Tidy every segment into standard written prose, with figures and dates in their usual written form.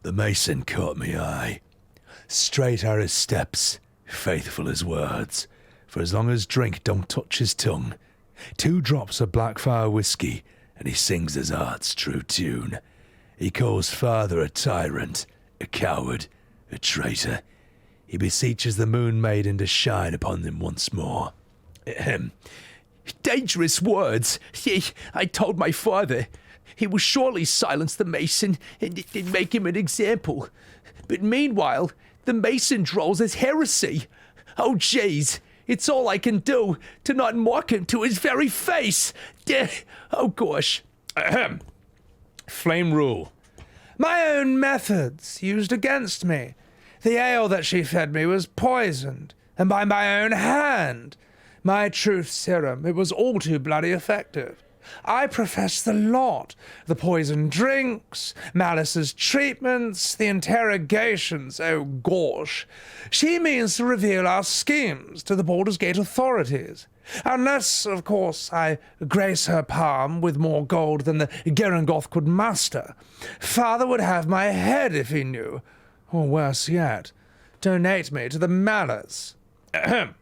The mason caught me eye. Straight are his steps, faithful his words, for as long as drink don't touch his tongue. 2 drops of Blackfire whiskey, and he sings his heart's true tune. He calls father a tyrant, a coward, a traitor. He beseeches the moon maiden to shine upon them once more. Ahem. Dangerous words. I told my father. He will surely silence the mason and make him an example. But meanwhile, the mason drolls as heresy. Oh, jeez. It's all I can do to not mock him to his very face. Oh, gosh. Ahem. Flame rule. My own methods used against me. The ale that she fed me was poisoned, and by my own hand. My truth serum, it was all too bloody effective. I profess the lot. The poisoned drinks, Malice's treatments, the interrogations, oh gosh. She means to reveal our schemes to the Baldurs Gate authorities. Unless, of course, I grace her palm with more gold than the Gronk could muster. Father would have my head if he knew. Or worse yet, donate me to the Malice. Ahem.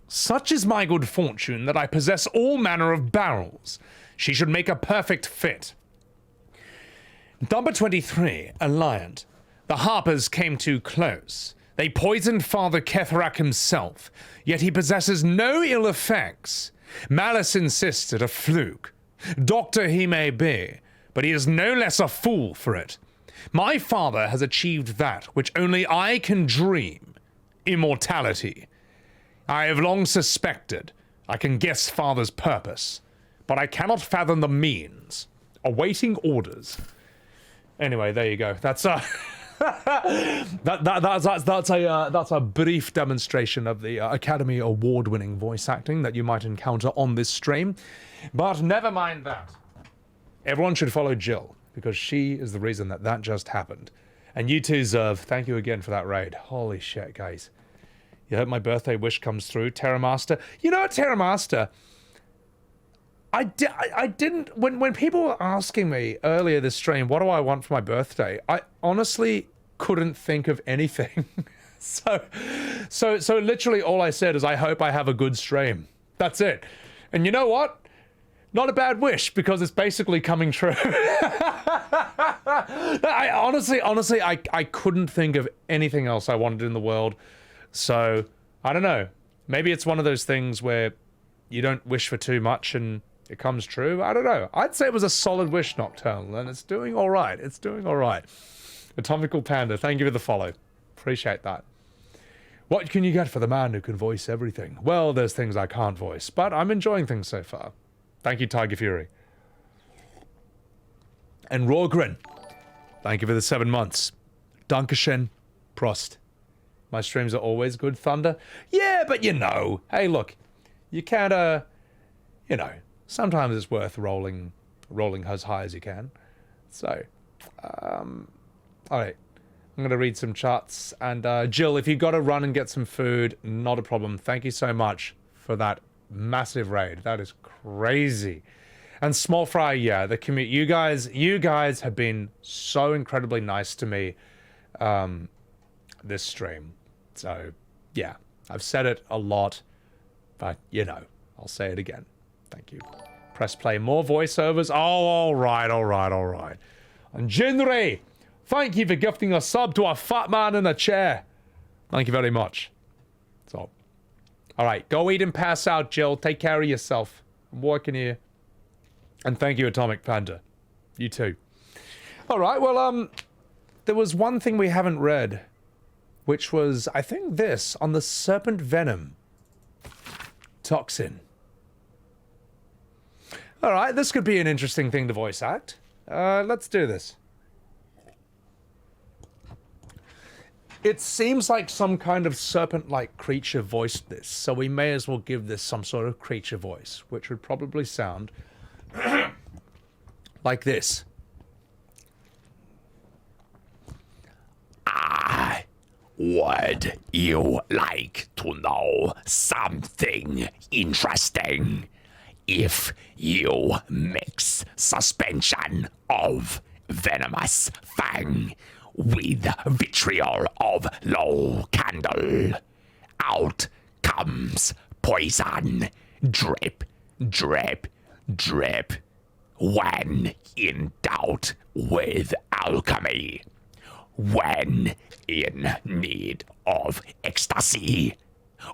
Such is my good fortune that I possess all manner of barrels. She should make a perfect fit. Number 23, Alliant. The Harpers came too close. They poisoned Father Kethrak himself, yet he possesses no ill effects. Malice insisted a fluke. Doctor he may be, but he is no less a fool for it. My father has achieved that which only I can dream. Immortality. I have long suspected. I can guess father's purpose, but I cannot fathom the means. Awaiting orders. Anyway, there you go. That's a that's a brief demonstration of the Academy Award-winning voice acting that you might encounter on this stream. But never mind that. Everyone should follow Jill, because she is the reason that that just happened. And you too, Zerv. Thank you again for that raid. Holy shit, guys. You hope my birthday wish comes through, Terramaster. You know what, Terramaster? I didn't... When people were asking me earlier this stream, what do I want for my birthday? I honestly couldn't think of anything. So literally all I said is, I hope I have a good stream. That's it. And you know what? Not a bad wish, because it's basically coming true. I honestly, I couldn't think of anything else I wanted in the world. So, I don't know. Maybe it's one of those things where you don't wish for too much and it comes true. I don't know. I'd say it was a solid wish, Nocturnal, and it's doing all right. It's doing all right. Atomical Panda, thank you for the follow. Appreciate that. What can you get for the man who can voice everything? Well, there's things I can't voice, but I'm enjoying things so far. Thank you, Tiger Fury. And Rorgrin, thank you for the 7 months. Dankeschön, Prost. My streams are always good, Thunder. Yeah, but you know. Hey, look. You can't, you know, sometimes it's worth rolling as high as you can. So, alright. I'm going to read some charts. And, Jill, if you got to run and get some food, not a problem. Thank you so much for that massive raid. That is crazy. And Small Fry, yeah, the community. You guys have been so incredibly nice to me, this stream. So, yeah, I've said it a lot, but, you know, I'll say it again. Thank you. Press play. More voiceovers. Oh, all right. And Jinri, thank you for gifting a sub to a fat man in a chair. Thank you very much. So, all right, go eat and pass out, Jill. Take care of yourself. I'm working here. And thank you, Atomic Panda. You too. All right, well, there was one thing we haven't read, which was, I think, this on the serpent venom toxin. All right, this could be an interesting thing to voice act. Let's do this. It seems like some kind of serpent-like creature voiced this, so we may as well give this some sort of creature voice, which would probably sound like this. Would you like to know something interesting? If you mix suspension of venomous fang with vitriol of low candle. Out comes poison. Drip, drip, drip. When in doubt with alchemy. When in need of ecstasy.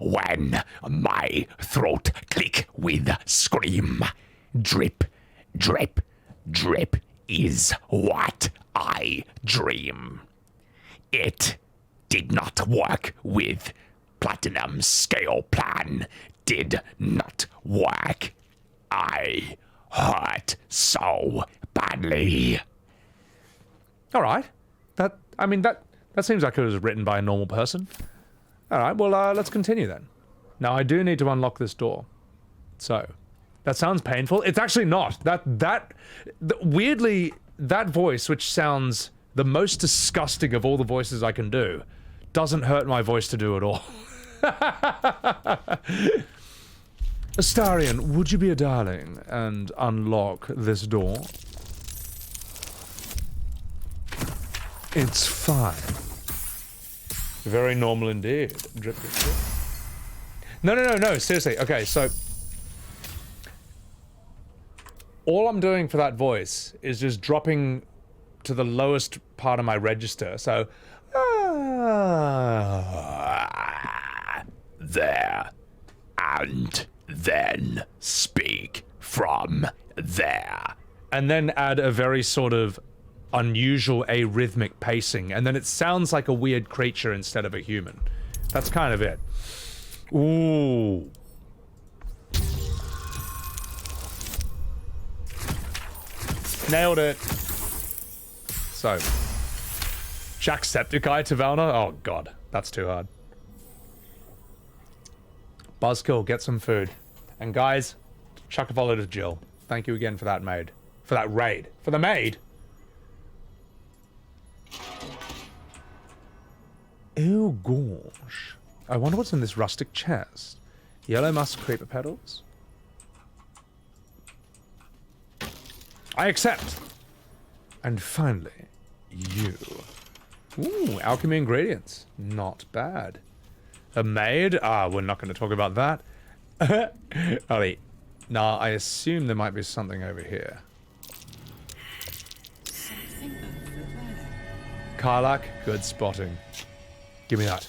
When my throat click with scream. Drip, drip, drip is what I dream. It did not work with Platinum's scale plan. Did not work. I hurt so badly. All right. That seems like it was written by a normal person. All right, well, let's continue then. Now, I do need to unlock this door. So, that sounds painful. It's actually not. Weirdly, that voice, which sounds the most disgusting of all the voices I can do, doesn't hurt my voice to do at all. Astarion, would you be a darling and unlock this door? It's fine. Very normal indeed. Drip, drip, drip. No, seriously. Okay, so all I'm doing for that voice is just dropping to the lowest part of my register, so there, and then speak from there. And then add a very sort of unusual arrhythmic pacing, and then it sounds like a weird creature instead of a human. That's kind of it. Ooh. Nailed it. So, Jacksepticeye to Valna? Oh god, that's too hard. Buzzkill, get some food. And guys, chuck a follow to Jill. Thank you again for that maid. For that raid. For the maid! Oh gosh. I wonder what's in this rustic chest. Yellow musk creeper petals. I accept. And finally, you. Ooh, alchemy ingredients. Not bad. A maid? Ah, we're not going to talk about that. Alright. Now, I assume there might be something over here. Karlach, good spotting. Give me that.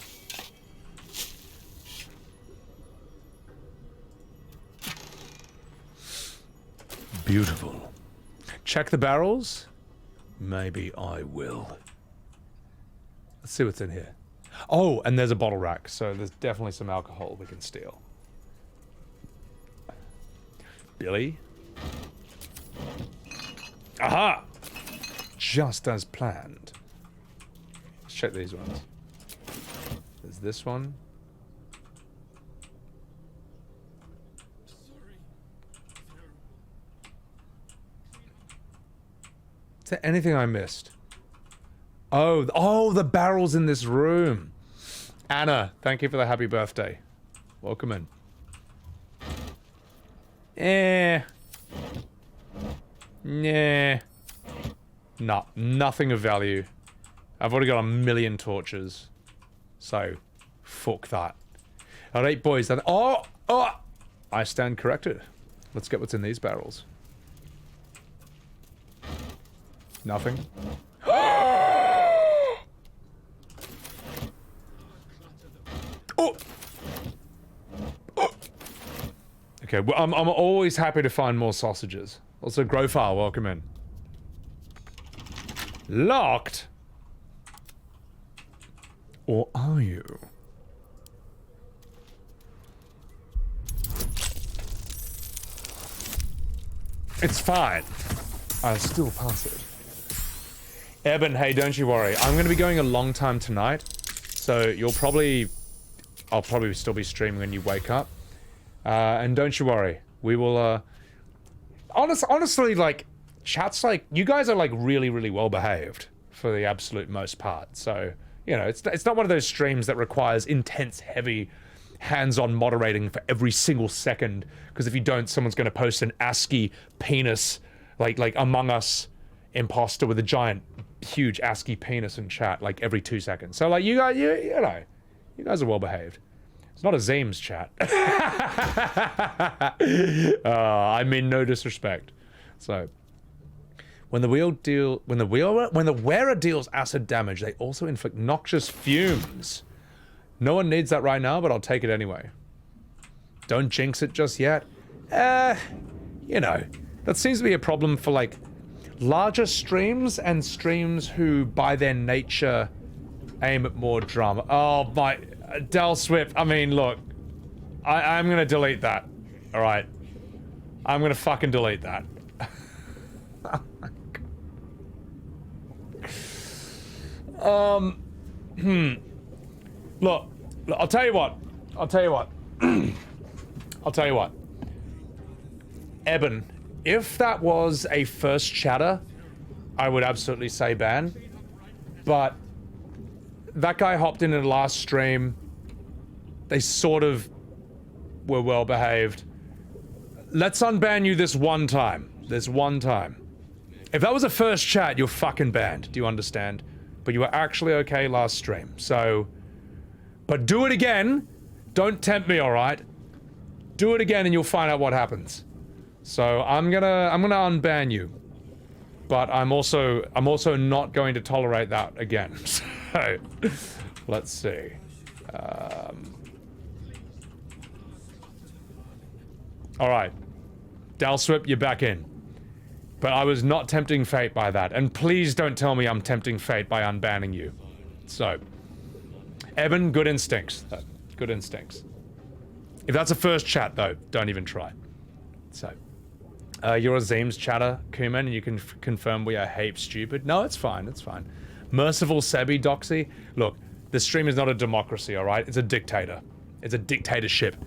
Beautiful. Check the barrels? Maybe I will. Let's see what's in here. Oh, and there's a bottle rack, so there's definitely some alcohol we can steal. Billy? Aha! Just as planned. Let's check these ones. There's this one. Is there anything I missed? Oh, the barrel's in this room. Anna, thank you for the happy birthday. Welcome in. Nah. Nah, nothing of value. I've already got 1,000,000 torches. So, fuck that. Alright, boys. Oh! I stand corrected. Let's get what's in these barrels. Nothing. Okay, well, I'm always happy to find more sausages. Also, Grofar, welcome in. Locked? Or are you? It's fine. I'll still pass it. Eben, hey, don't you worry. I'm going to be going a long time tonight, so I'll probably still be streaming when you wake up. And don't you worry. We will, honestly, like, chat's like, you guys are like really, really well behaved for the absolute most part. So, you know, it's not one of those streams that requires intense, heavy, hands-on moderating for every single second. Because if you don't, someone's going to post an ASCII penis, like Among Us imposter with a giant huge ASCII penis in chat like every 2 seconds. So like you guys, you know, you guys are well behaved. It's not a Zames chat. I mean no disrespect. So when the wearer deals acid damage, they also inflict noxious fumes. No one needs that right now, but I'll take it anyway. Don't jinx it just yet. You know, that seems to be a problem for like larger streams and streams who by their nature aim at more drama. Oh my, Del Swift, I mean look, I'm gonna delete that, alright? I'm gonna fucking delete that. Look, I'll tell you what. I'll tell you what. Eben, if that was a first chatter, I would absolutely say ban. But that guy hopped in the last stream. They sort of were well behaved. Let's unban you this one time. This one time. If that was a first chat, you're fucking banned. Do you understand? But you were actually okay last stream. So, but do it again. Don't tempt me, all right? Do it again and you'll find out what happens. So I'm gonna unban you. But I'm also not going to tolerate that again. So, let's see. All right. Dalswip, you're back in. But I was not tempting fate by that. And please don't tell me I'm tempting fate by unbanning you. So, Eben, good instincts. Good instincts. If that's a first chat, though, don't even try. So, you're a Zames chatter, Kuman, and you can confirm we are hape stupid. No, it's fine, it's fine. Merciful Sebby Doxy. Look, this stream is not a democracy, alright? It's a dictator. It's a dictatorship.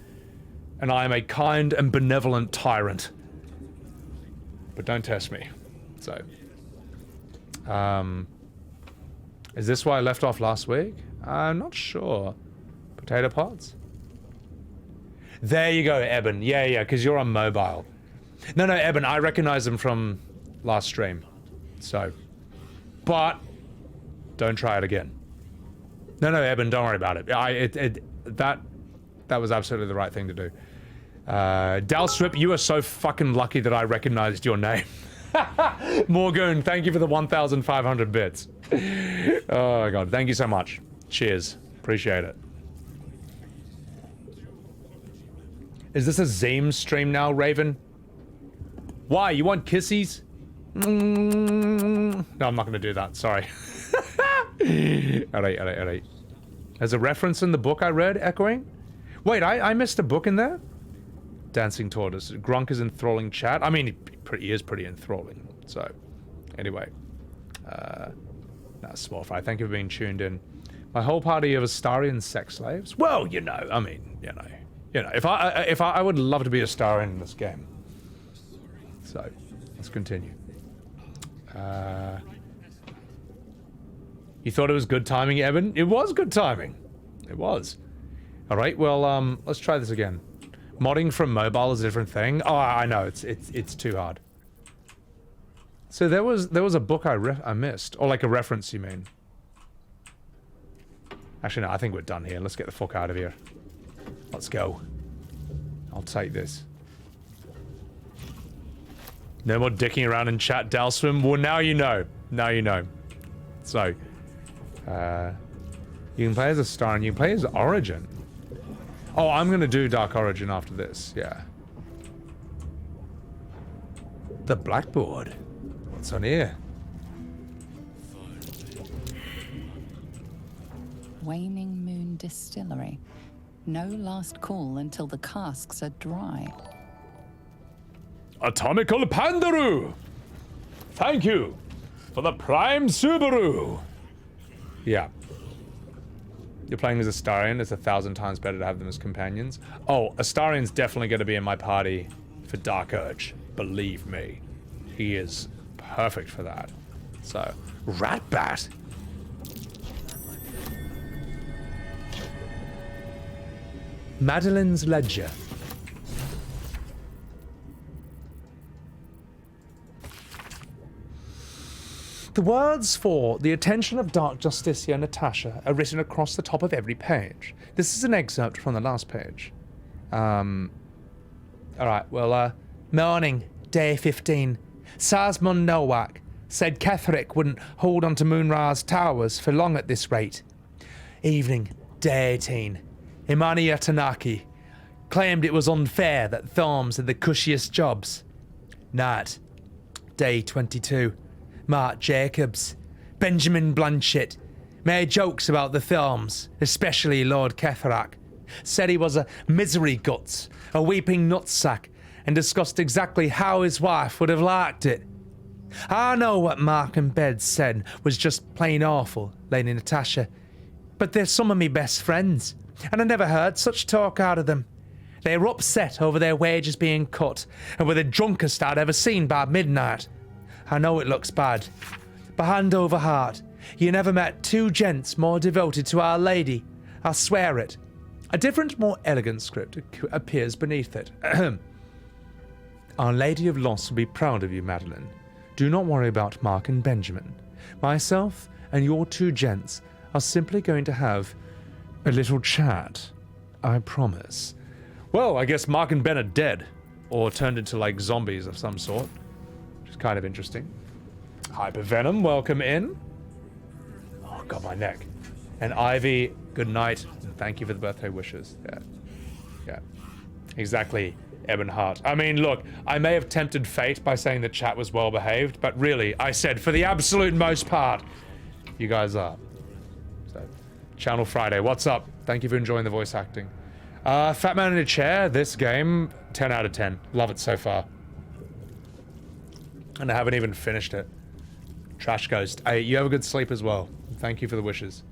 And I am a kind and benevolent tyrant. But don't test me. So. Is this why I left off last week? I'm not sure. Potato pots? There you go, Eben. Yeah, because you're on mobile. No, Eben, I recognize them from last stream. So. But don't try it again. No, Eben, don't worry about it. That was absolutely the right thing to do. Dalstrip, you are so fucking lucky that I recognized your name. Morgoon, thank you for the 1,500 bits. Oh my god, thank you so much. Cheers. Appreciate it. Is this a Zames stream now, Raven? Why? You want kissies? No, I'm not gonna do that, sorry. Alright. There's a reference in the book I read, Echoing? Wait, I missed a book in there? Dancing Tortoise. Gronk is enthralling chat. I mean, he is pretty enthralling. So, anyway. Small fry. Thank you for being tuned in. My whole party of Astarion sex slaves? Well, you know, I mean, you know. If I would love to be Astarion in this game. So, let's continue. You thought it was good timing, Evan? It was good timing. It was. Alright, well, let's try this again. Modding from mobile is a different thing. Oh, I know, it's too hard. So there was a book I missed. Or like a reference, you mean? Actually, no, I think we're done here. Let's get the fuck out of here. Let's go. I'll take this. No more dicking around in chat, Dalswim. Well, now you know. Now you know. So, you can play as Astarion. You can play as Origin. Oh, I'm gonna do Dark Origin after this, yeah. The blackboard. What's on here? Waning Moon Distillery. No last call until the casks are dry. Atomical Pandaru! Thank you for the Prime Subaru! Yeah. You're playing as Astarion, it's 1,000 times better to have them as companions. Oh, Astarion's definitely going to be in my party for Dark Urge. Believe me. He is perfect for that. So, Ratbat! Madeline's Ledger. The words for the attention of Dark Justicia Natasha are written across the top of every page. This is an excerpt from the last page. Alright, well, morning, day 15. Sazmon Nowak said Ketherick wouldn't hold onto Moonra's towers for long at this rate. Evening, day 18. Imania Tanaki claimed it was unfair that Thorms had the cushiest jobs. Night, day 22. Mark Jacobs, Benjamin Blanchett, made jokes about the Thorms, especially Lord Ketherick. Said he was a misery guts, a weeping nutsack, and discussed exactly how his wife would have liked it. I know what Mark and Bed said was just plain awful, Lady Natasha, but they're some of me best friends, and I never heard such talk out of them. They were upset over their wages being cut, and were the drunkest I'd ever seen by midnight. I know it looks bad, but hand over heart, you never met two gents more devoted to Our Lady. I swear it. A different, more elegant script appears beneath it. Our Lady of Loss will be proud of you, Madeline. Do not worry about Mark and Benjamin. Myself and your two gents are simply going to have a little chat. I promise. Well, I guess Mark and Ben are dead. Or turned into, like, zombies of some sort. Which is kind of interesting. Hypervenom, welcome in. Oh, God, my neck. And Ivy, good night. And thank you for the birthday wishes. Yeah. Yeah. Exactly, Ebonheart. I mean, look, I may have tempted fate by saying the chat was well behaved, but really, I said, for the absolute most part, you guys are. So, Channel Friday, what's up? Thank you for enjoying the voice acting. Fat Man in a Chair, this game, 10 out of 10. Love it so far. And I haven't even finished it. Trash Ghost. Hey, you have a good sleep as well. Thank you for the wishes.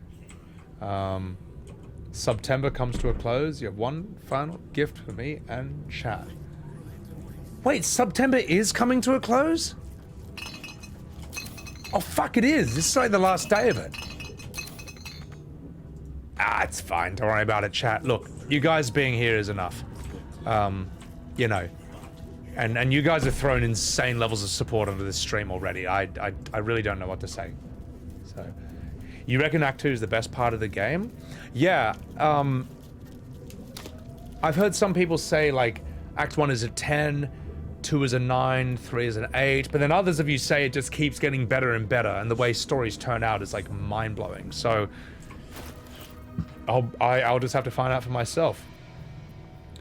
September comes to a close. You have one final gift for me and chat. Wait, September is coming to a close? Oh, fuck, it is. This is like the last day of it. Ah, it's fine. Don't worry about it, chat. Look, you guys being here is enough. You know. And you guys have thrown insane levels of support onto this stream already. I really don't know what to say. So, you reckon Act 2 is the best part of the game? Yeah, I've heard some people say, like, Act 1 is a 10, 2 is a 9, 3 is an 8, but then others of you say it just keeps getting better and better, and the way stories turn out is, like, mind-blowing. So, I'll just have to find out for myself.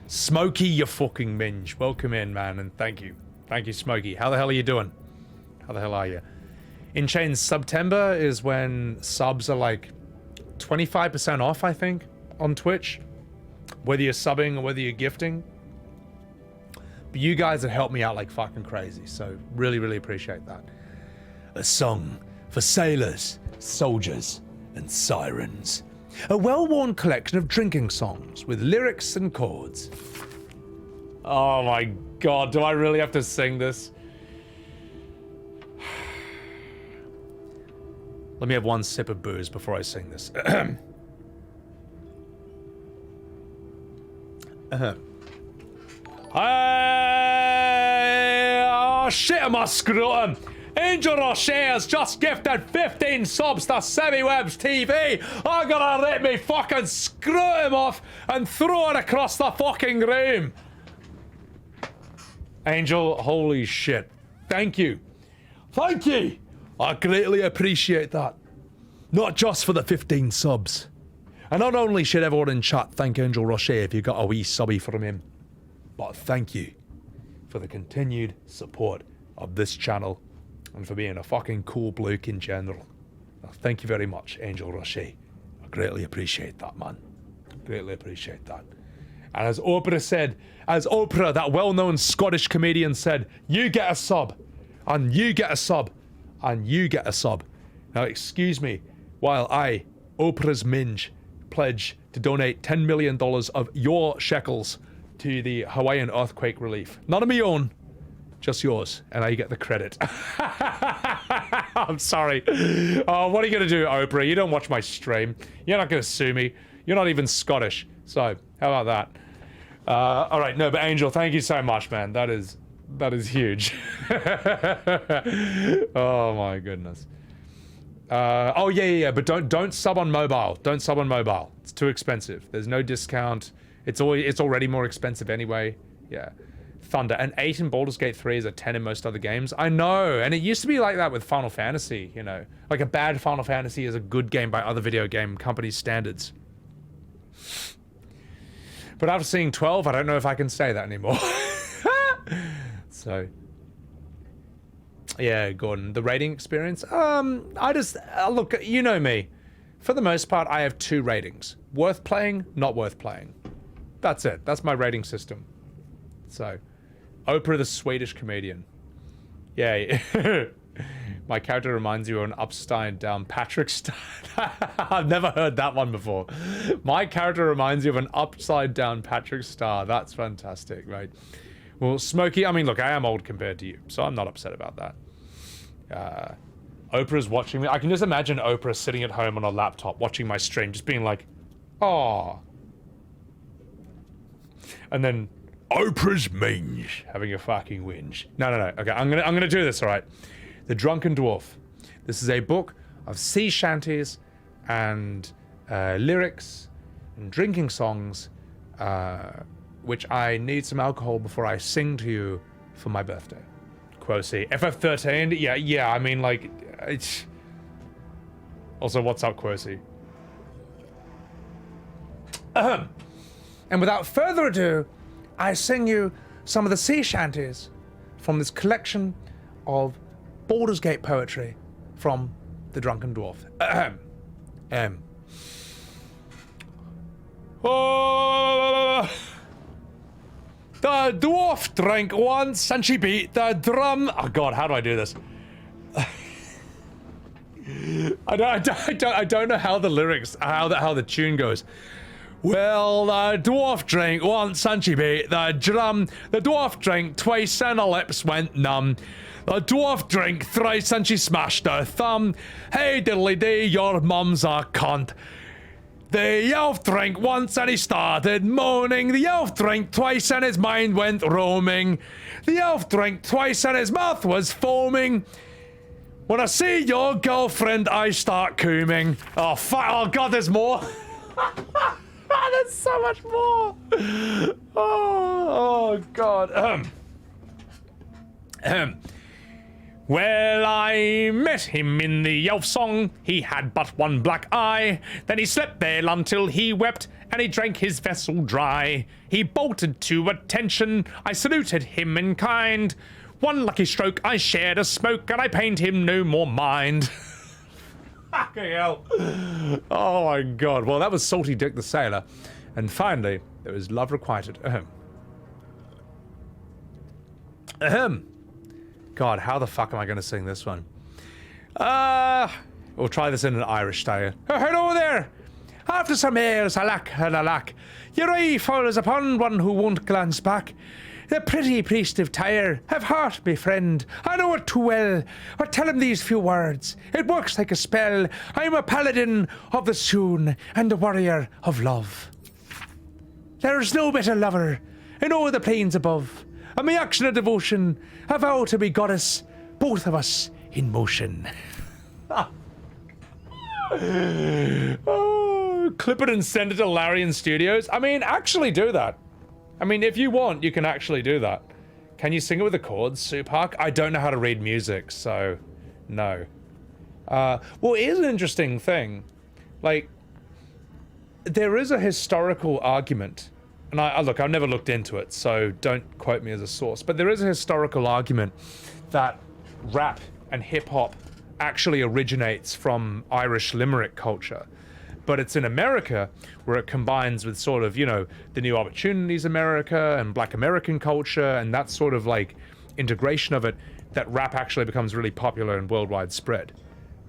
Smokey, you fucking minge. Welcome in, man, and thank you. Thank you, Smokey. How the hell are you doing? How the hell are you? In Chains, September is when subs are like 25% off, I think, on Twitch. Whether you're subbing or whether you're gifting. But you guys have helped me out like fucking crazy, so really, really appreciate that. A song for sailors, soldiers, and sirens. A well-worn collection of drinking songs with lyrics and chords. Oh my god, do I really have to sing this? Let me have one sip of booze before I sing this. Hey, oh shit, my scrotum! Angel Roche has just gifted 15 subs to Sebbywebz TV. I'm gonna rip me fucking scrotum off and throw it across the fucking room. Angel, holy shit. Thank you. Thank you. I greatly appreciate that. Not just for the 15 subs. And not only should everyone in chat thank Angel Roche if you got a wee subby from him, but thank you for the continued support of this channel and for being a fucking cool bloke in general. Thank you very much, Angel Roche. I greatly appreciate that, man. Greatly appreciate that. And as Oprah said, as Oprah, that well-known Scottish comedian said, you get a sub, and you get a sub, and you get a sub. Now, excuse me, while I, Oprah's Minge, pledge to donate $10 million of your shekels to the Hawaiian earthquake relief. None of me own, just yours, and I get the credit. I'm sorry. Oh, what are you gonna do, Oprah? You don't watch my stream. You're not gonna sue me. You're not even Scottish. So, how about that? All right, no, but Angel, thank you so much, man. That is huge. Oh my goodness. Oh yeah, but don't sub on mobile. Don't sub on mobile. It's too expensive. There's no discount. It's already more expensive anyway. Yeah. Thunder. An 8 in Baldurs Gate 3 is a 10 in most other games. I know, and it used to be like that with Final Fantasy, you know. Like a bad Final Fantasy is a good game by other video game companies' standards. But after seeing 12, I don't know if I can say that anymore. So, yeah, Gordon, the rating experience. I just look, you know me. For the most part, I have 2 ratings: worth playing, not worth playing. That's it. That's my rating system. So, Oprah the Swedish comedian. Yeah. My character reminds you of an upside down Patrick Star. I've never heard that one before. My character reminds you of an upside down Patrick Star. That's fantastic, right? Well, Smokey, I mean, look, I am old compared to you, so I'm not upset about that. Oprah's watching me. I can just imagine Oprah sitting at home on a laptop watching my stream, just being like, "Aw." And then Oprah's mange having a fucking whinge. No. Okay, I'm gonna do this, all right? The Drunken Dwarf. This is a book of sea shanties and lyrics and drinking songs, which I need some alcohol before I sing to you for my birthday. Quocy. FF13? Yeah, I mean, like, it's... Also, what's up, Quocy? And without further ado, I sing you some of the sea shanties from this collection of Baldurs Gate poetry from the Drunken Dwarf. Oh, the dwarf drank once and she beat the drum. Oh God, how do I do this? I don't know how the lyrics, how the tune goes. Well, the dwarf drank once and she beat the drum. The dwarf drank twice and her lips went numb. The dwarf drank thrice and she smashed her thumb. Hey diddly dee, your mum's a cunt. The elf drank once and he started moaning. The elf drank twice and his mind went roaming. The elf drank twice and his mouth was foaming. When I see your girlfriend, I start cooming. Oh, fuck. Oh, God, there's more. There's so much more. Oh God. Well, I met him in the elf song. He had but one black eye. Then he slept there until he wept, and he drank his vessel dry. He bolted to attention. I saluted him in kind. One lucky stroke, I shared a smoke, and I paid him no more mind. Fucking hell. Oh my God. Well, that was Salty Dick the Sailor. And finally, there was Love Requited. God, how the fuck am I going to sing this one? We'll try this in an Irish style. Oh, hello there! After some ales, alack and alack, your eye falls upon one who won't glance back. The pretty priest of Tyre, have heart, me friend. I know it too well, but tell him these few words. It works like a spell. I'm a paladin of the Soon and a warrior of love. There's no better lover in all the plains above. And my action of devotion, I vow to be goddess, both of us in motion. Oh, clip it and send it to Larian Studios. I mean, actually do that. I mean, if you want, you can actually do that. Can you sing it with the chords, Supark? I don't know how to read music, so no. Well, here's an interesting thing. Like, there is a historical argument, and look, I've never looked into it, so don't quote me as a source, but there is a historical argument that rap and hip-hop actually originates from Irish limerick culture. But it's in America where it combines with sort of, you know, the New Opportunities America and Black American culture and that sort of like integration of it, that rap actually becomes really popular and worldwide spread.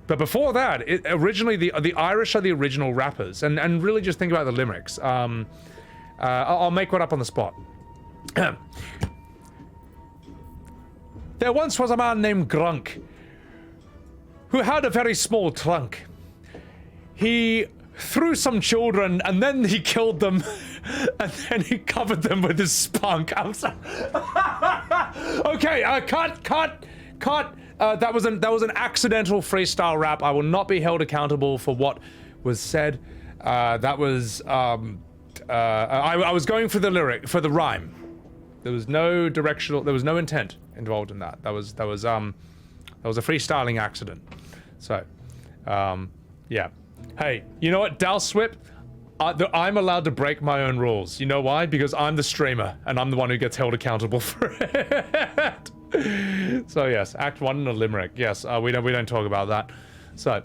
But before that, originally the Irish are the original rappers, and really just think about the limericks. I'll make one up on the spot. There once was a man named Gronk who had a very small trunk. He threw some children, and then he killed them, and then he covered them with his spunk. I'm sorry. Okay, cut. That was an accidental freestyle rap. I will not be held accountable for what was said. That was I was going for the lyric, for the rhyme. There was no intent involved in that. That was a freestyling accident. So, yeah. Hey, you know what, Dalswip? I'm allowed to break my own rules. You know why? Because I'm the streamer, and I'm the one who gets held accountable for it. So yes, Act 1 in a limerick. Yes, we don't talk about that. So,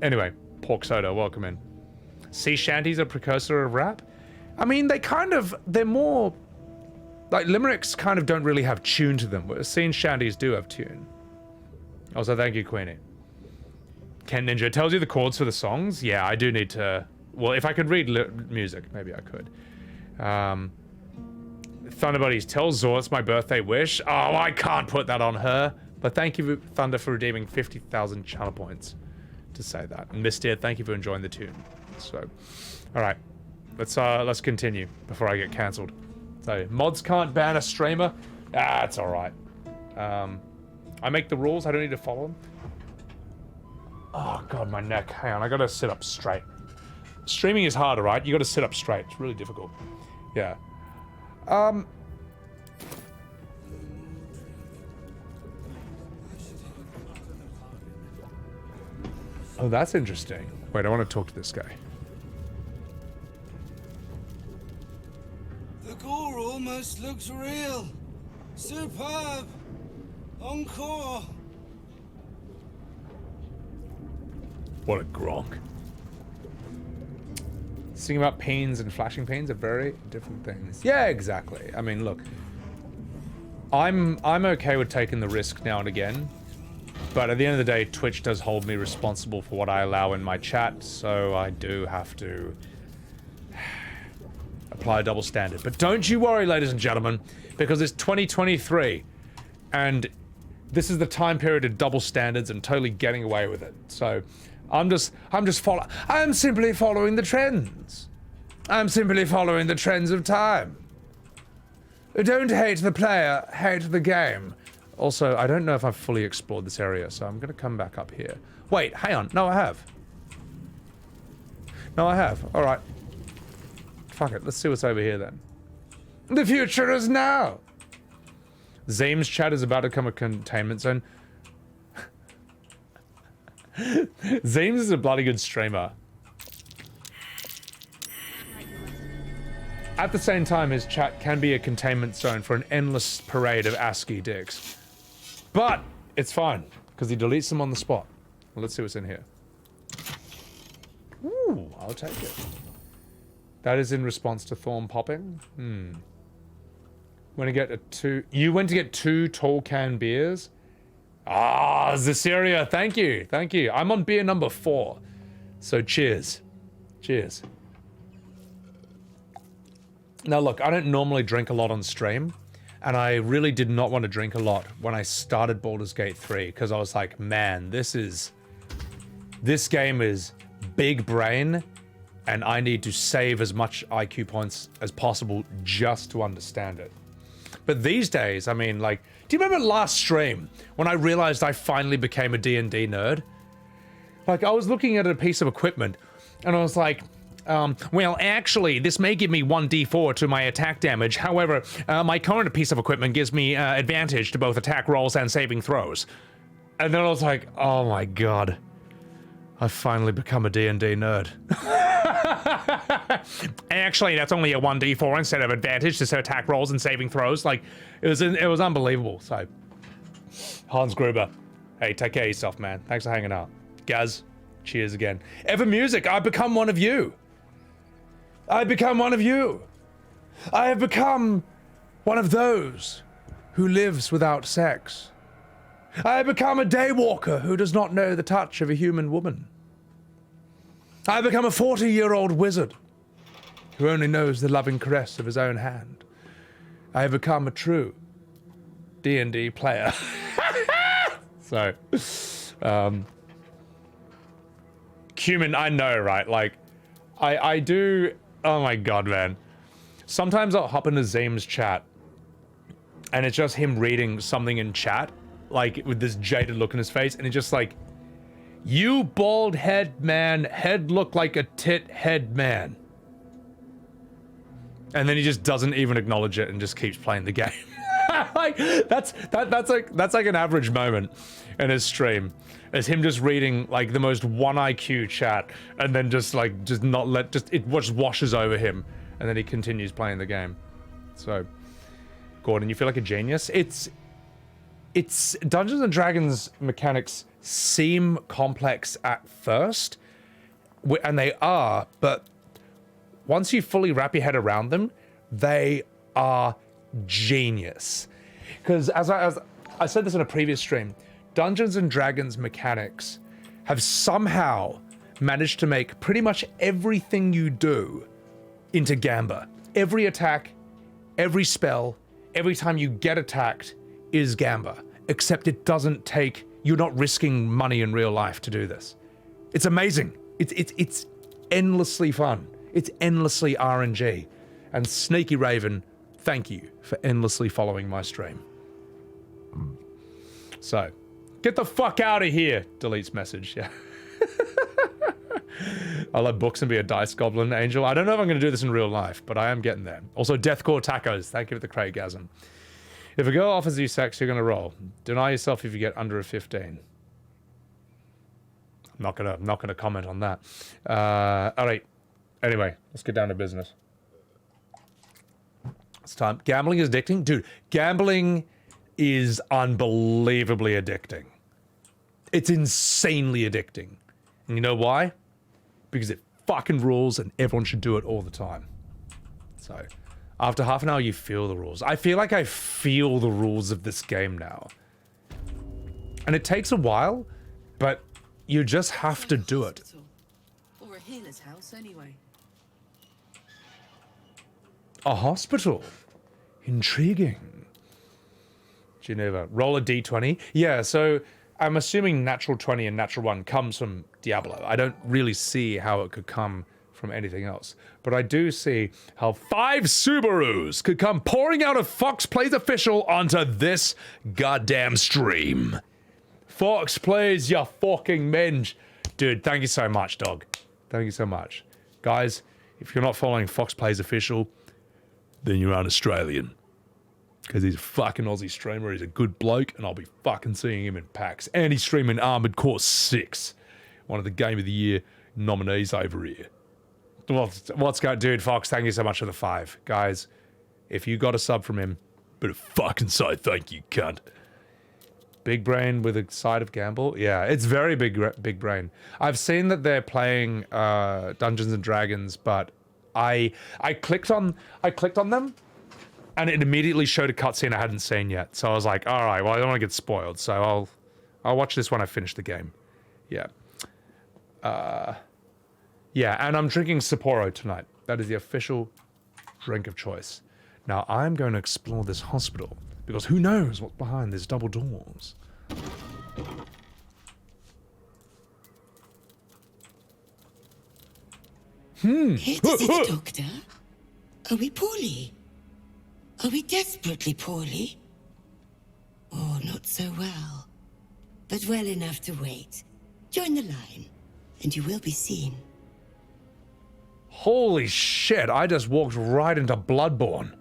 anyway, Pork Soda, welcome in. Sea shanties are precursor of rap? I mean, they're more... Like, limericks kind of don't really have tune to them, whereas sea shanties do have tune. Also, thank you, Queenie. Ken Ninja tells you the chords for the songs? Yeah, I do need to... Well, if I could read music, maybe I could. Thunderbuddies, tell Zor it's my birthday wish. Oh, I can't put that on her. But thank you, Thunder, for redeeming 50,000 channel points to say that. And Miss Deer, thank you for enjoying the tune. So, all right, let's continue before I get cancelled. So, mods can't ban a streamer. Ah, it's all right. I make the rules. I don't need to follow them. Oh god, my neck. Hang on, I gotta sit up straight. Streaming is harder, right? You gotta sit up straight. It's really difficult. Yeah. Oh, that's interesting. Wait, I want to talk to this guy. The gore almost looks real. Superb. Encore. What a Gronk. Singing about pains and flashing pains are very different things. Yeah, exactly. I mean, look. I'm okay with taking the risk now and again. But at the end of the day, Twitch does hold me responsible for what I allow in my chat, so I do have to apply a double standard. But don't you worry, ladies and gentlemen, because it's 2023, and this is the time period of double standards and totally getting away with it. So I'm simply following the trends. I'm simply following the trends of time. Don't hate the player, hate the game. Also, I don't know if I've fully explored this area, so I'm gonna come back up here. Wait, hang on. No, I have. No, I have. All right. Fuck it. Let's see what's over here then. The future is now. Zame's chat is about to become a containment zone. Zames is a bloody good streamer. At the same time, his chat can be a containment zone for an endless parade of ASCII dicks. But it's fine, because he deletes them on the spot. Well, let's see what's in here. Ooh, I'll take it. That is in response to Thorn popping? When I get you went to get 2 tall can beers? Ah, Zaseria, thank you, thank you. I'm on beer number 4. So cheers. Cheers. Now look, I don't normally drink a lot on stream, and I really did not want to drink a lot when I started Baldurs Gate 3, because I was like, man, this game is big brain, and I need to save as much IQ points as possible just to understand it. But these days, I mean, like, do you remember last stream when I realized I finally became a D&D nerd? Like, I was looking at a piece of equipment, and I was like, well, actually, this may give me 1d4 to my attack damage. However, my current piece of equipment gives me advantage to both attack rolls and saving throws. And then I was like, oh my god. I've finally become a D&D nerd. Actually, that's only a 1d4 instead of advantage to attack rolls and saving throws. Like, it was unbelievable. So, Hans Gruber, hey, take care of yourself, man. Thanks for hanging out. Gaz, cheers again. Ever Music, I've become one of you. I've become one of you. I have become one of those who lives without sex. I have become a daywalker who does not know the touch of a human woman. I have become a 40-year-old wizard who only knows the loving caress of his own hand. I have become a true D&D player. So, Cumin, I know, right? Like, I do... Oh my god, man. Sometimes I'll hop into Zame's chat, and it's just him reading something in chat, like with this jaded look in his face, and he's just like, "You bald head man, head look like a tit head man." And then he just doesn't even acknowledge it and just keeps playing the game. Like that's like an average moment in his stream, as him just reading like the most 1 IQ chat, and then just not let it just washes over him, and then he continues playing the game. So, Gordon, you feel like a genius. It's Dungeons and Dragons mechanics seem complex at first, and they are, but once you fully wrap your head around them, they are genius. Because as I said this in a previous stream, Dungeons and Dragons mechanics have somehow managed to make pretty much everything you do into Gamba. Every attack, every spell, every time you get attacked is Gamba, except it doesn't take, you're not risking money in real life to do this. It's amazing. It's endlessly fun. It's endlessly RNG. And Sneaky Raven, thank you for endlessly following my stream. So, get the fuck out of here, deletes message, yeah. I'll have books and be a dice goblin, Angel. I don't know if I'm going to do this in real life, but I am getting there. Also, Deathcore Tacos, thank you for the Craigasm. If a girl offers you sex, you're going to roll. Deny yourself if you get under a 15. I'm not gonna comment on that. All right. Anyway, let's get down to business. It's time. Gambling is addicting? Dude, gambling is unbelievably addicting. It's insanely addicting. And you know why? Because it fucking rules and everyone should do it all the time. So, after half an hour, you feel the rules. I feel like I feel the rules of this game now. And it takes a while, but you just have to do it. Or a healer's house, anyway. A hospital. Intriguing. Geneva. Roll a d20. Yeah, so I'm assuming natural 20 and natural 1 comes from Diablo. I don't really see how it could come from anything else. But I do see how 5 Subarus could come pouring out of Fox Plays Official onto this goddamn stream. Fox Plays, you fucking minge. Dude, thank you so much, dog. Thank you so much. Guys, if you're not following Fox Plays Official, then you're an Australian. Because he's a fucking Aussie streamer, he's a good bloke, and I'll be fucking seeing him in packs. And he's streaming Armored Core 6. One of the Game of the Year nominees over here. What's going, dude, Fox, thank you so much for the 5. Guys, if you got a sub from him, better fucking say thank you, cunt. Big brain with a side of gamble? Yeah, it's very big brain. I've seen that they're playing Dungeons and Dragons, but I clicked on them, and it immediately showed a cutscene I hadn't seen yet. So I was like, all right, well, I don't want to get spoiled, so I'll watch this when I finish the game. Yeah. Yeah, and I'm drinking Sapporo tonight. That is the official drink of choice. Now, I'm going to explore this hospital, because who knows what's behind these double doors. Here to see the doctor? Are we poorly? Are we desperately poorly? Oh, not so well. But well enough to wait. Join the line, and you will be seen. Holy shit, I just walked right into Bloodborne.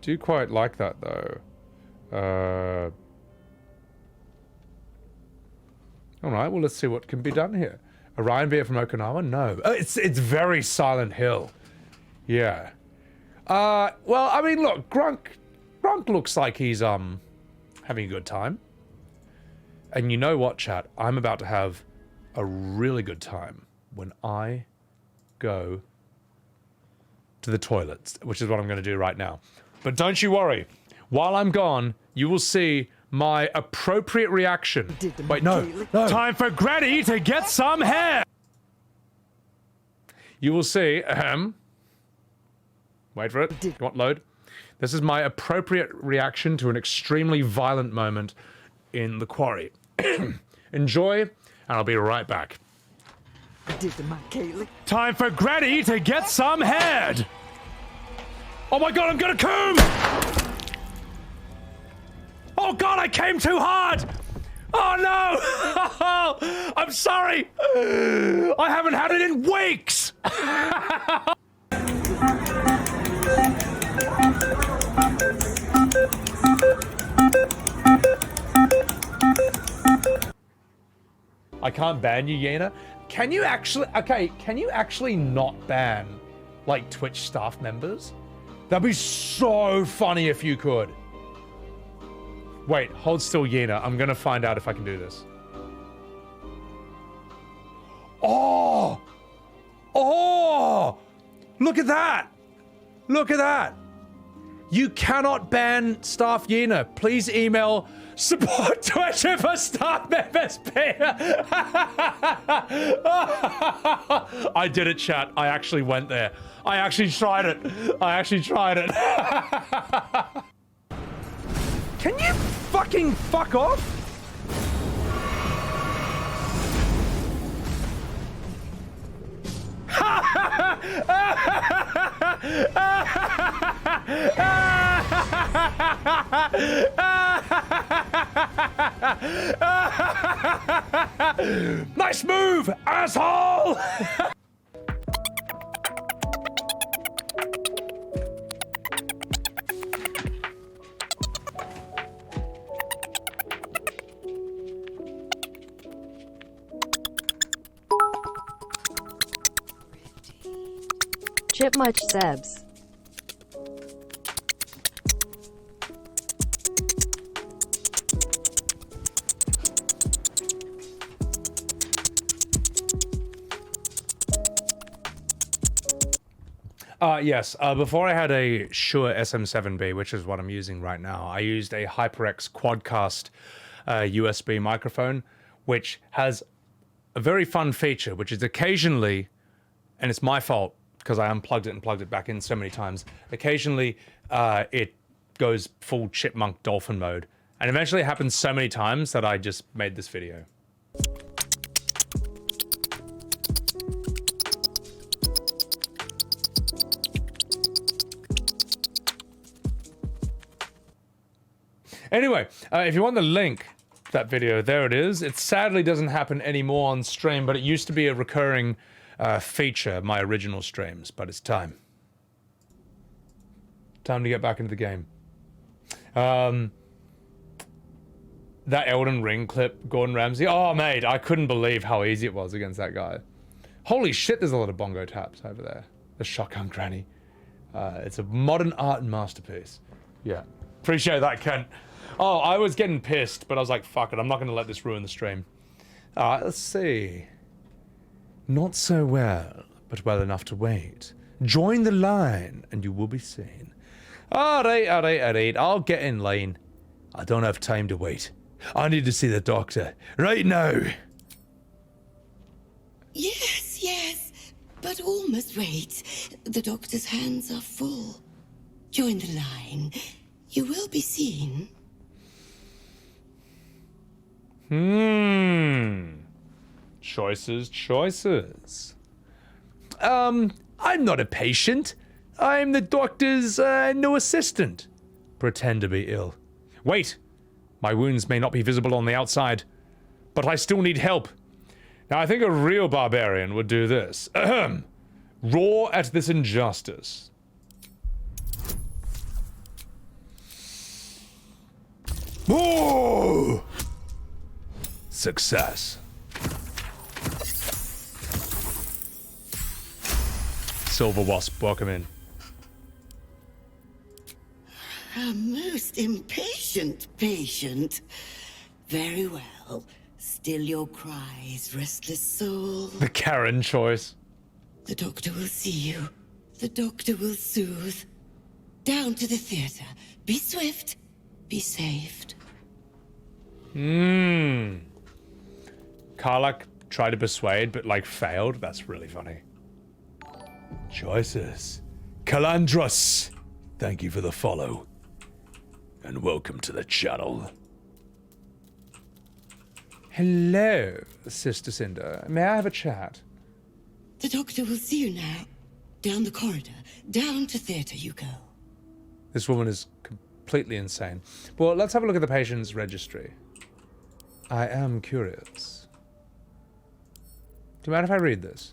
Do quite like that, though. Alright, well, let's see what can be done here. Orion beer from Okinawa? No. It's very Silent Hill. Yeah. Well, I mean, look, Grunk looks like he's, having a good time. And you know what, chat? I'm about to have a really good time when I go to the toilets, which is what I'm going to do right now. But don't you worry. While I'm gone, you will see my appropriate reaction. Wait, no. Time for Granny to get some hair! You will see, wait for it. You want load? This is my appropriate reaction to an extremely violent moment in the quarry. Enjoy, and I'll be right back. Time for Granny to get some head! Oh my god, I'm gonna comb! Oh God, I came too hard! Oh no! I'm sorry! I haven't had it in weeks! I can't ban you, Yena. Can you actually, okay, can you actually not ban, like, Twitch staff members? That'd be so funny if you could. Wait, hold still, Yena. I'm gonna find out if I can do this. Oh! Oh! Look at that! Look at that! You cannot ban staff Yena. Please email support Twitter for staff members. I did it, chat. I actually went there. I actually tried it. I actually tried it. Can you fucking fuck off? Nice move, asshole! Chip much Sebs. Yes, before I had a Shure SM7B, which is what I'm using right now, I used a HyperX Quadcast USB microphone, which has a very fun feature, which is occasionally, and it's my fault, because I unplugged it and plugged it back in so many times, occasionally it goes full chipmunk dolphin mode. And eventually it happens so many times that I just made this video. Anyway, if you want the link to that video, there it is. It sadly doesn't happen anymore on stream, but it used to be a recurring feature of my original streams, but it's time. Time to get back into the game. That Elden Ring clip, Gordon Ramsay. Oh, mate, I couldn't believe how easy it was against that guy. Holy shit, there's a lot of bongo taps over there. The shotgun granny. It's a modern art masterpiece. Yeah. Appreciate that, Kent. Oh, I was getting pissed, but I was like, fuck it, I'm not going to let this ruin the stream. Let's see. Not so well, but well enough to wait. Join the line, and you will be seen. Alright, I'll get in line. I don't have time to wait. I need to see the doctor, right now. Yes, but all must wait. The doctor's hands are full. Join the line. You will be seen. Choices. I'm not a patient. I'm the doctor's new assistant. Pretend to be ill. Wait! My wounds may not be visible on the outside, but I still need help. Now I think a real barbarian would do this. Ahem. Roar at this injustice. Oh! Success. Silver Wasp, welcome in. A most impatient patient. Very well. Still your cries, restless soul. The Karen choice. The doctor will see you. The doctor will soothe. Down to the theater. Be swift. Be saved. Karlach tried to persuade, but like failed. That's really funny. Choices. Calandros, thank you for the follow. And welcome to the channel. Hello, Sister Cinder. May I have a chat? The doctor will see you now. Down the corridor. Down to theater you go. This woman is completely insane. Well, let's have a look at the patient's registry. I am curious. Do you mind if I read this?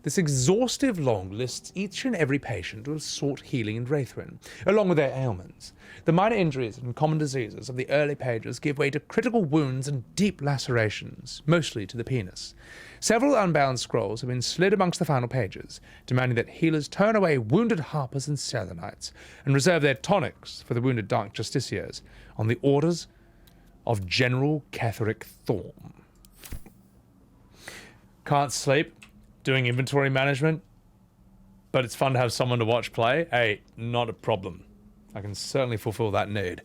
This exhaustive log lists each and every patient who has sought healing in Wraithwin, along with their ailments. The minor injuries and common diseases of the early pages give way to critical wounds and deep lacerations, mostly to the penis. Several unbound scrolls have been slid amongst the final pages, demanding that healers turn away wounded harpers and Selenites, and reserve their tonics for the wounded Dark Justiciars, on the orders of General Ketheric Thorm. Can't sleep, doing inventory management, but it's fun to have someone to watch play. Hey, not a problem. I can certainly fulfill that need.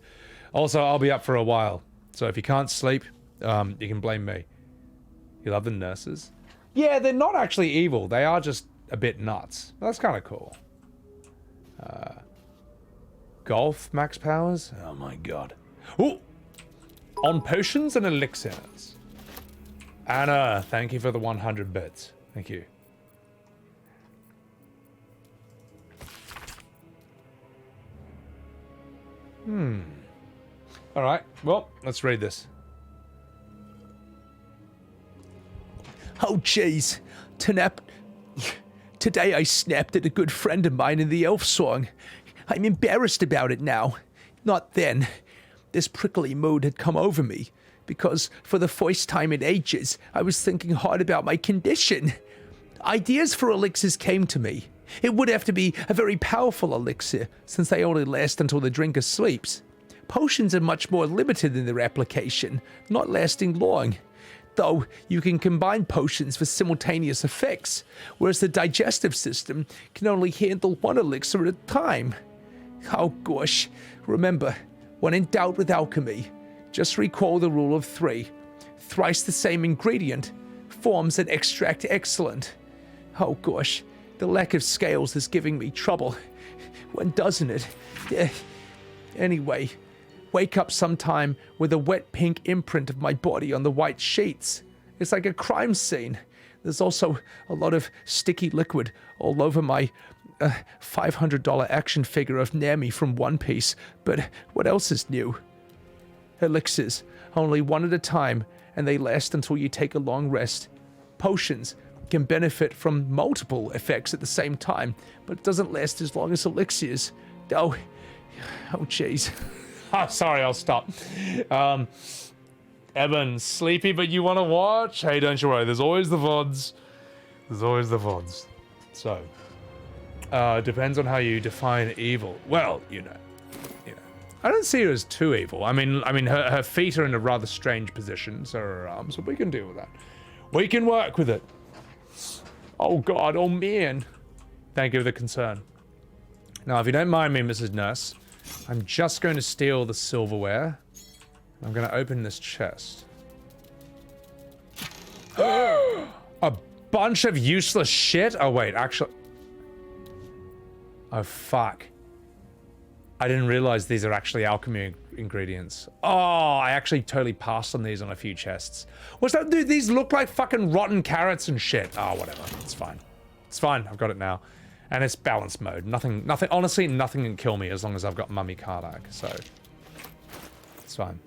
Also, I'll be up for a while, so if you can't sleep, you can blame me. You love the nurses? Yeah, they're not actually evil. They are just a bit nuts. That's kind of cool. Golf max powers? Oh my god. Ooh! On potions and elixirs. Anna, thank you for the 100 bits. Thank you. Alright, well, let's read this. Oh, jeez. Today I snapped at a good friend of mine in the elf song. I'm embarrassed about it now. Not then. This prickly mood had come over me, because for the first time in ages, I was thinking hard about my condition. Ideas for elixirs came to me. It would have to be a very powerful elixir, since they only last until the drinker sleeps. Potions are much more limited in their application, not lasting long. Though you can combine potions for simultaneous effects, whereas the digestive system can only handle one elixir at a time. Oh gosh, remember, when in doubt with alchemy, just recall the rule of 3. Thrice the same ingredient forms an extract excellent. Oh gosh, the lack of scales is giving me trouble. When doesn't it? Anyway, wake up sometime with a wet pink imprint of my body on the white sheets. It's like a crime scene. There's also a lot of sticky liquid all over my $500 action figure of Nami from One Piece. But what else is new? Elixirs, only one at a time, and they last until you take a long rest. Potions can benefit from multiple effects at the same time, but it doesn't last as long as elixirs. Oh jeez. Oh, sorry, I'll stop. Evan, sleepy, but you want to watch? Hey, don't you worry. There's always the VODs. There's always the VODs. So, depends on how you define evil. Well, you know. I don't see her as too evil. I mean, her feet are in a rather strange position, so are her arms, but we can deal with that. We can work with it. Oh God, oh man. Thank you for the concern. Now, if you don't mind me, Mrs. Nurse, I'm just going to steal the silverware. I'm going to open this chest. A bunch of useless shit? Oh, wait, actually... Oh, fuck. I didn't realize these are actually alchemy ingredients. Oh, I actually totally passed on these on a few chests. What's that? Dude, these look like fucking rotten carrots and shit. Oh, whatever. It's fine. It's fine. I've got it now. And it's balanced mode. Nothing, honestly, nothing can kill me as long as I've got Mummy Karlach, so... It's fine.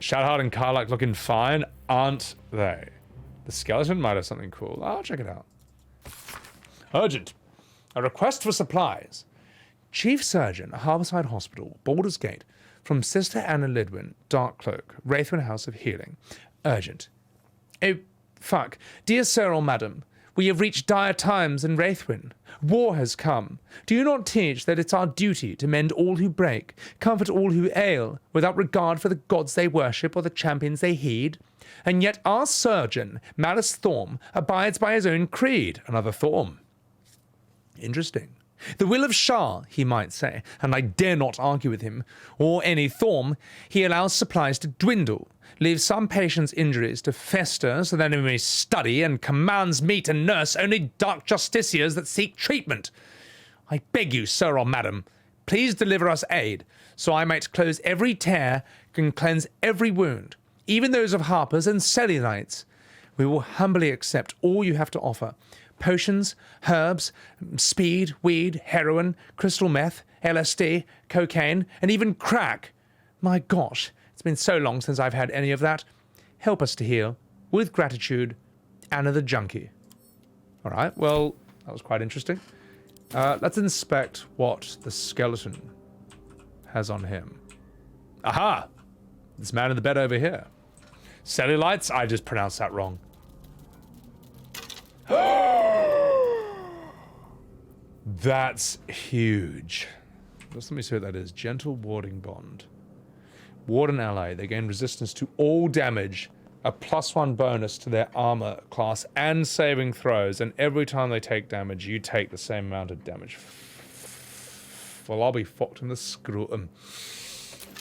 Shadowheart and Karlach looking fine, aren't they? The skeleton might have something cool. I'll check it out. Urgent. A request for supplies. Chief Surgeon, Harborside Hospital, Baldurs Gate, from Sister Anna Lidwin, Dark Cloak, Wraithwin House of Healing. Urgent. Oh, fuck. Dear Sir or Madam, we have reached dire times in Wraithwin. War has come. Do you not teach that it's our duty to mend all who break, comfort all who ail, without regard for the gods they worship or the champions they heed? And yet our surgeon, Malus Thorm, abides by his own creed. Another Thorm. Interesting. The will of Shah, he might say, and I dare not argue with him, or any Thorm. He allows supplies to dwindle, leaves some patients' injuries to fester so that he may study, and commands me to nurse only dark justiciars that seek treatment. I beg you, sir or madam, please deliver us aid, so I might close every tear and cleanse every wound, even those of harpers and Selenites. We will humbly accept all you have to offer, potions, herbs, speed, weed, heroin, crystal meth, LSD, cocaine, and even crack. My gosh, it's been so long since I've had any of that. Help us to heal, with gratitude, Anna the Junkie. All right, well, that was quite interesting. Let's inspect what the skeleton has on him. Aha! This man in the bed over here. Cellulites? I just pronounced that wrong. That's huge. Just let me see what that is. Gentle warding bond. Ward an ally. They gain resistance to all damage, a +1 bonus to their armor class and saving throws, and every time they take damage, you take the same amount of damage. Well, I'll be fucked in the scrotum.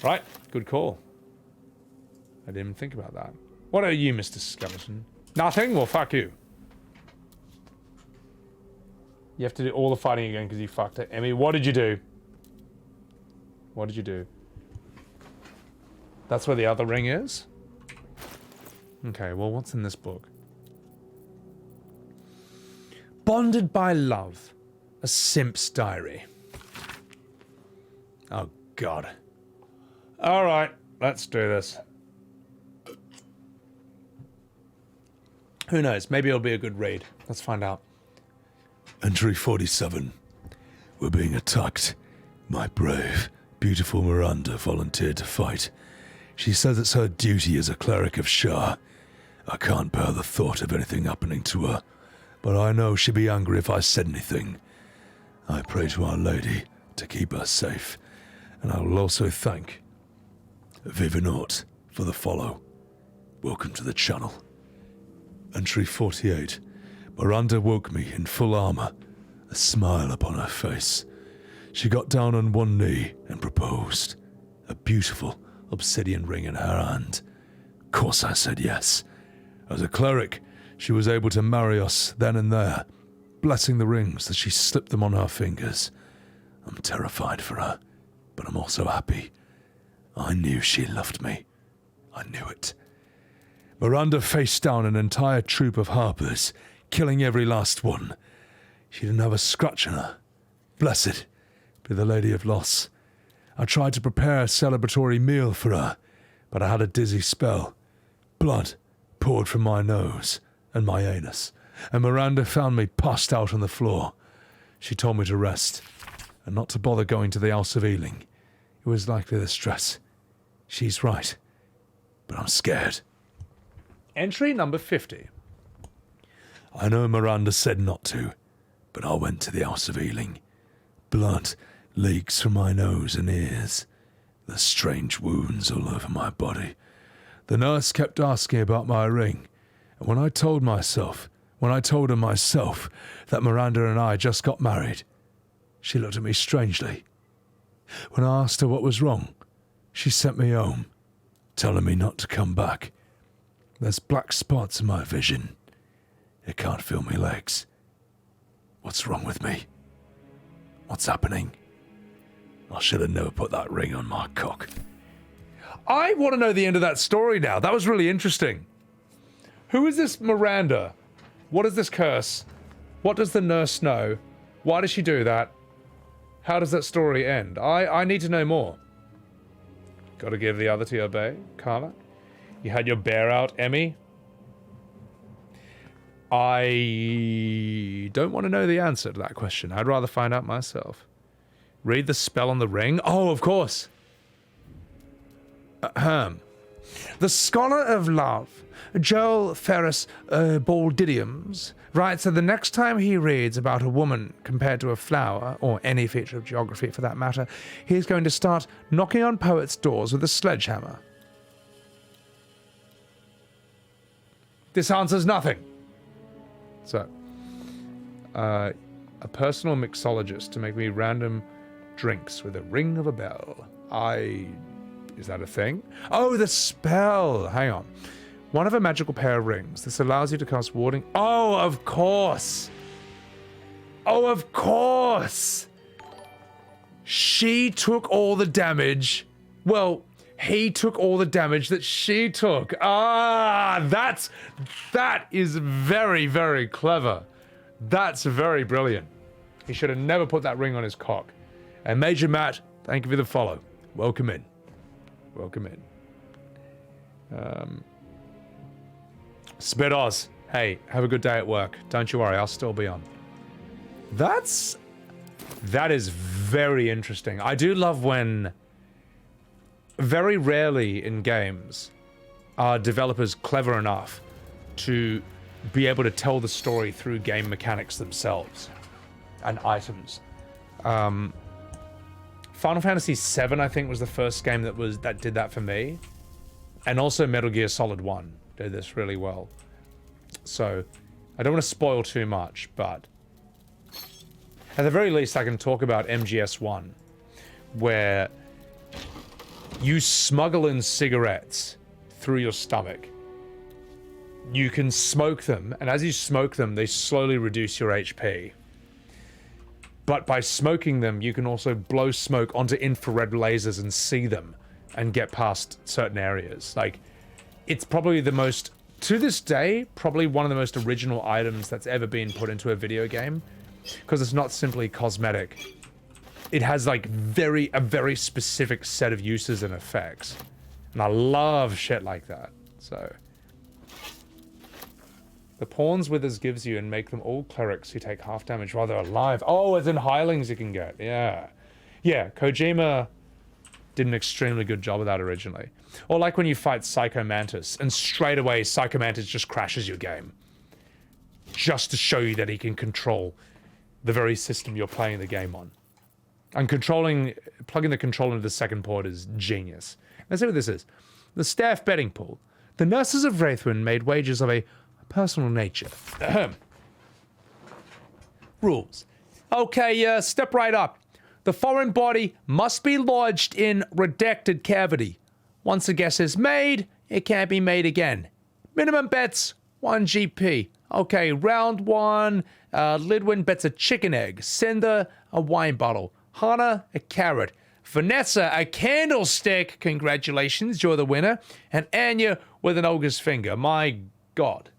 Right, good call. I didn't even think about that. What are you, Mr. Skeleton? Nothing? Well, fuck you. You have to do all the fighting again because you fucked it. Emmy, what did you do? What did you do? That's where the other ring is? Okay, well, what's in this book? Bonded by Love. A Simp's Diary. Oh, God. Alright, let's do this. Who knows? Maybe it'll be a good read. Let's find out. Entry 47. We're being attacked. My brave, beautiful Miranda volunteered to fight. She says it's her duty as a cleric of Shah. I can't bear the thought of anything happening to her, but I know she'd be angry if I said anything. I pray to Our Lady to keep her safe, and I will also thank Vivinaut for the follow. Welcome to the channel. Entry 48. Miranda woke me in full armor, a smile upon her face. She got down on one knee and proposed, a beautiful obsidian ring in her hand. Of course I said yes. As a cleric, she was able to marry us then and there, blessing the rings as she slipped them on her fingers. I'm terrified for her, but I'm also happy. I knew she loved me. I knew it. Miranda faced down an entire troop of harpers, killing every last one. She didn't have a scratch on her. Blessed be the Lady of Loss. I tried to prepare a celebratory meal for her, but I had a dizzy spell. Blood poured from my nose and my anus, and Miranda found me passed out on the floor. She told me to rest, and not to bother going to the House of Healing. It was likely the stress. She's right, but I'm scared. Entry number 50. I know Miranda said not to, but I went to the House of Healing. Blood leaks from my nose and ears. There's strange wounds all over my body. The nurse kept asking about my ring, and when I told her myself that Miranda and I just got married, she looked at me strangely. When I asked her what was wrong, she sent me home, telling me not to come back. There's black spots in my vision. It can't feel my legs. What's wrong with me? What's happening? I should have never put that ring on my cock. I want to know the end of that story now. That was really interesting. Who is this Miranda? What is this curse? What does the nurse know? Why does she do that? How does that story end? I need to know more. Gotta give the other to obey, Karlach. You had your bear out, Emmy. I don't want to know the answer to that question. I'd rather find out myself. Read the spell on the ring? Oh, of course. Ahem. The Scholar of Love, Joel Ferris Baldidiums, writes that the next time he reads about a woman compared to a flower, or any feature of geography for that matter, he's going to start knocking on poets' doors with a sledgehammer. This answers nothing. So, a personal mixologist to make me random drinks with a ring of a bell. Is that a thing? Oh, the spell! Hang on. One of a magical pair of rings. This allows you to cast warding. Oh, of course! Oh, of course! She took all the damage. Well, he took all the damage that she took. Ah, that is very, very clever. That's very brilliant. He should have never put that ring on his cock. And Major Matt, thank you for the follow. Welcome in. Welcome in. Spit Oz, hey, have a good day at work. Don't you worry, I'll still be on. That is very interesting. I do love when, very rarely in games, are developers clever enough to be able to tell the story through game mechanics themselves and items. Final Fantasy VII, I think, was the first game that did that for me, and also Metal Gear Solid 1 did this really well. So I don't want to spoil too much, but at the very least, I can talk about MGS1, where you smuggle in cigarettes through your stomach. You can smoke them, and as you smoke them, they slowly reduce your HP. But by smoking them, you can also blow smoke onto infrared lasers and see them and get past certain areas. Like, it's probably the most, to this day, probably one of the most original items that's ever been put into a video game, because it's not simply cosmetic. It has like a very specific set of uses and effects. And I love shit like that. So the pawns Withers gives you and make them all clerics who take half damage while they're alive. Oh, as in hirelings you can get. Yeah. Yeah, Kojima did an extremely good job of that originally. Or like when you fight Psycho Mantis and straight away Psycho Mantis just crashes your game. Just to show you that he can control the very system you're playing the game on. And plugging the controller into the second port is genius. Let's see what this is. The staff betting pool. The nurses of Wraithwind made wagers of a personal nature. Rules. Okay, step right up. The foreign body must be lodged in redacted cavity. Once a guess is made, it can't be made again. Minimum bets, 1 GP. Okay, round 1. Lidwin bets a chicken egg. Cinder, a wine bottle. Hana, a carrot. Vanessa, a candlestick. Congratulations, you're the winner. And Anya with an ogre's finger. My God.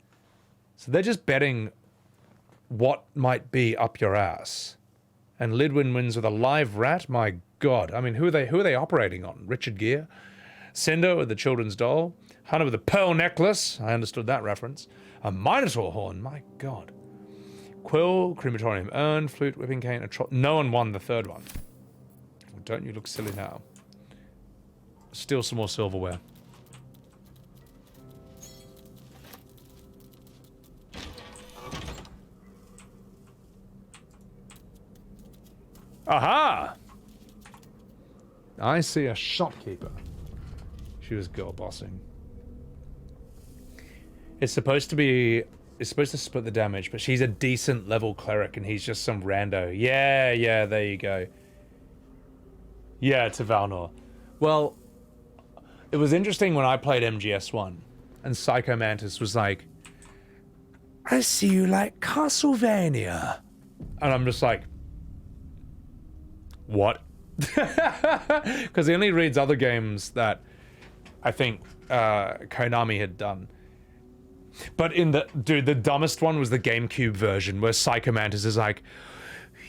So they're just betting what might be up your ass. And Lidwin wins with a live rat. My God. I mean, who are they operating on? Richard Gere? Cinder with the children's doll. Hana with a pearl necklace. I understood that reference. A minotaur horn. My God. Quill, crematorium urn, flute, whipping cane, a troll. No one won the third one. Don't you look silly now. Steal some more silverware. Aha! I see a shopkeeper. She was girl bossing. It's supposed to split the damage, but she's a decent level cleric and he's just some rando. Yeah, there you go. Yeah, to Valnor. Well, it was interesting when I played MGS1 and Psycho Mantis was like, I see you like Castlevania. And I'm just like, what? Because he only reads other games that I think Konami had done. But the dumbest one was the GameCube version where Psycho Mantis is like,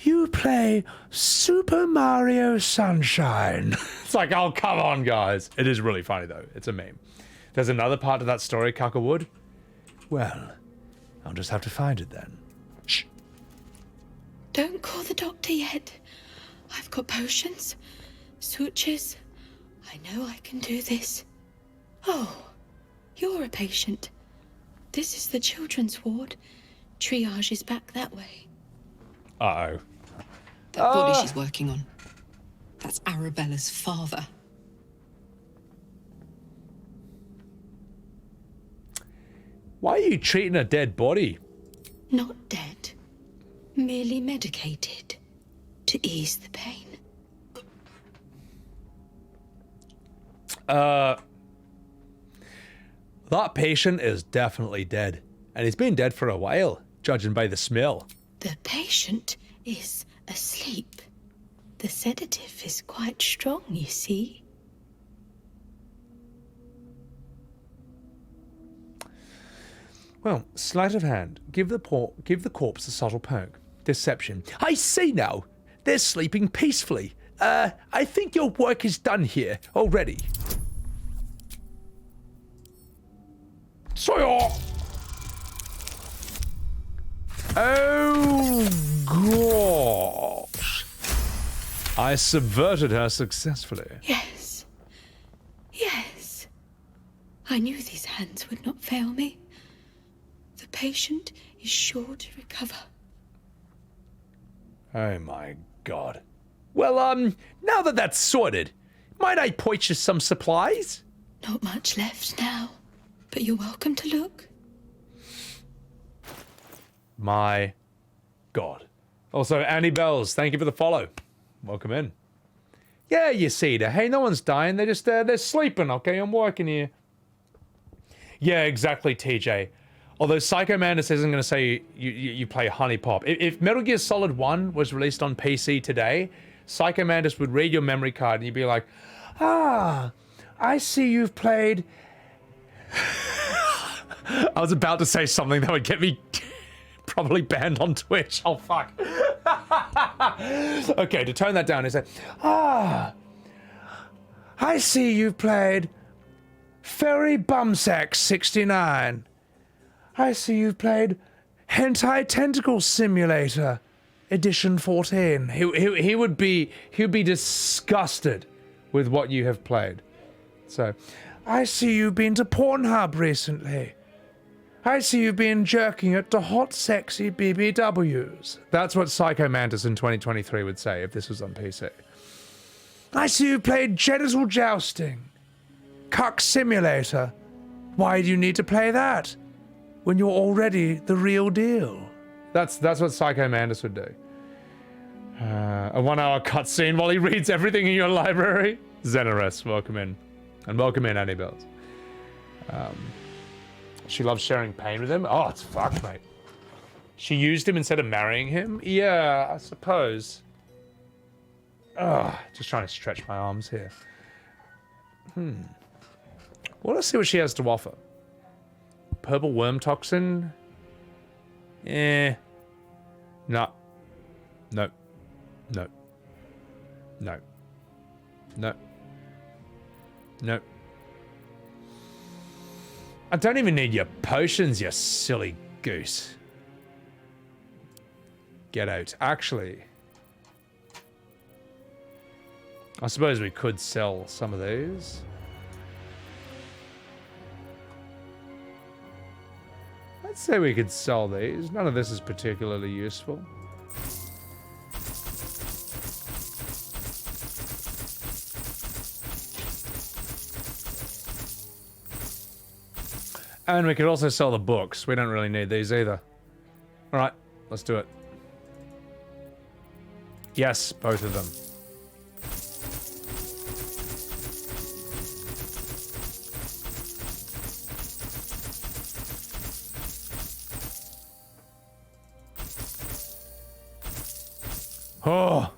you play Super Mario Sunshine. It's like, oh, come on, guys. It is really funny, though. It's a meme. There's another part of that story, Cucklewood. Well, I'll just have to find it then. Shh. Don't call the doctor yet. I've got potions, sutures. I know I can do this. Oh, you're a patient. This is the children's ward. Triage is back that way. Uh-oh. That body she's working on. That's Arabella's father. Why are you treating a dead body? Not dead. Merely medicated. To ease the pain. That patient is definitely dead. And he's been dead for a while, judging by the smell. The patient is asleep. The sedative is quite strong, you see. Well, sleight of hand. Give the corpse a subtle poke. Deception. I see now. They're sleeping peacefully. I think your work is done here already. So oh gosh. I subverted her successfully. Yes. Yes. I knew these hands would not fail me. The patient is sure to recover. Oh my god. Well, now that that's sorted, might I point you some supplies? Not much left now, but you're welcome to look. My god. Also, Annie Bells, thank you for the follow. Welcome in. Yeah, you see that. Hey, no one's dying. They're sleeping, okay? I'm working here. Yeah, exactly, TJ. Although Psycho Mantis isn't going to say you play Honey Pop. If Metal Gear Solid 1 was released on PC today, Psycho Mantis would read your memory card and you'd be like, ah, I see you've played... I was about to say something that would get me probably banned on Twitch. Oh, fuck. Okay, to tone that down, he said, Ah, I see you've played Fairy Bumsack 69. I see you've played Hentai Tentacle Simulator Edition 14. he would be disgusted with what you have played. So, I see you've been to Pornhub recently. I see you've been jerking it to hot, sexy BBWs. that's what Psycho Mantis in 2023 would say if this was on PC. I see you played Genital Jousting. Cuck Simulator. Why do you need to play that when you're already the real deal? That's what Psycho Mantis would do. A 1 hour cutscene while he reads everything in your library. Xenorus, welcome in. And welcome in, Annie Bells. She loves sharing pain with him. Oh, it's fucked, mate. She used him instead of marrying him? Yeah, I suppose. Ugh, just trying to stretch my arms here. Well, let's see what she has to offer. Purple worm toxin? No. No. No. No. No. No. I don't even need your potions, you silly goose. Get out. Actually, I suppose we could sell some of these. I'd say we could sell these. None of this is particularly useful. And we could also sell the books. We don't really need these either. Alright, let's do it. Yes, both of them. Oh,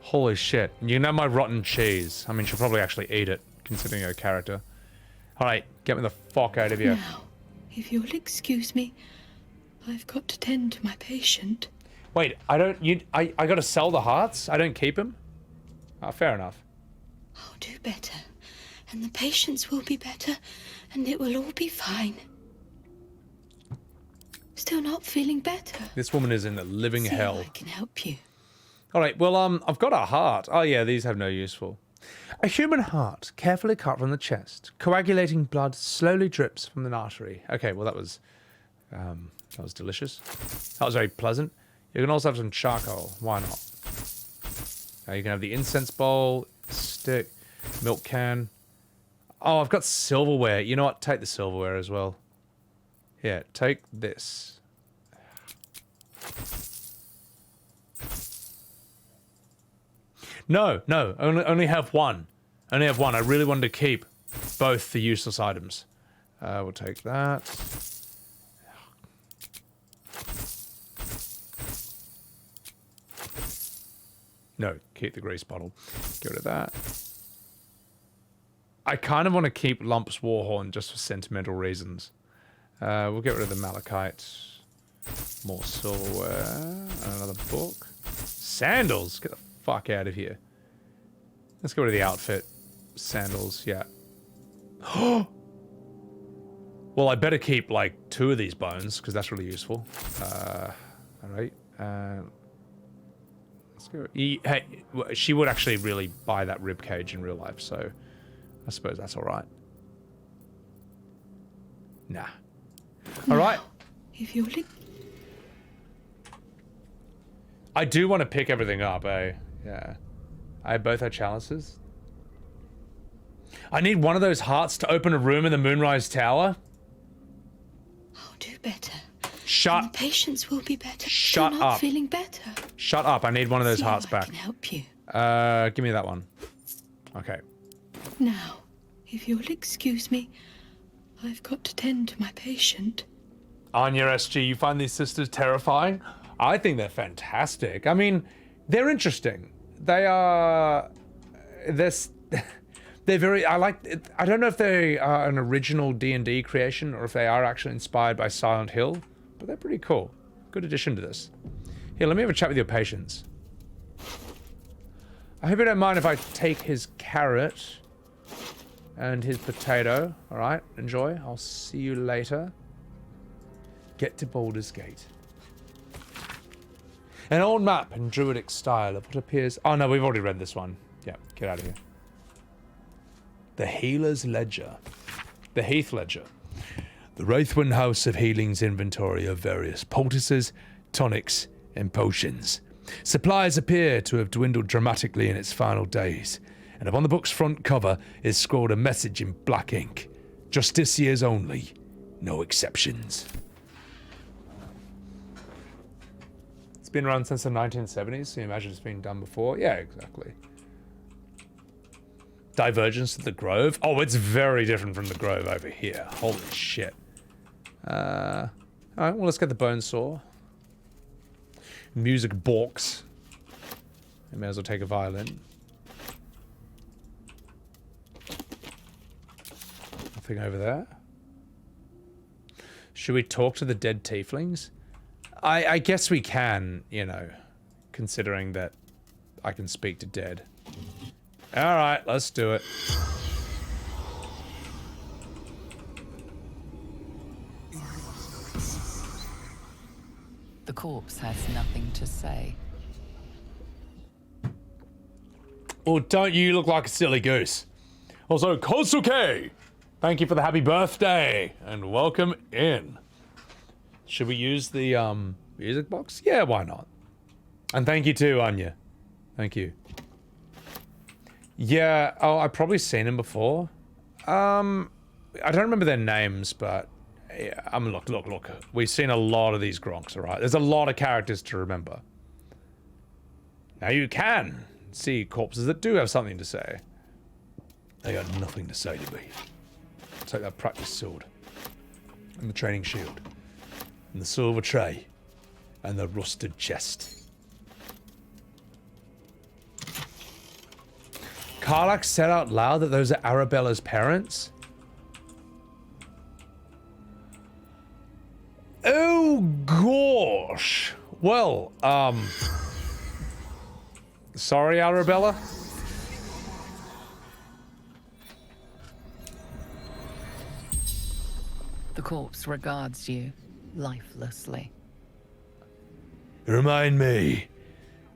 holy shit. You know my rotten cheese. I mean, she'll probably actually eat it, considering her character. Alright, get me the fuck out of here. Now, if you'll excuse me, I've got to tend to my patient. Wait, I gotta sell the hearts? I don't keep them? Fair enough. I'll do better, and the patients will be better, and it will all be fine. Still not feeling better? This woman is in the living See hell. how I can help you. Alright, well, I've got a heart. Oh yeah, these have no useful. A human heart, carefully cut from the chest. Coagulating blood slowly drips from an artery. Okay, well that was delicious. That was very pleasant. You can also have some charcoal. Why not? You can have the incense bowl, stick, milk can. Oh, I've got silverware. You know what? Take the silverware as well. Yeah, take this. No, only have one. Only have one. I really wanted to keep both the useless items. We'll take that. No, keep the grease bottle. Get rid of that. I kind of want to keep Lump's Warhorn just for sentimental reasons. We'll get rid of the malachite. More silverware. Another book. Sandals! Get the fuck out of here. Let's go to the outfit. Sandals, yeah. Well, I better keep, like, 2 of these bones, because that's really useful. Alright. Let's go. Hey, she would actually really buy that rib cage in real life, so I suppose that's alright. Nah. Alright. If you're I do want to pick everything up, eh? Yeah. I both had chalices. I need one of those hearts to open a room in the Moonrise Tower. I'll do better. Shut. And the patients will be better. Shut You're not up. feeling better. Shut up. I need one of those hearts back. I can help you. Give me that one. Okay. Now, if you'll excuse me, I've got to tend to my patient. Anya SG, you find these sisters terrifying? I think they're fantastic. I mean, they're interesting. They are... They're very... I like... I don't know if they are an original D&D creation or if they are actually inspired by Silent Hill, but they're pretty cool. Good addition to this. Here, let me have a chat with your patients. I hope you don't mind if I take his carrot and his potato. Alright, enjoy. I'll see you later. Get to Baldurs Gate. An old map in druidic style of what appears... Oh no, we've already read this one. Yeah, get out of here. The Healer's Ledger. The Heath Ledger. The Wraithwind House of Healing's inventory of various poultices, tonics, and potions. Supplies appear to have dwindled dramatically in its final days, and upon the book's front cover is scrawled a message in black ink. Justiciars only, no exceptions. It's been around since the 1970s, so you imagine it's been done before? Yeah, exactly. Divergence of the Grove? Oh, it's very different from the Grove over here. Holy shit. Alright, well, let's get the bone saw. Music box. I may as well take a violin. Nothing over there. Should we talk to the dead tieflings? I guess we can, you know, considering that I can speak to dead. Alright, let's do it. The corpse has nothing to say. Oh, don't you look like a silly goose. Also, Kosuke! Thank you for the happy birthday, and welcome in. Should we use the, music box? Yeah, why not? And thank you too, Anya. Thank you. Yeah, oh, I've probably seen him before. I don't remember their names, but... Yeah, look. We've seen a lot of these Gronks, alright? There's a lot of characters to remember. Now you can see corpses that do have something to say. They got nothing to say to me. Take that practice sword. And the training shield. And the silver tray. And the rusted chest. Karlach said out loud that those are Arabella's parents? Oh gosh. Well, sorry, Arabella. The corpse regards you lifelessly. Remind me,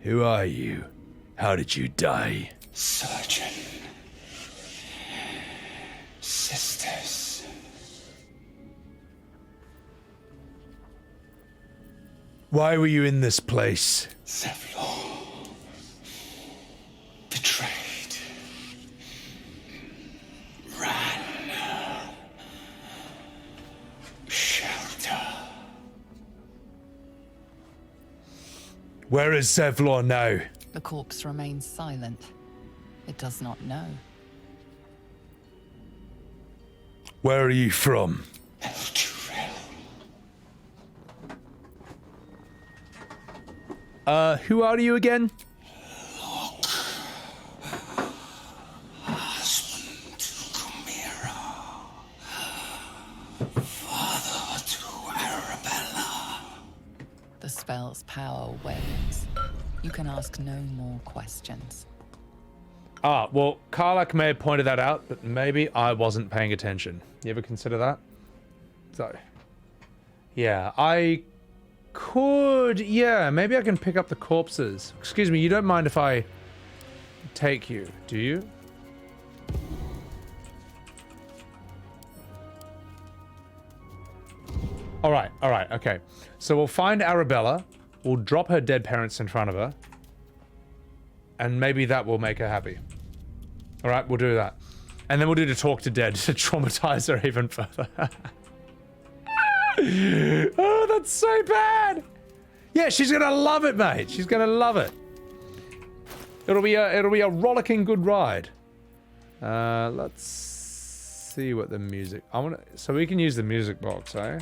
who are you? How did you die? Surgeon. Sisters. Why were you in this place? Zevlor. Betrayed. Ran. Shelter. Where is Zevlor now? The corpse remains silent. It does not know. Where are you from? Who are you again? Look. Husband to Chimera. Father the spell's power wanes, you can ask no more questions. Ah, well, Karlach may have pointed that out, but maybe I wasn't paying attention. You ever consider that? So, yeah, I could, yeah, maybe I can pick up the corpses. Excuse me, you don't mind if I take you, do you? Alright, okay. So we'll find Arabella, we'll drop her dead parents in front of her, and maybe that will make her happy. Alright, we'll do that. And then we'll do the talk to dead to traumatize her even further. Oh, that's so bad! Yeah, she's gonna love it, mate. She's gonna love it. It'll be a rollicking good ride. Let's see what the music... So we can use the music box, eh?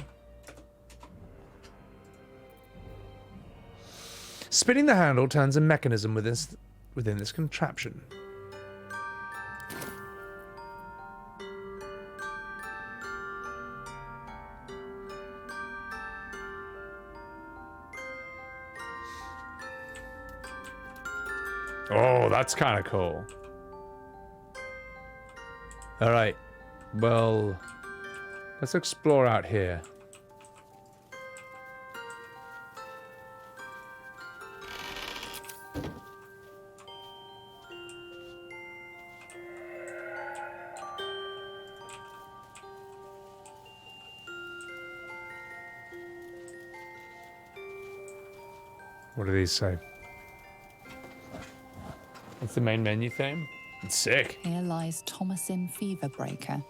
Spinning the handle turns a mechanism within this contraption. Oh, that's kind of cool. All right. Well, let's explore out here. What do these say? It's the main menu theme. It's sick. Here lies Thomasin Feverbreaker,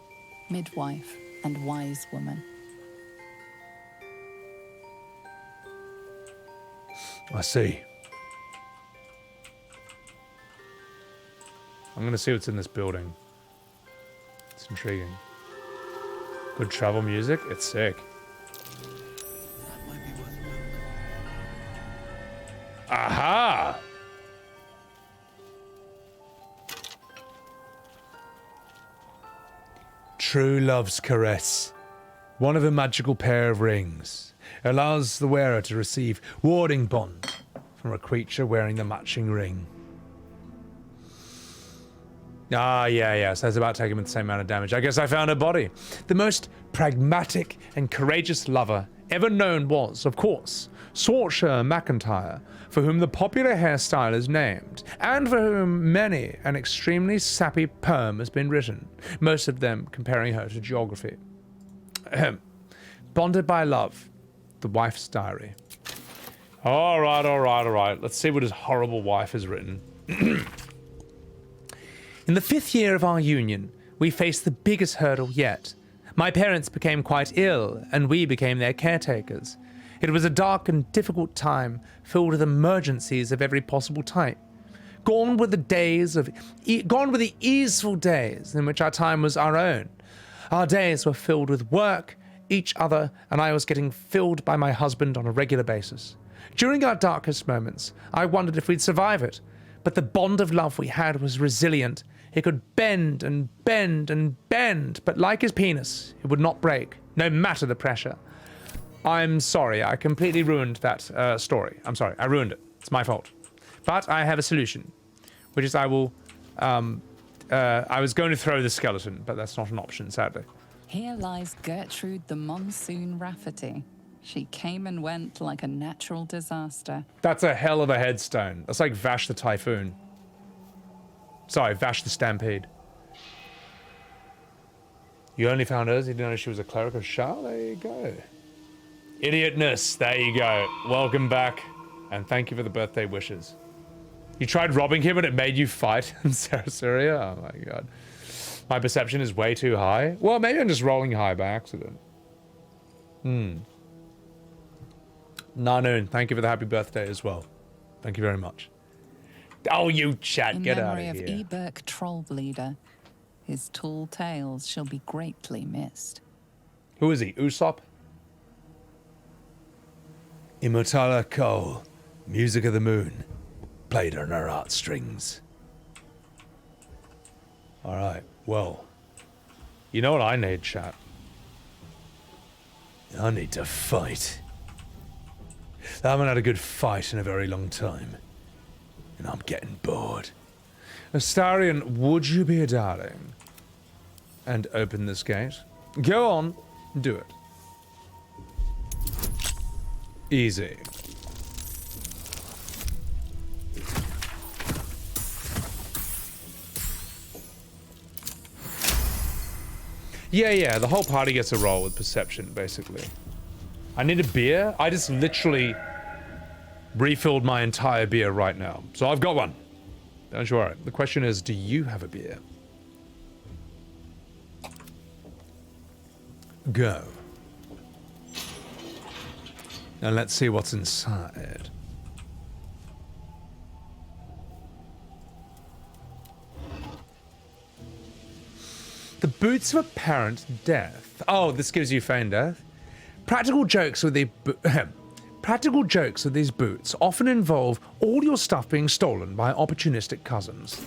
midwife and wise woman. I see. I'm gonna see what's in this building. It's intriguing. Good travel music. It's sick. Aha! True love's caress. One of a magical pair of rings allows the wearer to receive warding bond from a creature wearing the matching ring. Ah, yeah, so it's about taking him with the same amount of damage. I guess I found her body. The most pragmatic and courageous lover ever known was, of course, Swartshire McIntyre, for whom the popular hairstyle is named, and for whom many an extremely sappy poem has been written, most of them comparing her to geography. Bonded by love, the wife's diary. All right. Let's see what his horrible wife has written. In the 5th year of our union, we faced the biggest hurdle yet. My parents became quite ill, and we became their caretakers. It was a dark and difficult time, filled with emergencies of every possible type. Gone were the easeful days in which our time was our own. Our days were filled with work, each other, and I was getting filled by my husband on a regular basis. During our darkest moments, I wondered if we'd survive it, but the bond of love we had was resilient. It could bend and bend and bend, but like his penis, it would not break, no matter the pressure. I'm sorry, I completely ruined that story. I'm sorry, I ruined it. It's my fault. But I have a solution, which is I will... I was going to throw the skeleton, but that's not an option, sadly. Here lies Gertrude the Monsoon Rafferty. She came and went like a natural disaster. That's a hell of a headstone. That's like Vash the Typhoon. Sorry, Vash the Stampede. You only found hers? You didn't know she was a cleric of Shah? There you go. Idiotness. There you go. Welcome back. And thank you for the birthday wishes. You tried robbing him and it made you fight in Sarasuria? Oh my god. My perception is way too high. Well, maybe I'm just rolling high by accident. Nanoon, thank you for the happy birthday as well. Thank you very much. Oh, you chat, get out of here. In memory of Eberk Trollbleeder, his tall tales shall be greatly missed. Who is he? Usopp? Immortala Cole, music of the moon, played on her heartstrings. Alright, well. You know what I need, chat? I need to fight. I haven't had a good fight in a very long time. And I'm getting bored. Astarion, would you be a darling? And open this gate? Go on, do it. Easy. Yeah, the whole party gets a roll with perception, basically. I need a beer? I just literally refilled my entire beer right now. So I've got one. Don't you worry. The question is, do you have a beer? Go. Now let's see what's inside. The boots of apparent death. Oh, this gives you feigned death. Practical jokes with the practical jokes with these boots often involve all your stuff being stolen by opportunistic cousins.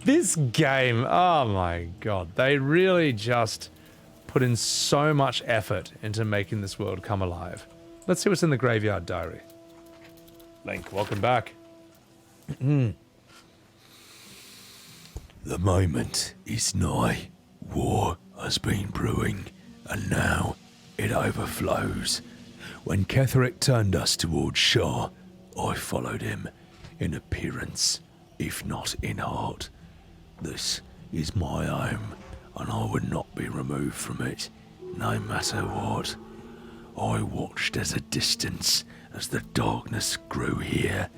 This game, oh my god, they really just put in so much effort into making this world come alive. Let's see what's in the graveyard diary. Link, welcome back. The moment is nigh. War has been brewing, and now it overflows. When Ketheric turned us towards Shah, I followed him, in appearance, if not in heart. This is my home, and I would not be removed from it, no matter what. I watched at a distance as the darkness grew here,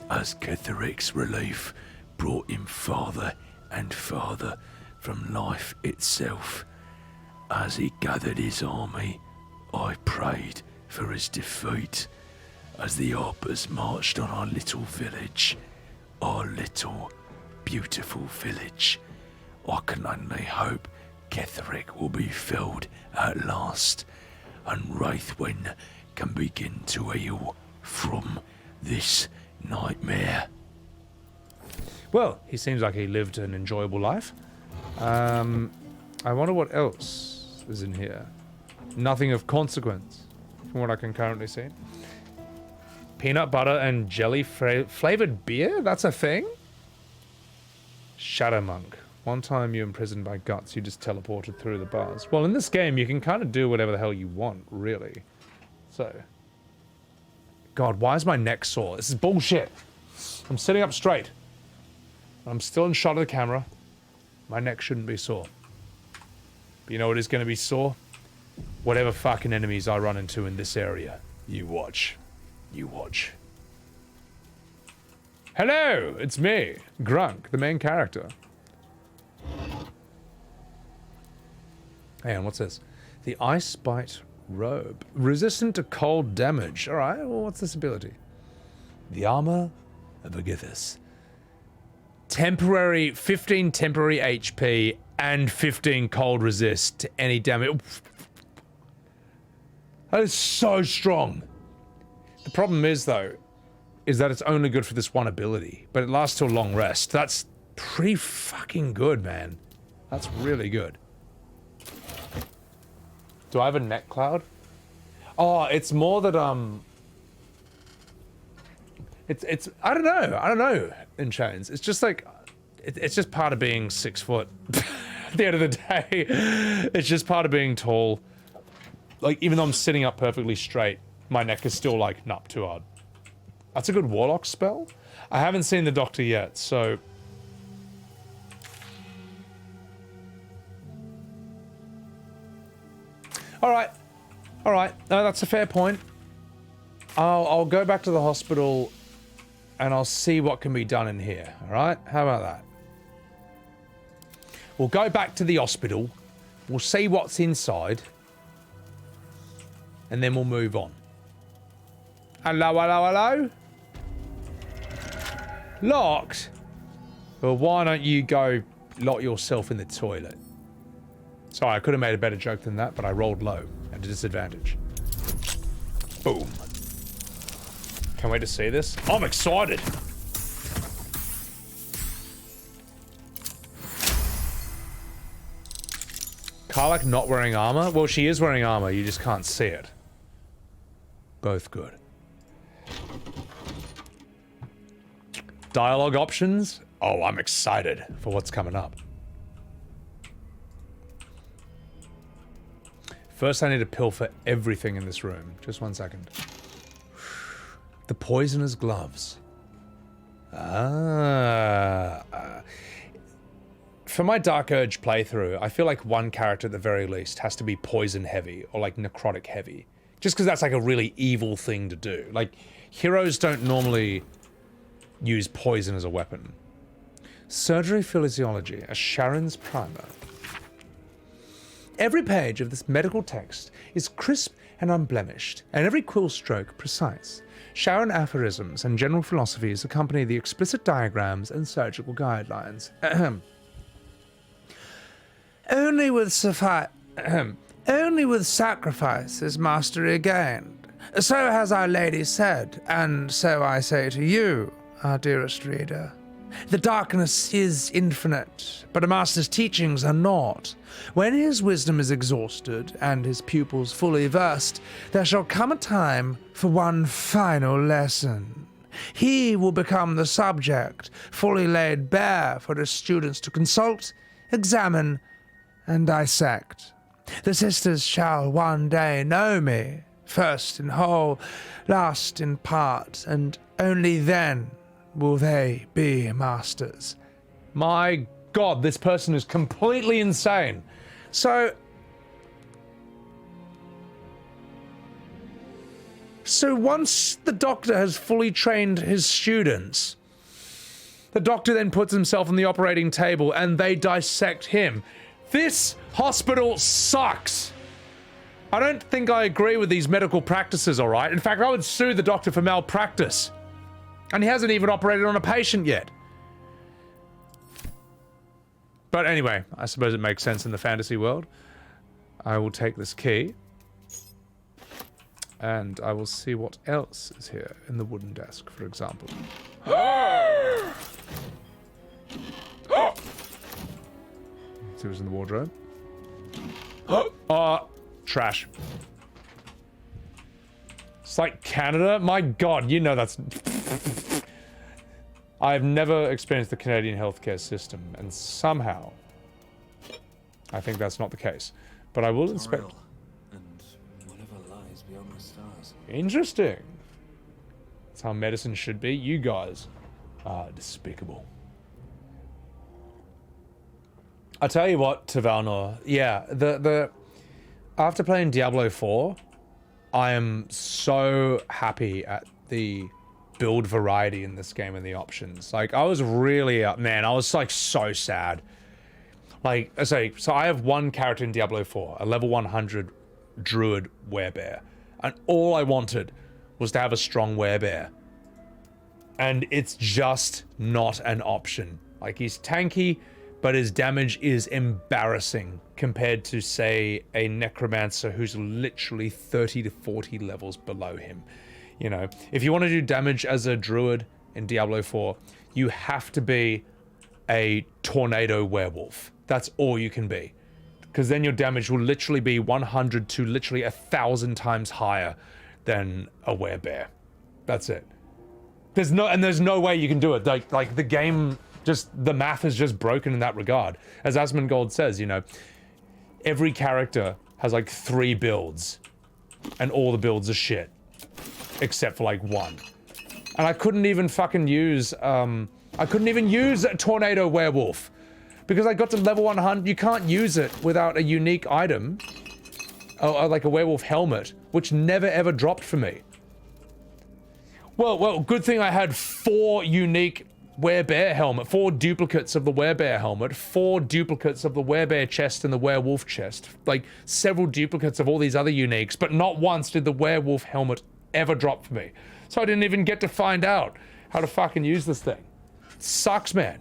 as Ketheric's relief brought him farther and farther from life itself. As he gathered his army, I prayed for his defeat. As the Harpers marched on our little village, our little, beautiful village, I can only hope Ketheric will be filled at last, and Wraithwyn can begin to heal from this nightmare. Well, he seems like he lived an enjoyable life. I wonder what else is in here. Nothing of consequence, from what I can currently see. Peanut butter and jelly flavored beer? That's a thing? Shadow Monk. One time you imprisoned by guts, you just teleported through the bars. Well, in this game, you can kind of do whatever the hell you want, really. So. God, why is my neck sore? This is bullshit. I'm sitting up straight. I'm still in shot of the camera. My neck shouldn't be sore. But you know what is going to be sore? Whatever fucking enemies I run into in this area. You watch. You watch. Hello, it's me, Grunk, the main character. Hang on, what's this? The Ice Bite Robe. Resistant to cold damage. Alright, well, what's this ability? The Armor of Agithis. Temporary, 15 temporary HP and 15 cold resist to any damage. That is so strong. The problem is, though, is that it's only good for this one ability, but it lasts till long rest. That's pretty fucking good, man. That's really good. Do I have a neck cloud? Oh, it's more that, It's I don't know in chains. It's just like, it's just part of being 6 foot. At the end of the day, it's just part of being tall. Like, even though I'm sitting up perfectly straight, my neck is still like, nah, too hard. That's a good warlock spell. I haven't seen the doctor yet, so. All right. No, that's a fair point. I'll go back to the hospital and I'll see what can be done in here, alright? How about that? We'll go back to the hospital, we'll see what's inside, and then we'll move on. Hello? Locked? Well, why don't you go lock yourself in the toilet? Sorry, I could have made a better joke than that, but I rolled low at a disadvantage. Boom. Can't wait to see this. I'm excited. Karlach not wearing armor? Well, she is wearing armor, you just can't see it. Both good. Dialogue options? Oh, I'm excited for what's coming up. First, I need to pilfer everything in this room. Just 1 second. The poisoner's gloves. For my Dark Urge playthrough, I feel like one character at the very least has to be poison heavy or like necrotic heavy. Just because that's like a really evil thing to do. Like, heroes don't normally use poison as a weapon. Surgery Physiology, a Sharon's primer. Every page of this medical text is crisp and unblemished, and every quill stroke precise. Sharon aphorisms and general philosophies accompany the explicit diagrams and surgical guidelines. Only with sacrifice is mastery gained. So has Our Lady said, and so I say to you, our dearest reader. The darkness is infinite, but a master's teachings are not. When his wisdom is exhausted and his pupils fully versed, there shall come a time for one final lesson. He will become the subject, fully laid bare for his students to consult, examine, and dissect. The sisters shall one day know me, first in whole, last in part, and only then will they be masters. My God, this person is completely insane. So once the doctor has fully trained his students, the doctor then puts himself on the operating table and they dissect him. This hospital sucks. I don't think I agree with these medical practices, all right? In fact, I would sue the doctor for malpractice. And he hasn't even operated on a patient yet. But anyway, I suppose it makes sense in the fantasy world. I will take this key. And I will see what else is here in the wooden desk, for example. See what's in the wardrobe. Trash. It's like Canada? My God, you know that's... I have never experienced the Canadian healthcare system, and somehow I think that's not the case. But I will inspect. And whatever lies beyond the stars. Interesting. That's how medicine should be. You guys are despicable. I tell you what, Tavalnor, yeah, the after playing Diablo 4, I am so happy at the build variety in this game and the options. Like, I was really, man, I was like so sad. Like, I say, so I have one character in Diablo 4, a level 100 druid werebear, and all I wanted was to have a strong werebear. And it's just not an option. Like, he's tanky, but his damage is embarrassing compared to, say, a necromancer who's literally 30 to 40 levels below him. You know, if you want to do damage as a druid in Diablo 4, you have to be a tornado werewolf. That's all you can be. Because then your damage will literally be 100 to literally 1,000 times higher than a werebear. That's it. There's no way you can do it. Like the game, just the math is just broken in that regard. As Asmongold says, you know, every character has like 3 builds, and all the builds are shit, except for like 1. And I couldn't even fucking use a tornado werewolf because I got to level 100. You can't use it without a unique item, like a werewolf helmet, which never ever dropped for me. Well, good thing I had 4 unique werebear helmet, 4 duplicates of the werebear helmet, 4 duplicates of the werebear chest and the werewolf chest, like several duplicates of all these other uniques, but not once did the werewolf helmet ever drop for me. So I didn't even get to find out how to fucking use this thing. It sucks, man.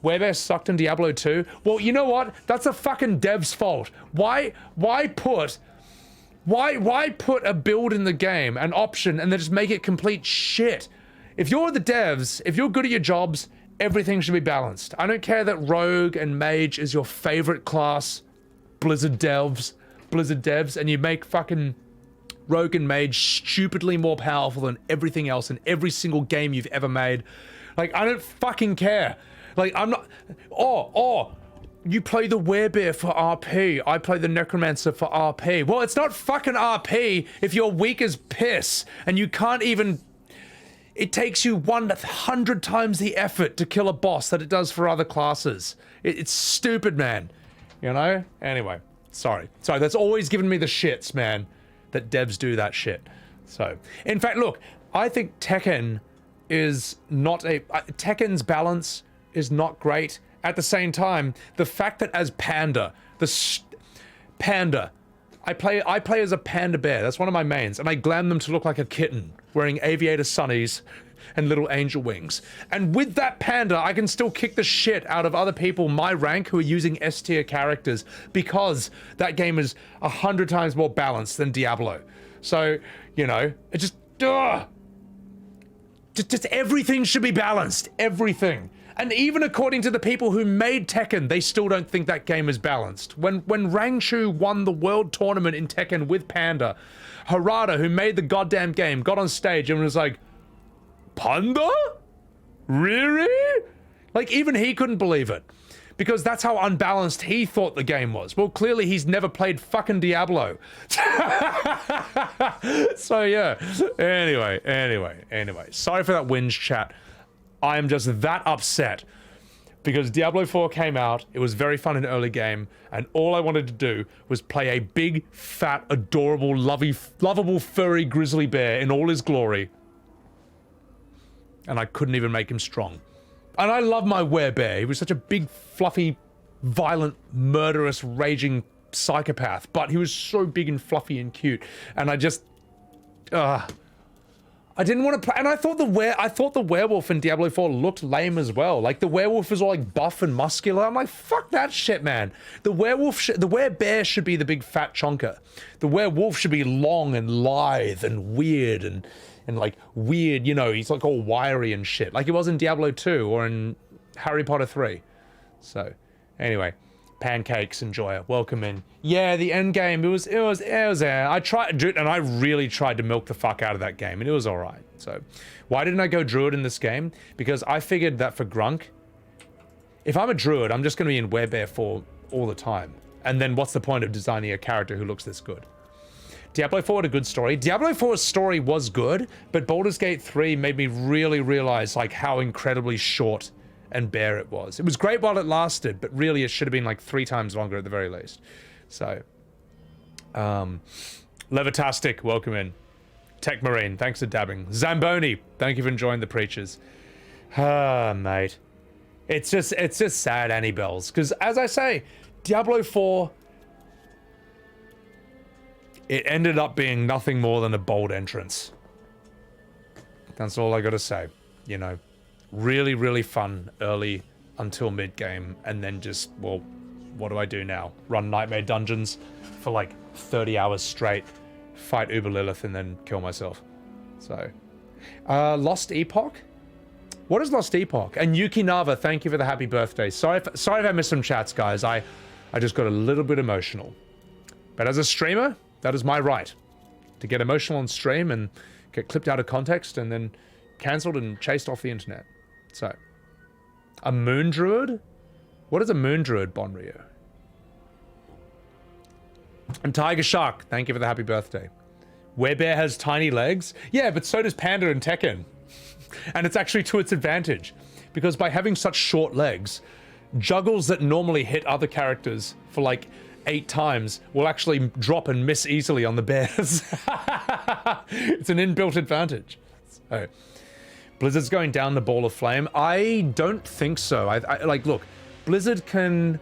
Werebear sucked in Diablo 2. Well, you know what? That's a fucking dev's fault. Why put a build in the game, an option, and then just make it complete shit? If you're the devs, if you're good at your jobs, everything should be balanced. I don't care that rogue and mage is your favorite class, Blizzard devs, and you make fucking rogue and mage stupidly more powerful than everything else in every single game you've ever made. Like, I don't fucking care. Like, I'm not... You play the werebear for RP. I play the necromancer for RP. Well, it's not fucking RP if you're weak as piss and you can't even... It takes you 100 times the effort to kill a boss that it does for other classes. It's stupid, man. You know? Anyway, sorry. Sorry, that's always given me the shits, man, that devs do that shit. So, in fact, look, I think Tekken is not a... Tekken's balance is not great. At the same time, the fact that as Panda, Panda, I play as a panda bear. That's one of my mains, and I glam them to look like a kitten, wearing aviator sunnies and little angel wings. And with that panda, I can still kick the shit out of other people my rank who are using S tier characters because that game is 100 times more balanced than Diablo. So, you know, it just everything should be balanced. Everything. And even according to the people who made Tekken, they still don't think that game is balanced. When Rangshu won the world tournament in Tekken with Panda, Harada, who made the goddamn game, got on stage and was like, Panda? Really? Like, even he couldn't believe it. Because that's how unbalanced he thought the game was. Well, clearly he's never played fucking Diablo. So yeah. Anyway. Sorry for that whinge, chat. I am just that upset because Diablo 4 came out, it was very fun in early game, and all I wanted to do was play a big, fat, adorable, lovable, furry grizzly bear in all his glory. And I couldn't even make him strong. And I love my werebear. He was such a big, fluffy, violent, murderous, raging psychopath, but he was so big and fluffy and cute, and I just... I didn't want to play, and I thought the werewolf in Diablo 4 looked lame as well. Like, the werewolf was all like buff and muscular. I'm like, fuck that shit, man. The werebear should be the big fat chonker. The werewolf should be long and lithe and weird and like weird, you know, he's like all wiry and shit. Like he was in Diablo 2 or in Harry Potter 3. So, anyway. Pancakes, enjoyer, welcome in. Yeah, the end game, it was there. I tried, dude, and I really tried to milk the fuck out of that game, and it was alright. So, why didn't I go druid in this game? Because I figured that for GRUNK, if I'm a druid, I'm just going to be in werebear 4 all the time. And then what's the point of designing a character who looks this good? Diablo 4 had a good story. Diablo 4's story was good, but Baldurs Gate 3 made me really realize like how incredibly short and bare it was. It was great while it lasted, but really it should have been like 3 times longer at the very least. So, Levitastic, welcome in. Tech Marine, thanks for dabbing. Zamboni, thank you for enjoying the preachers. Mate. It's just sad, Annie Bells, because as I say, Diablo 4, it ended up being nothing more than a bold entrance. That's all I gotta say, you know. Really, really fun early until mid-game, and then just, well, what do I do now? Run nightmare dungeons for like 30 hours straight, fight Uber Lilith, and then kill myself. So, Lost Epoch? What is Lost Epoch? And Yuki Nava, thank you for the happy birthday. Sorry if I missed some chats, guys. I just got a little bit emotional. But as a streamer, that is my right. To get emotional on stream and get clipped out of context and then cancelled and chased off the internet. So, a moon druid? What is a moon druid, Bonryu? And Tiger Shark, thank you for the happy birthday. Werebear has tiny legs? Yeah, but so does Panda and Tekken. And it's actually to its advantage. Because by having such short legs, juggles that normally hit other characters for like 8 times will actually drop and miss easily on the bears. It's an inbuilt advantage. So, Blizzard's going down the ball of flame. I don't think so. I like, look, Blizzard can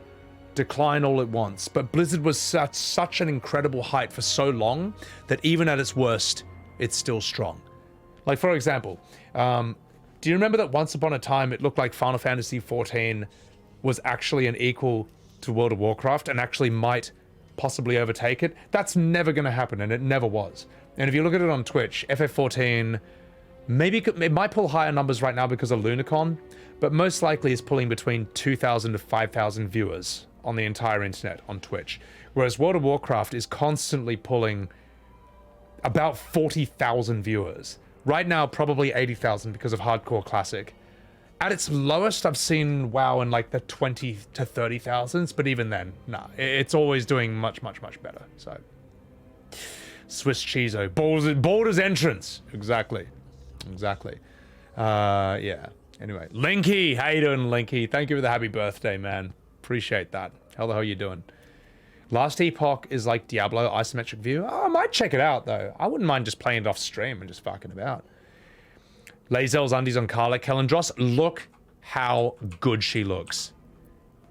decline all it wants, but Blizzard was such an incredible height for so long that even at its worst, it's still strong. Like, for example, do you remember that once upon a time it looked like Final Fantasy XIV was actually an equal to World of Warcraft and actually might possibly overtake it? That's never going to happen, and it never was. And if you look at it on Twitch, FF14... maybe it might pull higher numbers right now because of Lunacon, but most likely it's pulling between 2,000 to 5,000 viewers on the entire internet on Twitch. Whereas World of Warcraft is constantly pulling about 40,000 viewers. Right now, probably 80,000 because of Hardcore Classic. At its lowest, I've seen WoW in like the 20 to 30,000s, but even then, nah, it's always doing much, much, much better. So, Swiss Cheezo, Baldur's Entrance, exactly. Yeah. Anyway, Linky, how you doing, Linky? Thank you for the happy birthday, man. Appreciate that. How the hell you doing? Last Epoch is like Diablo isometric view. Oh, I might check it out though. I wouldn't mind just playing it off stream and just fucking about. Lae'zel's undies on Karlach. Kellandros, look how good she looks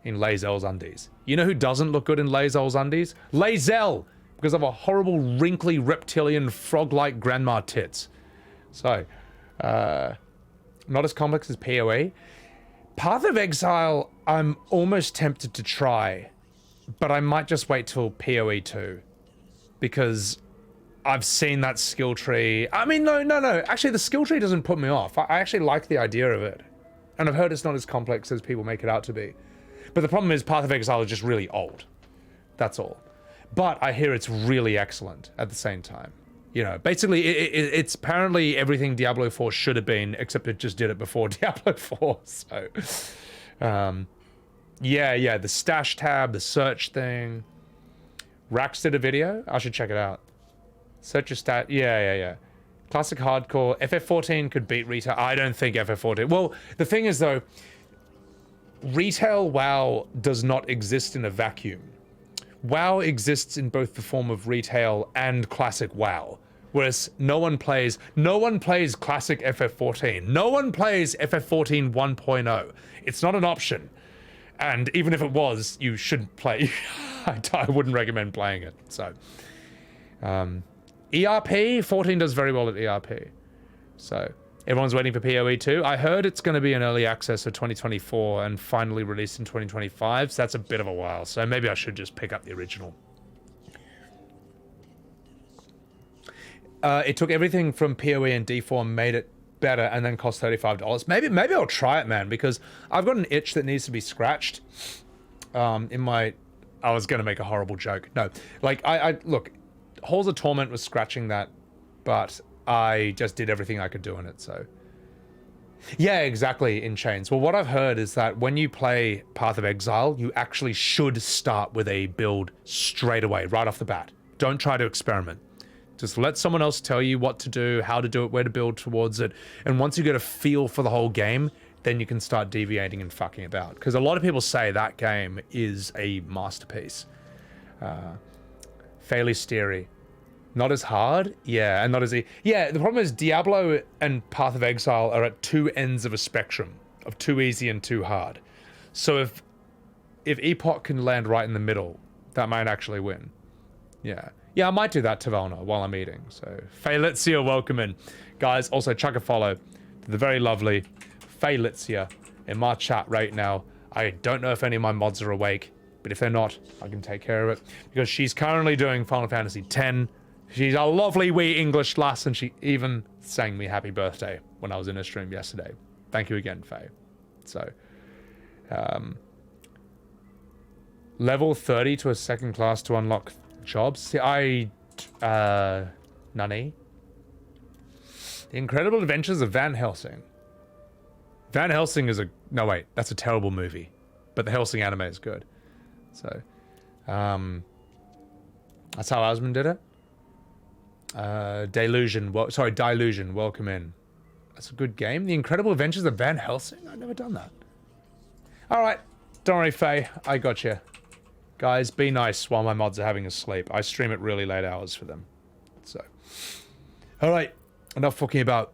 in Lae'zel's undies. You know who doesn't look good in Lae'zel's undies? Lae'zel, because of a horrible, wrinkly, reptilian, frog-like grandma tits. So, not as complex as PoE. Path of Exile, I'm almost tempted to try, but I might just wait till PoE 2, because I've seen that skill tree. I mean, no. Actually, the skill tree doesn't put me off. I actually like the idea of it. And I've heard it's not as complex as people make it out to be. But the problem is Path of Exile is just really old. That's all. But I hear it's really excellent at the same time. You know, basically, it's apparently everything Diablo 4 should have been, except it just did it before Diablo 4. So, yeah, the stash tab, the search thing. Rax did a video. I should check it out. Search your stat. Yeah. Classic hardcore. FF14 could beat retail. I don't think FF14. Well, the thing is though, retail WoW does not exist in a vacuum. WoW exists in both the form of retail and classic WoW. Whereas no one plays classic FF14. No one plays FF14 1.0. It's not an option. And even if it was, you shouldn't play. I wouldn't recommend playing it. So, ERP, 14 does very well at ERP. So, everyone's waiting for PoE 2. I heard it's going to be an early access for 2024 and finally released in 2025. So that's a bit of a while. So maybe I should just pick up the original. It took everything from PoE and D4 and made it better and then cost $35. Maybe I'll try it, man, because I've got an itch that needs to be scratched. I was going to make a horrible joke. No, like look, Halls of Torment was scratching that, but I just did everything I could do in it, so. Yeah, exactly, in Chains. Well, what I've heard is that when you play Path of Exile, you actually should start with a build straight away, right off the bat. Don't try to experiment. Just let someone else tell you what to do, how to do it, where to build towards it. And once you get a feel for the whole game, then you can start deviating and fucking about. Because a lot of people say that game is a masterpiece. Phalestyri. Not as hard? Yeah, and not as easy. Yeah, the problem is Diablo and Path of Exile are at two ends of a spectrum of too easy and too hard. So if Epoch can land right in the middle, that might actually win. Yeah. Yeah, I might do that, Tavalna, while I'm eating. So, Phalestyria, welcome in. Guys, also chuck a follow to the very lovely Phalestyria in my chat right now. I don't know if any of my mods are awake, but if they're not, I can take care of it. Because she's currently doing Final Fantasy X. She's a lovely wee English lass, and she even sang me happy birthday when I was in her stream yesterday. Thank you again, Faye. So, level 30 to a second class to unlock jobs. See, Nani? The Incredible Adventures of Van Helsing. Van Helsing is no wait, that's a terrible movie. But the Helsing anime is good. So, that's how Asmund did it. Dilution, welcome in. That's a good game. The Incredible Adventures of Van Helsing? I've never done that. Alright, don't worry, Faye. I got you. Guys, be nice while my mods are having a sleep. I stream at really late hours for them. So, alright, enough fucking about.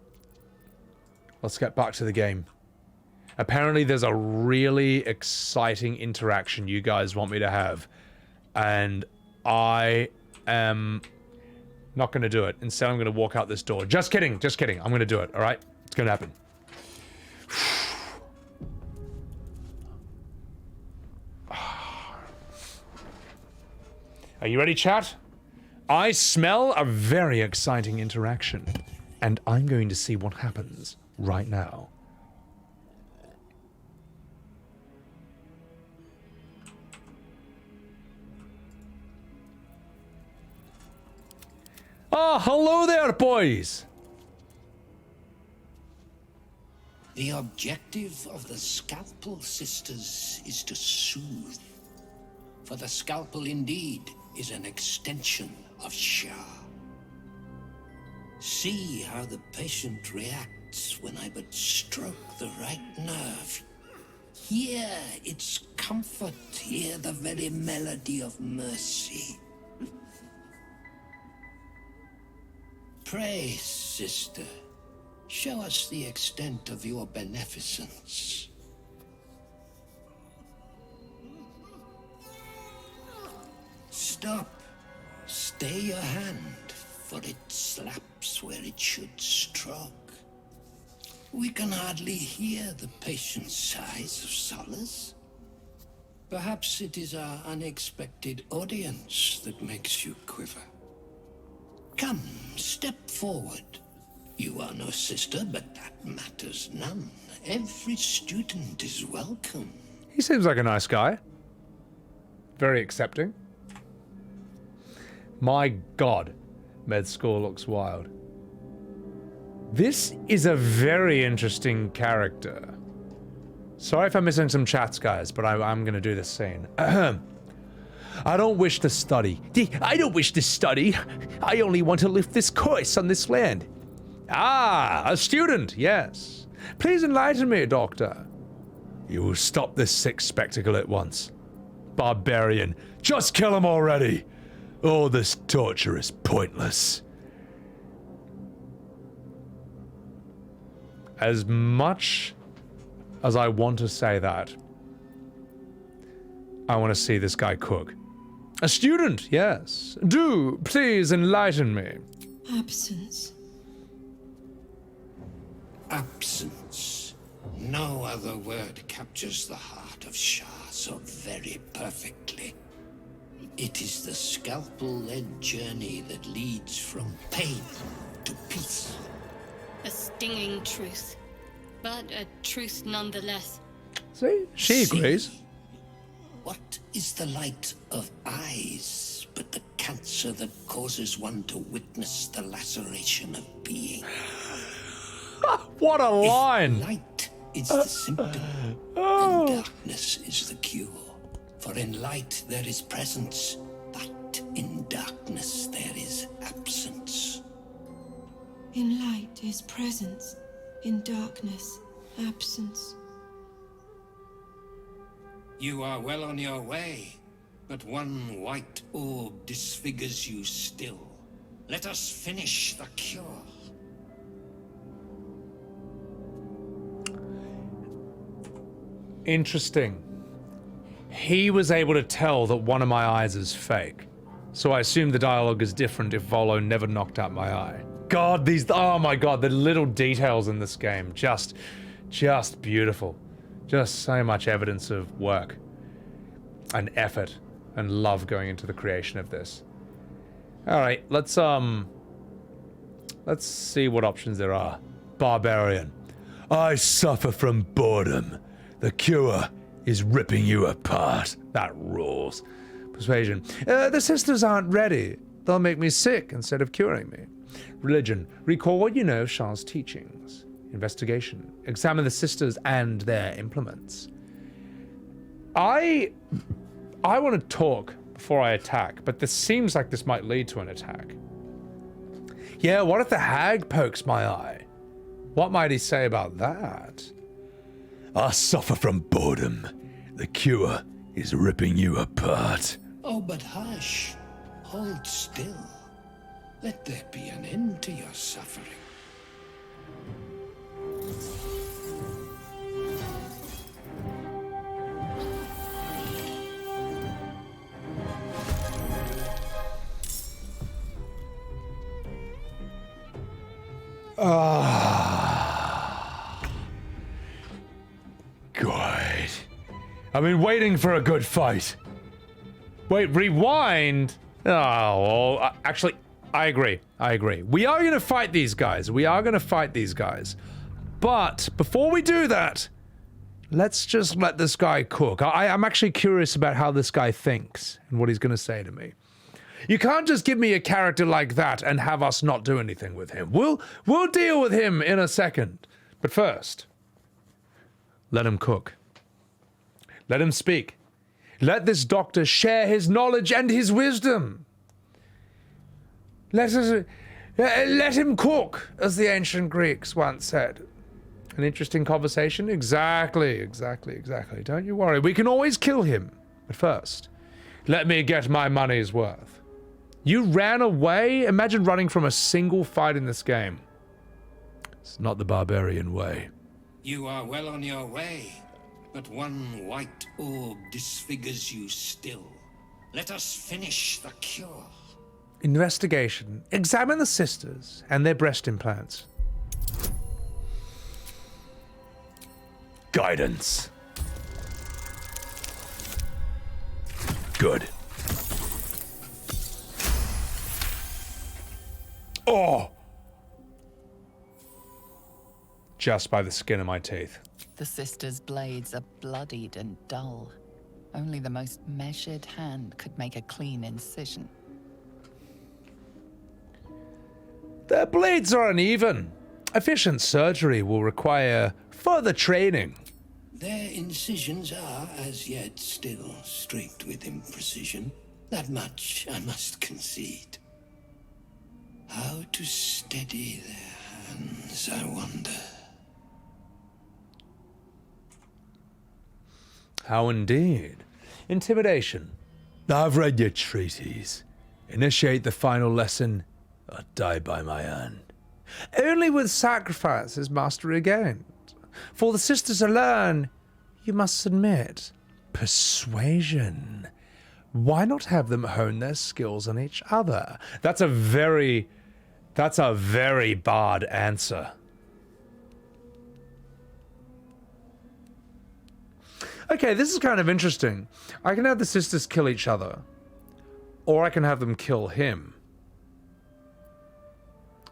Let's get back to the game. Apparently there's a really exciting interaction you guys want me to have. And I am not going to do it. Instead, I'm going to walk out this door. Just kidding. I'm going to do it, alright? It's going to happen. Are you ready, chat? I smell a very exciting interaction, and I'm going to see what happens right now. Ah, hello there, boys. The objective of the Scalpel Sisters is to soothe. For the Scalpel indeed is an extension of Shah. See how the patient reacts when I but stroke the right nerve. Hear its comfort, hear the very melody of mercy. Pray, sister, show us the extent of your beneficence. Stop. Stay your hand, for it slaps where it should stroke. We can hardly hear the patient's sighs of solace. Perhaps it is our unexpected audience that makes you quiver. Come, step forward. You are no sister, but that matters none. Every student is welcome. He seems like a nice guy. Very accepting. My god, med school looks wild. This is a very interesting character. Sorry if I'm missing some chats, guys, but I'm gonna do this scene. I don't wish to study. I don't wish to study. I only want to lift this curse on this land. Ah, a student, yes. Please enlighten me, Doctor. You will stop this sick spectacle at once. Barbarian, just kill him already. All this torture is pointless. As much as I want to say that, I want to see this guy cook. A student, yes. Do please enlighten me. Absence. Absence. No other word captures the heart of Shah so very perfectly. It is the scalpel-led journey that leads from pain to peace. A stinging truth, but a truth nonetheless. See, she agrees. What is the light of eyes but the cancer that causes one to witness the laceration of being? What a line! If light is the symptom, then darkness is the cure. For in light there is presence, but in darkness there is absence. In light is presence, in darkness, absence. You are well on your way, but one white orb disfigures you still. Let us finish the cure. Interesting. He was able to tell that one of my eyes is fake. So I assume the dialogue is different if Volo never knocked out my eye. God, these, oh my god, the little details in this game, just beautiful. Just so much evidence of work and effort and love going into the creation of this. All right, let's see what options there are. Barbarian. I suffer from boredom. The cure is ripping you apart. That rules. Persuasion. The sisters aren't ready. They'll make me sick instead of curing me. Religion. Recall what you know of Shah's teachings. Investigation. Examine the sisters and their implements. I want to talk before I attack, but this seems like this might lead to an attack. Yeah, what if the hag pokes my eye? What might he say about that? I suffer from boredom. The cure is ripping you apart. Oh, but hush. Hold still. Let there be an end to your suffering. Good. I've been waiting for a good fight. Wait, rewind? Oh, well, actually, I agree. We are going to fight these guys. But before we do that, let's just let this guy cook. I'm actually curious about how this guy thinks and what he's going to say to me. You can't just give me a character like that and have us not do anything with him. We'll deal with him in a second. But first, let him cook. Let him speak. Let this doctor share his knowledge and his wisdom. Let him cook, as the ancient Greeks once said. An interesting conversation? Exactly. Don't you worry. We can always kill him. But first, let me get my money's worth. You ran away? Imagine running from a single fight in this game. It's not the barbarian way. You are well on your way, but one white orb disfigures you still. Let us finish the cure. Investigation. Examine the sisters and their breast implants. Guidance. Good. Oh! Just by the skin of my teeth. The sisters' blades are bloodied and dull. Only the most measured hand could make a clean incision. Their blades are uneven. Efficient surgery will require further training. Their incisions are, as yet, still streaked with imprecision. That much I must concede. How to steady their hands, I wonder. How indeed. Intimidation. I've read your treatise. Initiate the final lesson, or die by my hand. Only with sacrifice is mastery gained. For the sisters to learn, you must submit. Persuasion. Why not have them hone their skills on each other? That's a very bard answer. Okay, this is kind of interesting. I can have the sisters kill each other, or I can have them kill him.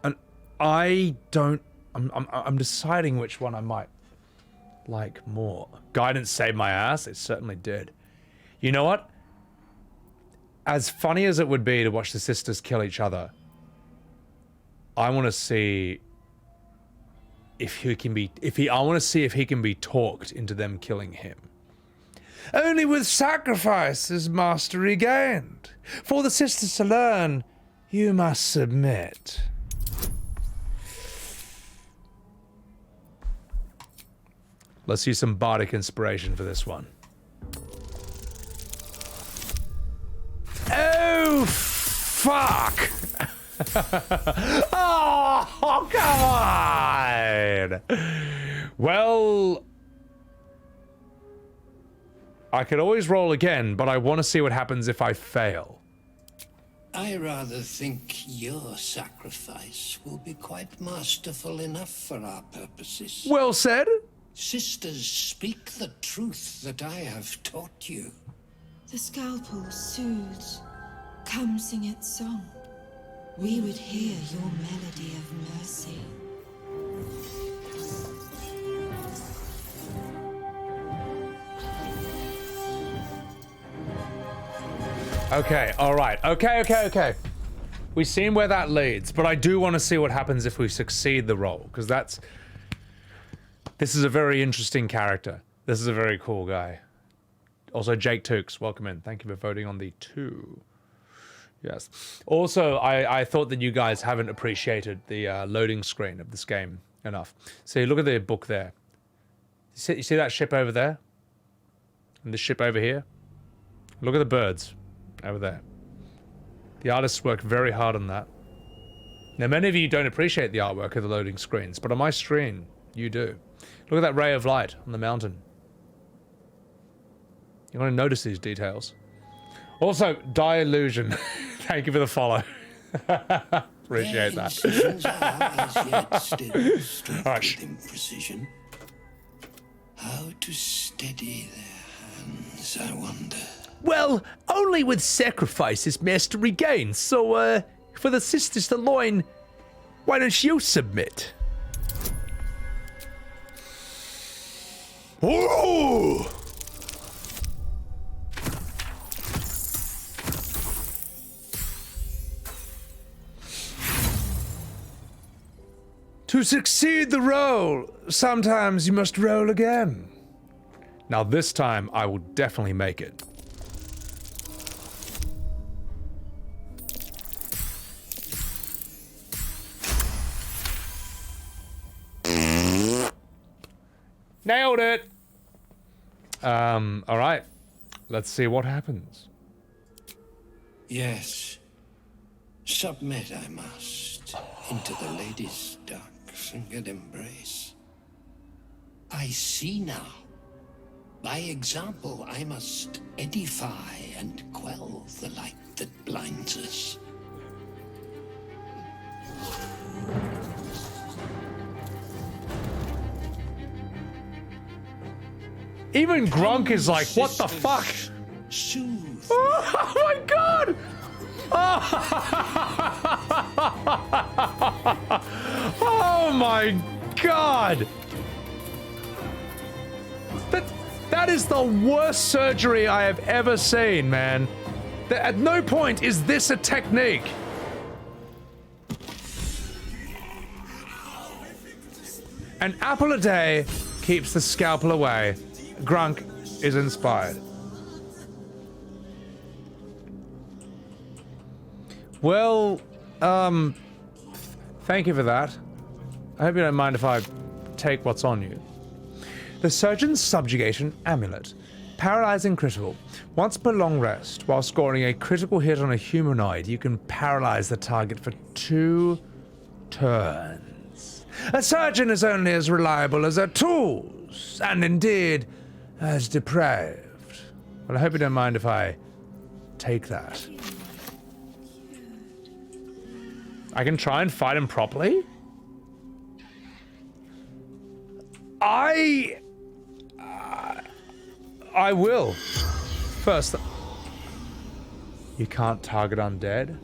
And I'm deciding which one I might like more. Guidance saved my ass. It certainly did. You know what? As funny as it would be to watch the sisters kill each other, I want to see if he can be talked into them killing him. Only with sacrifice is mastery gained. For the sisters to learn, you must submit. Let's use some bardic inspiration for this one. Oh, fuck! Oh, come on! Well, I could always roll again, but I want to see what happens if I fail. I rather think your sacrifice will be quite masterful enough for our purposes. Well said. Sisters, speak the truth that I have taught you. The scalpel soothes. Come sing its song. We would hear your melody of mercy. Okay, alright. Okay. We've seen where that leads, but I do want to see what happens if we succeed the roll, because this is a very interesting character. This is a very cool guy. Also, Jake Tukes, welcome in. Thank you for voting on the 2. Yes. Also, I thought that you guys haven't appreciated the loading screen of this game enough. See, look at the book there. You see that ship over there? And this ship over here? Look at the birds over there. The artists worked very hard on that. Now, many of you don't appreciate the artwork of the loading screens, but on my screen, you do. Look at that ray of light on the mountain. You want to notice these details. Also, Die Illusion. Thank you for the follow. Appreciate that. All right. Imprecision. How to steady their hands, I wonder. Well, only with sacrifice is mastery gained, so, for the sisters to loin, why don't you submit? Ooh! To succeed the roll, sometimes you must roll again. Now this time, I will definitely make it. Nailed it! Alright. Let's see what happens. Yes. Submit I must into the lady's ducks and get embrace. I see now. By example, I must edify and quell the light that blinds us. Even Gronk is like, what the fuck? Soothe. Oh my god! Oh my god! That is the worst surgery I have ever seen, man. At no point is this a technique. An apple a day keeps the scalpel away. Grunk is inspired. Well, thank you for that. I hope you don't mind if I take what's on you. The Surgeon's Subjugation Amulet. Paralyzing critical. Once per long rest, while scoring a critical hit on a humanoid, you can paralyze the target for 2 turns. A surgeon is only as reliable as her tools, and indeed, as depraved. Well, I hope you don't mind if I take that. I can try and fight him properly? I will. First, you can't target undead.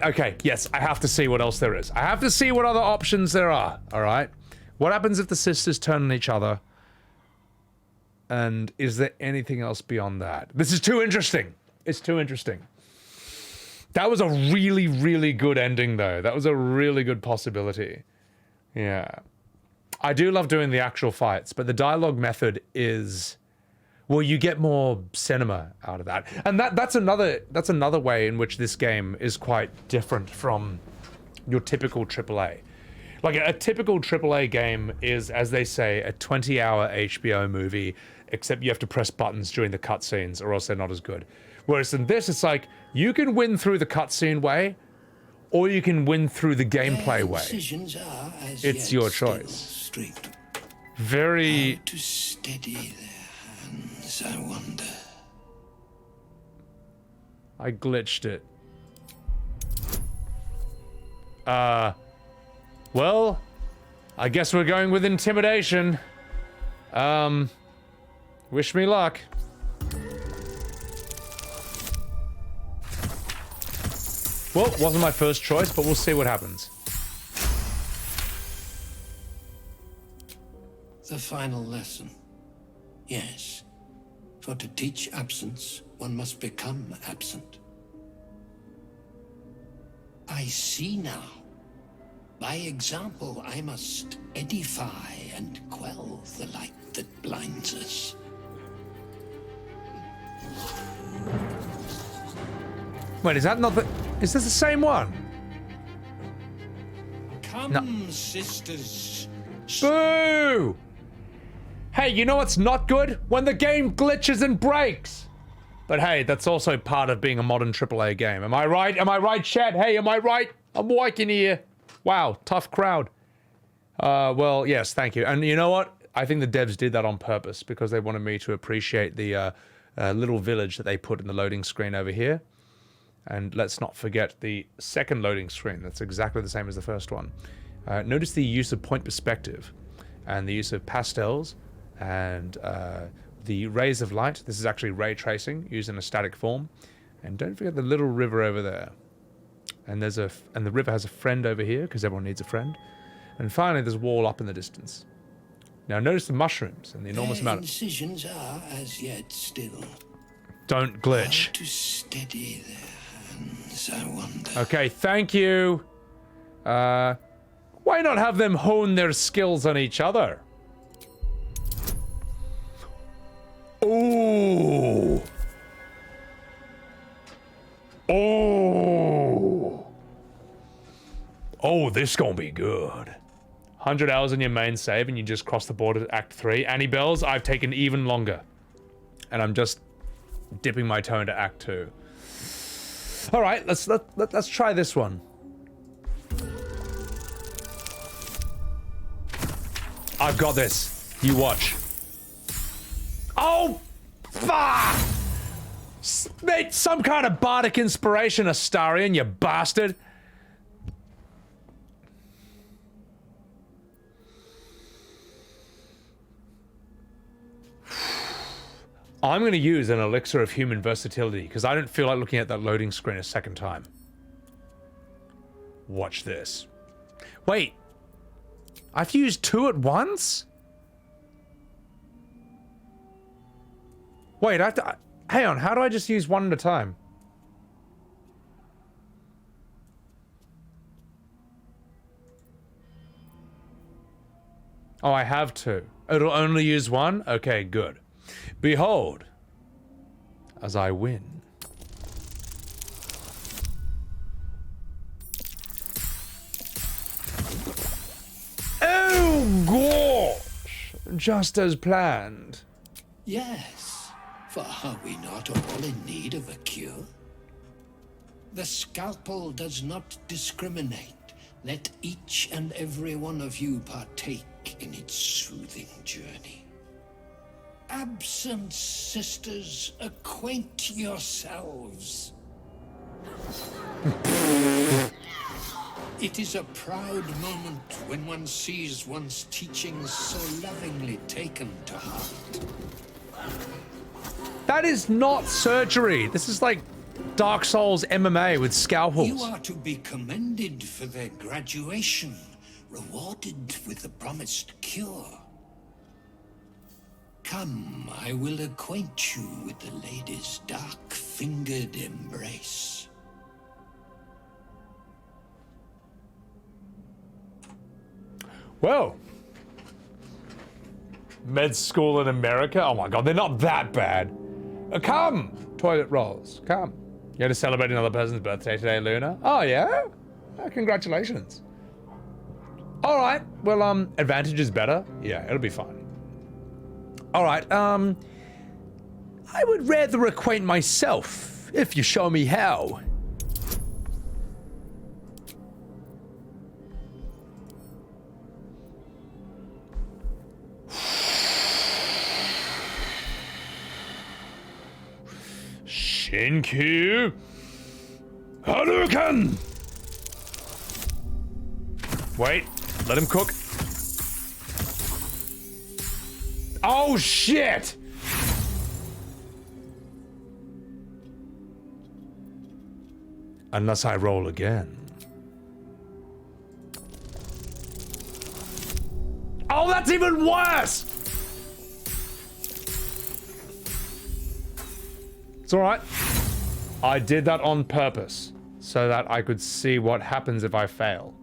Okay, yes, I have to see what else there is. I have to see what other options there are, alright? What happens if the sisters turn on each other? And is there anything else beyond that? This is too interesting. It's too interesting. That was a really, really good ending, though. That was a really good possibility. Yeah. I do love doing the actual fights, but the dialogue method is... Well, you get more cinema out of that. And that's another way in which this game is quite different from your typical AAA. Like, a typical AAA game is, as they say, a 20-hour HBO movie, except you have to press buttons during the cutscenes or else they're not as good. Whereas in this, it's like, you can win through the cutscene way, or you can win through the gameplay way. It's your choice. Very... How to steady their hands, I wonder. I glitched it. Well, I guess we're going with intimidation. Wish me luck. Well, wasn't my first choice, but we'll see what happens. The final lesson. Yes. For to teach absence, one must become absent. I see now. By example, I must edify and quell the light that blinds us. Wait, is that not the... Is this the same one? Come, no. sisters. Boo! Hey, you know what's not good? When the game glitches and breaks. But hey, that's also part of being a modern AAA game. Am I right? Am I right, chat? Hey, am I right? I'm working here. Wow, tough crowd. Well, yes, thank you. And you know what? I think the devs did that on purpose because they wanted me to appreciate the little village that they put in the loading screen over here. And let's not forget the second loading screen. That's exactly the same as the first one. Notice the use of point perspective and the use of pastels and the rays of light. This is actually ray tracing used in a static form. And don't forget the little river over there. And the river has a friend over here because everyone needs a friend. And finally, there's a wall up in the distance. Now notice the mushrooms and the enormous amount of... incisions are as yet still. Don't glitch. How to steady their hands, I wonder. Okay, thank you. Why not have them hone their skills on each other? Ooh. Oh. Oh, this gonna be good. 100 hours in your main save and you just cross the border to Act 3. Annie Bells, I've taken even longer. And I'm just dipping my toe into Act 2. All right, let's try this one. I've got this. You watch. Oh, fuck! Mate, some kind of bardic inspiration, Astarion, you bastard. I'm going to use an elixir of human versatility because I don't feel like looking at that loading screen a second time. Watch this. Wait. I have to use 2 at once? Wait, I have to... Hang on, how do I just use 1 at a time? Oh, I have 2. It'll only use 1? Okay, good. Behold, as I win. Oh, gosh! Just as planned. Yes, for are we not all in need of a cure? The scalpel does not discriminate. Let each and every one of you partake in its soothing journey. Absent sisters, acquaint yourselves. It is a proud moment when one sees one's teachings so lovingly taken to heart. That is not surgery. This is like Dark Souls MMA with scalpels. You are to be commended for their graduation, rewarded with the promised cure. Come, I will acquaint you with the lady's dark-fingered embrace. Whoa. Med school in America? Oh my god, they're not that bad. Come, toilet rolls, come. You're to celebrate another person's birthday today, Luna? Oh yeah? Congratulations. All right, well, advantage is better. Yeah, it'll be fine. All right, I would rather acquaint myself, if you show me how. Shinku Hadouken! Wait, let him cook. Oh shit! Unless I roll again. Oh, that's even worse! It's alright. I did that on purpose, so that I could see what happens if I fail.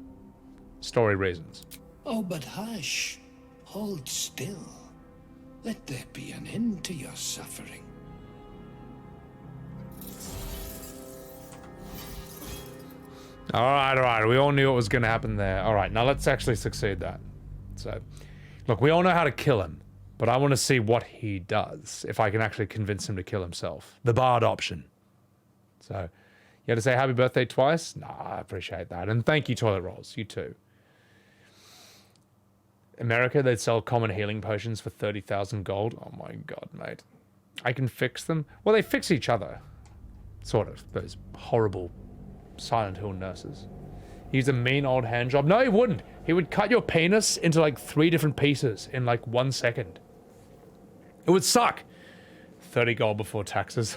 Story reasons. Oh, but hush. Hold still. Let there be an end to your suffering. Alright. We all knew what was going to happen there. Alright, now let's actually succeed that. So, look, we all know how to kill him, but I want to see what he does, if I can actually convince him to kill himself. The bard option. So, you had to say happy birthday twice? Nah, I appreciate that. And thank you, toilet rolls. You too. America, they'd sell common healing potions for 30,000 gold. Oh my god, mate. I can fix them? Well, they fix each other. Sort of. Those horrible Silent Hill nurses. He's a mean old hand job. No, he wouldn't. He would cut your penis into like 3 different pieces in like 1 second. It would suck. 30 gold before taxes.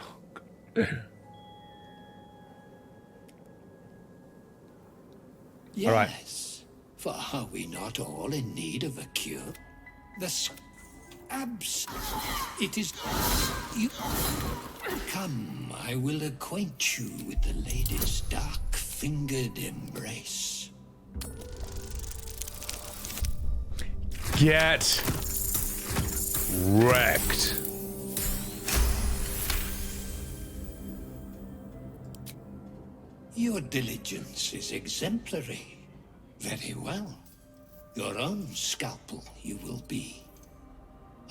Yes. All right. For are we not all in need of a cure? It is... You... Come, I will acquaint you with the lady's dark-fingered embrace. Get wrecked. Your diligence is exemplary. Very well. Your own scalpel you will be.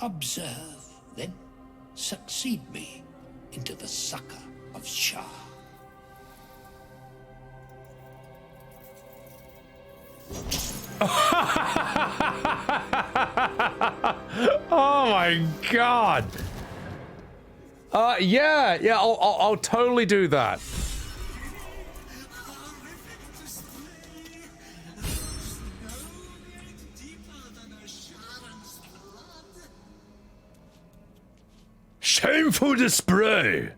Observe, then succeed me into the succor of Shah. Oh my god. Yeah, I'll totally do that. Shameful display!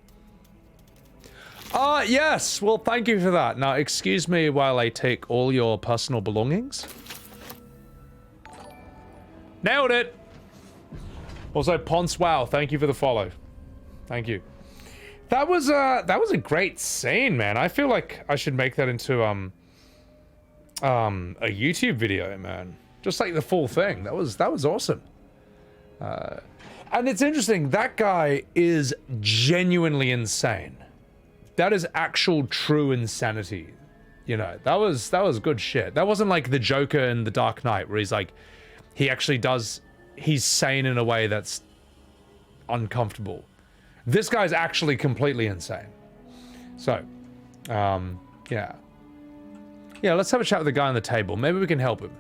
Yes, well, thank you for that. Now, excuse me while I take all your personal belongings. Nailed it! Also, Ponce, wow, thank you for the follow. Thank you. That was a great scene, man. I feel like I should make that into, a YouTube video, man. Just like the full thing. That was awesome. And it's interesting, that guy is genuinely insane. That is actual true insanity. You know, that was good shit. That wasn't like the Joker in The Dark Knight where he's like, he's sane in a way that's uncomfortable. This guy's actually completely insane. So, yeah. Yeah, let's have a chat with the guy on the table. Maybe we can help him.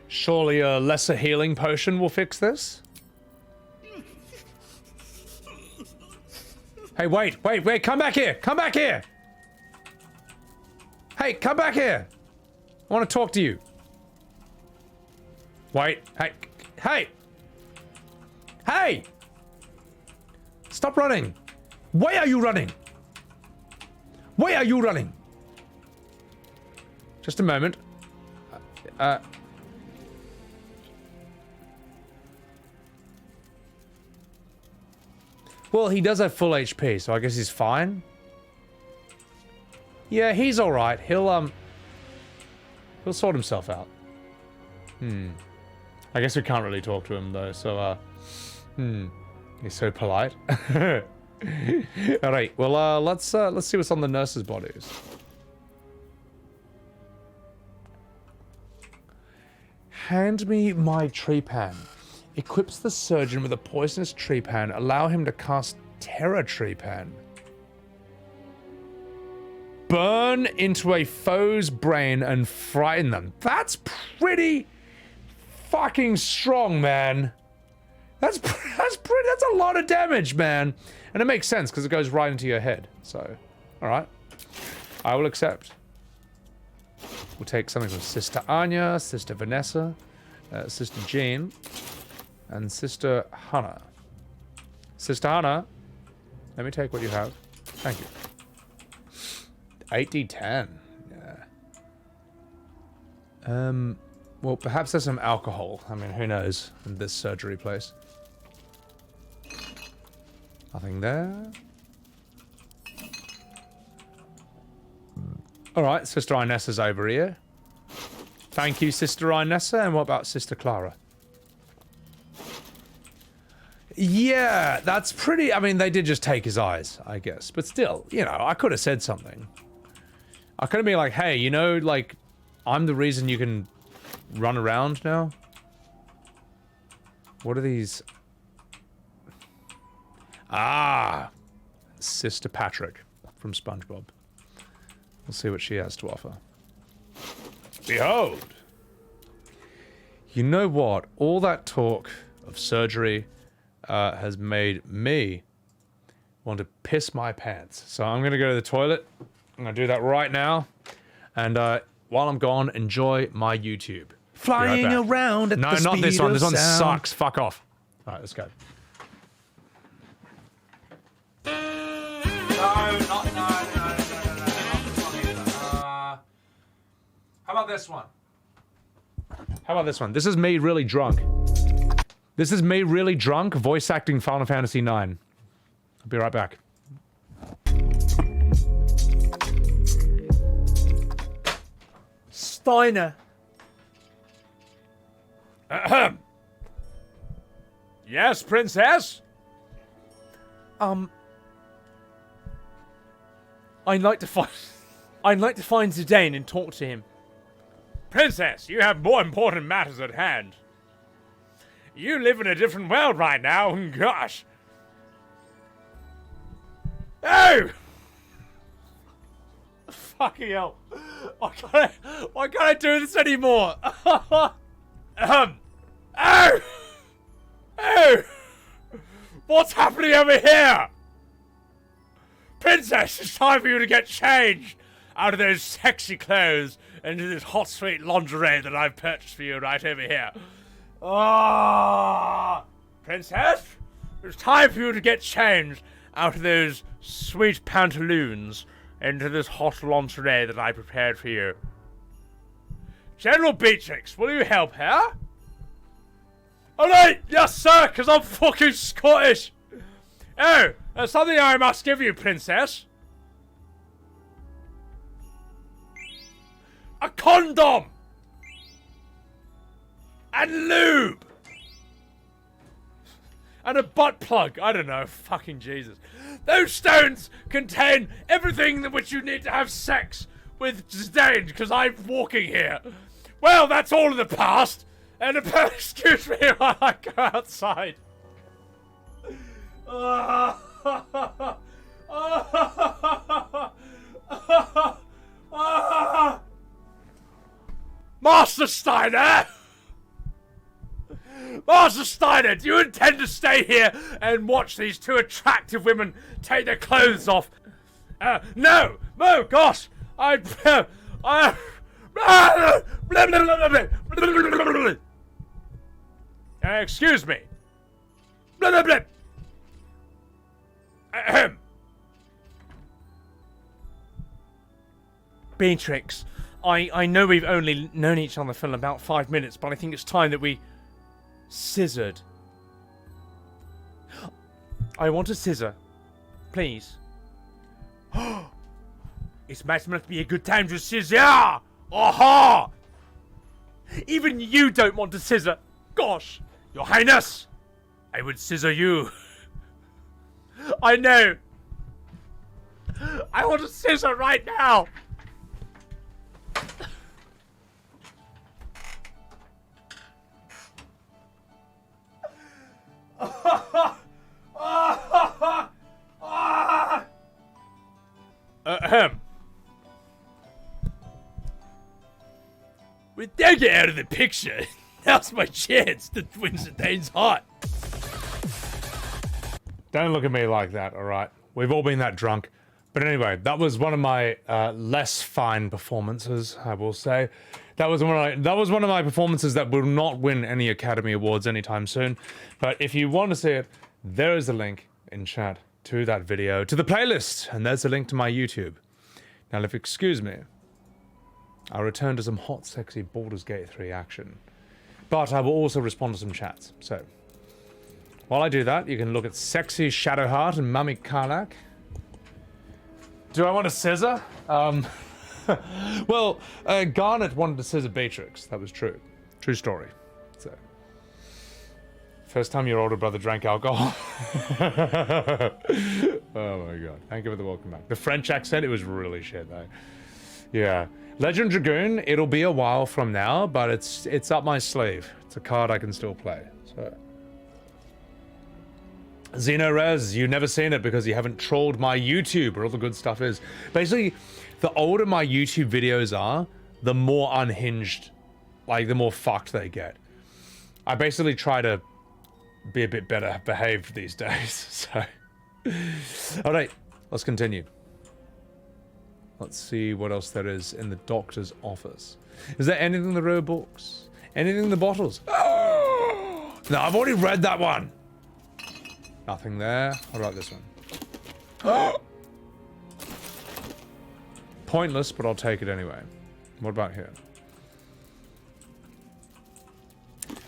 Surely a lesser healing potion will fix this? Hey, wait, come back here! Come back here! Hey, come back here! I want to talk to you. Wait, hey! Stop running! Why are you running? Why are you running? Just a moment. Well, he does have full HP, so I guess he's fine. Yeah, he's alright. He'll sort himself out. I guess we can't really talk to him, though, so, he's so polite. Alright, well, let's see what's on the nurse's bodies. Hand me my tree pan. Equips the surgeon with a poisonous tree pan. Allow him to cast Terror Tree Pan. Burn into a foe's brain and frighten them. That's pretty fucking strong, man. That's a lot of damage, man. And it makes sense because it goes right into your head. So, all right, I will accept. We'll take something from Sister Anya, Sister Vanessa, Sister Jean, and Sister Hannah. Sister Hannah, let me take what you have. Thank you. 8d10. Yeah. Well, perhaps there's some alcohol. I mean, who knows in this surgery place. Nothing there. Alright, Sister Inessa's over here. Thank you, Sister Inessa. And what about Sister Clara? Yeah, that's pretty... I mean, they did just take his eyes, I guess. But still, you know, I could have said something. I could have been like, hey, you know, like, I'm the reason you can run around now. What are these? Ah! Sister Patrick from SpongeBob. We'll see what she has to offer. Behold! You know what? All that talk of surgery has made me want to piss my pants. So I'm going to go to the toilet. I'm going to do that right now. And while I'm gone, enjoy my YouTube. Flying around at the speed of sound. No, not this one. This one sucks. Fuck off. All right, let's go. No. How about this one? How about this one? This is me really drunk. This is me really drunk, voice acting Final Fantasy IX. I'll be right back. Steiner. Ahem. Yes, princess? I'd like to find Zidane and talk to him. Princess, you have more important matters at hand. You live in a different world right now, and gosh. Oh! Fucking hell. Why can't I do this anymore? Oh! Oh! What's happening over here? Princess, it's time for you to get changed out of those sexy clothes into this hot, sweet lingerie that I've purchased for you right over here. Ah, Princess, it's time for you to get changed out of those sweet pantaloons into this hot lingerie that I prepared for you. General Beatrix, will you help her? Alright, yes sir, because I'm fucking Scottish. Oh, there's something I must give you, Princess. A condom! And lube! And a butt plug. I don't know, fucking Jesus. Those stones contain everything that which you need to have sex with Zidane, because I'm walking here. Well, that's all in the past. And excuse me while I go outside. Master Steiner! Master Steiner, do you intend to stay here and watch these two attractive women take their clothes off? No! No, gosh! Excuse me. Beatrix, I know we've only known each other for about 5 minutes, but I think it's time that we scissored. I want a scissor. Please. It must be a good time to scissor! Aha! Even you don't want to scissor. Gosh, Your Highness, I would scissor you. I know. I want a scissor right now. We don't get out of the picture. Now's my chance to win Zidane's heart. Don't look at me like that, alright? We've all been that drunk. But anyway, that was one of my less fine performances, I will say. That was one of my performances that will not win any Academy Awards anytime soon. But if you want to see it, there is a link in chat to that video, to the playlist, and there's a link to my YouTube. Now, if you excuse me, I'll return to some hot, sexy Baldurs Gate 3 action. But I will also respond to some chats. So, while I do that, you can look at sexy Shadowheart and Mummy Karlach. Do I want a scissor? Well, Garnet wanted to scissor Beatrix. That was true. True story. So, first time your older brother drank alcohol. Oh my god. Thank you for the welcome back. The French accent, it was really shit though. Yeah. Legend Dragoon, it'll be a while from now, but it's up my sleeve. It's a card I can still play. So, XenoRez, you've never seen it because you haven't trolled my YouTube where all the good stuff is. Basically, the older my YouTube videos are, the more unhinged, like the more fucked they get. I basically try to be a bit better behaved these days, so. Alright, let's continue. Let's see what else there is in the doctor's office. Is there anything in the rare books? Anything in the bottles? Oh! No, I've already read that one. Nothing there. What about this one? Pointless, but I'll take it anyway. What about here?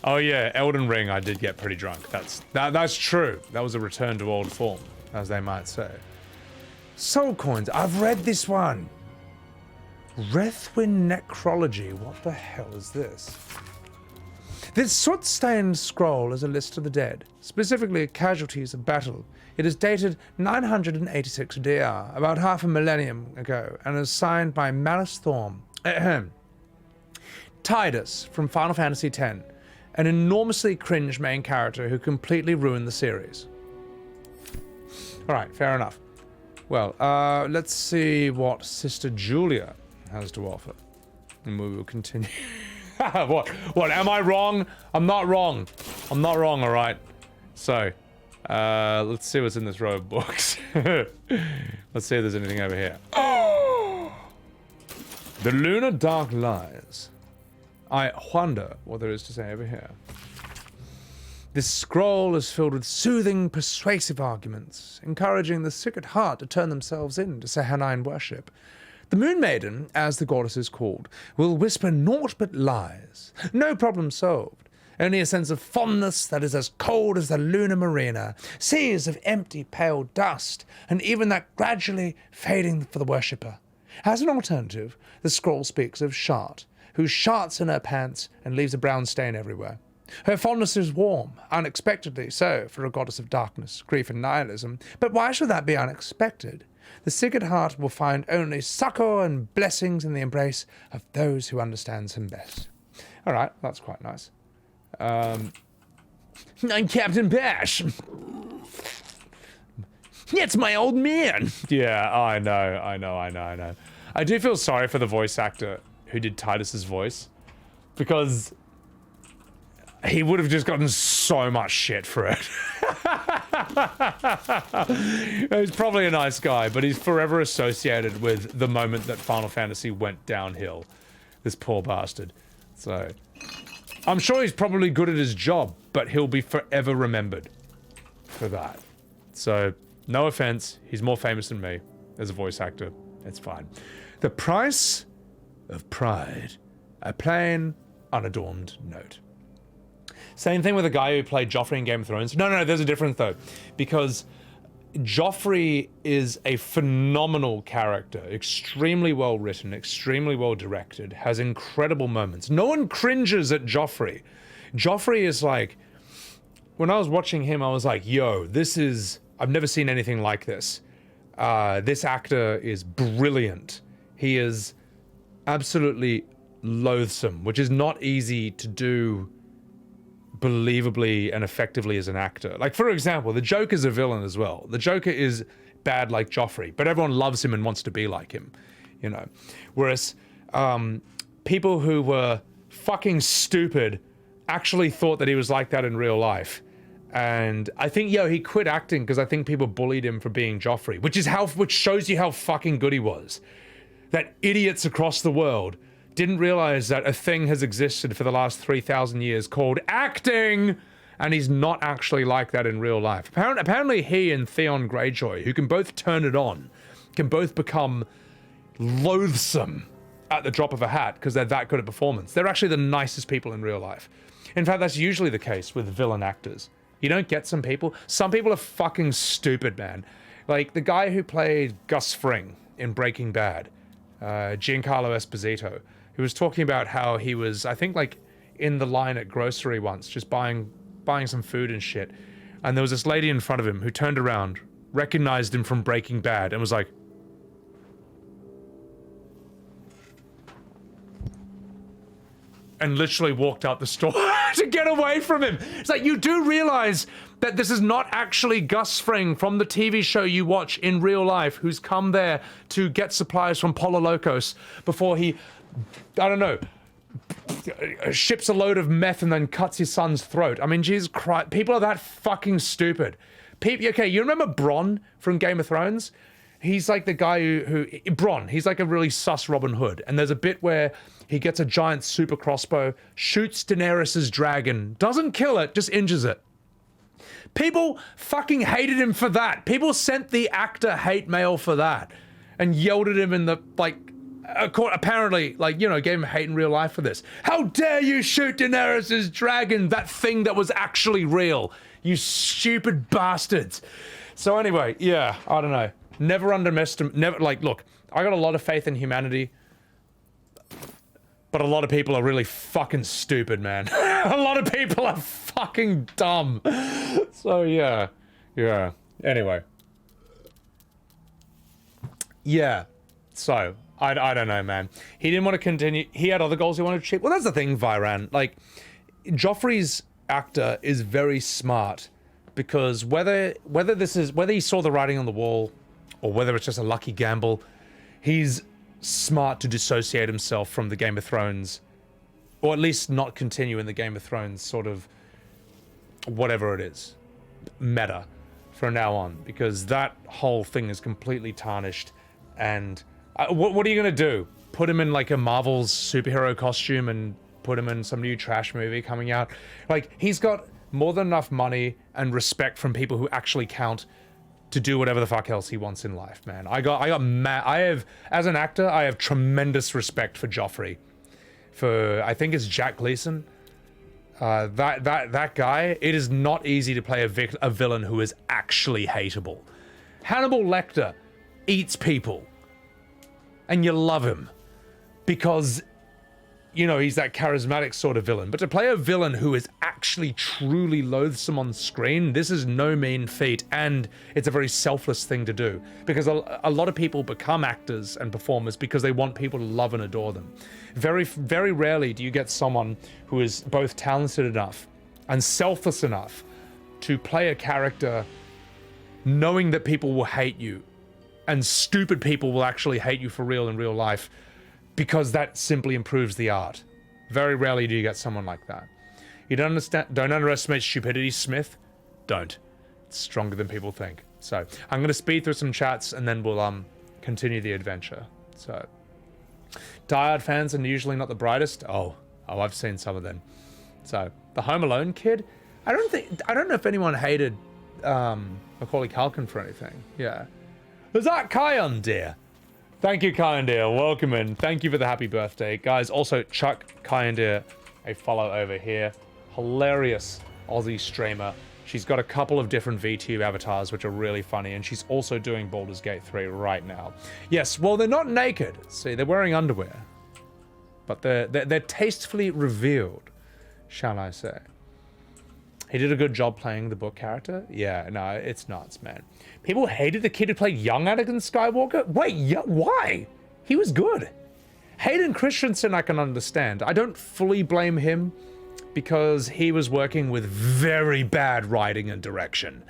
Oh yeah, Elden Ring I did get pretty drunk. That's true. That was a return to old form. as they might say. Soul coins. I've read this one. Rethwin Necrology. What the hell is this? This soot-stained scroll is a list of the dead, specifically casualties of battle. It is dated 986 DR, about half a millennium ago, and is signed by Malice Thorm. Tidus from Final Fantasy X, an enormously cringe main character who completely ruined the series. Alright, fair enough. Well, let's see what Sister Julia has to offer. And we will continue. What? Am I wrong? I'm not wrong. I'm not wrong, alright? So, let's see what's in this row of books. Let's see if there's anything over here. Oh! The Lunar Dark Lies. I wonder what there is to say over here. This scroll is filled with soothing, persuasive arguments, encouraging the sick at heart to turn themselves in to Sahanine worship. The Moon Maiden, as the goddess is called, will whisper naught but lies. No problem solved. Only a sense of fondness that is as cold as the lunar marina, seas of empty, pale dust, and even that gradually fading for the worshipper. As an alternative, the scroll speaks of Shart, who sharts in her pants and leaves a brown stain everywhere. Her fondness is warm, unexpectedly so for a goddess of darkness, grief and nihilism, but why should that be unexpected? The sick at heart will find only succor and blessings in the embrace of those who understand him best. Alright, that's quite nice. I'm Captain Bash! It's my old man! Yeah, I know. I do feel sorry for the voice actor who did Tidus's voice, because he would have just gotten so much shit for it. He's probably a nice guy, but he's forever associated with the moment that Final Fantasy went downhill. This poor bastard. So, I'm sure he's probably good at his job, but he'll be forever remembered for that. So, no offense, he's more famous than me as a voice actor. It's fine. The price of pride. A plain, unadorned note. Same thing with the guy who played Joffrey in Game of Thrones. No, there's a difference though. Because Joffrey is a phenomenal character. Extremely well written, extremely well directed, has incredible moments. No one cringes at Joffrey. Joffrey is like, when I was watching him, I was like, yo, I've never seen anything like this. This actor is brilliant. He is absolutely loathsome, which is not easy to do believably and effectively as an actor. Like, for example, the Joker's a villain as well. The Joker is bad like Joffrey, but everyone loves him and wants to be like him, you know. Whereas people who were fucking stupid actually thought that he was like that in real life. And I think, he quit acting because I think people bullied him for being Joffrey, which shows you how fucking good he was. That idiots across the world didn't realize that a thing has existed for the last 3,000 years called acting, and he's not actually like that in real life. Apparently he and Theon Greyjoy, who can both turn it on, can both become loathsome at the drop of a hat because they're that good at performance. They're actually the nicest people in real life. In fact, that's usually the case with villain actors. You don't get some people are fucking stupid, man. Like the guy who played Gus Fring in Breaking Bad, Giancarlo Esposito, who was talking about how he was, I think, like, in the line at grocery once, just buying some food and shit. And there was this lady in front of him who turned around, recognized him from Breaking Bad, and was like, and literally walked out the store to get away from him. It's like, you do realize that this is not actually Gus Fring from the TV show you watch in real life, who's come there to get supplies from Polo Locos before he, I don't know, ships a load of meth and then cuts his son's throat. I mean, Jesus Christ, people are that fucking stupid. Okay, you remember Bronn from Game of Thrones? He's like the guy Bronn, he's like a really sus Robin Hood. And there's a bit where he gets a giant super crossbow, shoots Daenerys' dragon, doesn't kill it, just injures it. People fucking hated him for that. People sent the actor hate mail for that and yelled at him in the, like, apparently, like, you know, gave him hate in real life for this. How dare you shoot Daenerys' dragon, that thing that was actually real, you stupid bastards. So anyway, yeah, I don't know. Never underestimate, never, like, look, I got a lot of faith in humanity, but a lot of people are really fucking stupid, man. A lot of people are fucking dumb. So yeah, anyway. Yeah, so, I don't know, man. He didn't want to continue. He had other goals he wanted to achieve. Well, that's the thing, Vyran. Like, Joffrey's actor is very smart because whether he saw the writing on the wall or whether it's just a lucky gamble, he's smart to dissociate himself from the Game of Thrones, or at least not continue in the Game of Thrones sort of whatever it is, meta from now on, because that whole thing is completely tarnished. And what are you gonna do? Put him in like a Marvel's superhero costume and put him in some new trash movie coming out? Like, he's got more than enough money and respect from people who actually count to do whatever the fuck else he wants in life, man. I got mad. As an actor, I have tremendous respect for Joffrey. For, I think it's Jack Gleeson. That guy, it is not easy to play a villain who is actually hateable. Hannibal Lecter eats people, and you love him because, you know, he's that charismatic sort of villain. But to play a villain who is actually truly loathsome on screen, this is no mean feat, and it's a very selfless thing to do, because a lot of people become actors and performers because they want people to love and adore them. Very, very rarely do you get someone who is both talented enough and selfless enough to play a character knowing that people will hate you, and stupid people will actually hate you for real in real life, because that simply improves the art. Very rarely do you get someone like that. You don't underestimate stupidity, Smith. Don't. It's stronger than people think. So I'm gonna speed through some chats and then we'll continue the adventure. So, diehard fans are usually not the brightest. Oh, I've seen some of them. So the Home Alone kid. I don't know if anyone hated Macaulay Culkin for anything. Yeah. Is that Kion, dear? Thank you, Kion, dear. Welcome in. Thank you for the happy birthday. Guys, also chuck Kion, dear a follow over here. Hilarious Aussie streamer. She's got a couple of different VTube avatars, which are really funny, and she's also doing Baldurs Gate 3 right now. Yes, well, they're not naked. See, they're wearing underwear. But they're tastefully revealed, shall I say. He did a good job playing the book character. Yeah, no, it's nuts, man. People hated the kid who played young Anakin Skywalker. Wait, why? He was good. Hayden Christensen, I can understand. I don't fully blame him because he was working with very bad writing and direction.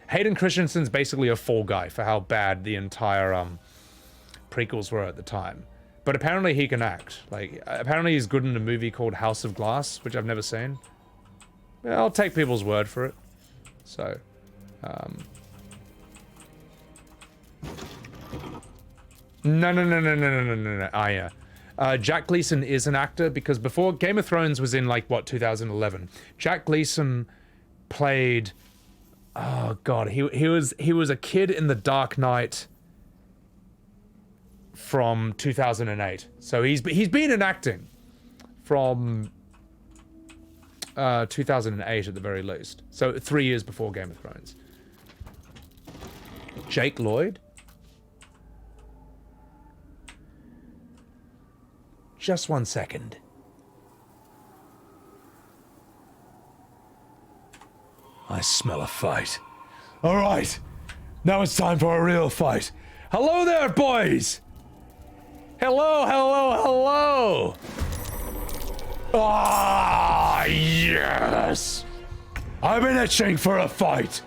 Hayden Christensen's basically a fall guy for how bad the entire prequels were at the time. But apparently he can act. Like, apparently he's good in a movie called House of Glass, which I've never seen. I'll take people's word for it. So, No. Ah, yeah. Jack Gleeson is an actor because before Game of Thrones was in, like, what, 2011. Jack Gleeson played... Oh, God. He was a kid in The Dark Knight from 2008. So he's been in acting from... 2008 at the very least. So 3 years before Game of Thrones. Jake Lloyd? Just 1 second. I smell a fight. All right, now it's time for a real fight. Hello there, boys! Hello! Ah, yes! I've been itching for a fight.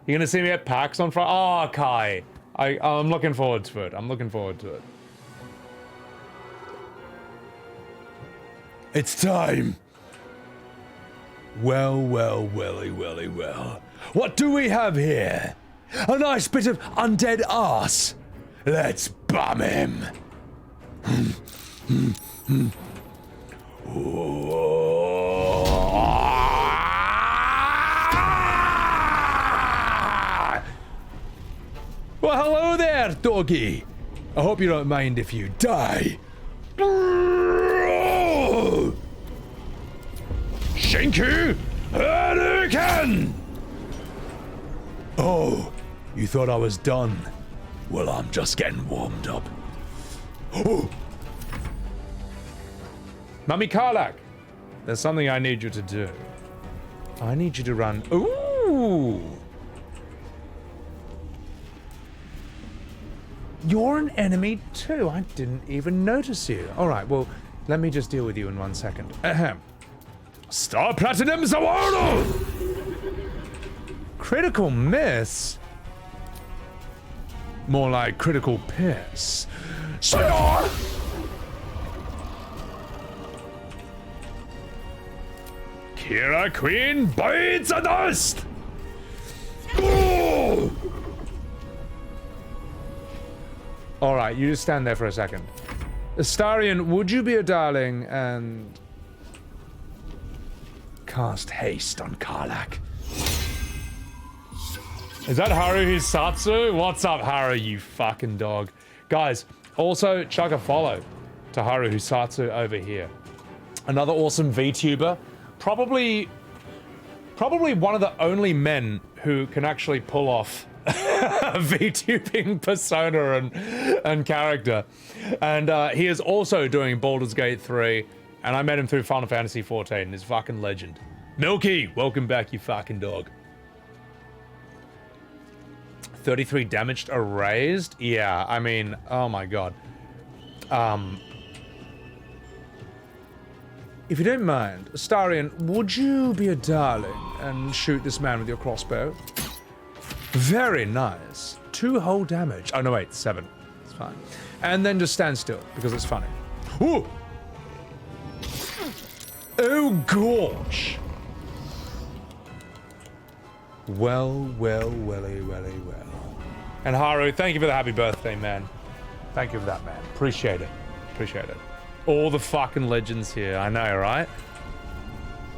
You gonna see me at PAX on Friday? Oh, Kai. I'm looking forward to it. It's time. Well. What do we have here? A nice bit of undead arse. Let's bum him. Well, hello there, doggy. I hope you don't mind if you die. Shinku Hadouken! Oh, you thought I was done? Well, I'm just getting warmed up. Oh. Mummy Karlach, there's something I need you to do. I need you to run. Ooh! You're an enemy too. I didn't even notice you. All right, well, let me just deal with you in 1 second. Ahem. Star Platinum Zawado! Critical miss? More like critical piss. Sayar! Kira Queen bites the dust! Alright, you just stand there for a second. Astarion, would you be a darling and cast haste on Karlach? Is that Haru Hisatsu? What's up, Haru, you fucking dog? Guys, also chuck a follow to Haru Hisatsu over here. Another awesome VTuber. Probably one of the only men who can actually pull off a VTubing persona and character. And he is also doing Baldurs Gate 3, and I met him through Final Fantasy 14. He's fucking legend. Milky, welcome back, you fucking dog. 33 damaged erased? Yeah, I mean, oh my god. If you don't mind, Astarion, would you be a darling and shoot this man with your crossbow? Very nice. 2 whole damage. Oh, no, wait, 7. It's fine. And then just stand still, because it's funny. Ooh! Oh, gosh! Well. And Haru, thank you for the happy birthday, man. Thank you for that, man. Appreciate it. Appreciate it. All the fucking legends here, I know, right?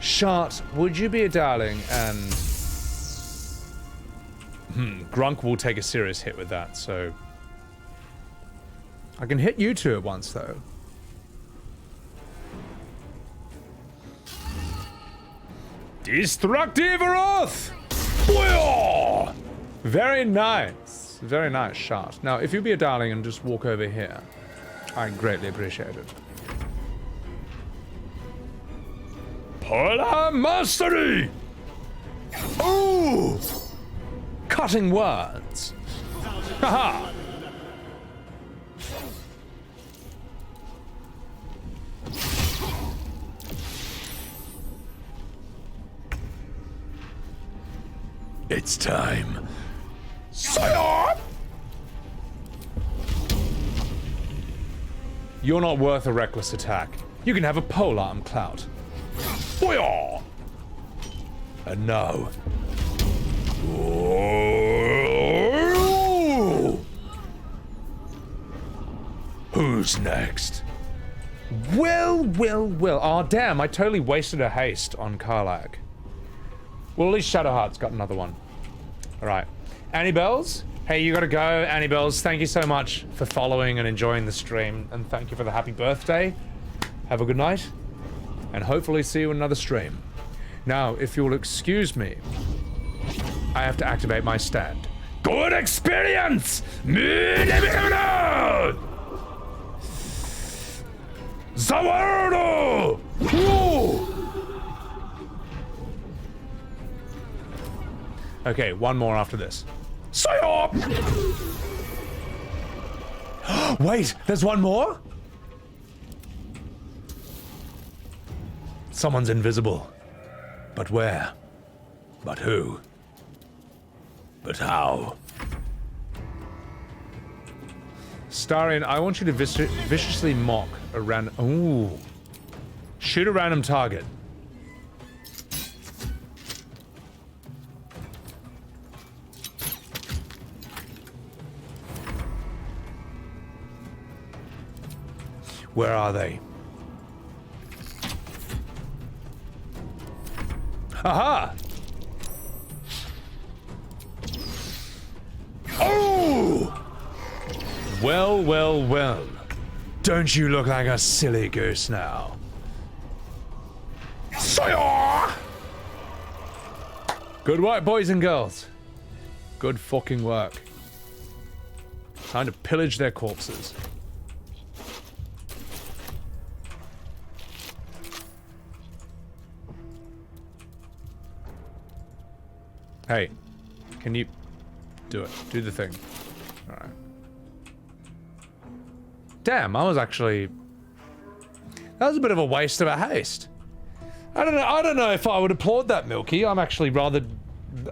Shart, would you be a darling and... Grunk will take a serious hit with that, so... I can hit you two at once, though. Destructive Wrath! Very nice. Very nice, Shart. Now, if you'd be a darling and just walk over here, I'd greatly appreciate it. Polar Mastery! Ooh! Cutting words. Haha! It's time. Sayar! You're not worth a reckless attack. You can have a polearm clout. Boya! And now... Who's next? Well. Oh, damn, I totally wasted a haste on Karlach. Well, at least Shadowheart's got another one. Alright. Annie Bells? Hey, you gotta go, Annie Bells. Thank you so much for following and enjoying the stream. And thank you for the happy birthday. Have a good night. And hopefully see you in another stream. Now, if you'll excuse me, I have to activate my stand. Good experience! Zawardo! Okay, one more after this. Sayop! Wait, there's one more? Someone's invisible. But where? But who? But how? Astarion, I want you to viciously mock a random... Ooh. Shoot a random target. Where are they? Aha! Oh! Well, well, well. Don't you look like a silly goose now? Good work, boys and girls. Good fucking work. Time to pillage their corpses. Hey, can you do it? Do the thing. Alright. Damn, I was actually... That was a bit of a waste of a haste. I don't know if I would applaud that, Milky. I'm actually rather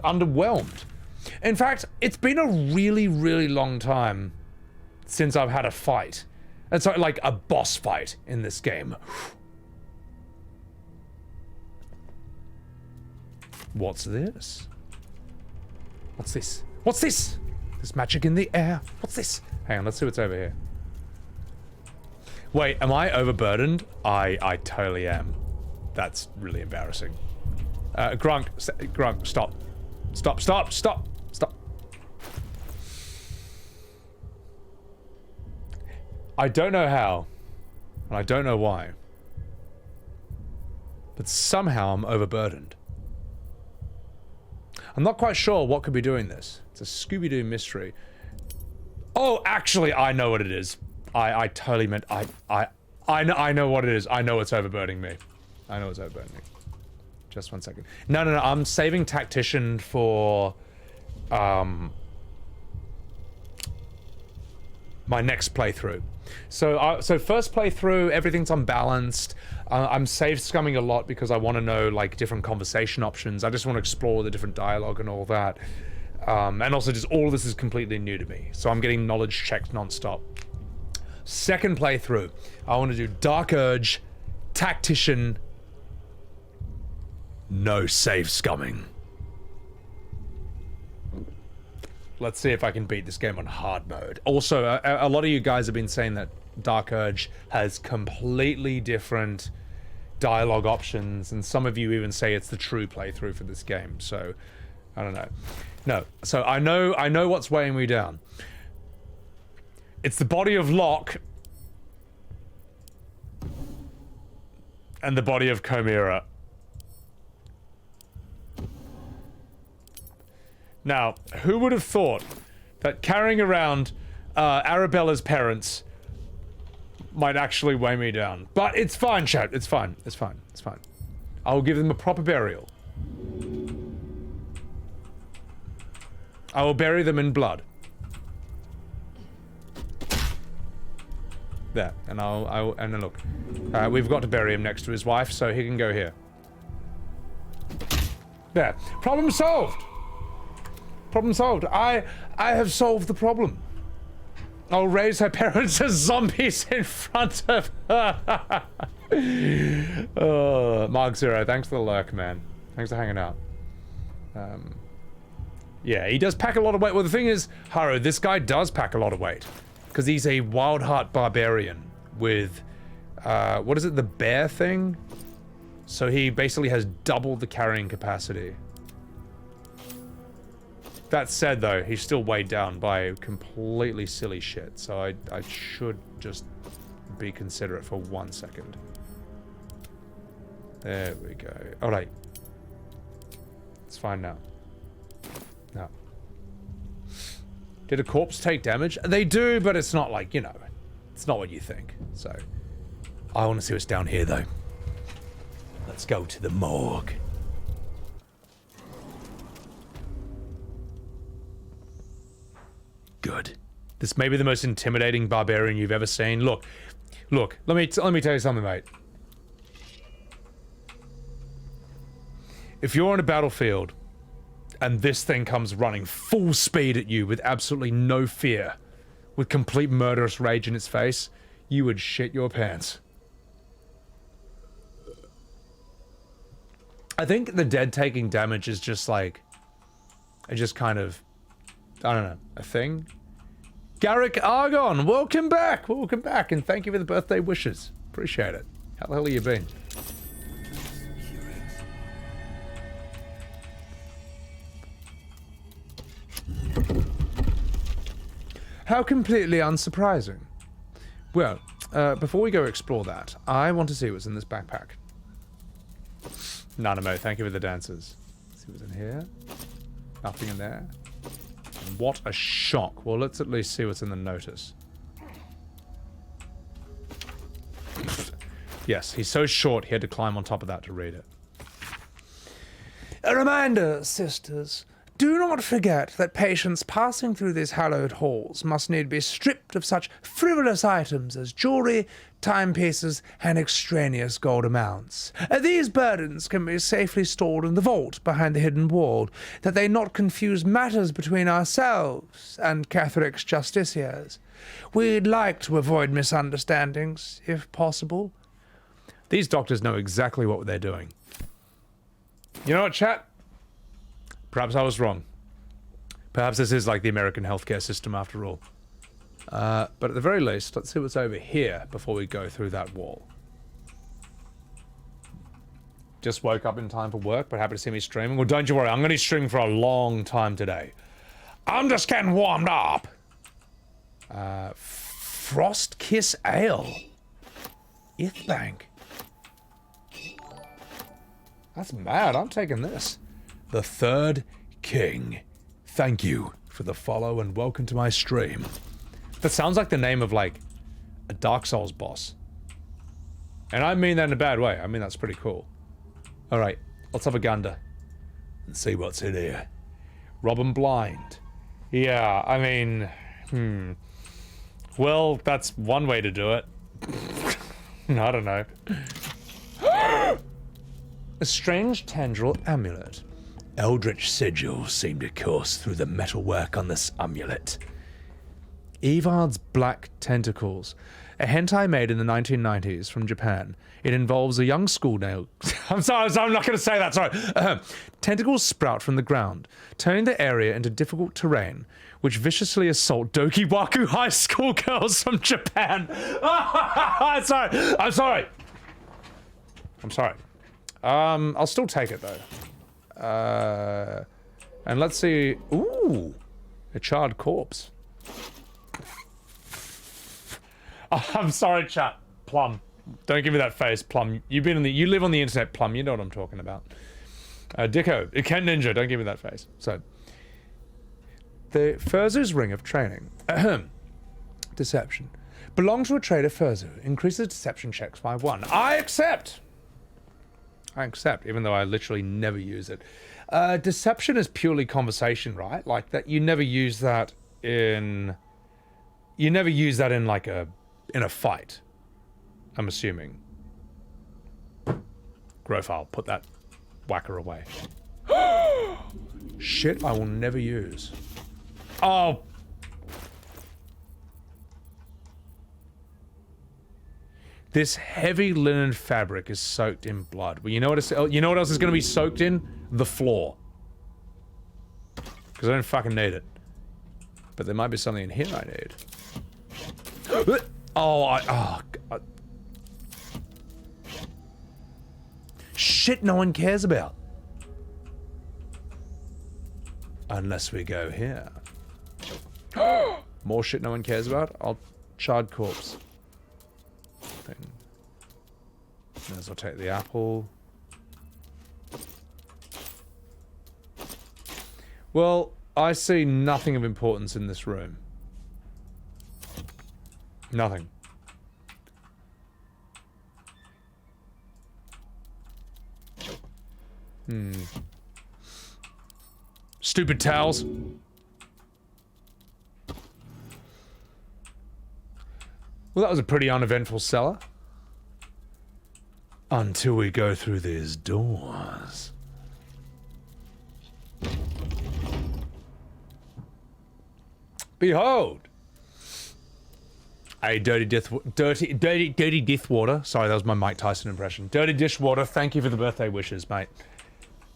underwhelmed. In fact, it's been a really, really long time since I've had a fight. It's like a boss fight in this game. What's this? What's this? What's this? There's magic in the air. What's this? Hang on, let's see what's over here. Wait, am I overburdened? I totally am. That's really embarrassing. Grunk, Grunk, stop. Stop, stop, stop, stop. I don't know how, and I don't know why, but somehow I'm overburdened. I'm not quite sure what could be doing this. It's a Scooby-Doo mystery. Oh, actually, I know what it is. I totally meant, I know what it is. I know it's overburdening me. I know it's overburdening me. Just 1 second. No, I'm saving Tactician for, my next playthrough. So first playthrough, everything's unbalanced. I'm save scumming a lot because I want to know, like, different conversation options. I just want to explore the different dialogue and all that. And also just all of this is completely new to me. So I'm getting knowledge checked non-stop. Second playthrough, I want to do Dark Urge, Tactician, no save scumming. Let's see if I can beat this game on hard mode. Also, a lot of you guys have been saying that Dark Urge has completely different dialogue options, and some of you even say it's the true playthrough for this game, so I don't know. No, so I know what's weighing me down. It's the body of Locke and the body of Chimera. Now, who would have thought that carrying around Arabella's parents might actually weigh me down? But it's fine, chat. It's fine. It's fine. It's fine. I'll give them a proper burial. I will bury them in blood. There, and and then look, we've got to bury him next to his wife, so he can go here. There, problem solved. Problem solved. I have solved the problem. I'll raise her parents as zombies in front of her. Oh, Mark Zero, thanks for the lurk, man. Thanks for hanging out. Yeah, he does pack a lot of weight. Well, the thing is, Haru, this guy does pack a lot of weight. Because he's a wild heart barbarian with, what is it, the bear thing? So he basically has double the carrying capacity. That said, though, he's still weighed down by completely silly shit, so I should just be considerate for 1 second. There we go. Alright. It's fine now. No. Did a corpse take damage? They do, but it's not like, you know, it's not what you think. So, I want to see what's down here, though. Let's go to the morgue. Good. This may be the most intimidating barbarian you've ever seen. Look, let me tell you something, mate. If you're on a battlefield and this thing comes running full speed at you with absolutely no fear, with complete murderous rage in its face, you would shit your pants. I think the dead taking damage is just like, it just kind of, I don't know, a thing. Garrick Argon, welcome back, and thank you for the birthday wishes. Appreciate it. How the hell have you been? How completely unsurprising. Well, before we go explore that, I want to see what's in this backpack. Nanamo, thank you for the dancers. Let's see what's in here. Nothing in there. What a shock. Well, let's at least see what's in the notice. Yes, he's so short he had to climb on top of that to read it. A reminder, sisters. Do not forget that patients passing through these hallowed halls must need be stripped of such frivolous items as jewelry, timepieces, and extraneous gold amounts. These burdens can be safely stored in the vault behind the hidden wall, that they not confuse matters between ourselves and Catheric's justiciars. We'd like to avoid misunderstandings, if possible. These doctors know exactly what they're doing. You know what, chat? Perhaps I was wrong. Perhaps this is like the American healthcare system after all. But at the very least, let's see what's over here before we go through that wall. Just woke up in time for work, but happy to see me streaming. Well, don't you worry, I'm going to be streaming for a long time today. I'm just getting warmed up. Frost Kiss Ale. Ithbank. That's mad, I'm taking this. The Third King. Thank you for the follow and welcome to my stream. That sounds like the name of, like, a Dark Souls boss. And I mean that in a bad way. I mean, that's pretty cool. Alright, let's have a gander. And see what's in here. Robin Blind. Yeah, I mean... Well, that's one way to do it. I don't know. A strange tendril amulet. Eldritch sigils seem to course through the metalwork on this amulet. Evard's Black Tentacles. A hentai made in the 1990s from Japan. It involves a young schoolgirl. I'm not going to say that, sorry. Tentacles sprout from the ground, turning the area into difficult terrain, which viciously assault Dokiwaku high school girls from Japan. I'm sorry. I'll still take it, though. And let's see... Ooh! A charred corpse. I'm sorry, chat. Plum. Don't give me that face, Plum. You live on the internet, Plum. You know what I'm talking about. Dicko. Ken Ninja. Don't give me that face. So... The Furzu's Ring of Training. Deception. Belongs to a trader Furzu. Increases deception checks by 1. I accept! Even though I literally never use it. Deception is purely conversation, right? Like that, you never use that in... You never use that in, like, in a fight. I'm assuming. Growth, I'll put that whacker away. Shit I will never use. Oh! This heavy linen fabric is soaked in blood. Well, you know what else is going to be soaked in? The floor. Because I don't fucking need it. But there might be something in here I need. Oh, God. Shit no one cares about. Unless we go here. More shit no one cares about? Charred corpse. Thing. May as well take the apple. Well, I see nothing of importance in this room. Nothing. Stupid towels. Well, that was a pretty uneventful cellar. Until we go through these doors. Behold! A dirty Dithwater. Sorry, that was my Mike Tyson impression. Dirty Dishwater, thank you for the birthday wishes, mate.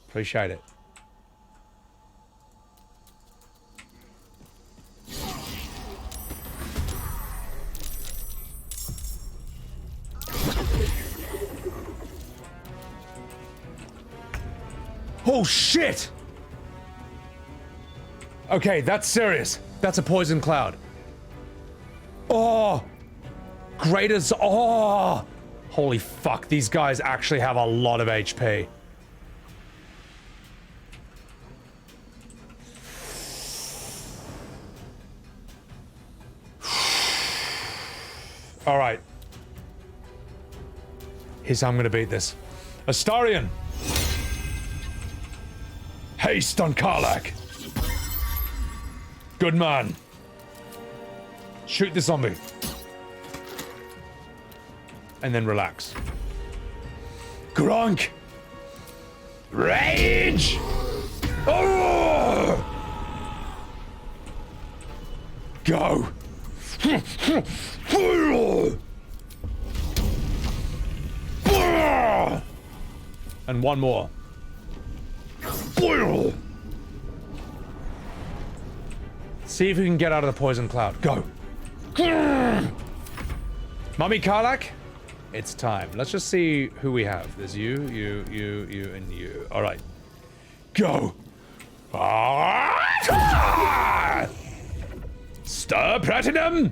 Appreciate it. Oh, shit! Okay, that's serious. That's a poison cloud. Oh! Graders. Oh! Holy fuck, these guys actually have a lot of HP. Alright. Here's how I'm gonna beat this. Astarion! Haste on Karlach! Good man. Shoot the zombie. And then relax. Gronk! Rage! Oh! Go! And one more. See if we can get out of the poison cloud. Go. Mummy Karlach, it's time. Let's just see who we have. There's you, and you. All right. Go. Stir Platinum.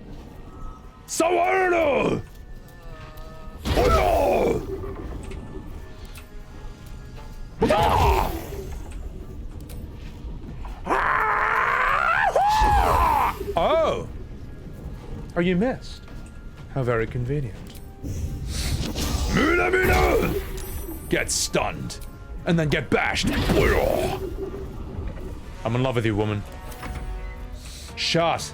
Sawarno. Oh! Oh, you missed. How very convenient. Muna! Get stunned, and then get bashed. I'm in love with you, woman. Shot.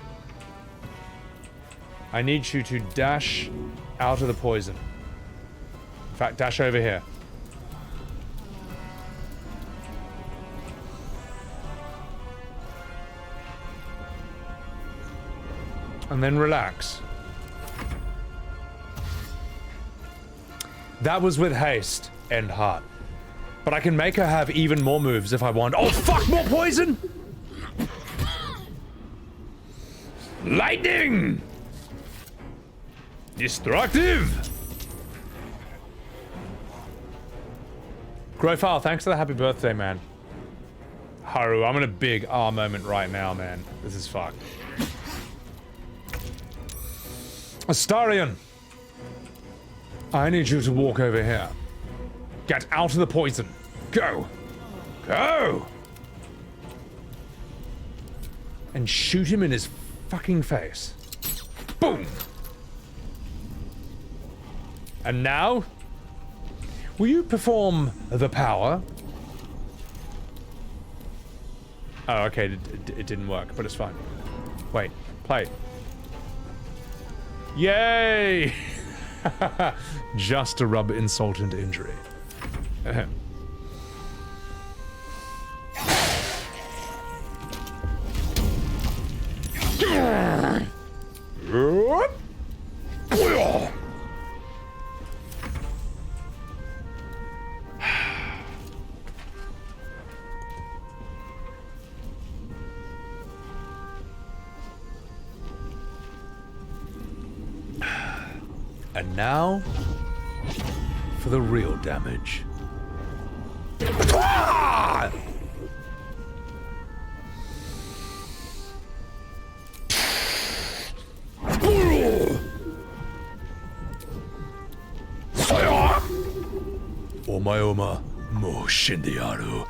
I need you to dash out of the poison. In fact, dash over here. And then relax. That was with haste and heart. But I can make her have even more moves if I want. Oh fuck, more poison! Lightning! Destructive! Grofile, thanks for the happy birthday, man. Haru, I'm in a big R moment right now, man. This is fucked. Astarion! I need you to walk over here. Get out of the poison. Go! Go! And shoot him in his fucking face. Boom! And now, will you perform the power? Oh, okay, it didn't work, but it's fine. Wait, play. Yay! Just to rub insult into injury. And now, for the real damage. Omayoma mo shindiaru.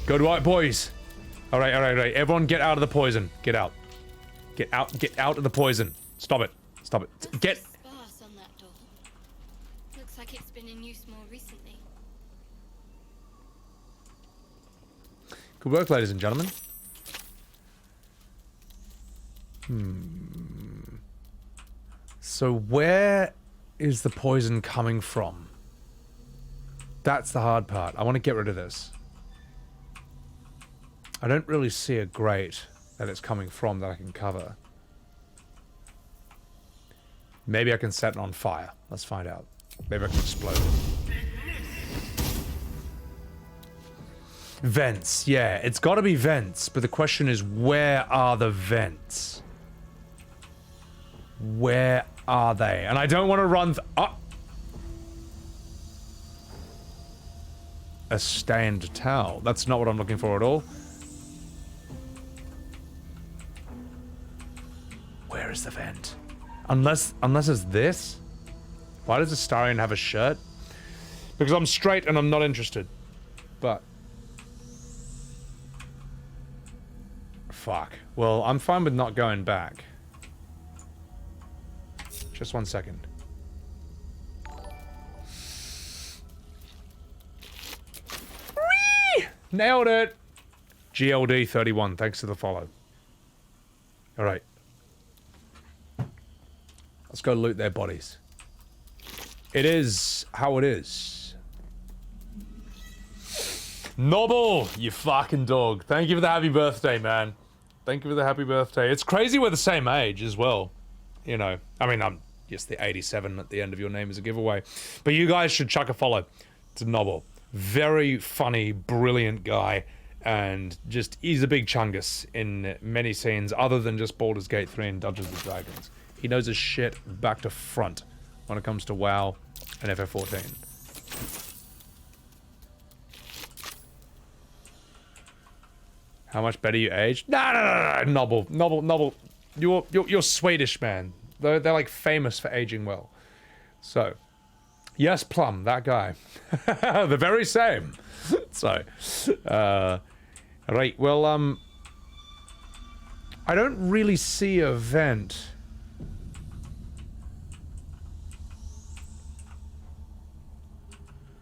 Good work, boys. All right. Everyone get out of the poison. Get out. Get out of the poison. Stop it. Get. Sparse on that door. Looks like it's been in use more recently. Good work, ladies and gentlemen. So where is the poison coming from? That's the hard part. I want to get rid of this. I don't really see a grate that it's coming from that I can cover. Maybe I can set it on fire. Let's find out. Maybe I can explode it. Vents. Yeah, it's got to be vents. But the question is, where are the vents? Where are they? And I don't want to run... A stained towel. That's not what I'm looking for at all. Where is the vent? Unless it's this? Why does Astarion have a shirt? Because I'm straight and I'm not interested. But... fuck. Well, I'm fine with not going back. Just 1 second. Whee! Nailed it! GLD 31, thanks for the follow. Alright. Let's go loot their bodies. It is how it is. Noble, you fucking dog. Thank you for the happy birthday, man. Thank you for the happy birthday. It's crazy we're the same age as well. You know, I mean, I'm just the 87 at the end of your name is a giveaway. But you guys should chuck a follow to Noble. Very funny, brilliant guy. And just, he's a big chungus in many scenes other than just Baldur's Gate 3 and Dungeons & Dragons. He knows his shit back to front when it comes to WoW and FF14. How much better you aged? No, Noble. You're Swedish, man. They're like famous for aging well. So, yes, Plum, that guy. The very same. So, right, well, I don't really see a vent.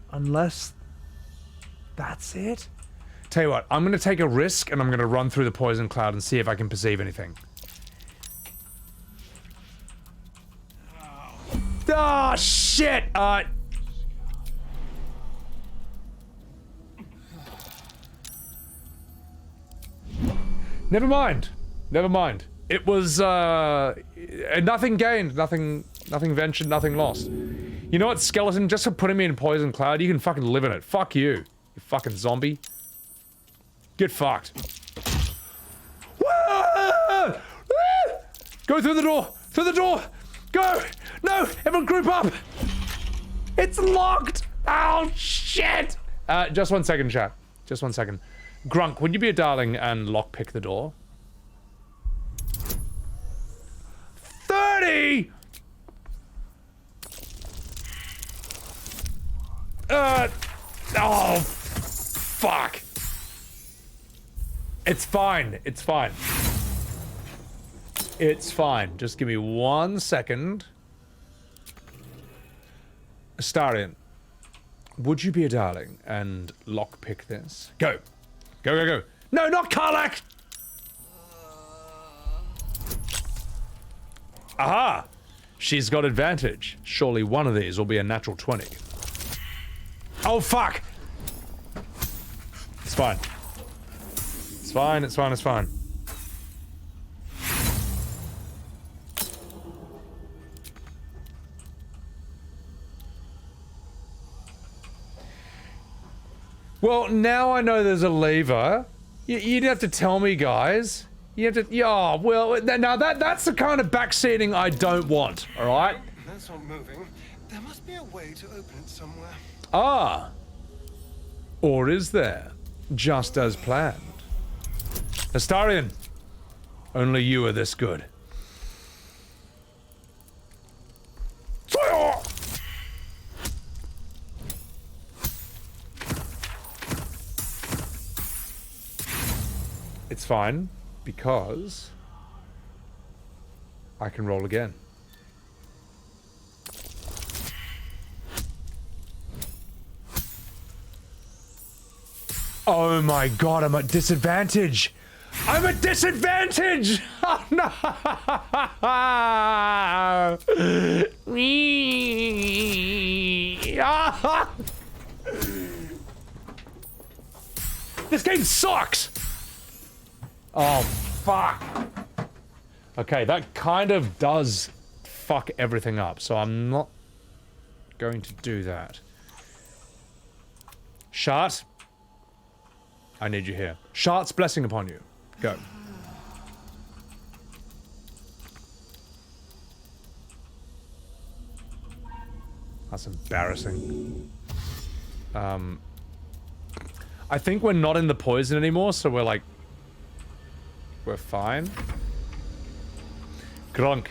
Unless that's it? Tell you what, I'm gonna take a risk and I'm gonna run through the poison cloud and see if I can perceive anything. Ah, shit! Never mind. Never mind. It was, nothing gained, nothing ventured, nothing lost. You know what, Skeleton? Just for putting me in Poison Cloud, you can fucking live in it. Fuck you, you fucking zombie. Get fucked. Go through the door! Through the door! Go! No! Everyone group up! It's locked! Oh, shit! Just 1 second, chat. Just 1 second. Grunk, would you be a darling and lockpick the door? 30! Oh, fuck. It's fine. It's fine. It's fine. Just give me 1 second. Astarion, would you be a darling and lockpick this? Go. Go, go, go. No, not Karlach! Aha! She's got advantage. Surely one of these will be a natural 20. Oh, fuck! It's fine. It's fine, it's fine, it's fine. Well, now I know there's a lever. You'd have to tell me, guys. You have to, yeah, well, now that's the kind of backseating I don't want, alright? That's not moving. There must be a way to open it somewhere. Ah. Or is there? Just as planned. Astarion, only you are this good. It's fine, because I can roll again. Oh my god, I'm at disadvantage! I'm at disadvantage! Oh no! This game sucks! Oh, fuck. Okay, that kind of does fuck everything up, so I'm not going to do that. Shart, I need you here. Shart's blessing upon you. Go. That's embarrassing. I think we're not in the poison anymore, so we're like... we're fine. Gronk.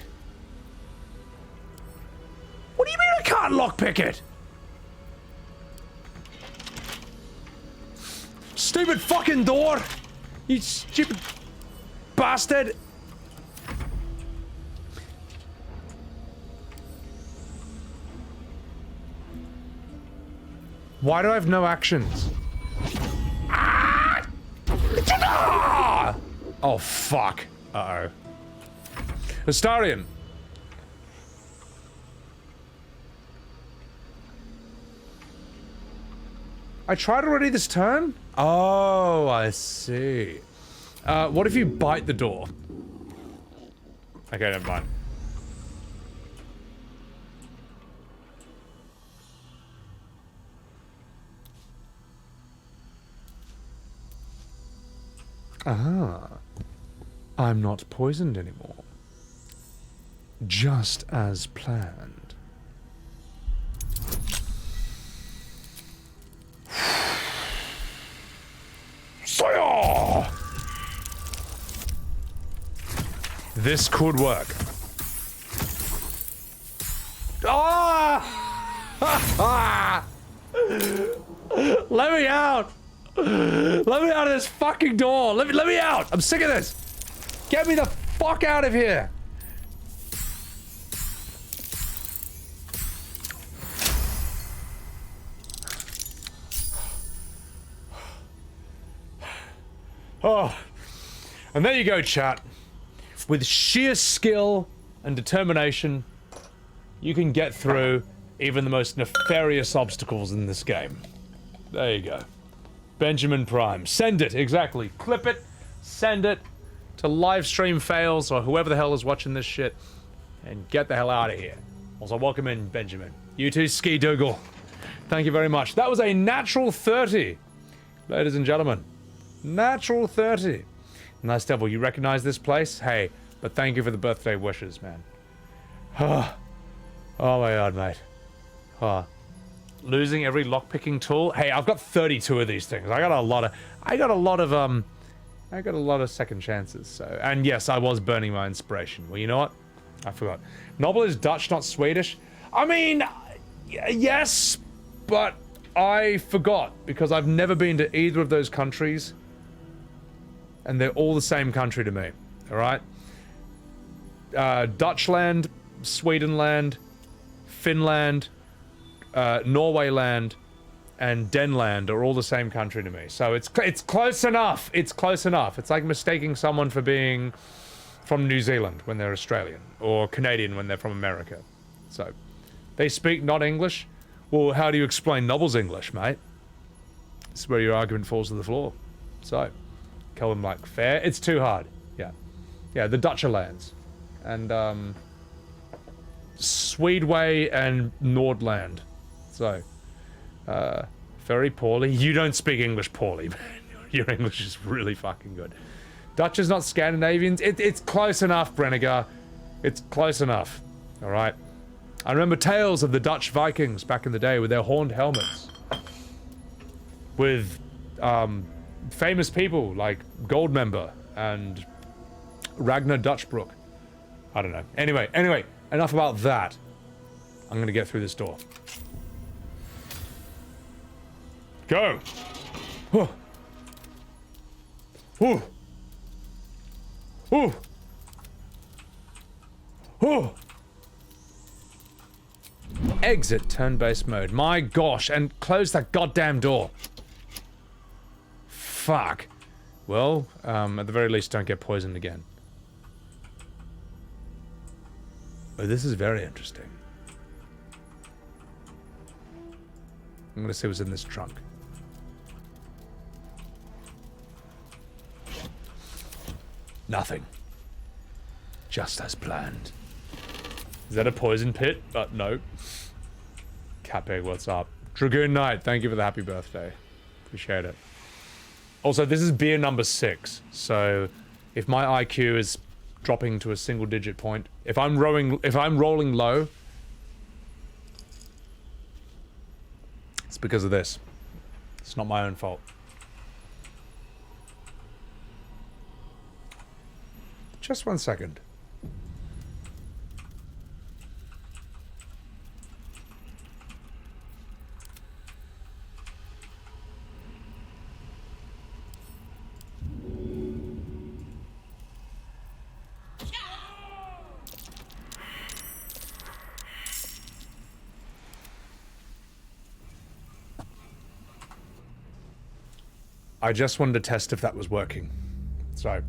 What do you mean I can't lockpick it? Stupid fucking door! You stupid bastard! Why do I have no actions? Ah! Oh fuck. Uh-oh. Astarion. I tried already this turn? Oh, I see. What if you bite the door? Okay, never mind. Ah. I'm not poisoned anymore. Just as planned. This could work. Ah! Let me out! Let me out of this fucking door! Let me out! I'm sick of this! Get me the fuck out of here! Oh. And there you go, chat. With sheer skill and determination, you can get through even the most nefarious obstacles in this game. There you go. Benjamin Prime. Send it, exactly. Clip it, send it to livestream fails or whoever the hell is watching this shit, and get the hell out of here. Also, welcome in, Benjamin. You too, Ski Dougal. Thank you very much. That was a natural 30, ladies and gentlemen. Natural 30. Nice devil, you recognize this place? Hey, but thank you for the birthday wishes, man. Oh my god, mate. Losing every lockpicking tool. Hey, I've got 32 of these things. I got a lot of second chances. So, and yes, I was burning my inspiration. Well, you know what? I forgot. Noble is Dutch, not Swedish. I mean, yes, but I forgot because I've never been to either of those countries. And they're all the same country to me, all right? Dutchland, Swedenland, Finland, Norwayland, and Denland are all the same country to me. So it's close enough. It's close enough. It's like mistaking someone for being from New Zealand when they're Australian, or Canadian when they're from America. So they speak not English. Well, how do you explain Noble's English, mate? This is where your argument falls to the floor. So. Call them like fair. It's too hard. Yeah. Yeah, the Dutcher lands. And Swedeway and Nordland. So very poorly. You don't speak English poorly, man. Your English is really fucking good. Dutch is not Scandinavians. It's close enough, Brennigar. It's close enough. Alright. I remember tales of the Dutch Vikings back in the day with their horned helmets. With famous people like Goldmember and Ragnar Dutchbrook. I don't know. Anyway, enough about that. I'm gonna get through this door. Go! Ooh. Ooh. Ooh. Ooh. Exit turn-based mode. My gosh, and close that goddamn door. Fuck. Well, at the very least, don't get poisoned again. Oh, this is very interesting. I'm gonna see what's in this trunk. Nothing. Just as planned. Is that a poison pit? No. Catpeg, what's up? Dragoon Knight, thank you for the happy birthday. Appreciate it. Also, this is beer number 6, so if my IQ is dropping to a single-digit point, if I'm rolling low, it's because of this. It's not my own fault. Just 1 second. I just wanted to test if that was working. So,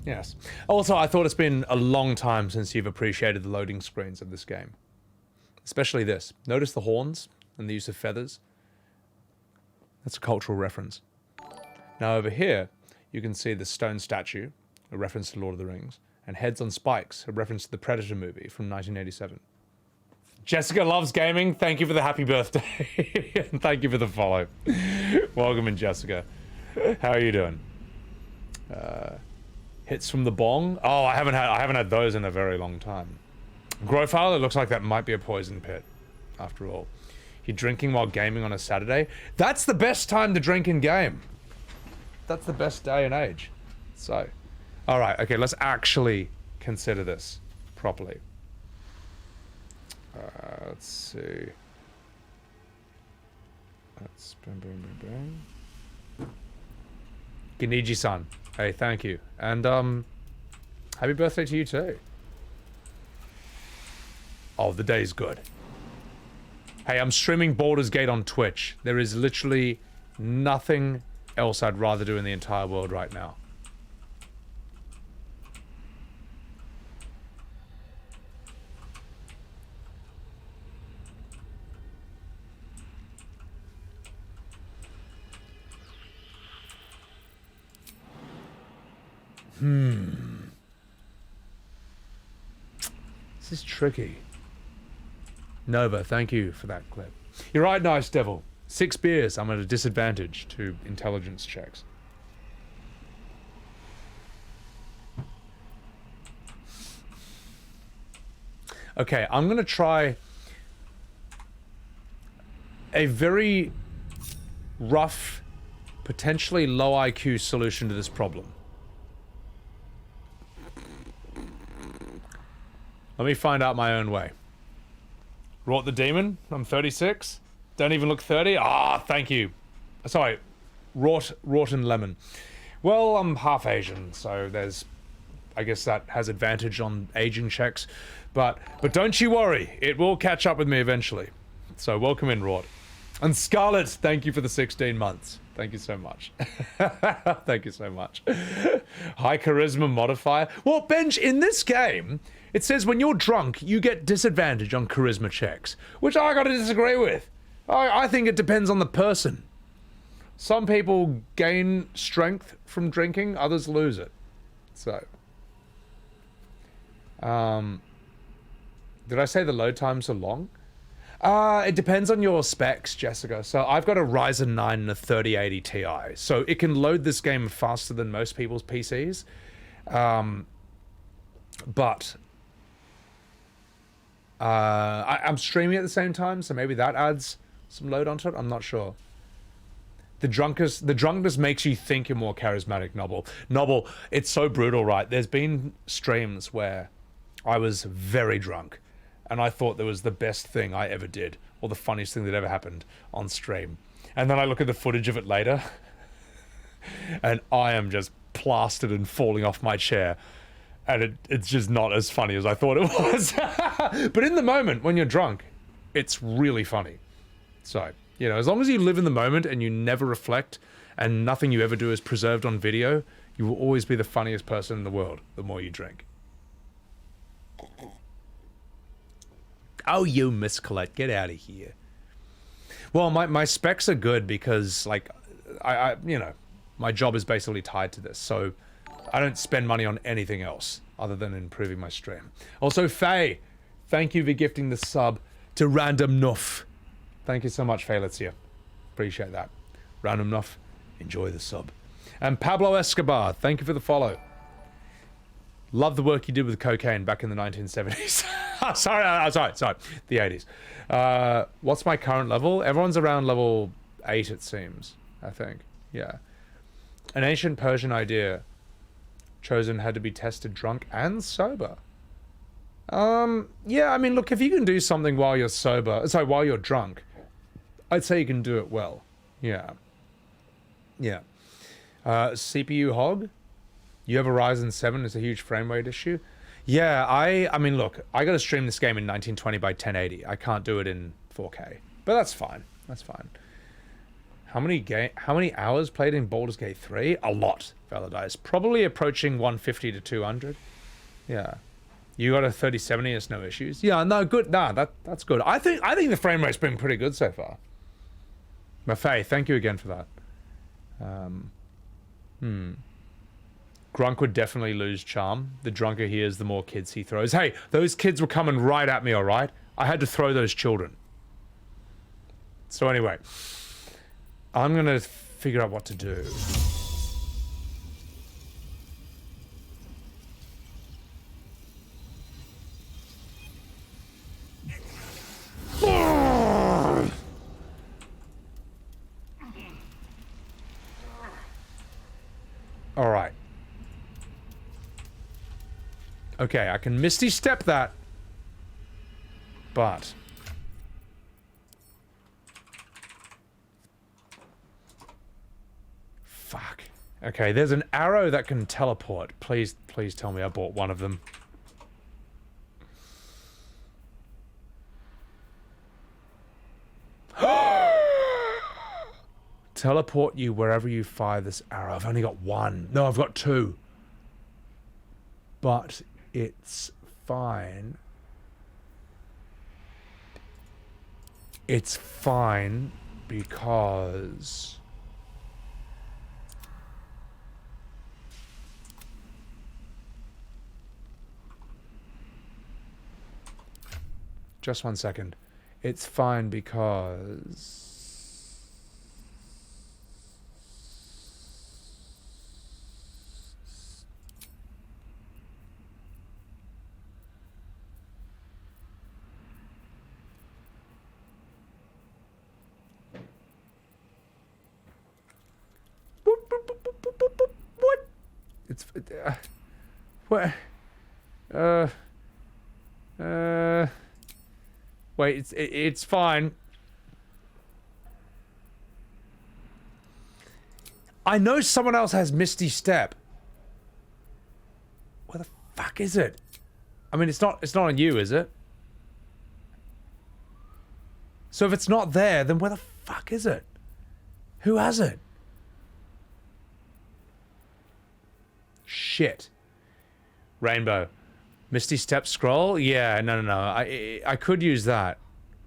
yes. Also, I thought it's been a long time since you've appreciated the loading screens of this game. Especially this. Notice the horns and the use of feathers? That's a cultural reference. Now over here, you can see the stone statue, a reference to Lord of the Rings, and heads on spikes, a reference to the Predator movie from 1987. Jessica loves gaming. Thank you for the happy birthday. And thank you for the follow. Welcome in, Jessica. How are you doing? Hits from the bong. Oh, I haven't had those in a very long time. Growfile, it looks like that might be a poison pit, after all. You're drinking while gaming on a Saturday? That's the best time to drink in game. That's the best day and age. So, all right, okay, let's actually consider this properly. Let's see. Let's boom, boom, boom, boom. Geniji-san, hey, thank you, and happy birthday to you too. Oh, the day's good. Hey, I'm streaming Baldurs Gate on Twitch. There is literally nothing else I'd rather do in the entire world right now. This is tricky. Nova, thank you for that clip. You're right, Nice Devil. 6 beers, I'm at a disadvantage to intelligence checks. Okay, I'm gonna try a very rough, potentially low IQ solution to this problem. Let me find out my own way. Wrought the Demon, I'm 36. Don't even look 30. Ah, thank you. Sorry, Wrought and Lemon. Well, I'm half Asian, so there's... I guess that has advantage on aging checks. But don't you worry, it will catch up with me eventually. So welcome in, Wrought. And Scarlet, thank you for the 16 months. Thank you so much. Thank you so much. High charisma modifier. Well, Benj, in this game, it says when you're drunk, you get disadvantage on charisma checks, which I gotta disagree with. I think it depends on the person. Some people gain strength from drinking, others lose it. So. Did I say the load times are long? It depends on your specs, Jessica. So I've got a Ryzen 9 and a 3080 Ti. So it can load this game faster than most people's PCs. But I'm streaming at the same time, so maybe that adds some load onto it. I'm not sure. The drunkness makes you think you're more charismatic, Nobble. Nobble, it's so brutal, right? There's been streams where I was very drunk, and I thought that was the best thing I ever did, or the funniest thing that ever happened on stream. And then I look at the footage of it later, and I am just plastered and falling off my chair. And it's just not as funny as I thought it was. But in the moment, when you're drunk, it's really funny. So, you know, as long as you live in the moment and you never reflect, and nothing you ever do is preserved on video, you will always be the funniest person in the world the more you drink. Oh, you Miss Colette, get out of here. Well, my specs are good because, like, I you know, my job is basically tied to this, so I don't spend money on anything else other than improving my stream. Also, Faye, thank you for gifting the sub to Random Nuff. Thank you so much, Faye Let's appreciate that. Random Nuff, enjoy the sub. And Pablo Escobar, thank you for the follow. Love the work you did with cocaine back in the 1970s. sorry, the 80s. What's my current level? Everyone's around level 8, it seems, I think. Yeah. An ancient Persian idea chosen had to be tested drunk and sober. Yeah, I mean, look, if you can do something while you're while you're drunk, I'd say you can do it well. Yeah. Yeah. CPU hog? You have a Ryzen 7, it's a huge frame rate issue. Yeah, I mean, look, I gotta stream this game in 1920 by 1080. I can't do it in 4K. But that's fine. That's fine. How many hours played in Baldur's Gate 3? A lot, Valadice. Probably approaching 150 to 200. Yeah. You got a 3070, it's no issues. Yeah, no, good. Nah, that's good. I think the frame rate's been pretty good so far. Maffei, thank you again for that. Grunk would definitely lose charm. The drunker he is, the more kids he throws. Hey, those kids were coming right at me, alright? I had to throw those children. So anyway, I'm gonna figure out what to do. Alright. Okay, I can Misty Step that. But... fuck. Okay, there's an arrow that can teleport. Please tell me I bought one of them. Teleport you wherever you fire this arrow. I've only got one. No, I've got two. But it's fine. It's fine because... just one second. It's fine because... what? It's... what? Wait, it's fine. I know someone else has Misty Step. Where the fuck is it? I mean, it's not on you, is it? So if it's not there, then where the fuck is it? Who has it? Shit. Rainbow. Misty Step scroll? Yeah, no. I could use that.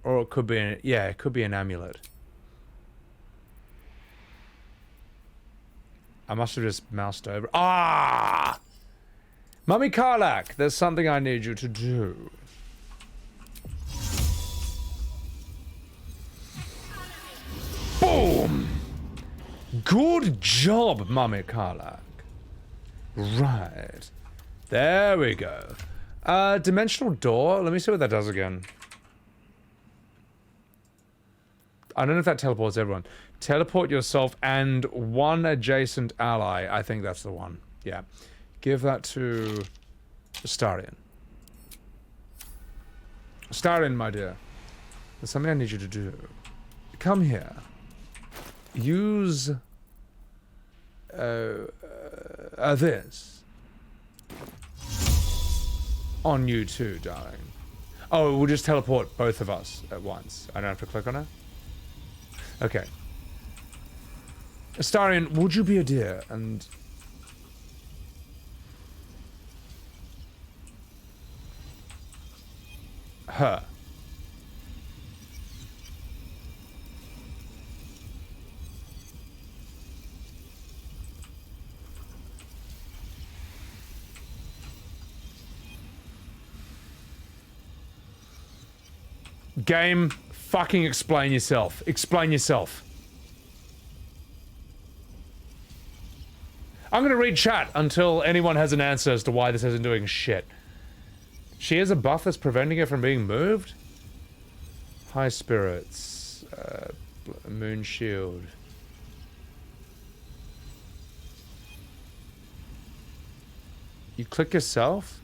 Or it could be it could be an amulet. I must have just moused over. Ah! Mummy Karlach, there's something I need you to do. Boom! Good job, Mummy Karlach. Right. There we go. Dimensional door. Let me see what that does again. I don't know if that teleports everyone. Teleport yourself and one adjacent ally. I think that's the one. Yeah. Give that to Astarion. Astarion, my dear. There's something I need you to do. Come here. Use... this. On you too, darling. Oh, we'll just teleport both of us at once. I don't have to click on it? Okay. Astarion, would you be a dear and... her. Game, fucking explain yourself. Explain yourself. I'm gonna read chat until anyone has an answer as to why this isn't doing shit. She has a buff that's preventing her from being moved? High spirits. Moon shield. You click yourself?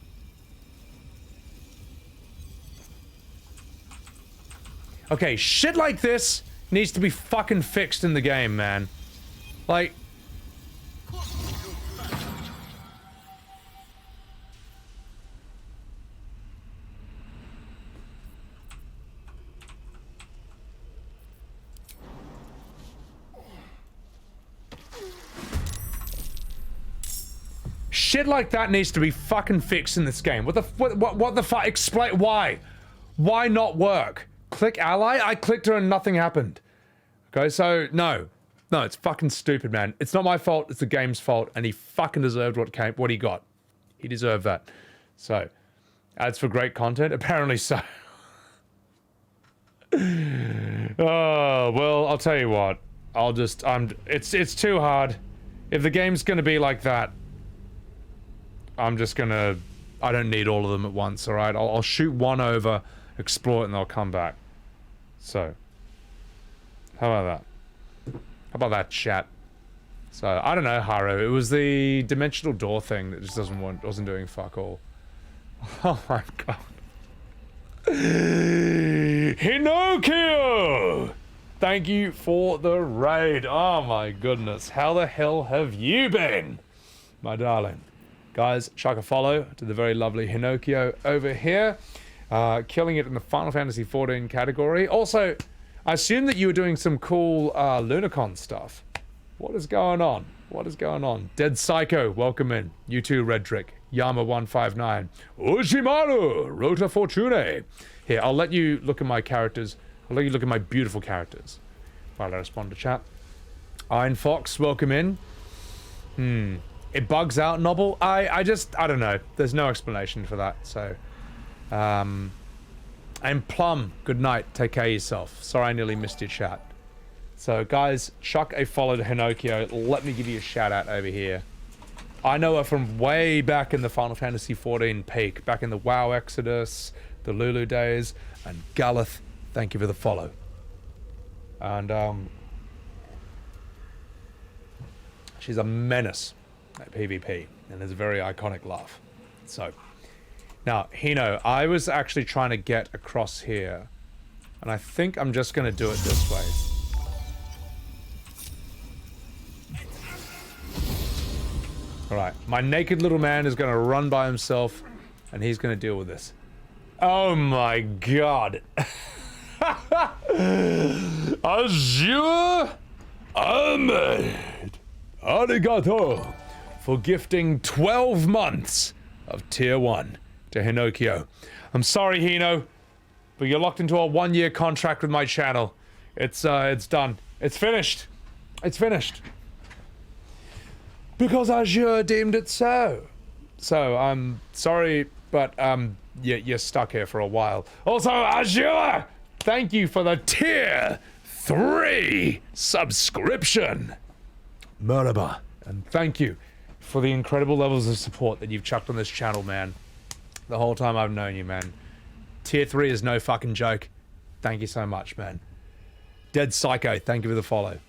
Okay, shit like this needs to be fucking fixed in the game, man. Like... Shit like that needs to be fucking fixed in this game. What the fuck? Explain why? Why not work? Click ally? I clicked her and nothing happened. Okay, so no, it's fucking stupid, man. It's not my fault. It's the game's fault, and he fucking deserved what he got. He deserved that. So, ads for great content? Apparently so. Oh well, I'll tell you what. It's too hard. If the game's gonna be like that, I don't need all of them at once, alright? I'll shoot one over, explore it, and I'll come back. So, how about that? How about that, chat? So, I don't know, Haru. It was the dimensional door thing that just wasn't doing fuck all. Oh my god. Hinokio! Thank you for the raid. Oh my goodness. How the hell have you been, my darling? Guys, chuck a follow to the very lovely Hinokio over here. Killing it in the Final Fantasy XIV category. Also, I assume that you were doing some cool Lunacon stuff. What is going on? What is going on? Dead Psycho, welcome in. You too, Redrick. Yama159. Oshimaru! Rota Fortune. Here, I'll let you look at my characters. I'll let you look at my beautiful characters while I respond to chat. Iron Fox, welcome in. It bugs out, Nobble. I don't know. There's no explanation for that, so. And Plum, good night. Take care of yourself. Sorry I nearly missed your chat. So, guys, chuck a follow to Hinokio. Let me give you a shout out over here. I know her from way back in the Final Fantasy XIV peak, back in the WoW Exodus, the Lulu days, and Galeth, thank you for the follow. And, she's a menace at PvP, and has a very iconic laugh. So, now, Hino, I was actually trying to get across here, and I think I'm just going to do it this way. Alright, my naked little man is going to run by himself, and he's going to deal with this. Oh my god. Azure Ahmed. Arigato for gifting 12 months of tier 1 to Hinokio. I'm sorry, Hino, but you're locked into a 1-year contract with my channel. It's done. It's finished. It's finished. Because Azure deemed it so. So, I'm sorry, but, you're stuck here for a while. Also, Azure, thank you for the tier 3 subscription. Merhaba. And thank you for the incredible levels of support that you've chucked on this channel, man. The whole time I've known you, man. Tier 3 is no fucking joke. Thank you so much, man. Dead Psycho, thank you for the follow.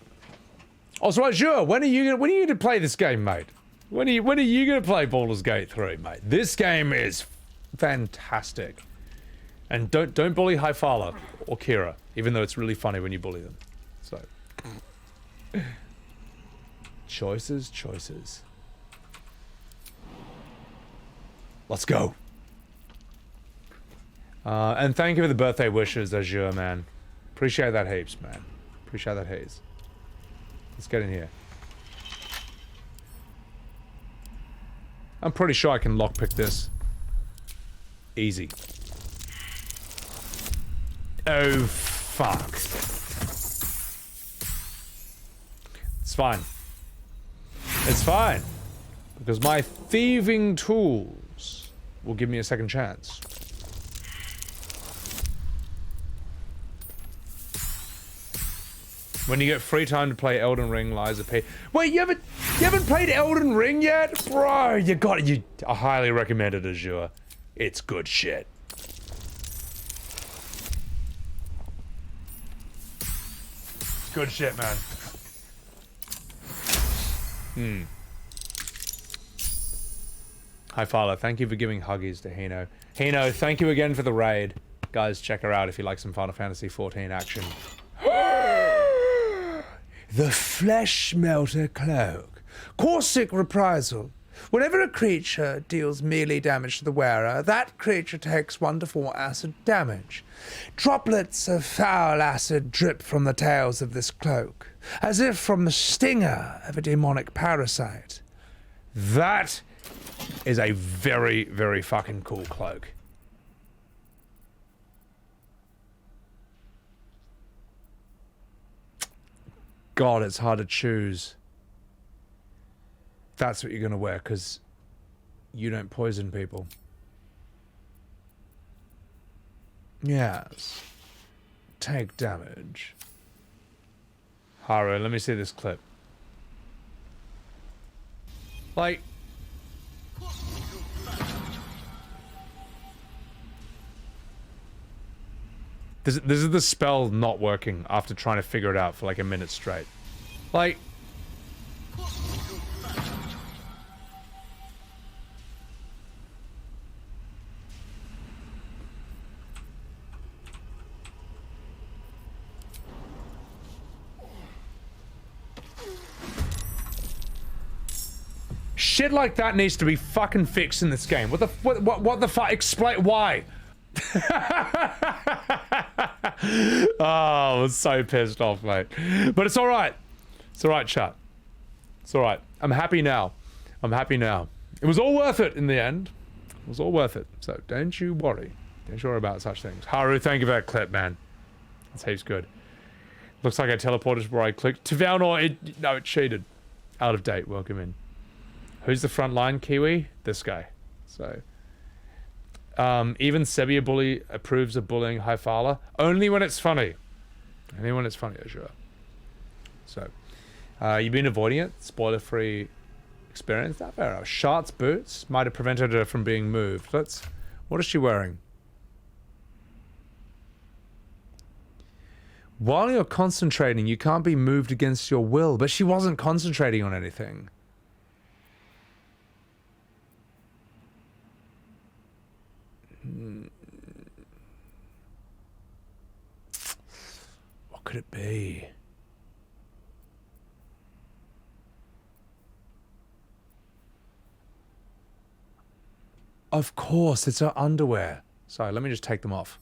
Also, Azure, when are you gonna play this game, mate? When are you gonna play Baldurs Gate 3, mate? This game is fantastic. And don't bully Hyphala or Kira, even though it's really funny when you bully them. So choices. Let's go. And thank you for the birthday wishes, Azure, man. Appreciate that heaps, man. Appreciate that heaps. Let's get in here. I'm pretty sure I can lockpick this. Easy. Oh, fuck. It's fine. It's fine. Because my thieving tools will give me a second chance. When you get free time to play Elden Ring, lies a Wait, you haven't played Elden Ring yet? Bro, I highly recommend it, Azure. It's good shit. Good shit, man. Hi, Fala. Thank you for giving huggies to Hino. Hino, thank you again for the raid. Guys, check her out if you like some Final Fantasy XIV action. The Flesh Melter Cloak. Caustic Reprisal. Whenever a creature deals melee damage to the wearer, that creature takes 1 to 4 acid damage. Droplets of foul acid drip from the tails of this cloak, as if from the stinger of a demonic parasite. That is a very, very fucking cool cloak. God, it's hard to choose. That's what you're gonna wear, because you don't poison people. Yes. Take damage. Haru, let me see this clip. Like... This is the spell not working after trying to figure it out for like a minute straight. Like... Shit like that needs to be fucking fixed in this game. What the fuck? Explain why? Oh, I was so pissed off, mate. But it's alright. It's alright, chat. It's alright. I'm happy now. I'm happy now. It was all worth it in the end. It was all worth it. So don't you worry. Don't you worry about such things. Haru, thank you for that clip, man. That's heaps good. Looks like I teleported where I clicked. To Valnor, no, it cheated. Out of date. Welcome in. Who's the front line Kiwi? This guy. So, even Sebbia Bully approves of bullying Hyphala. Only when it's funny. Only when it's funny, sure. So, you've been avoiding it. Spoiler-free experience. That fair enough. Shart's boots might have prevented her from being moved. What is she wearing? While you're concentrating, you can't be moved against your will. But she wasn't concentrating on anything. What could it be? Of course, it's her underwear. Sorry, let me just take them off.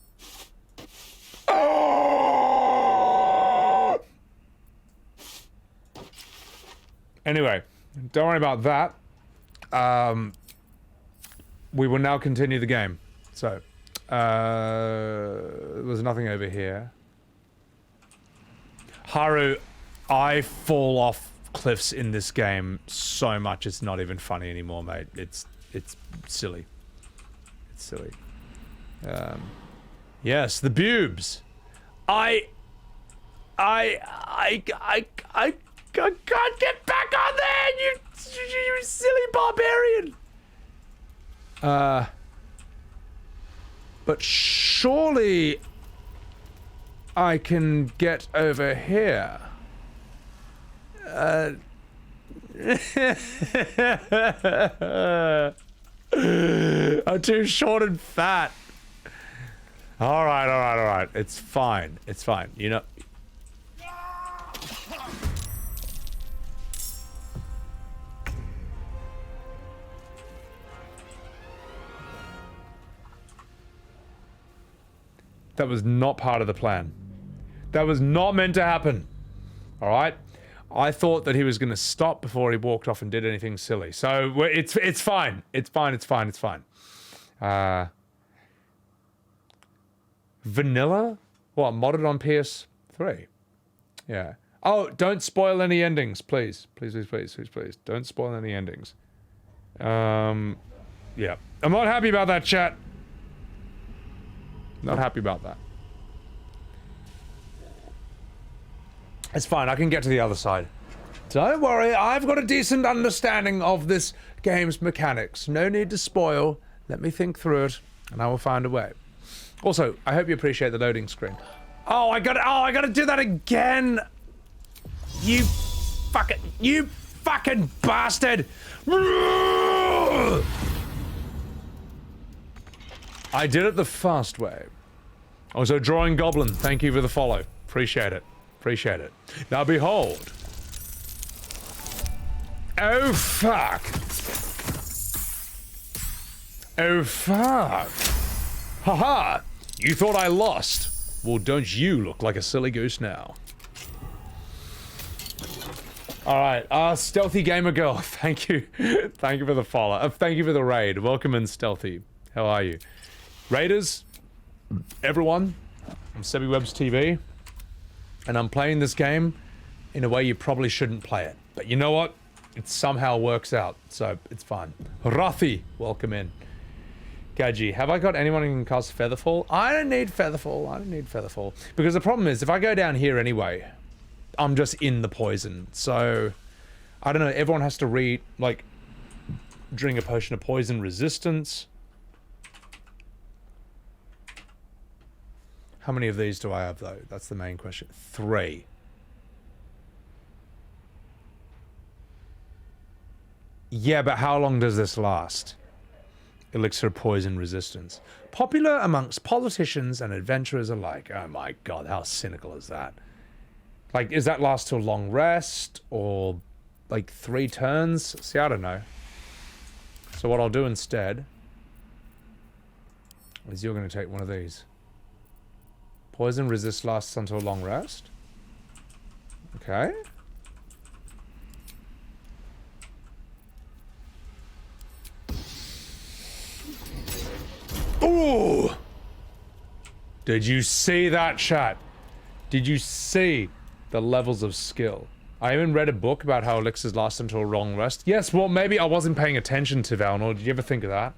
Anyway, don't worry about that. We will now continue the game. So, there's nothing over here. Haru, I fall off cliffs in this game so much it's not even funny anymore, mate. It's silly. It's silly. Yes, the boobs. I can't get back on there, you silly barbarian. But surely I can get over here. I'm too short and fat. All right. It's fine. It's fine. You know. That was not part of the plan. That was not meant to happen. All right? I thought that he was going to stop before he walked off and did anything silly. So it's fine. It's fine. Vanilla? What, modded on PS3? Yeah. Oh, don't spoil any endings, please. Please. Don't spoil any endings. Yeah. I'm not happy about that, chat. Not happy about that. It's fine, I can get to the other side. Don't worry, I've got a decent understanding of this game's mechanics. No need to spoil. Let me think through it, and I will find a way. Also, I hope you appreciate the loading screen. I gotta do that again! You fucking bastard! I did it the fast way. Also, Drawing Goblin, thank you for the follow. Appreciate it. Now behold. Oh fuck. Haha! You thought I lost? Well, don't you look like a silly goose now. All right, Stealthy Gamer Girl, thank you. Thank you for the follow. Thank you for the raid. Welcome in, Stealthy. How are you? Raiders, everyone, I'm Sebbywebz TV, and I'm playing this game in a way you probably shouldn't play it. But you know what? It somehow works out, so it's fine. Rathi, welcome in. Gaji, have I got anyone who can cast Featherfall? I don't need Featherfall. I don't need Featherfall. Because the problem is, if I go down here anyway, I'm just in the poison. So, I don't know, everyone has to drink a potion of poison resistance. How many of these do I have, though? That's the main question. 3. Yeah, but how long does this last? Elixir of poison resistance. Popular amongst politicians and adventurers alike. Oh my god, how cynical is that? Like, is that last till long rest? Or, like, 3 turns? See, I don't know. So what I'll do instead is you're going to take one of these. Poison resist lasts until long rest. Okay. Ooh! Did you see that, chat? Did you see the levels of skill? I even read a book about how elixirs last until long rest. Yes, well, maybe I wasn't paying attention to Valnor. Did you ever think of that?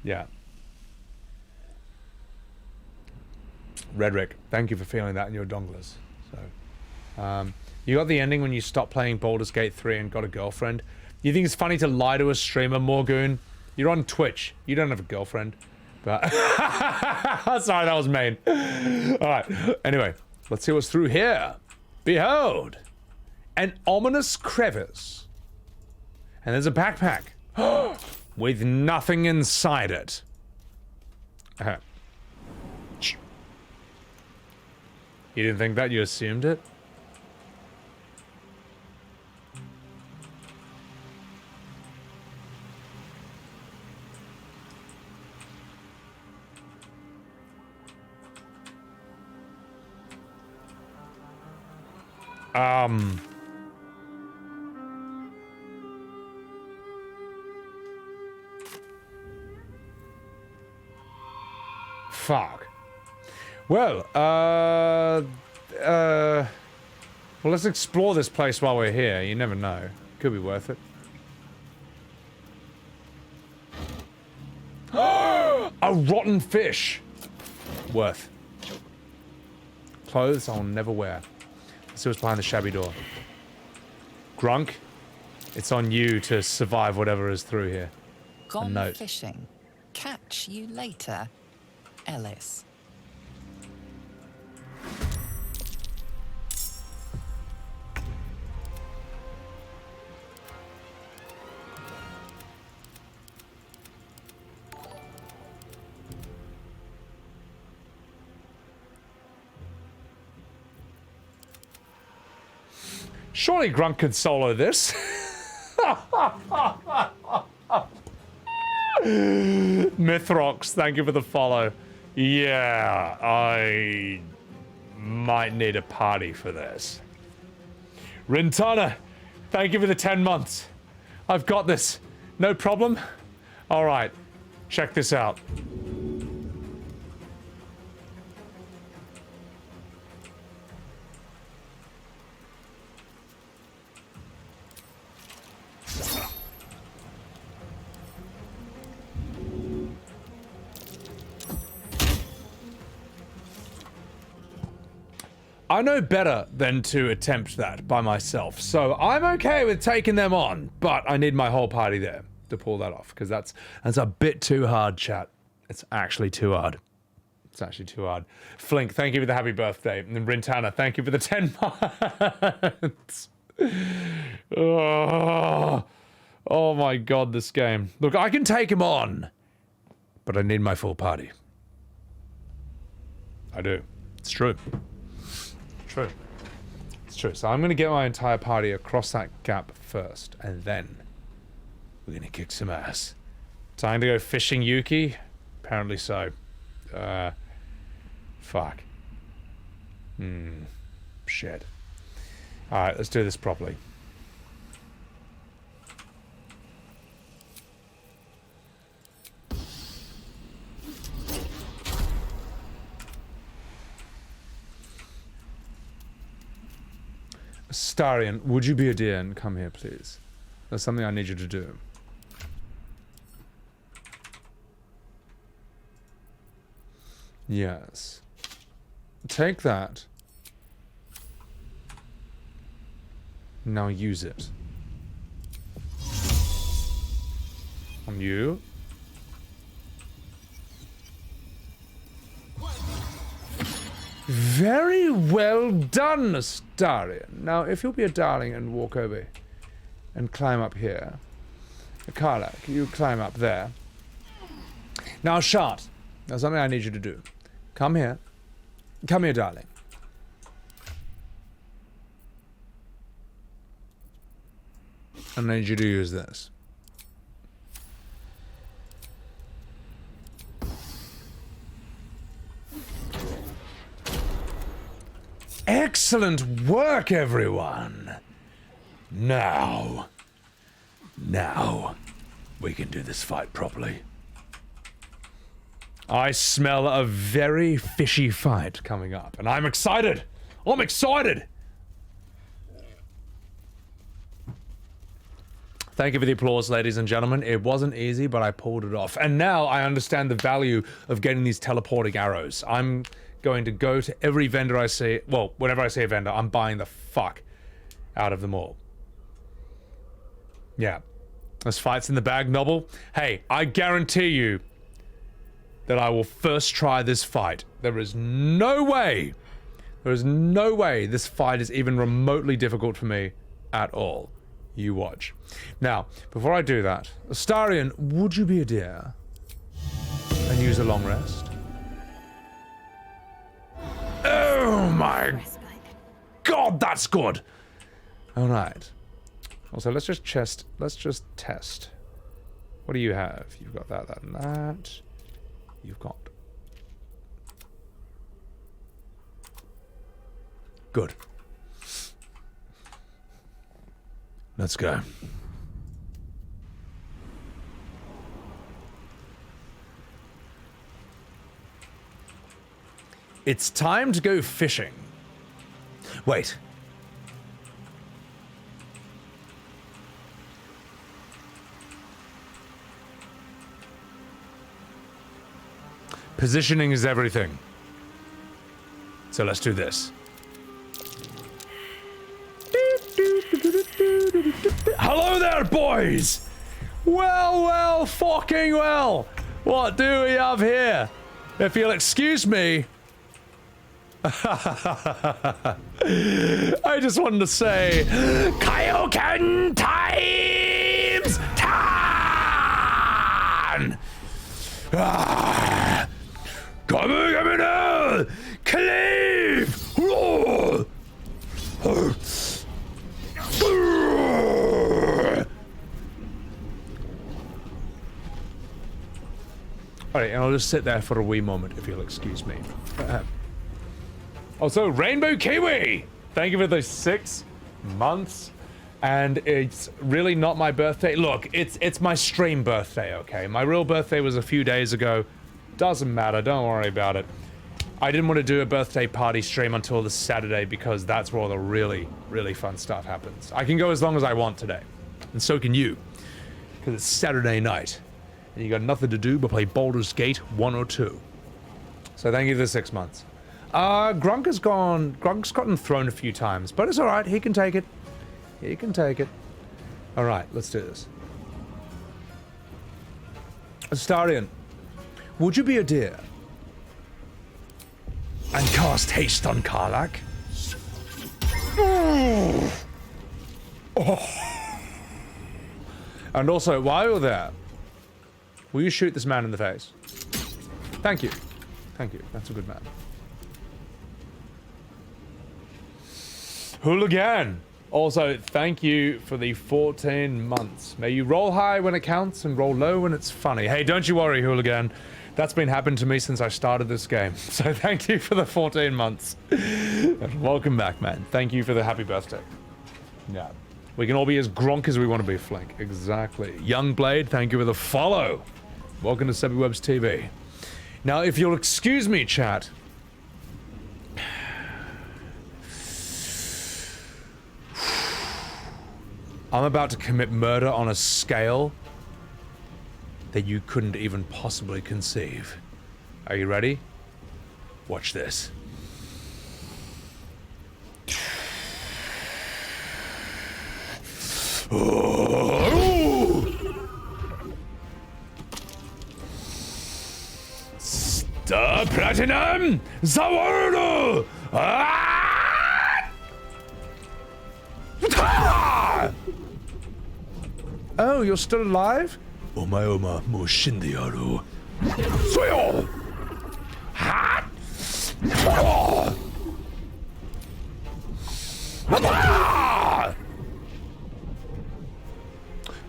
Yeah. Redrick, thank you for feeling that in your donglers. So, you got the ending when you stopped playing Baldurs Gate 3 and got a girlfriend. You think it's funny to lie to a streamer, Morgoon? You're on Twitch. You don't have a girlfriend. But sorry, that was mean. Alright, anyway, let's see what's through here. Behold! An ominous crevice. And there's a backpack. With nothing inside it. You didn't think that? You assumed it? Fuck. Well, well, let's explore this place while we're here. You never know. Could be worth it. A rotten fish. Worth. Clothes I'll never wear. Let's see what's behind the shabby door. Grunk, it's on you to survive whatever is through here. Gone fishing. Catch you later, Ellis. Surely Grunk could solo this. Mythrox, thank you for the follow. Yeah, I might need a party for this. Rintana, thank you for the 10 months. I've got this. No problem. All right, check this out. I know better than to attempt that by myself, so I'm okay with taking them on, but I need my whole party there to pull that off, because that's a bit too hard, chat. It's actually too hard. It's actually too hard. Flink, thank you for the happy birthday. And Rintana, thank you for the 10 months. Oh my god, this game. Look, I can take him on, but I need my full party. I do. It's true. True. It's true. So I'm going to get my entire party across that gap first, and then we're going to kick some ass. Time to go fishing, Yuki? Apparently so. Fuck. Shit. Alright, let's do this properly. Astarion, would you be a dear and come here, please? There's something I need you to do. Yes. Take that. Now use it. On you. Very well done, Astarion. Now, if you'll be a darling and walk over and climb up here. Karlach, you climb up there. Now, Shard, there's something I need you to do. Come here. Come here, darling. I need you to use this. Excellent work, everyone! Now, we can do this fight properly. I smell a very fishy fight coming up, and I'm excited! I'm excited! Thank you for the applause, ladies and gentlemen. It wasn't easy, but I pulled it off. And now I understand the value of getting these teleporting arrows. I'm going to go to every vendor I see. Well, whenever I see a vendor, I'm buying the fuck out of them all. Yeah. There's fights in the bag, Noble. Hey, I guarantee you that I will first try this fight. There is no way this fight is even remotely difficult for me at all. You watch. Now, before I do that, Astarion, would you be a dear and use a long rest? Oh my god, that's good! Alright. Also, let's just test. What do you have? You've got that, and that. You've got... Good. Let's go. It's time to go fishing. Wait. Positioning is everything. So let's do this. Hello there, boys! Well, fucking well! What do we have here? If you'll excuse me... I just wanted to say... Kaioken times 10! Come here now! Cleave! Alright, and I'll just sit there for a wee moment, if you'll excuse me. Also, Rainbow Kiwi! Thank you for those 6 months. And it's really not my birthday. Look, it's my stream birthday, okay? My real birthday was a few days ago. Doesn't matter, don't worry about it. I didn't want to do a birthday party stream until this Saturday because that's where all the really, really fun stuff happens. I can go as long as I want today. And so can you. Because it's Saturday night. And you got nothing to do but play Baldurs Gate 1 or 2. So thank you for the 6 months. Grunk's gotten thrown a few times, but it's alright, he can take it. He can take it. Alright, let's do this. Astarion, would you be a dear? And cast haste on Karlach? Oh. And also, while you're there, will you shoot this man in the face? Thank you. Thank you. That's a good man. Hooligan! Also, thank you for the 14 months. May you roll high when it counts and roll low when it's funny. Hey, don't you worry, hooligan. That's been happening to me since I started this game. So thank you for the 14 months. Welcome back, man. Thank you for the happy birthday. Yeah. We can all be as Gronk as we want to be, Flink. Exactly. Young Blade, thank you for the follow. Welcome to Sebbywebz TV. Now, if you'll excuse me, chat. I'm about to commit murder on a scale that you couldn't even possibly conceive. Are you ready? Watch this. Star Platinum Zawardo! Oh, you're still alive? Oma Moshindiaru. Soyo! Ha!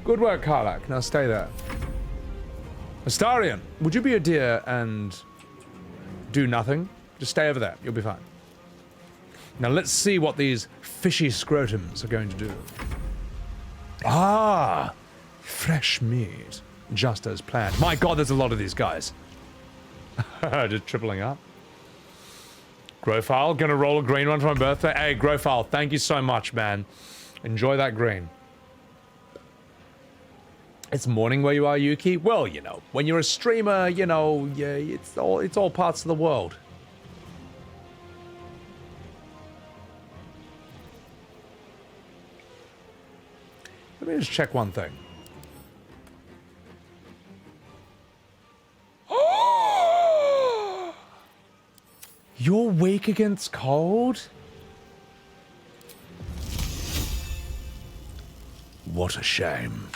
Good work, Karlach. Now stay there. Astarion, would you be a deer and do nothing? Just stay over there. You'll be fine. Now let's see what these fishy scrotums are going to do. Ah! Fresh meat. Just as planned. My god, there's a lot of these guys. Just tripling up. Grofile, gonna roll a green one for my birthday. Hey, Grofile, thank you so much, man. Enjoy that green. It's morning where you are, Yuki? Well, you know, when you're a streamer, you know, yeah, it's all parts of the world. Let me just check one thing. You're weak against cold? What a shame.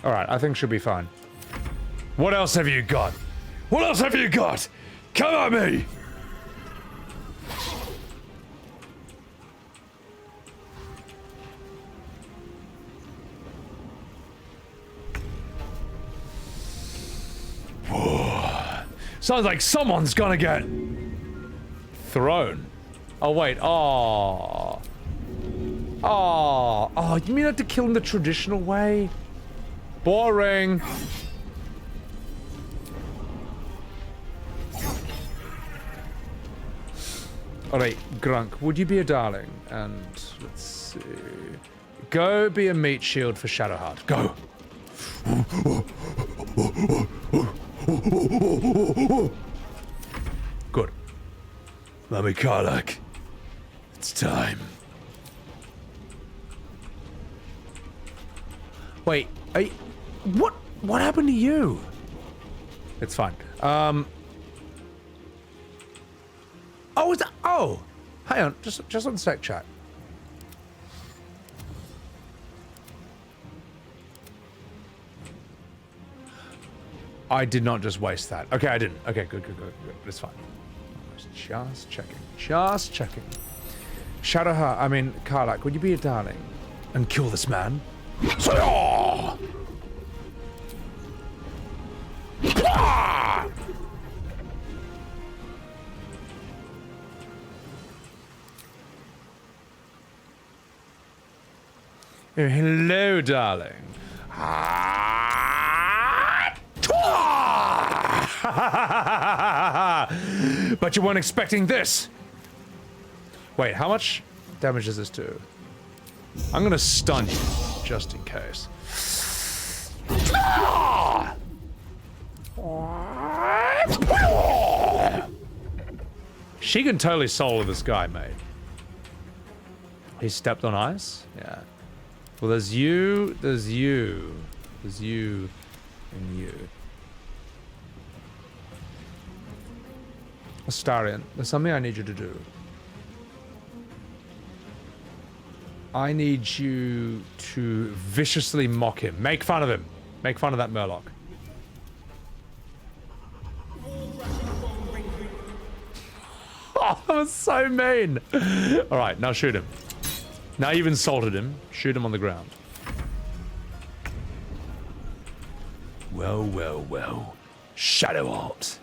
Alright, I think she'll be fine. What else have you got? What else have you got? Come at me! Sounds like someone's gonna get thrown. Oh wait, oh, you mean I have to kill him the traditional way? Boring. Alright, Grunk, would you be a darling? And let's see. Go be a meat shield for Shadowheart. Go. Good. Mummy Karlach, it's time. Wait, what happened to you? It's fine. Oh, is that? Oh, hang on, just on sec, chat. I did not just waste that. Okay, I didn't. Okay, good. It's fine. Just checking. Shadowheart, I mean, Karlach, would you be a darling and kill this man? Oh, hello, darling. But you weren't expecting this. Wait, how much damage does this do? I'm gonna stun you, just in case. She can totally solo this guy, mate. He stepped on ice? Yeah. Well, there's you, and you. Astarion, there's something I need you to do. I need you to viciously mock him. Make fun of him. Make fun of that Murloc. Oh, that was so mean. All right, now shoot him. Now you've insulted him. Shoot him on the ground. Well, well, well. Shadowheart.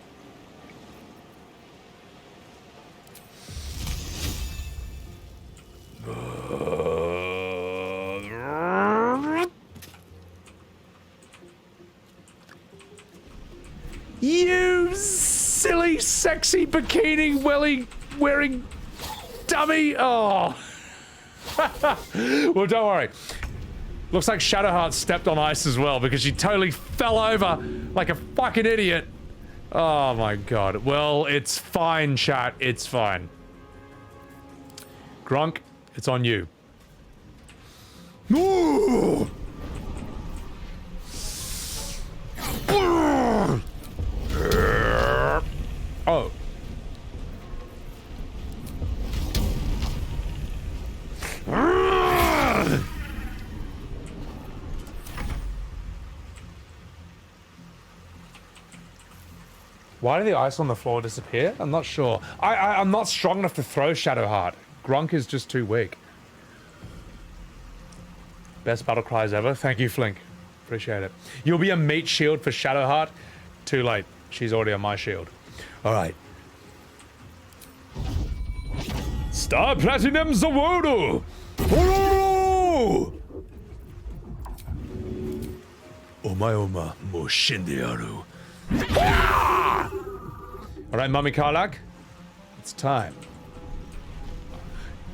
You silly, sexy bikini wearing dummy. Oh. Well, don't worry. Looks like Shadowheart stepped on ice as well because she totally fell over like a fucking idiot. Oh my god. Well, it's fine, chat. It's fine. Gronk, it's on you. Ooh! Oh. Why did the ice on the floor disappear? I'm not sure. I'm not strong enough to throw Shadowheart. Gronk is just too weak. Best battle cries ever. Thank you, Flink. Appreciate it. You'll be a meat shield for Shadowheart. Too late. She's already on my shield. All right. Star Platinum Zawodo! Oma mo shindearu. All right, Mummy Karlach. It's time.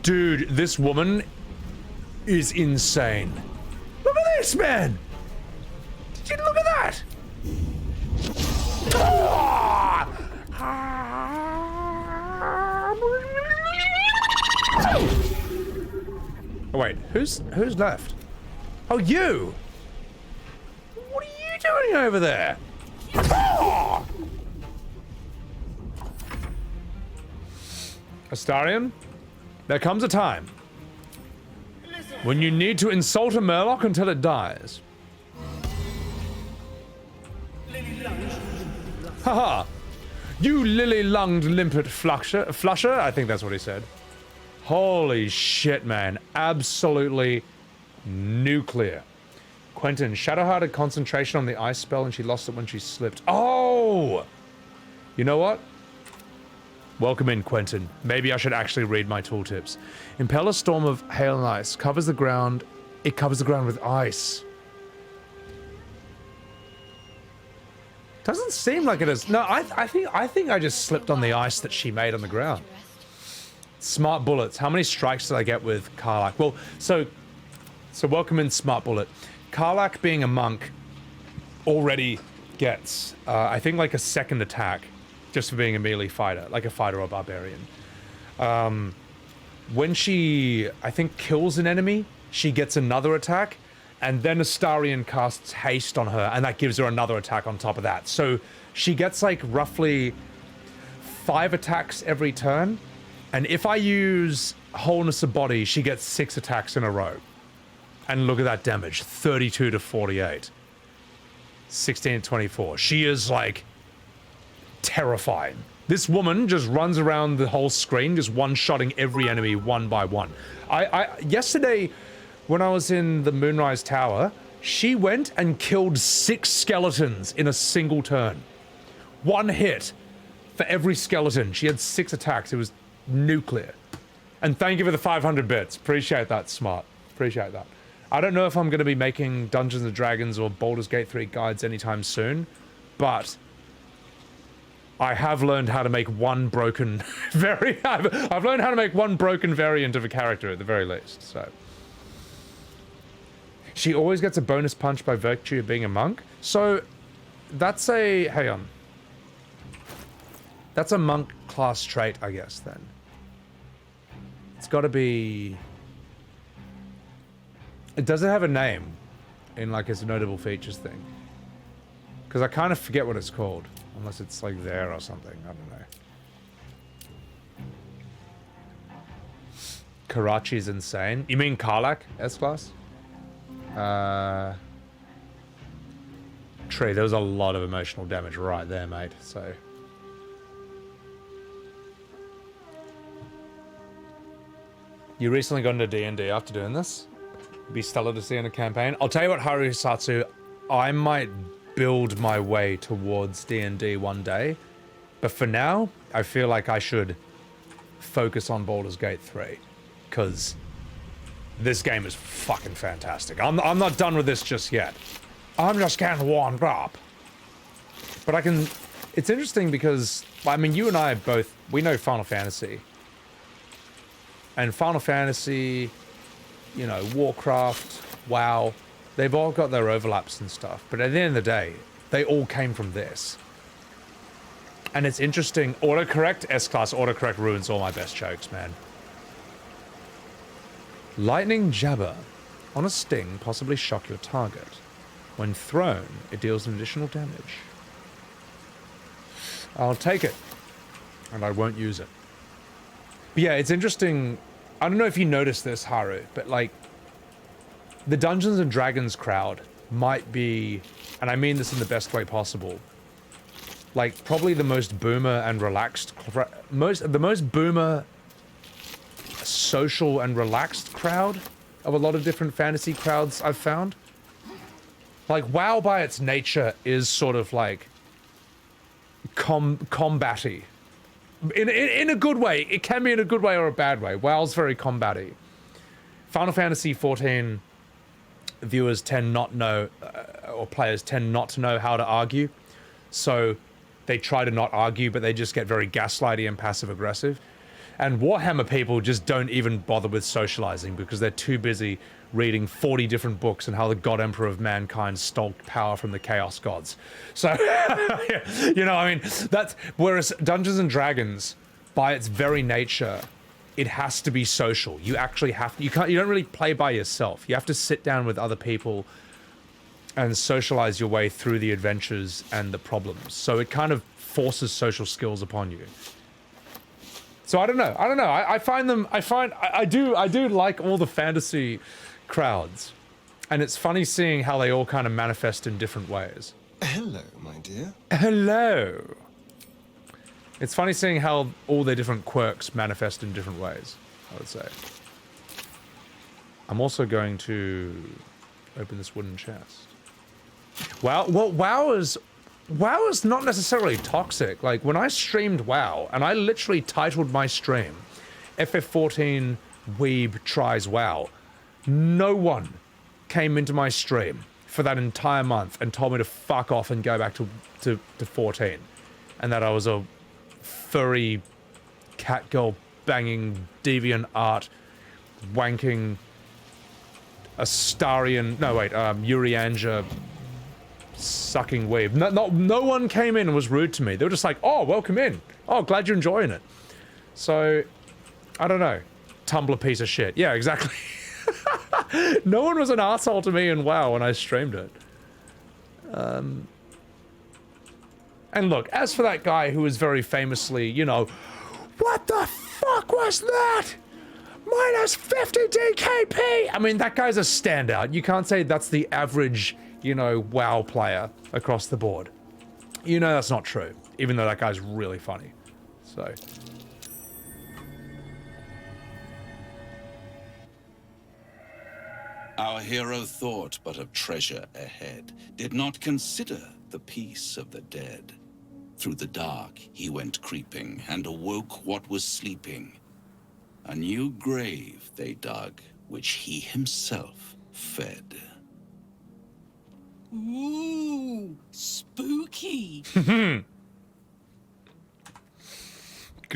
Dude, this woman is insane. Look at this, man! Did you look at that? Oh wait, who's left? Oh, you! What are you doing over there? Astarion, there comes a time when you need to insult a Murloc until it dies. Haha! You lily-lunged limpet flusher? I think that's what he said. Holy shit, man. Absolutely nuclear. Quentin, Shadowheart had concentration on the ice spell and she lost it when she slipped. Oh! You know what? Welcome in, Quentin. Maybe I should actually read my tooltips. Impel a storm of hail and ice. Covers the ground. It covers the ground with ice. Doesn't seem like it is. No, I think I just slipped on the ice that she made on the ground. Smart bullets. How many strikes did I get with Karlach? Well, so welcome in, Smart Bullet. Karlach, being a monk, already gets, I think, like a second attack just for being a melee fighter, like a fighter or barbarian. When she, I think, kills an enemy, she gets another attack, and then Astarion casts haste on her, and that gives her another attack on top of that. So she gets like roughly 5 attacks every turn, and if I use Wholeness of Body, she gets 6 attacks in a row. And look at that damage, 32 to 48. 16 to 24. She is like terrifying. This woman just runs around the whole screen, just one-shotting every enemy one by one. Yesterday, when I was in the Moonrise Tower, she went and killed 6 skeletons in a single turn. 1 hit for every skeleton. She had 6 attacks. It was nuclear. And thank you for the 500 bits. Appreciate that, Smart. Appreciate that. I don't know if I'm going to be making Dungeons & Dragons or Baldur's Gate 3 guides anytime soon, but I have learned how to make one broken I've learned how to make one broken variant of a character at the very least, so. She always gets a bonus punch by virtue of being a monk. So that's a, hang on. That's a monk class trait, I guess, then. It's got to be... It doesn't have a name in like its notable features thing. Because I kind of forget what it's called. Unless it's like there or something. I don't know. Karachi's insane. You mean Karlach, S-Class? Tree, there was a lot of emotional damage right there, mate, so... You recently got into D&D after doing this? It'd be stellar to see in a campaign. I'll tell you what, Harusatsu, I might build my way towards D&D one day, but for now, I feel like I should focus on Baldurs Gate 3, because this game is fucking fantastic. I'm not done with this just yet. I'm just getting warmed up. But I can... It's interesting because, I mean, you and I both, we know Final Fantasy. And Final Fantasy, you know, Warcraft, WoW, they've all got their overlaps and stuff. But at the end of the day, they all came from this. And it's interesting, autocorrect, S-Class autocorrect ruins all my best jokes, man. Lightning Jabber. On a sting, possibly shock your target. When thrown, it deals an additional damage. I'll take it. And I won't use it. But yeah, it's interesting. I don't know if you noticed this, Haru, but like, the Dungeons and Dragons crowd might be, and I mean this in the best way possible, like probably the most boomer and relaxed, the most boomer, social and relaxed crowd of a lot of different fantasy crowds I've found. Like, WoW by its nature is sort of like combat-y. In a good way. It can be in a good way or a bad way. WoW's very combat-y. Final Fantasy XIV viewers tend not know, or players tend not to know how to argue. So they try to not argue, but they just get very gaslighty and passive-aggressive. And Warhammer people just don't even bother with socializing because they're too busy reading 40 different books on how the God Emperor of Mankind stole power from the Chaos Gods. So, you know, I mean, that's... Whereas Dungeons and Dragons, by its very nature, it has to be social. You actually have... You don't really play by yourself. You have to sit down with other people and socialize your way through the adventures and the problems. So it kind of forces social skills upon you. So I don't know. I do like all the fantasy crowds. And it's funny seeing how they all kind of manifest in different ways. Hello, my dear. Hello. It's funny seeing how all their different quirks manifest in different ways, I would say. I'm also going to open this wooden chest. Wow, well, WoW is not necessarily toxic. Like, when I streamed WoW, and I literally titled my stream, FF14 Weeb Tries WoW, no one came into my stream for that entire month and told me to fuck off and go back to 14. And that I was a furry, cat girl banging, deviant art, wanking, Astarion, no wait, Urianja, sucking weeb. No one came in and was rude to me. They were just like, oh, welcome in. Oh, glad you're enjoying it. So, I don't know. Tumblr piece of shit. Yeah, exactly. No one was an asshole to me in WoW when I streamed it. And look, as for that guy who was very famously, you know, what the fuck was that? Minus 50 DKP! I mean, that guy's a standout. You can't say that's the average, you know, WoW player across the board. You know that's not true, even though that guy's really funny. So... Our hero thought but of treasure ahead, did not consider the peace of the dead. Through the dark he went creeping, and awoke what was sleeping. A new grave they dug, which he himself fed. Ooh, spooky. Good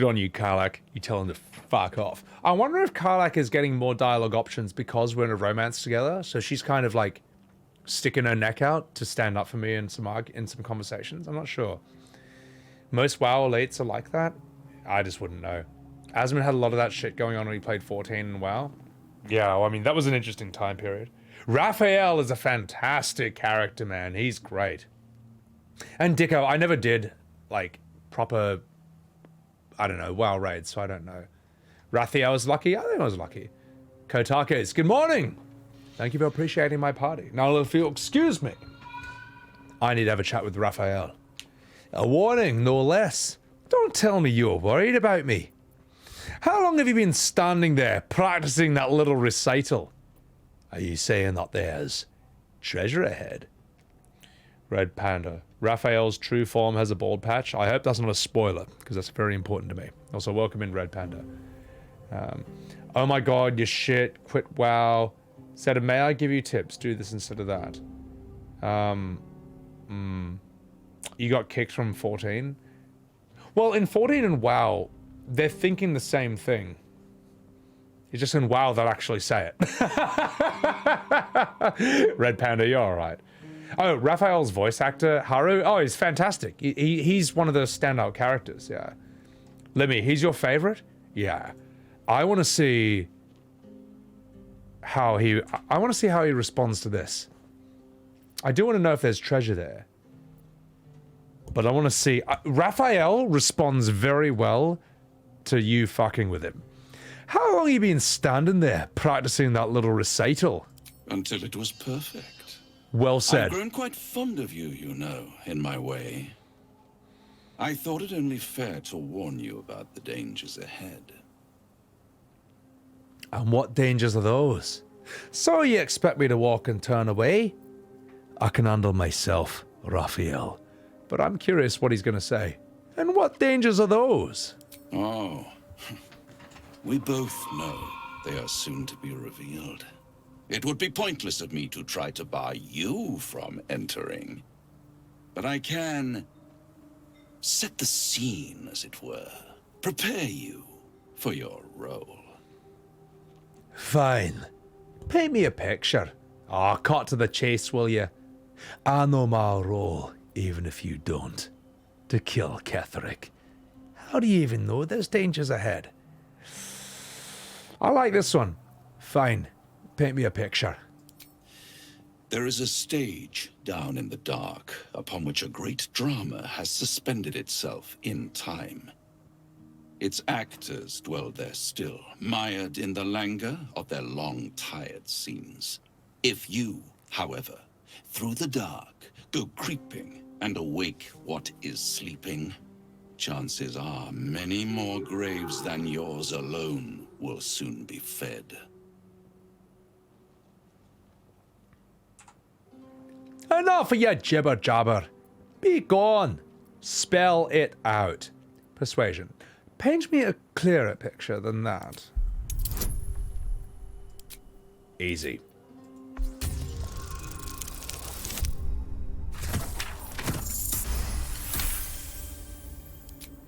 on you, Karlach. You tell him to fuck off. I wonder if Karlach is getting more dialogue options because we're in a romance together, so she's kind of like sticking her neck out to stand up for me in some conversations. I'm not sure. Most WoW elites are like that. I just wouldn't know. Asmund had a lot of that shit going on when he played 14 in WoW. Yeah, well, I mean, that was an interesting time period. Raphael is a fantastic character, man. He's great. And Dicko, I never did, like, proper, I don't know, WoW raids, so I don't know. Raphael was lucky. I think I was lucky. Kotakes, good morning. Thank you for appreciating my party. Now, if you'll excuse me, I need to have a chat with Raphael. A warning, no less. Don't tell me you're worried about me. How long have you been standing there practicing that little recital? Are you saying that there's treasure ahead? Red Panda. Raphael's true form has a bald patch. I hope that's not a spoiler, because that's very important to me. Also, welcome in, Red Panda. Oh my god, you shit. Quit WoW. Said, may I give you tips? Do this instead of that. You got kicked from 14? Well, in 14 and WoW, they're thinking the same thing. It's just in WoW they'll actually say it. Red Panda, you're alright. Oh, Raphael's voice actor, Haru. Oh, he's fantastic. He's one of the standout characters, yeah. Lemmy, he's your favorite? Yeah. I want to see how he responds to this. I do want to know if there's treasure there. But I want to see... Raphael responds very well to you fucking with him. How long have you been standing there practicing that little recital? Until it was perfect. Well said. I've grown quite fond of you, you know, in my way. I thought it only fair to warn you about the dangers ahead. And what dangers are those? So you expect me to walk and turn away? I can handle myself, Raphael. But I'm curious what he's going to say. And what dangers are those? Oh, we both know they are soon to be revealed. It would be pointless of me to try to bar you from entering. But I can set the scene, as it were. Prepare you for your role. Fine. Paint me a picture. Ah, cut to the chase, will you? I know my role, even if you don't. To kill Ketheric. How do you even know there's dangers ahead? I like this one. Fine. Paint me a picture. There is a stage down in the dark upon which a great drama has suspended itself in time. Its actors dwell there still, mired in the languor of their long, tired scenes. If you, however, through the dark, go creeping and awake what is sleeping, chances are many more graves than yours alone will soon be fed. Enough of your jibber jabber. Be gone. Spell it out. Persuasion. Paint me a clearer picture than that. Easy.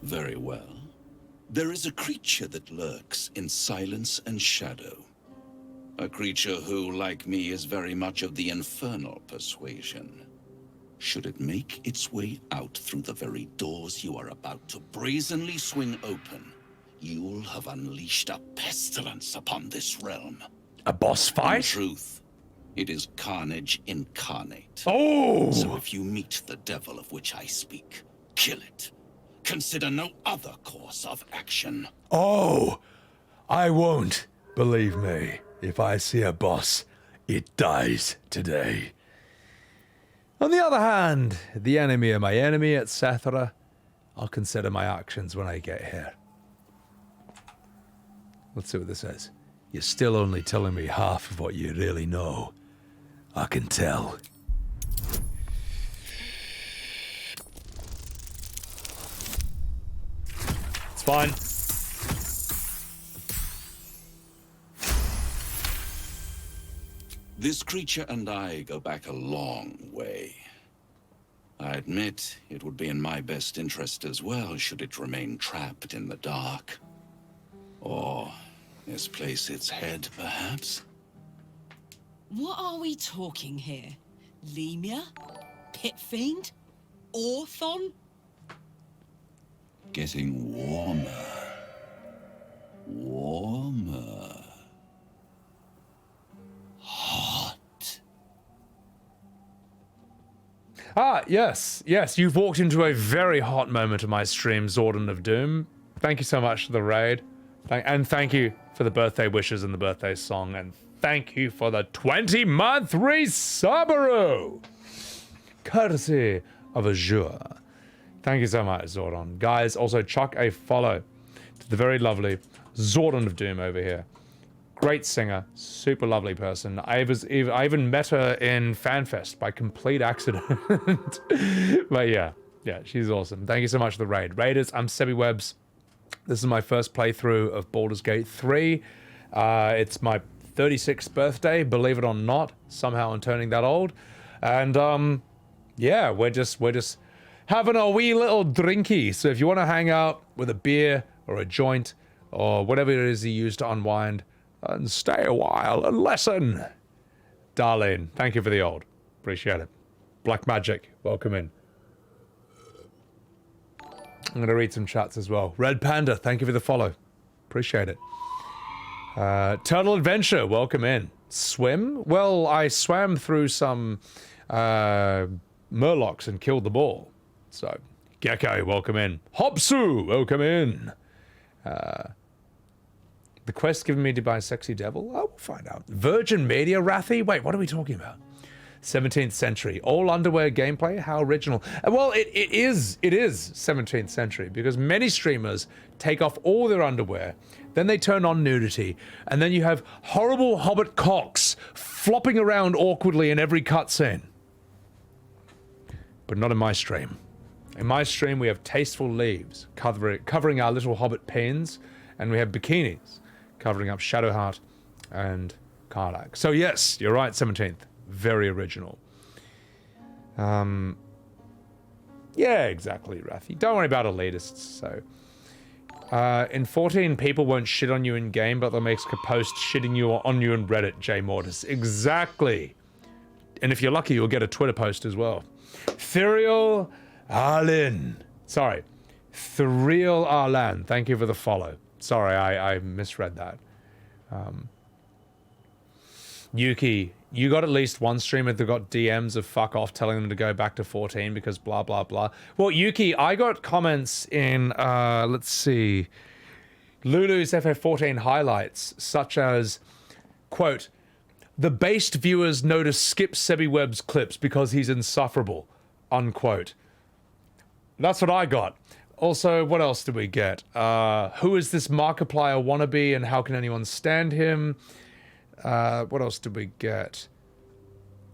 Very well. There is a creature that lurks in silence and shadow. A creature who, like me, is very much of the infernal persuasion. Should it make its way out through the very doors you are about to brazenly swing open, you'll have unleashed a pestilence upon this realm. A boss fight? In truth, it is carnage incarnate. Oh! So if you meet the devil of which I speak, kill it. Consider no other course of action. Oh! I won't. Believe me, if I see a boss, it dies today. On the other hand, the enemy of my enemy, etc., I'll consider my actions when I get here. Let's see what this says. You're still only telling me half of what you really know. I can tell. It's fine. This creature and I go back a long way. I admit it would be in my best interest as well should it remain trapped in the dark. Or misplace its head, perhaps? What are we talking here? Lemur? Pit Fiend? Orthon? Getting warmer. Warmer. Hot. Ah, yes. Yes, you've walked into a very hot moment of my stream, Zordon of Doom. Thank you so much for the raid. And thank you for the birthday wishes and the birthday song. And thank you for the 20-month resubero. Courtesy of Azure. Thank you so much, Zordon. Guys, also chuck a follow to the very lovely Zordon of Doom over here. Great singer, super lovely person. I even met her in FanFest by complete accident. But yeah, she's awesome. Thank you so much for the raid. Raiders, I'm Sebbywebz. This is my first playthrough of Baldurs Gate 3. It's my 36th birthday, believe it or not. Somehow I'm turning that old. And yeah, we're just having a wee little drinky. So if you want to hang out with a beer or a joint or whatever it is you use to unwind and stay a while and listen. Darlene, thank you for the old. Appreciate it. Black Magic, welcome in. I'm going to read some chats as well. Red Panda, thank you for the follow. Appreciate it. Turtle Adventure, welcome in. Swim? Well, I swam through some murlocs and killed them all. So, Gecko, welcome in. Hopsu, welcome in. The quest given me to buy Sexy Devil? Oh, we'll find out. Virgin Media Rathy? Wait, what are we talking about? 17th century. All underwear gameplay? How original. Well, it is 17th century because many streamers take off all their underwear, then they turn on nudity, and then you have horrible hobbit cocks flopping around awkwardly in every cutscene. But not in my stream. In my stream, we have tasteful leaves covering our little hobbit pins, and we have bikinis covering up Shadowheart and Karlach. So yes, you're right, 17th. Very original. Yeah, exactly, Rathy. Don't worry about elitists, so. In 14, people won't shit on you in game, but they'll make a post shitting on you in Reddit, J Mortis. Exactly. And if you're lucky, you'll get a Twitter post as well. Thuriel Arlin. Sorry. Thuriel Arlan. Thank you for the follow. Sorry, I misread that. Yuki, you got at least one streamer that got DMs of fuck off telling them to go back to 14 because blah, blah, blah. Well, Yuki, I got comments in, let's see, Lulu's FF14 highlights, such as, quote, the based viewers know to skip Sebbywebz clips because he's insufferable, unquote. That's what I got. Also, what else did we get? Who is this Markiplier wannabe and how can anyone stand him? What else did we get?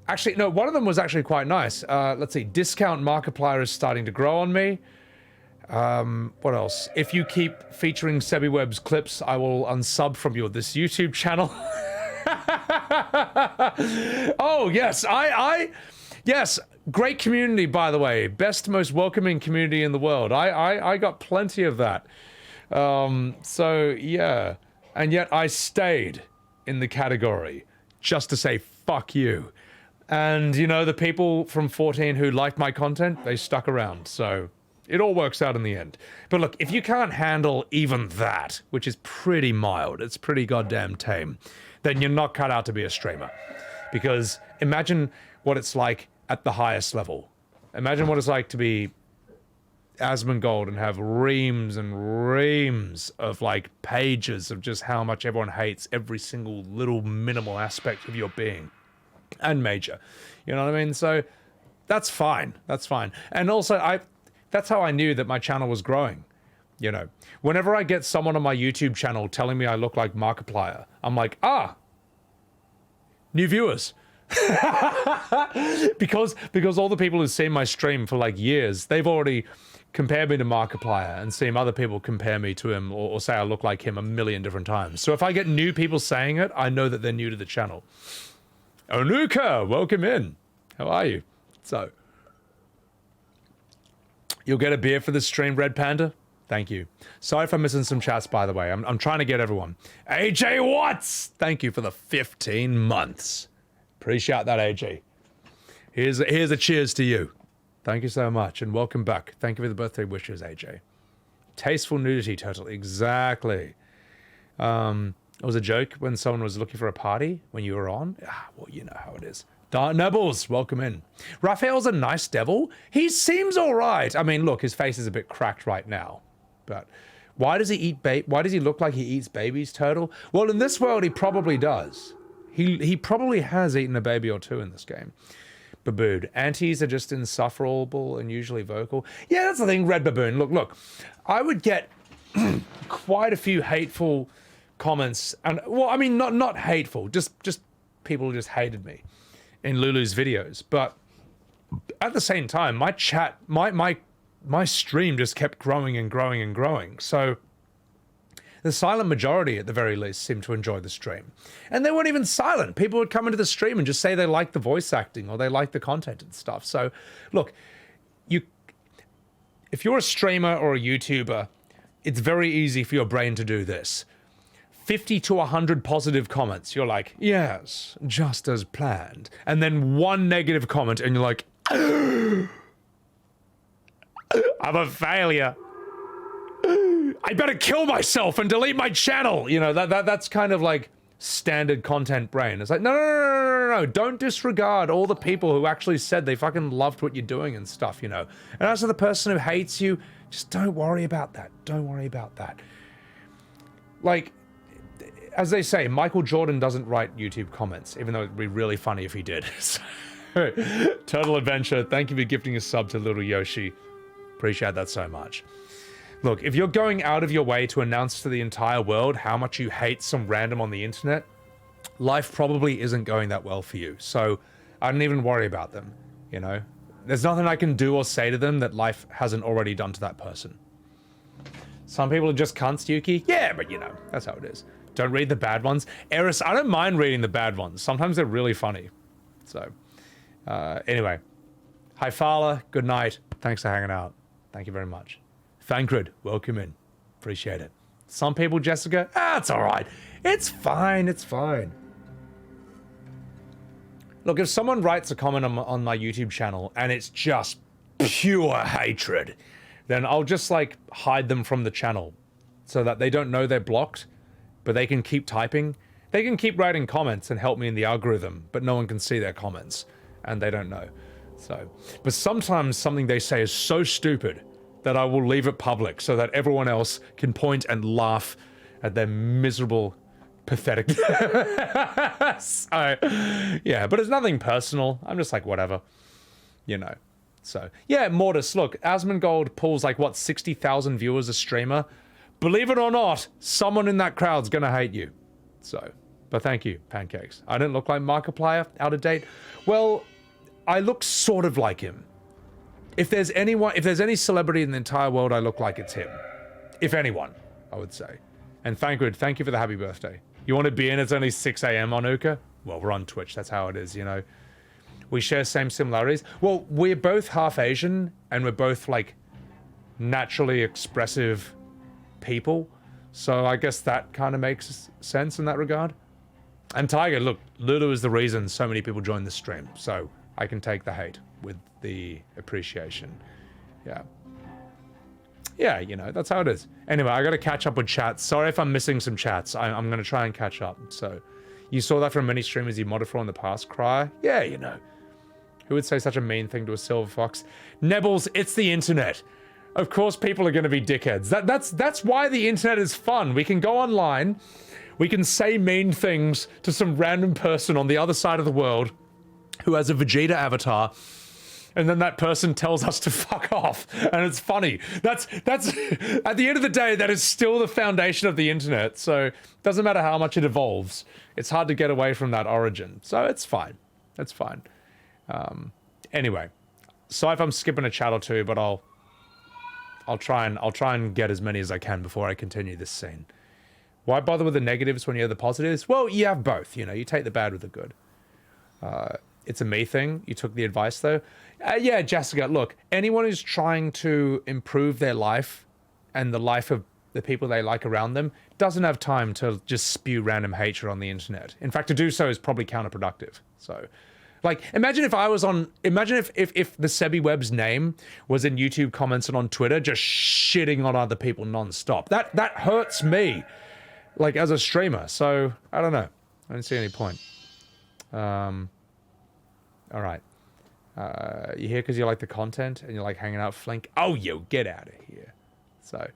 Actually, no, one of them was actually quite nice. Let's see. Discount Markiplier is starting to grow on me. What else? If you keep featuring Sebbywebz clips, I will unsub from this YouTube channel. Oh, yes. Yes. Great community, by the way. Best, most welcoming community in the world. I got plenty of that. So, yeah. And yet I stayed in the category just to say fuck you. And, you know, the people from 14 who liked my content, they stuck around. So it all works out in the end. But look, if you can't handle even that, which is pretty mild, it's pretty goddamn tame, then you're not cut out to be a streamer. Because imagine what it's like at the highest level. Imagine what it's like to be Asmongold and have reams and reams of like pages of just how much everyone hates every single little minimal aspect of your being. And major. You know what I mean? So that's fine. That's fine. And also that's how I knew that my channel was growing. You know, whenever I get someone on my YouTube channel telling me I look like Markiplier, I'm like, new viewers. because all the people who've seen my stream for like years, they've already compared me to Markiplier and seen other people compare me to him or say I look like him a million different times. So if I get new people saying it, I know that they're new to the channel. Onuka, welcome in. How are you? So, you'll get a beer for this stream, Red Panda? Thank you. Sorry for missing some chats, by the way. I'm trying to get everyone. AJ Watts! Thank you for the 15 months. Appreciate that, AJ. Here's a cheers to you. Thank you so much, and welcome back. Thank you for the birthday wishes, AJ. Tasteful nudity, Turtle. Exactly. It was a joke when someone was looking for a party when you were on. Well, you know how it is. Dark Nebbles, welcome in. Raphael's a nice devil. He seems all right. I mean, look, his face is a bit cracked right now. But Why does he eat why does he look like he eats babies, Turtle? Well, in this world, he probably does. He probably has eaten a baby or two in this game. Baboon. Antis are just insufferable and usually vocal. Yeah, that's the thing, Red Baboon. Look. I would get quite a few hateful comments. And, well, I mean, not hateful. Just people who just hated me in Lulu's videos. But at the same time, my chat, my stream just kept growing and growing and growing. So the silent majority, at the very least, seemed to enjoy the stream. And they weren't even silent. People would come into the stream and just say they liked the voice acting or they liked the content and stuff. So, look, if you're a streamer or a YouTuber, it's very easy for your brain to do this. 50 to 100 positive comments, you're like, yes, just as planned. And then one negative comment and you're like, I'm a failure. I better kill myself and delete my channel. You know, that's kind of like standard content brain. It's like, no, don't disregard all the people who actually said they fucking loved what you're doing and stuff, you know. And as for the person who hates you, just don't worry about that. Don't worry about that. Like, as they say, Michael Jordan doesn't write YouTube comments, even though it'd be really funny if he did. Turtle Adventure, thank you for gifting a sub to Little Yoshi. Appreciate that so much. Look, if you're going out of your way to announce to the entire world how much you hate some random on the internet, life probably isn't going that well for you. So I don't even worry about them, you know? There's nothing I can do or say to them that life hasn't already done to that person. Some people are just cunts, Yuki. Yeah, but you know, that's how it is. Don't read the bad ones. Eris, I don't mind reading the bad ones. Sometimes they're really funny. So, anyway. Hi, Fala. Good night. Thanks for hanging out. Thank you very much. Thancred, welcome in. Appreciate it. Some people, Jessica, it's all right. It's fine. It's fine. Look, if someone writes a comment on my YouTube channel and it's just pure hatred, then I'll just like hide them from the channel so that they don't know they're blocked, but they can keep typing. They can keep writing comments and help me in the algorithm, but no one can see their comments and they don't know. So, but sometimes something they say is so stupid that I will leave it public so that everyone else can point and laugh at their miserable, pathetic... So, yeah, but it's nothing personal. I'm just like, whatever. You know. So, yeah, Mortis, look, Asmongold pulls like, what, 60,000 viewers a streamer? Believe it or not, someone in that crowd's gonna hate you. So, but thank you, Pancakes. I don't look like Markiplier, out of date. Well, I look sort of like him. If there's any celebrity in the entire world I look like, it's him. If anyone, I would say. And Thancred, thank you for the happy birthday. You want to be in? It's only 6 a.m. on Uka? Well, we're on Twitch. That's how it is, you know. We share same similarities. Well, we're both half Asian, and we're both, like, naturally expressive people. So I guess that kind of makes sense in that regard. And Tiger, look, Lulu is the reason so many people join the stream. So I can take the hate with the appreciation. Yeah. Yeah, you know, that's how it is. Anyway, I gotta catch up with chats. Sorry if I'm missing some chats. I'm gonna try and catch up. So, you saw that from many streamers you modded for in the past, Cry? Yeah, you know. Who would say such a mean thing to a silver fox? Nebbles, it's the internet. Of course people are gonna be dickheads. That's why the internet is fun. We can go online, we can say mean things to some random person on the other side of the world who has a Vegeta avatar, and then that person tells us to fuck off, and it's funny. That's at the end of the day, that is still the foundation of the internet, so it doesn't matter how much it evolves. It's hard to get away from that origin, so it's fine. It's fine. Anyway, sorry if I'm skipping a chat or two, but I'll try and get as many as I can before I continue this scene. Why bother with the negatives when you have the positives? Well, you have both, you know, you take the bad with the good. It's a me thing. You took the advice, though. Yeah, Jessica, look, anyone who's trying to improve their life and the life of the people they like around them doesn't have time to just spew random hatred on the internet. In fact, to do so is probably counterproductive. So, like, imagine if I was on... Imagine if the Sebbywebz name was in YouTube comments and on Twitter just shitting on other people non-stop. That hurts me, like, as a streamer. So, I don't know. I don't see any point. All right. You here because you like the content and you like hanging out, Flink? Oh, yo, get out of here. So,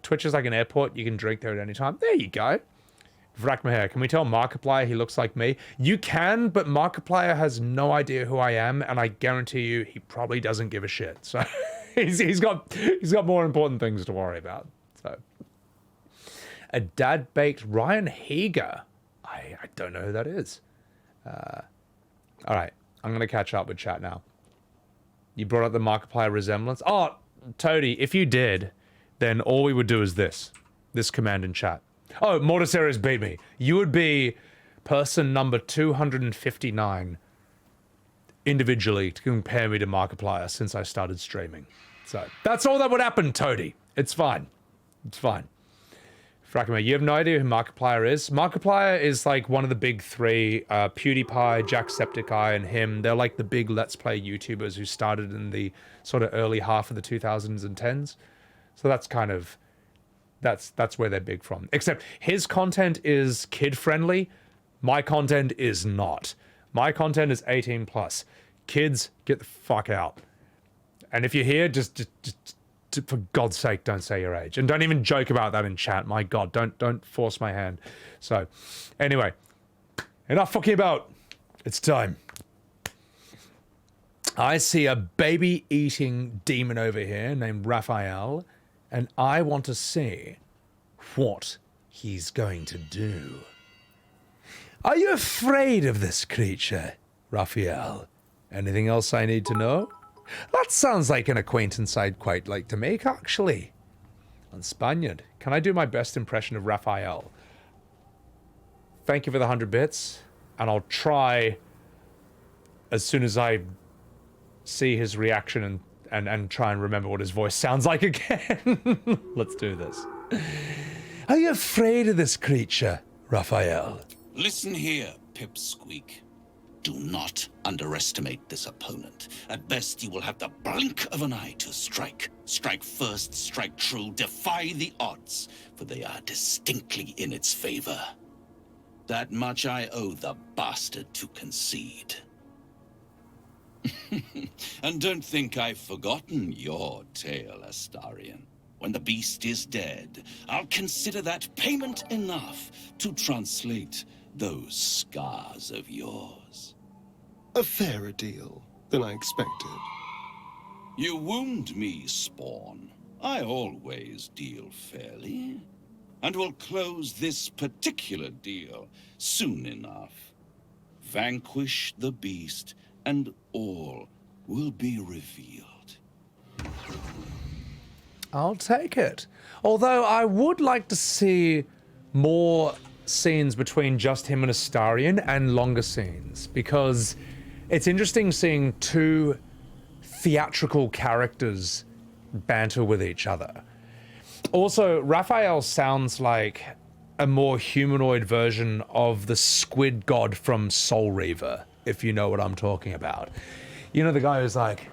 Twitch is like an airport. You can drink there at any time. There you go. Vrakmaher, can we tell Markiplier he looks like me? You can, but Markiplier has no idea who I am, and I guarantee you he probably doesn't give a shit. So he's got more important things to worry about. So a dad baked Ryan Heger. I don't know who that is. All right, I'm gonna catch up with chat now. You brought up the Markiplier resemblance. Oh, Toady, if you did, then all we would do is this command in chat. Oh, Morticeres beat me. You would be person number 259 individually to compare me to Markiplier since I started streaming. So that's all that would happen, Toady. It's fine. It's fine. Frackman, you have no idea who Markiplier is? Markiplier is like one of the big three, PewDiePie, Jacksepticeye, and him. They're like the big Let's Play YouTubers who started in the sort of early half of the 2000s and 10s. So that's kind of, that's where they're big from. Except his content is kid-friendly. My content is not. My content is 18 plus. Kids, get the fuck out. And if you're here, just for God's sake, don't say your age. And don't even joke about that in chat. My God, don't force my hand. So, anyway, enough fucking about. It's time. I see a baby-eating demon over here named Raphael, and I want to see what he's going to do. Are you afraid of this creature, Raphael? Anything else I need to know? That sounds like an acquaintance I'd quite like to make, actually. And Spaniard, can I do my best impression of Raphael? Thank you for the 100 bits, and I'll try as soon as I see his reaction and try and remember what his voice sounds like again. Let's do this. Are you afraid of this creature, Raphael? Listen here, Pipsqueak. Do not underestimate this opponent. At best, you will have the blink of an eye to strike. Strike first, strike true, defy the odds, for they are distinctly in its favor. That much I owe the bastard to concede. And don't think I've forgotten your tale, Astarion. When the beast is dead, I'll consider that payment enough to translate those scars of yours. A fairer deal than I expected. You wound me, Spawn. I always deal fairly. And will close this particular deal soon enough. Vanquish the beast, and all will be revealed. I'll take it. Although I would like to see more scenes between just him and Astarion and longer scenes, because it's interesting seeing two theatrical characters banter with each other. Also, Raphael sounds like a more humanoid version of the squid god from Soul Reaver, if you know what I'm talking about. You know, the guy who's like,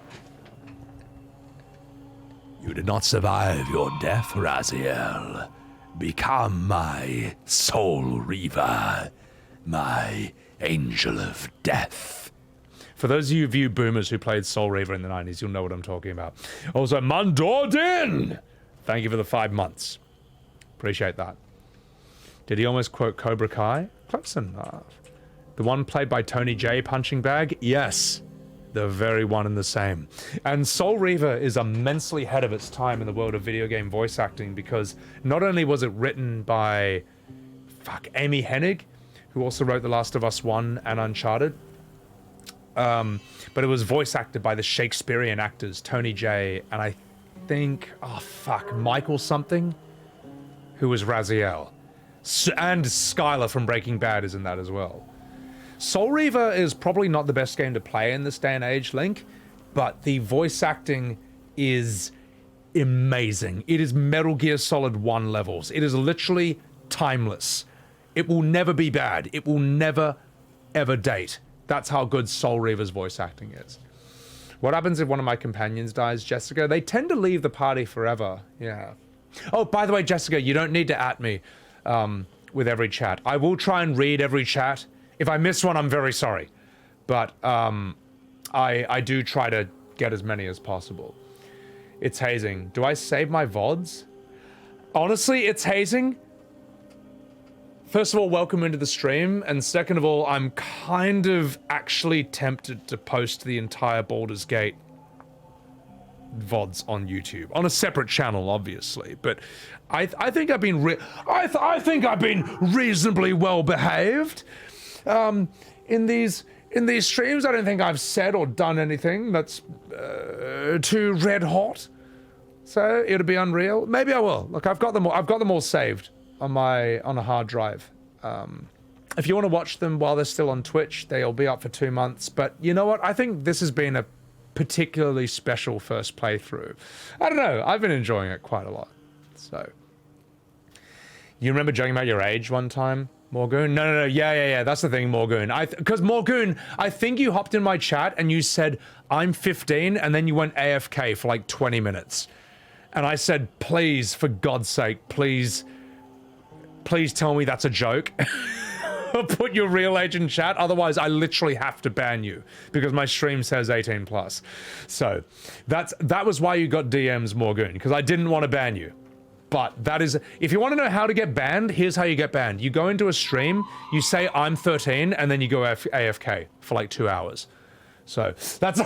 "You did not survive your death, Raziel. Become my Soul Reaver, my angel of death." For those of you boomers who played Soul Reaver in the 90s, you'll know what I'm talking about. Also, Mandordin! Thank you for the 5 months. Appreciate that. Did he almost quote Cobra Kai? Close enough. The one played by Tony J, Punching Bag? Yes. The very one and the same. And Soul Reaver is immensely ahead of its time in the world of video game voice acting, because not only was it written by Amy Hennig, who also wrote The Last of Us 1 and Uncharted, but it was voice acted by the Shakespearean actors Tony J and I think Michael something, who was Raziel, and Skylar from Breaking Bad is in that as well. Soul Reaver is probably not the best game to play in this day and age, Link, but the voice acting is amazing. It is Metal Gear Solid 1 levels. It is literally timeless. It will never be bad. It will never, ever date. That's how good Soul Reaver's voice acting is. What happens if one of my companions dies, Jessica? They tend to leave the party forever. Yeah. Oh, by the way, Jessica, you don't need to at me with every chat. I will try and read every chat. If I miss one, I'm very sorry. But I do try to get as many as possible. It's hazing. Do I save my VODs? Honestly, it's hazing. First of all, welcome into the stream, and second of all, I'm kind of actually tempted to post the entire Baldurs Gate VODs on YouTube. On a separate channel, obviously, but I think I've been I think I've been reasonably well behaved. In these streams, I don't think I've said or done anything that's too red hot. So it'll be unreal. Maybe I will. Look, I've got them all saved on a hard drive. If you want to watch them while they're still on Twitch, they'll be up for 2 months. But you know what? I think this has been a particularly special first playthrough. I don't know. I've been enjoying it quite a lot. So, you remember joking about your age one time, Morgoon? No. Yeah. That's the thing, Morgoon. Because Morgoon, I think you hopped in my chat and you said, I'm 15, and then you went AFK for like 20 minutes. And I said, please, for God's sake, please tell me that's a joke. Put your real age in chat, otherwise I literally have to ban you because my stream says 18 plus. So that was why you got DMs, Morgoon, because I didn't want to ban you. But that is, if you want to know how to get banned, here's how you get banned. You go into a stream, you say I'm 13, and then you go AFK for like 2 hours. So that's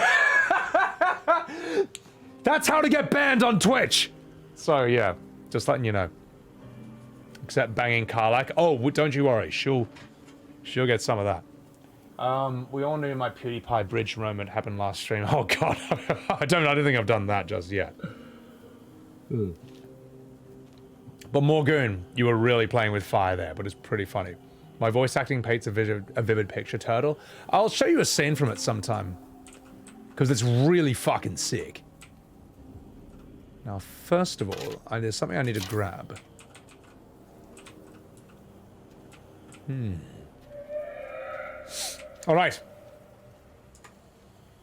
that's how to get banned on Twitch. So yeah, just letting you know. Except banging Karlach. Oh, don't you worry. She'll get some of that. We all knew my PewDiePie bridge moment happened last stream. Oh god, I don't think I've done that just yet. But Morgoon, you were really playing with fire there, but it's pretty funny. My voice acting paints a vivid picture, Turtle. I'll show you a scene from it sometime. Because it's really fucking sick. Now, first of all, there's something I need to grab. Alright.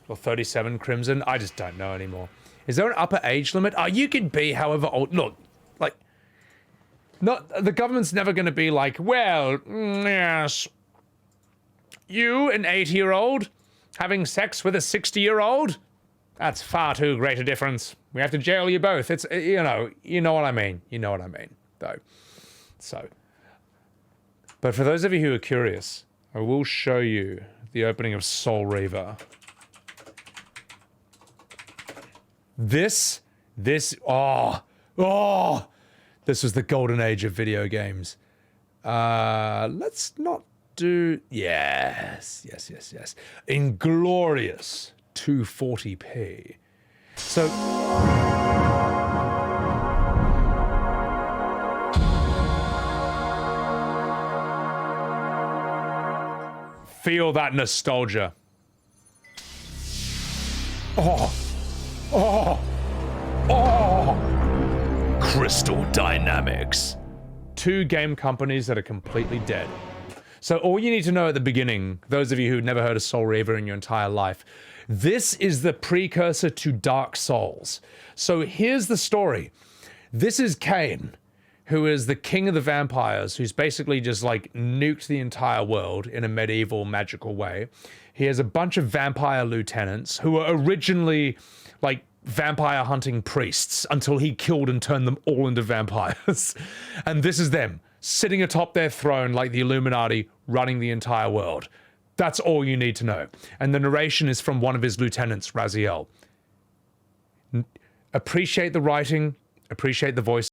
Well, 37 Crimson? I just don't know anymore. Is there an upper age limit? Oh, you can be however old. Look, like, the government's never going to be like, well, yes, you, an 80-year-old, having sex with a 60-year-old? That's far too great a difference. We have to jail you both. It's, you know what I mean. You know what I mean, though. So. But for those of you who are curious, I will show you the opening of Soul Reaver. This was the golden age of video games. Let's not do, yes. Inglorious 240p. So, feel that nostalgia. Crystal Dynamics. 2 game companies that are completely dead. So all you need to know at the beginning, those of you who've never heard of Soul Reaver in your entire life, this is the precursor to Dark Souls. So here's the story. This is Cain, who is the king of the vampires, who's basically just like nuked the entire world in a medieval magical way. He has a bunch of vampire lieutenants who were originally like vampire hunting priests until he killed and turned them all into vampires. And this is them, sitting atop their throne like the Illuminati, running the entire world. That's all you need to know. And the narration is from one of his lieutenants, Raziel. Appreciate the writing, appreciate the voice.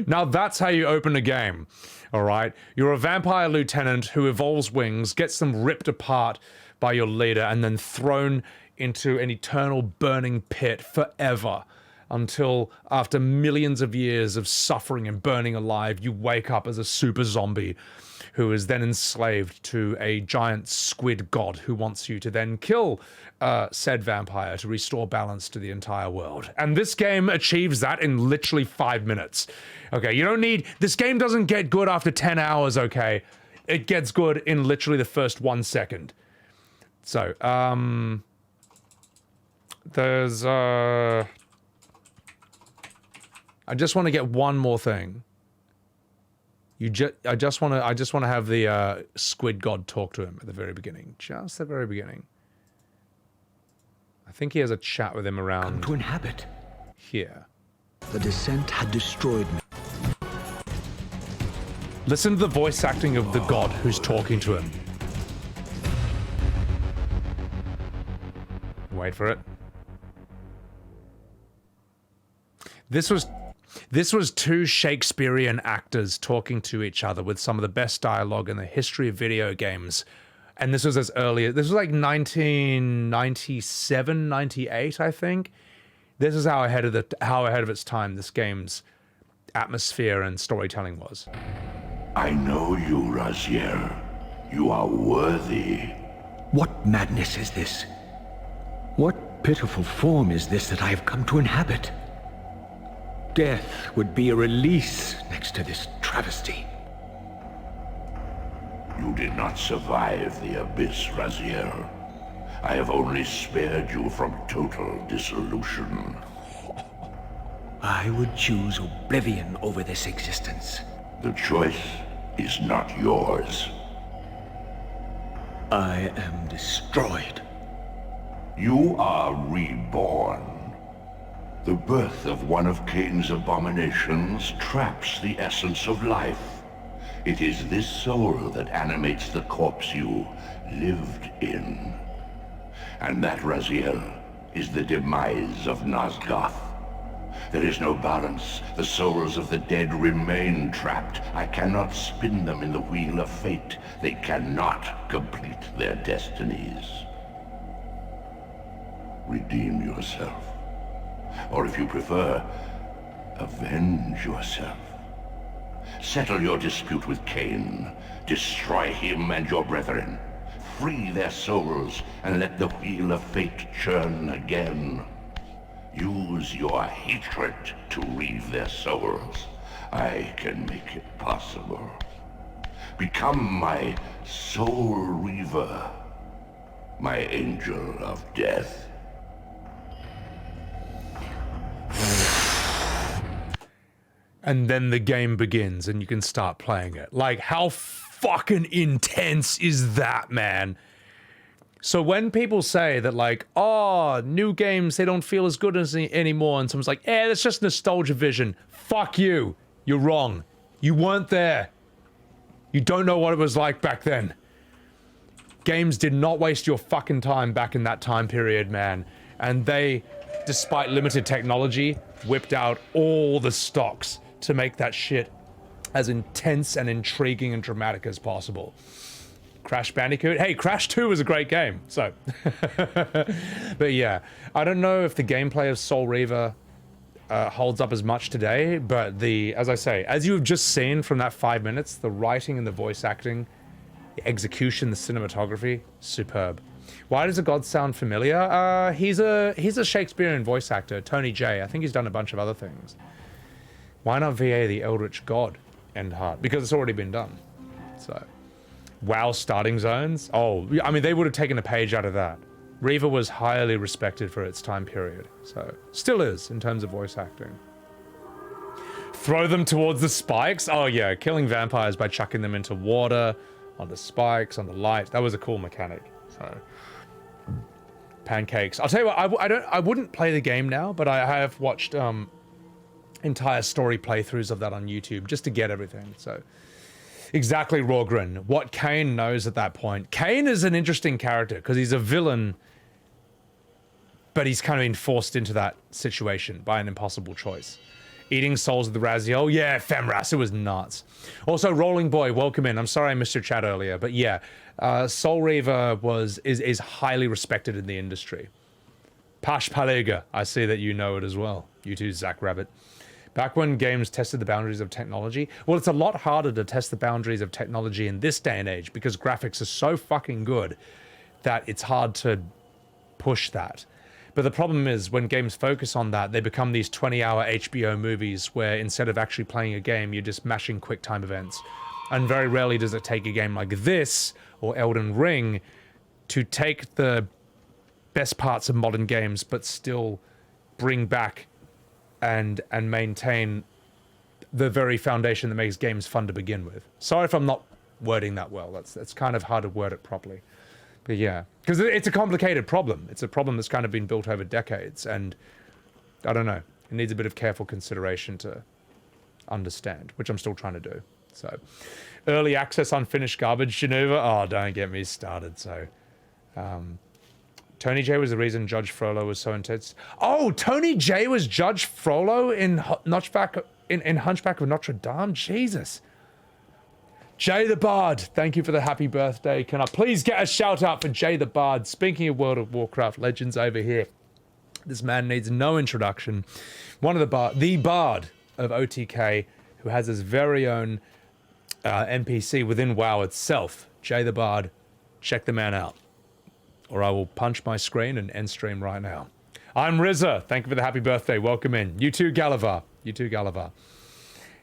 Now that's how you open a game, all right? You're a vampire lieutenant who evolves wings, gets them ripped apart by your leader, and then thrown into an eternal burning pit forever until, after millions of years of suffering and burning alive, you wake up as a super zombie who is then enslaved to a giant squid god who wants you to then kill said vampire to restore balance to the entire world. And this game achieves that in literally 5 minutes. Okay, you don't need... This game doesn't get good after 10 hours, okay? It gets good in literally the first 1 second. So, there's... I just want to get one more thing. I just want to have the squid god talk to him at the very beginning, just the very beginning. I think he has a chat with him around. Come to inhabit. Here. The descent had destroyed me. Listen to the voice acting of the god who's talking to him. Wait for it. This was two Shakespearean actors talking to each other with some of the best dialogue in the history of video games. And this was as early, this was like 1997, 98, I think. This is how ahead of its time this game's atmosphere and storytelling was. I know you, Raziel. You are worthy. What madness is this? What pitiful form is this that I have come to inhabit? Death would be a release next to this travesty. You did not survive the abyss, Raziel. I have only spared you from total dissolution. I would choose oblivion over this existence. The choice is not yours. I am destroyed. You are reborn. The birth of one of Cain's abominations traps the essence of life. It is this soul that animates the corpse you lived in. And that, Raziel, is the demise of Nosgoth. There is no balance. The souls of the dead remain trapped. I cannot spin them in the wheel of fate. They cannot complete their destinies. Redeem yourself. Or if you prefer, avenge yourself. Settle your dispute with Cain. Destroy him and your brethren. Free their souls and let the wheel of fate churn again. Use your hatred to reave their souls. I can make it possible. Become my soul reaver, my angel of death. And then the game begins and you can start playing it. Like, how fucking intense is that, man? So when people say that, like, oh, new games, they don't feel as good as anymore, and someone's like, that's just nostalgia vision. Fuck you. You're wrong. You weren't there. You don't know what it was like back then. Games did not waste your fucking time back in that time period, man. And they, despite limited technology, whipped out all the stocks to make that shit as intense and intriguing and dramatic as possible. Crash Bandicoot? Hey, Crash 2 was a great game, so. But yeah, I don't know if the gameplay of Soul Reaver holds up as much today, but as I say, as you've just seen from that 5 minutes, the writing and the voice acting, the execution, the cinematography, superb. Why does the god sound familiar? He's a Shakespearean voice actor, Tony J. I think he's done a bunch of other things. Why not VA the Eldritch God, Endheart? Because it's already been done. So, WoW starting zones? Oh, I mean, they would have taken a page out of that. Reaver was highly respected for its time period, so still is in terms of voice acting. Throw them towards the spikes? Oh yeah, killing vampires by chucking them into water, onto spikes, onto light. That was a cool mechanic. So, pancakes. I'll tell you what, I wouldn't play the game now, but I have watched entire story playthroughs of that on YouTube just to get everything. So, exactly, Rorgrin. What Cain knows at that point. Cain is an interesting character because he's a villain, but he's kind of been forced into that situation by an impossible choice. Eating souls of the Raziel. Yeah, Femras, it was nuts. Also, Rolling Boy, welcome in. I'm sorry I missed your chat earlier, but yeah, Soul Reaver is highly respected in the industry. Pash Paliga, I see that you know it as well. You too, Zach Rabbit. Back when games tested the boundaries of technology, well, it's a lot harder to test the boundaries of technology in this day and age because graphics are so fucking good that it's hard to push that. But the problem is when games focus on that, they become these 20-hour HBO movies where instead of actually playing a game, you're just mashing quick time events. And very rarely does it take a game like this or Elden Ring to take the best parts of modern games but still bring back and maintain the very foundation that makes games fun to begin with. Sorry if I'm not wording that well. That's kind of hard to word it properly. But yeah, because it's a complicated problem. It's a problem that's kind of been built over decades, and I don't know. It needs a bit of careful consideration to understand, which I'm still trying to do. So, early access unfinished garbage, Geneva. Oh, don't get me started. So, Tony J was the reason Judge Frollo was so intense. Oh, Tony J was Judge Frollo in Hunchback of Notre Dame. Jesus. Jay the Bard, thank you for the happy birthday. Can I please get a shout out for Jay the Bard? Speaking of World of Warcraft legends over here, this man needs no introduction. One of the Bard of OTK, who has his very own NPC within WoW itself. Jay the Bard, check the man out, or I will punch my screen and end stream right now. I'm Rizza, thank you for the happy birthday. Welcome in. You too, Galavar. You too, Galavar.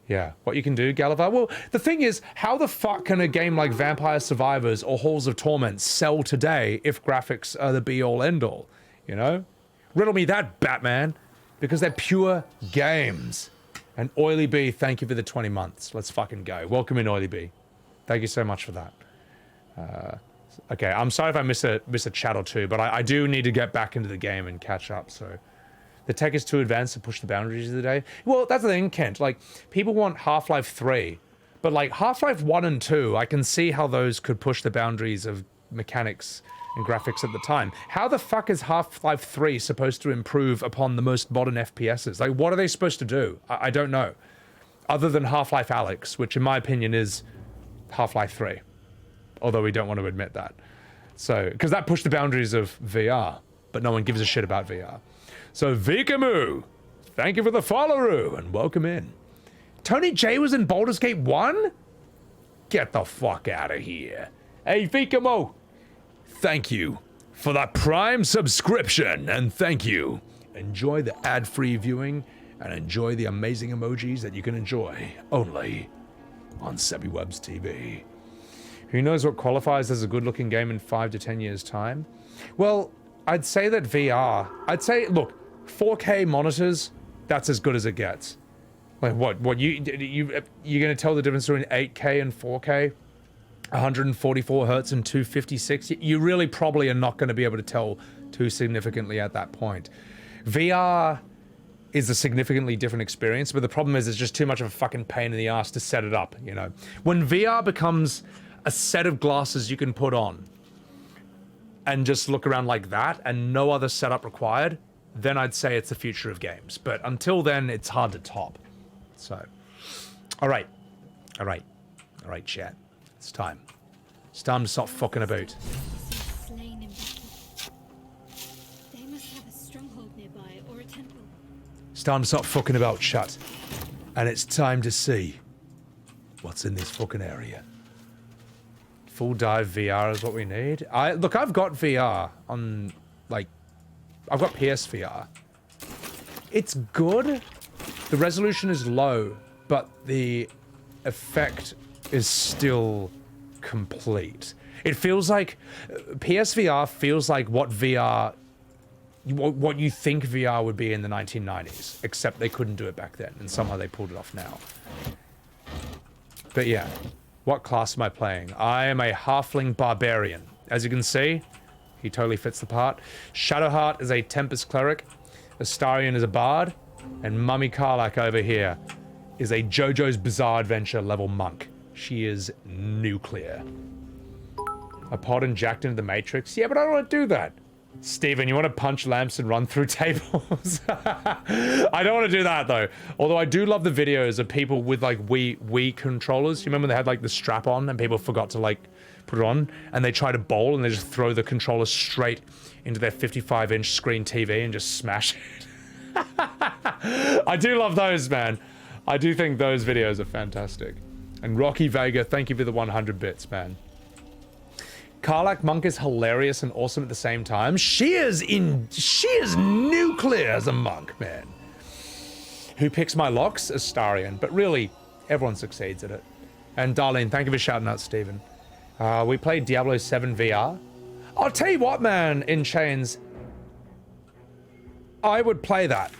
Yeah, what you can do, Galavar? Well, the thing is, how the fuck can a game like Vampire Survivors or Halls of Torment sell today if graphics are the be-all, end-all, you know? Riddle me that, Batman. Because they're pure games. And Oily B, thank you for the 20 months. Let's fucking go. Welcome in, Oily B. Thank you so much for that. Okay, I'm sorry if I miss a chat or two, but I do need to get back into the game and catch up, so... The tech is too advanced to push the boundaries of the day. Well, that's the thing, Kent. Like, people want Half-Life 3, but like Half-Life 1 and 2, I can see how those could push the boundaries of mechanics and graphics at the time. How the fuck is Half-Life 3 supposed to improve upon the most modern FPSs? Like, what are they supposed to do? I don't know. Other than Half-Life Alyx, which in my opinion is Half-Life 3. Although we don't want to admit that. So, because that pushed the boundaries of VR, but no one gives a shit about VR. So, Vikamu, thank you for the follow and welcome in. Tony J was in Baldurs Gate 1? Get the fuck out of here. Hey, Vikamu, thank you for that Prime subscription, and thank you. Enjoy the ad-free viewing, and enjoy the amazing emojis that you can enjoy only on Sebbywebz TV. Who knows what qualifies as a good-looking game in 5 to 10 years' time? Well, I'd say that VR, look, 4K monitors, that's as good as it gets. Like what you're gonna tell the difference between 8K and 4K? 144 hertz and 256? You really probably are not gonna be able to tell too significantly at that point. VR is a significantly different experience, but the problem is it's just too much of a fucking pain in the ass to set it up, you know? When VR becomes a set of glasses you can put on, and just look around like that and no other setup required, then I'd say it's the future of games. But until then, it's hard to top. So, all right, chat. It's time. It's time to stop fucking about. Slain in battle. They must have a stronghold nearby or a temple. It's time to stop fucking about, chat. And it's time to see what's in this fucking area. Full dive VR is what we need. Look, I've got VR on, like, I've got PSVR. It's good. The resolution is low, but the effect is still complete. It feels like, PSVR feels like what you think VR would be in the 1990s, except they couldn't do it back then, and somehow they pulled it off now. But yeah. What class am I playing? I am a halfling barbarian. As you can see, he totally fits the part. Shadowheart is a Tempest cleric. Astarion is a bard. And Mummy Karlach over here is a JoJo's Bizarre Adventure level monk. She is nuclear. A pod injected into the Matrix? Yeah, but I don't want to do that. Steven, you want to punch lamps and run through tables? I don't want to do that though. Although I do love the videos of people with like Wii controllers. You remember they had like the strap on and people forgot to like put it on and they try to bowl and they just throw the controller straight into their 55-inch screen TV and just smash it. I do love those, man. I do think those videos are fantastic. And Rocky Vega, thank you for the 100 bits, man. Karlach Monk is hilarious and awesome at the same time. She is nuclear as a monk, man. Who picks my locks? Astarion. But really, everyone succeeds at it. And Darlene, thank you for shouting out Steven. We played Diablo 7 VR. I'll tell you what, man, in Chains. I would play that.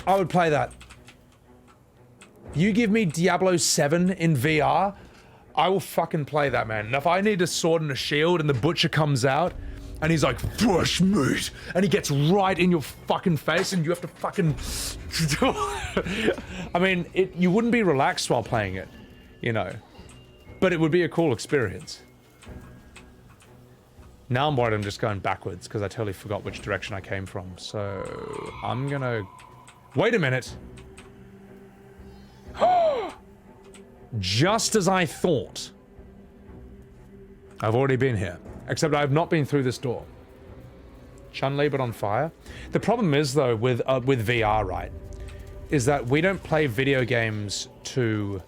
I would play that. You give me Diablo 7 in VR, I will fucking play that, man. And if I need a sword and a shield and the butcher comes out and he's like, fresh meat, and he gets right in your fucking face and you have to fucking... I mean, you wouldn't be relaxed while playing it, you know. But it would be a cool experience. Now I'm worried I'm just going backwards because I totally forgot which direction I came from. So I'm gonna... Wait a minute. Just as I thought. I've already been here. Except I've not been through this door. Chun-Li but on fire. The problem is though with VR, right, is that we don't play video games to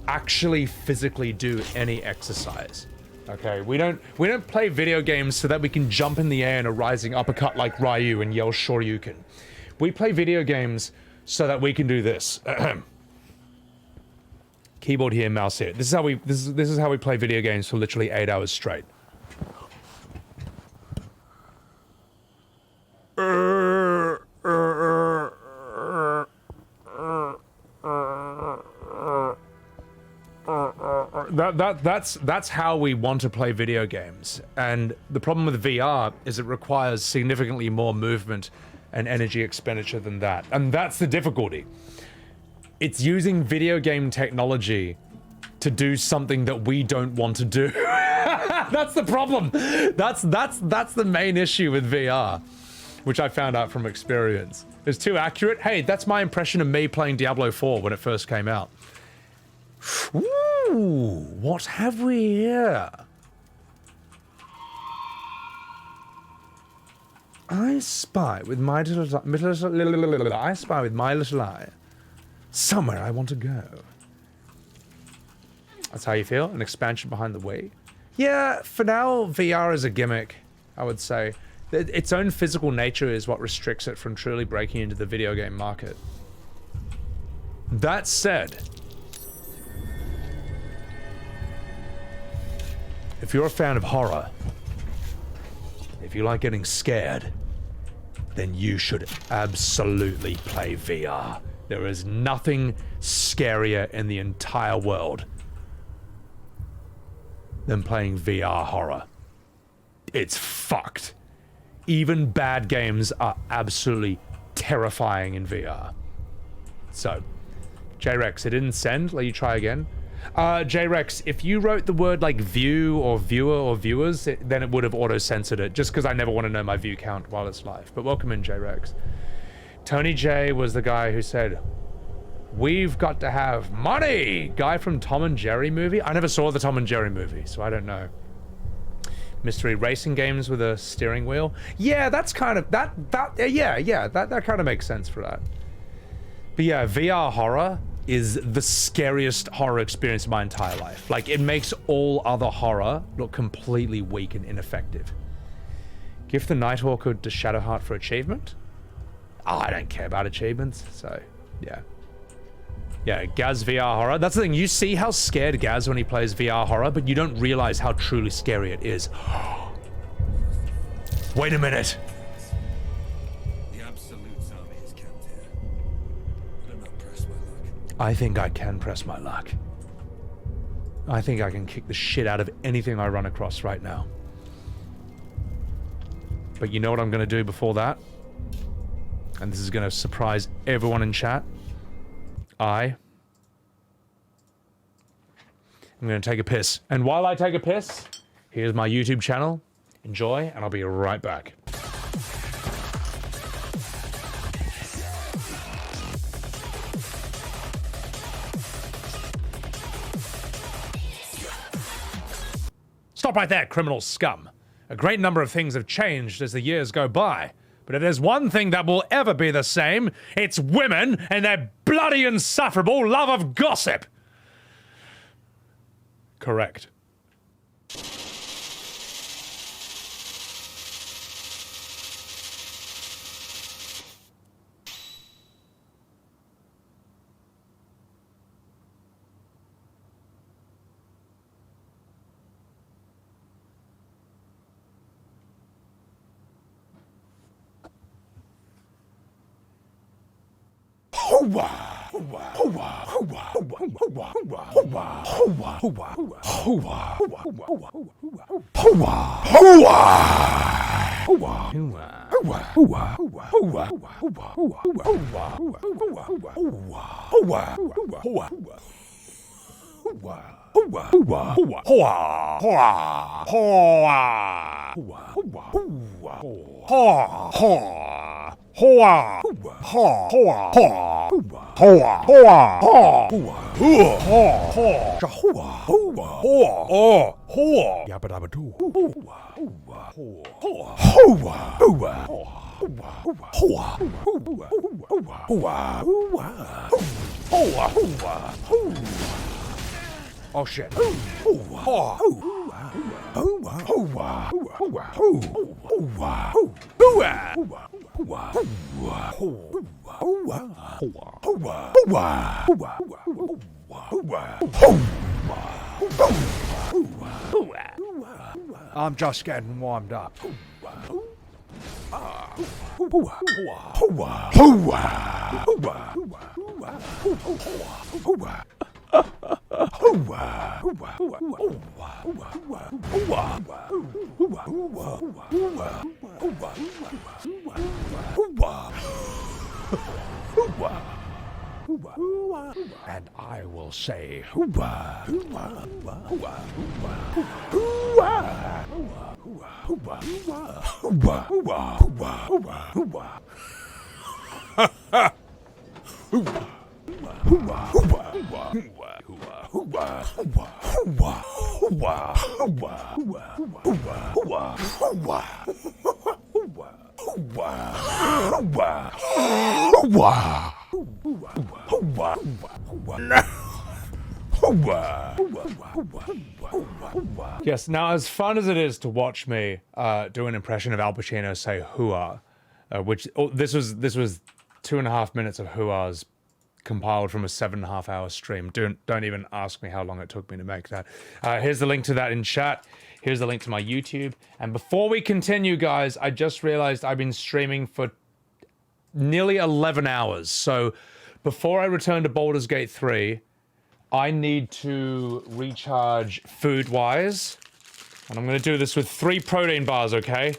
actually physically do any exercise. Okay, we don't play video games so that we can jump in the air in a rising uppercut like Ryu and yell Shoryuken. We play video games so that we can do this. Keyboard here, mouse here. This is how we play video games for literally 8 hours straight. That's how we want to play video games. And the problem with VR is it requires significantly more movement and energy expenditure than that. And that's the difficulty. It's using video game technology to do something that we don't want to do. That's the problem. That's the main issue with VR, which I found out from experience. It's too accurate. Hey, that's my impression of me playing Diablo 4 when it first came out. Ooh, what have we here? I spy with my little eye. Somewhere I want to go. That's how you feel? An expansion behind the Wii? Yeah, for now, VR is a gimmick, I would say. Its own physical nature is what restricts it from truly breaking into the video game market. That said, if you're a fan of horror, if you like getting scared, then you should absolutely play VR. There is nothing scarier in the entire world than playing VR horror. It's fucked. Even bad games are absolutely terrifying in VR. So, J-Rex, it didn't send. Let you try again. J-Rex, if you wrote the word like view or viewer or viewers, then it would have auto-censored it, just because I never want to know my view count while it's live. But welcome in, J-Rex. Tony J was the guy who said, "We've got to have money!" Guy from Tom and Jerry movie? I never saw the Tom and Jerry movie, so I don't know. Mystery racing games with a steering wheel? Yeah, that's kind of, that kind of makes sense for that. But yeah, VR horror is the scariest horror experience of my entire life. Like, it makes all other horror look completely weak and ineffective. Gift the Nighthawker to Shadowheart for achievement? Oh, I don't care about achievements, so yeah. Yeah, Gaz VR horror. That's the thing, you see how scared Gaz when he plays VR horror, but you don't realize how truly scary it is. Wait a minute. The Absolute's army is camped here. I don't know, press my luck. I think I can press my luck. I think I can kick the shit out of anything I run across right now. But you know what I'm gonna do before that? And this is gonna surprise everyone in chat. I'm gonna take a piss. And while I take a piss, Here's my YouTube channel. Enjoy, and I'll be right back. Stop right there, criminal scum. A great number of things have changed as the years go by. But if there's one thing that will ever be the same, it's women and their bloody insufferable love of gossip. Correct. Oh shit. I'm just getting warmed up. And I will say, Yes, now as fun as it is to watch me do an impression of Al Pacino say hooah, which this was 2.5 minutes of hooahs compiled from a 7.5 hour stream. Don't even ask me how long it took me to make that. Here's the link to that in chat. Here's the link to my YouTube. And before we continue, guys, I just realized I've been streaming for nearly 11 hours. So before I return to Baldurs Gate 3, I need to recharge food-wise. And I'm going to do this with 3 protein bars, okay?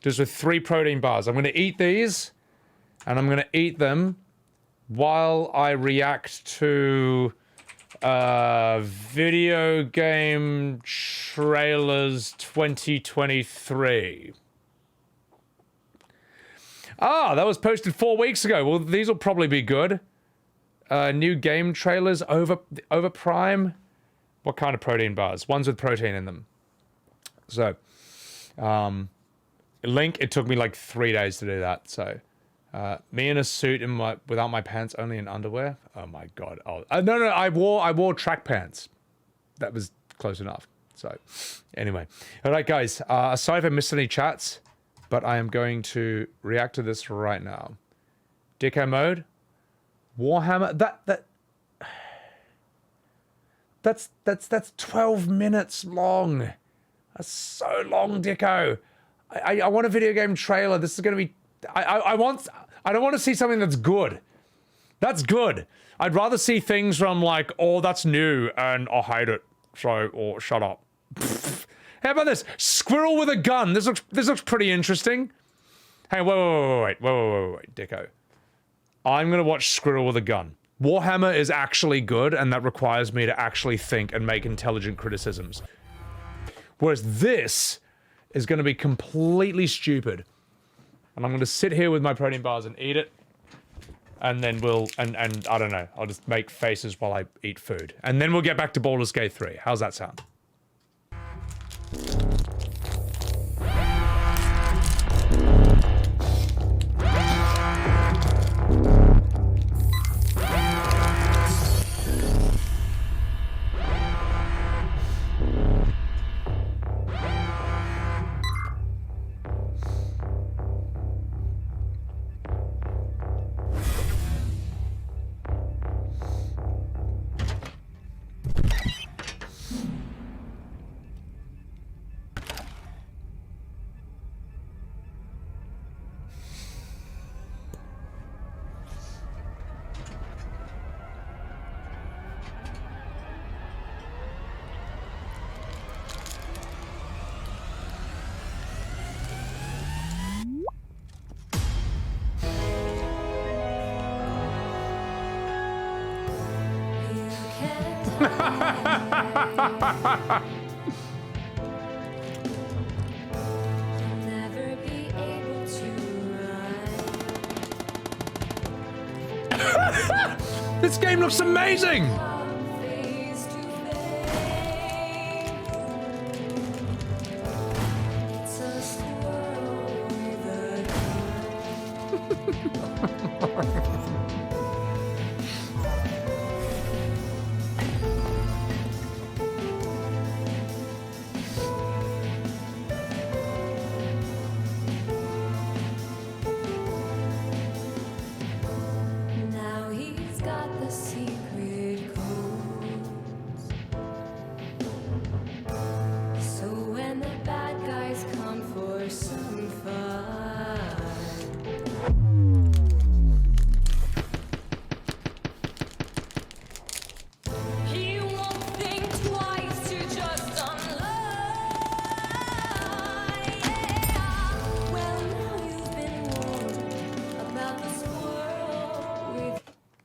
Just with 3 protein bars. I'm going to eat these, and I'm going to eat them while I react to video game trailers 2023. Ah, that was posted 4 weeks ago. Well, these will probably be good. New game trailers over Prime. What kind of protein bars? Ones with protein in them. So, link. It took me like 3 days to do that. So, me in a suit and without my pants, only in underwear. Oh my god. Oh no, I wore track pants. That was close enough. So, anyway, all right, guys. Sorry if I missed any chats, but I am going to react to this right now. Dicko mode. Warhammer. That's 12 minutes long. That's so long, Dicko. I want a video game trailer. This is gonna be. I don't want to see something that's good. That's good. I'd rather see things from like, oh, that's new and I hate it. So, or shut up. How about this? Squirrel with a gun. This looks pretty interesting. Hey, wait, Dicko. I'm gonna watch Squirrel with a gun. Warhammer is actually good, and that requires me to actually think and make intelligent criticisms. Whereas this is going to be completely stupid. And I'm going to sit here with my protein bars and eat it. And then we'll, and I don't know, I'll just make faces while I eat food. And then we'll get back to Baldur's Gate 3. How's that sound? This game looks amazing!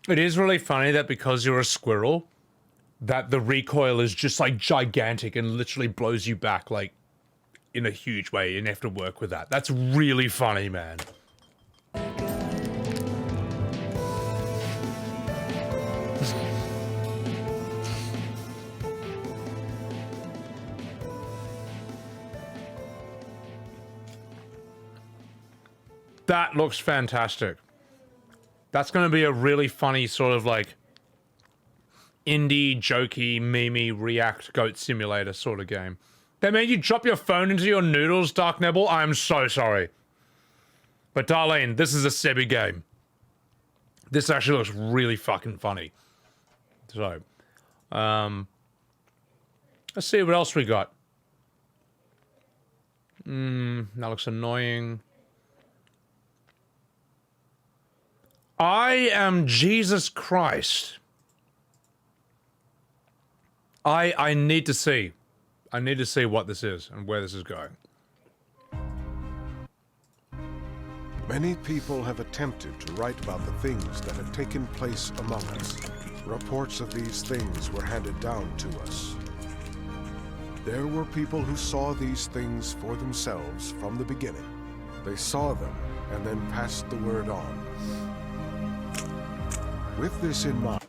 It is really funny that because you're a squirrel, that the recoil is just like gigantic and literally blows you back like in a huge way, and you have to work with that. That's really funny, man. That looks fantastic. That's going to be a really funny sort of like indie, jokey, memey, react goat simulator sort of game. That made you drop your phone into your noodles, Dark Nebel? I'm so sorry. But Darlene, this is a Sebby game. This actually looks really fucking funny. So, let's see what else we got. That looks annoying. I am Jesus Christ. I need to see. I need to see what this is and where this is going. Many people have attempted to write about the things that have taken place among us. Reports of these things were handed down to us. There were people who saw these things for themselves from the beginning. They saw them and then passed the word on. With this in mind...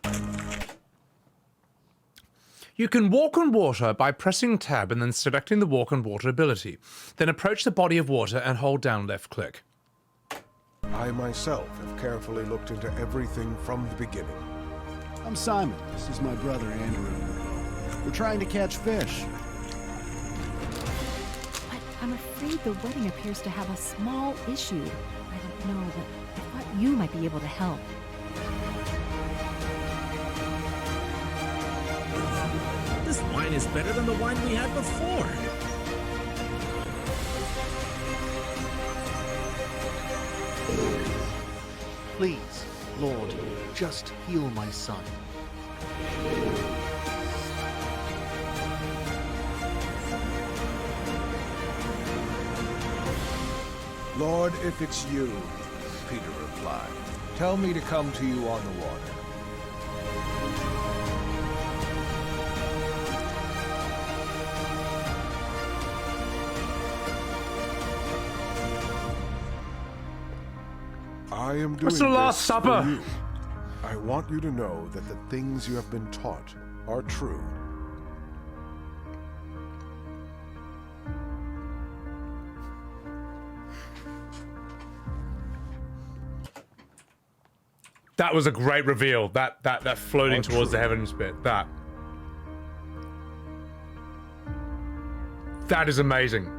You can walk on water by pressing tab and then selecting the walk on water ability. Then approach the body of water and hold down left click. I myself have carefully looked into everything from the beginning. I'm Simon. This is my brother Andrew. We're trying to catch fish. But I'm afraid the wedding appears to have a small issue. I don't know, but I thought you might be able to help. This wine is better than the wine we had before. Please, Lord, just heal my son. Lord, if it's you, Peter replied, tell me to come to you on the water. I am doing What's the Last this Supper? for you. I want you to know that the things you have been taught are true. That was a great reveal. That floating towards the heavens bit. That is amazing.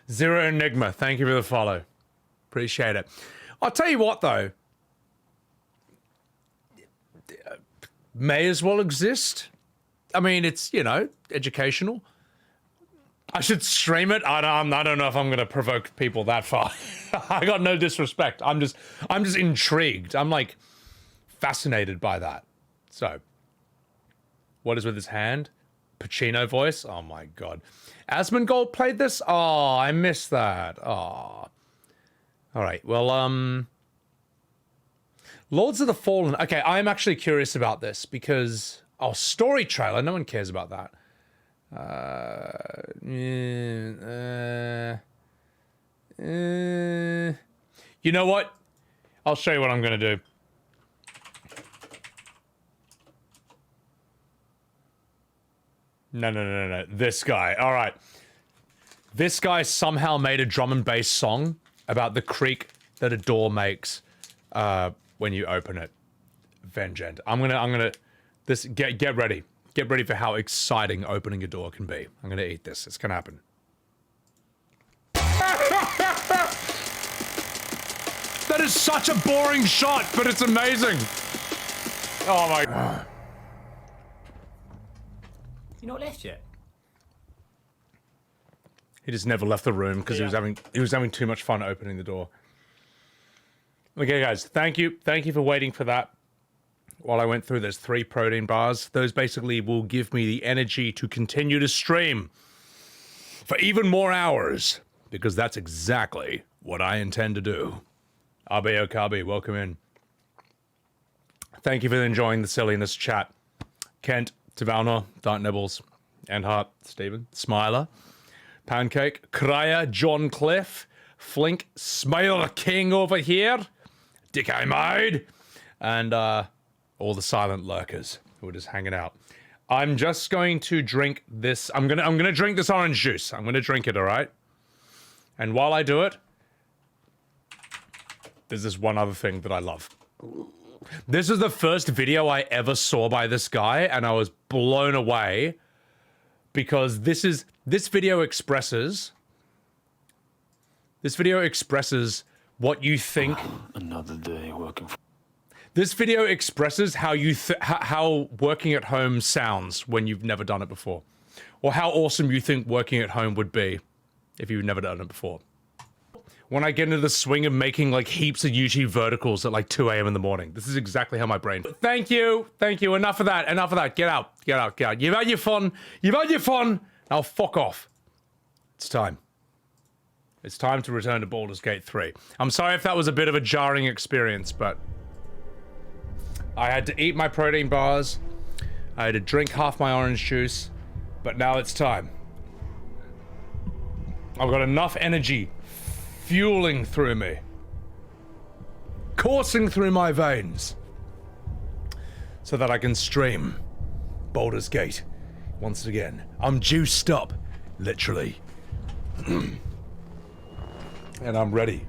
Zero Enigma, thank you for the follow. Appreciate it. I'll tell you what though. May as well exist. I mean, it's, you know, educational. I should stream it. I don't know if I'm gonna provoke people that far. I got no disrespect. I'm just intrigued. I'm like fascinated by that. So, what is with his hand? Pacino voice. Oh my god. Asmongold played this. Oh, I missed that. Oh. All right. Well, Lords of the Fallen. Okay, I'm actually curious about this because story trailer. No one cares about that. You know what? I'll show you what I'm gonna do. No. This guy. All right. This guy somehow made a drum and bass song about the creak that a door makes when you open it. Vengeant. I'm gonna. This. Get ready. Get ready for how exciting opening a door can be. I'm gonna eat this. It's gonna happen. That is such a boring shot, but it's amazing. Oh my god. You not left yet? He just never left the room because he was having too much fun opening the door. Okay, guys, thank you for waiting for that. While I went through those 3 protein bars, those basically will give me the energy to continue to stream for even more hours because that's exactly what I intend to do. Abe Okabe, welcome in. Thank you for enjoying the silliness chat. Kent, Tavalnor, Dark Nibbles, Endhart, Stephen, Smiler, Pancake, Kraya, John Cliff, Flink, Smile King over here, Dick I Made, and all the silent lurkers who are just hanging out. I'm just going to drink this. I'm gonna drink this orange juice. I'm gonna drink it, all right? And while I do it, there's this one other thing that I love. This is the first video I ever saw by this guy, and I was blown away because this video expresses what you think. Another day working for. This video expresses how working at home sounds when you've never done it before, or how awesome you think working at home would be if you've never done it before. When I get into the swing of making like heaps of YouTube verticals at like 2 a.m. in the morning. This is exactly how my brain. Thank you. Enough of that. Get out. You've had your fun. Now fuck off. It's time. It's time to return to Baldurs Gate 3. I'm sorry if that was a bit of a jarring experience, but I had to eat my protein bars. I had to drink half my orange juice, but now it's time. I've got enough energy fueling through me, coursing through my veins, so that I can stream Baldurs Gate once again. I'm juiced up, literally. And I'm ready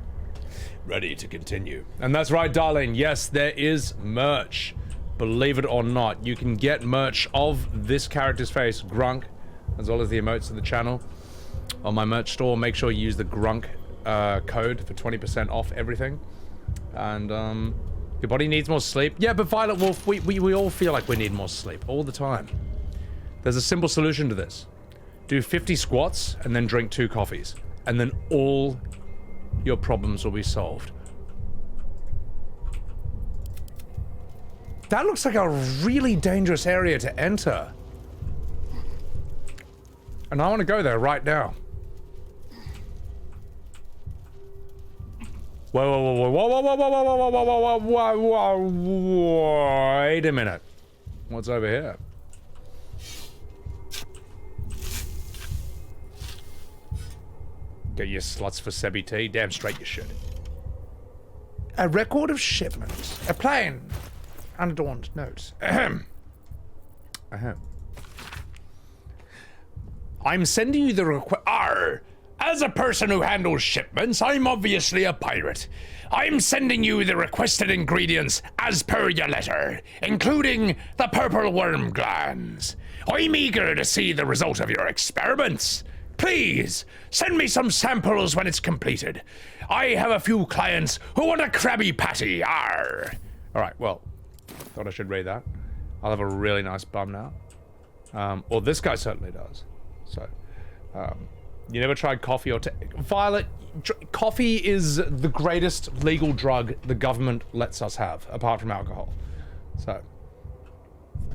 to continue. And that's right, darling. Yes, there is merch. Believe it or not, you can get merch of this character's face, Grunk, as well as the emotes of the channel on my merch store. Make sure you use the Grunk code for 20% off everything. And your body needs more sleep. Yeah, but Violet Wolf, we all feel like we need more sleep all the time. There's a simple solution to this. Do 50 squats and then drink 2 coffees. And then all your problems will be solved. That looks like a really dangerous area to enter. And I want to go there right now. Whoa. Wait a minute. What's over here? Get your slots for Sebby tea? Damn straight you should. A record of shipment. A plain, unadorned note. Ahem. Ahem. I'm sending you the request. As a person who handles shipments, I'm obviously a pirate. I'm sending you the requested ingredients as per your letter, including the purple worm glands. I'm eager to see the result of your experiments. Please, send me some samples when it's completed. I have a few clients who want a Krabby Patty. Arr. Alright, well, thought I should read that. I'll have a really nice bum now. Or this guy certainly does. So, you never tried coffee or Violet, coffee is the greatest legal drug the government lets us have, apart from alcohol. So,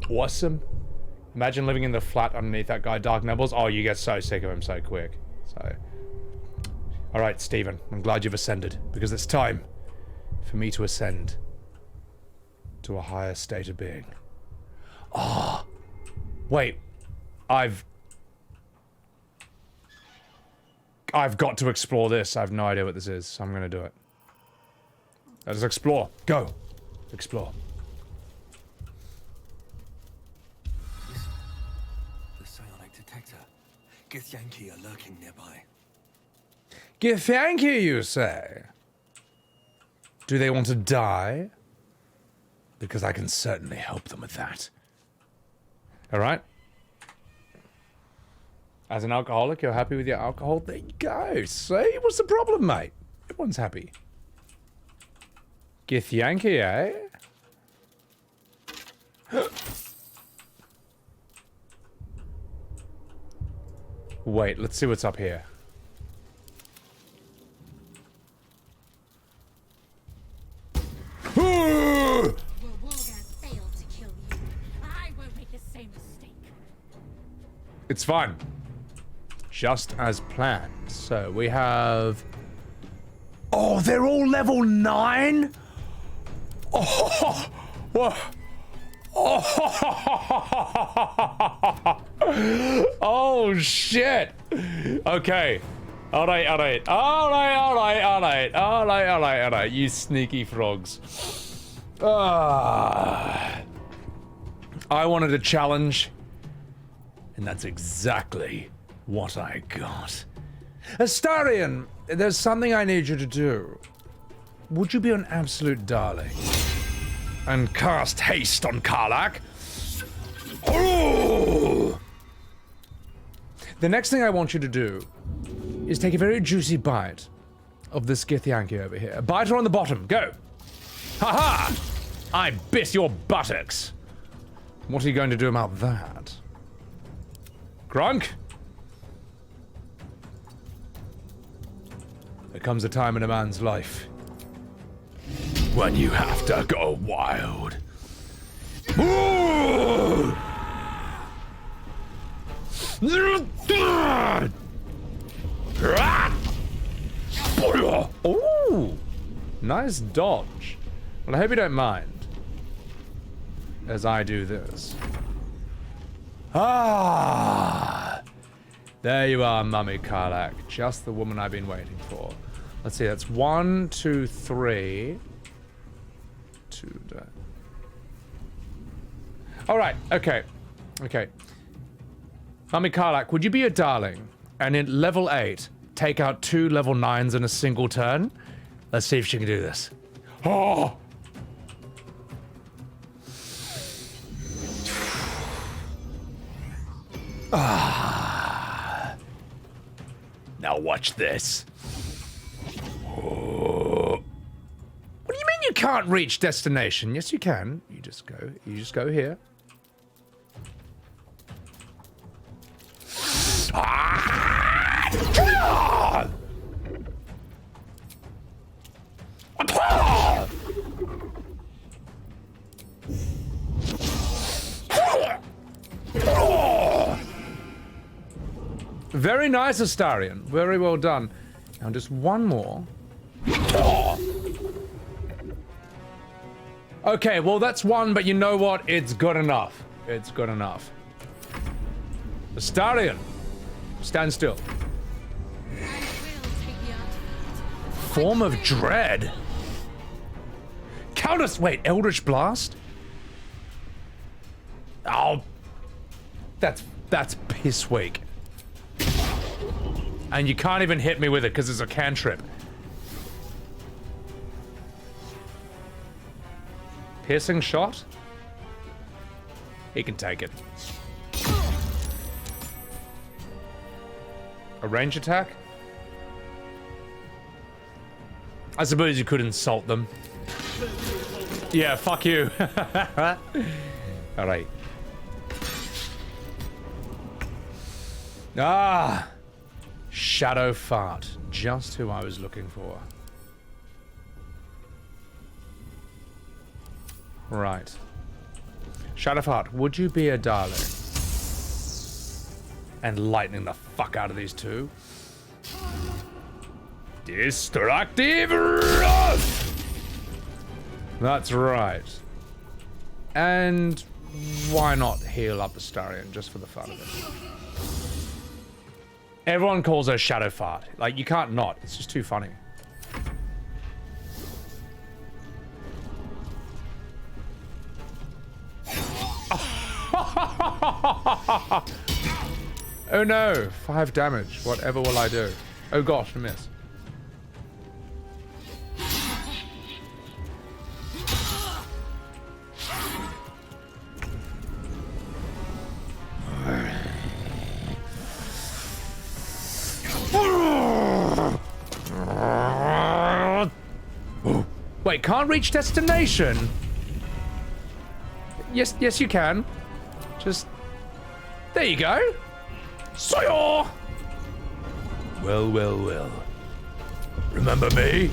awesome. Imagine living in the flat underneath that guy, Dark Nebbles. Oh, you get so sick of him so quick. So, alright, Stephen, I'm glad you've ascended, because it's time for me to ascend to a higher state of being. Oh, wait, I've got to explore this. I have no idea what this is, so I'm gonna do it. Let's explore. Go. Explore. The psionic detector. Githyanki are lurking nearby. Githyanki, you say? Do they want to die? Because I can certainly help them with that. Alright? As an alcoholic, you're happy with your alcohol? There you go. See? What's the problem, mate? Everyone's happy. Githyanki, eh? Wait, let's see what's up here. It's fine. Just as planned. So we have... Oh, they're all level 9? Oh, whoa. Oh, shit. Okay. Alright. You sneaky frogs. I wanted a challenge. And that's exactly what I got. Astarion, there's something I need you to do. Would you be an absolute darling? And cast haste on Karlach? Oh! The next thing I want you to do is take a very juicy bite of this githyanki over here. Bite her on the bottom. Go! Ha-ha! I bit your buttocks. What are you going to do about that? Gronk? There comes a time in a man's life when you have to go wild. Ooh! Ooh! Nice dodge. Well, I hope you don't mind as I do this. Ah! There you are, Mummy Karlach. Just the woman I've been waiting for. Let's see, that's 1, 2, 3. 2. Alright, okay. Okay. Mummy Karlach, would you be a darling? And in level 8, take out 2 level 9s in a single turn? Let's see if she can do this. Oh! Ah. Now watch this. Oh. What do you mean you can't reach destination? Yes, you can. You just go here. Ah! Ah! Ah! Oh! Very nice, Astarion. Very well done. Now just one more. Oh! Okay, well that's one, but you know what? It's good enough. It's good enough. Astarion, stand still. Form of Dread. Counter. Wait, Eldritch Blast? Oh, that's piss weak. And you can't even hit me with it because it's a cantrip. Piercing shot? He can take it. A range attack? I suppose you could insult them. Yeah, fuck you. Alright. Ah! Shadowheart. Just who I was looking for. Right. Shadowheart, would you be a darling? And lightning the fuck out of these two. Destructive Wrath! That's right. And why not heal up Astarion just for the fun of it? Everyone calls her Shadowheart. Like, you can't not. It's just too funny. Oh no, 5 damage. Whatever will I do? Oh gosh, I miss. Wait, can't reach destination? Yes, yes you can. Just... there you go. Soyor! Well, well, well. Remember me?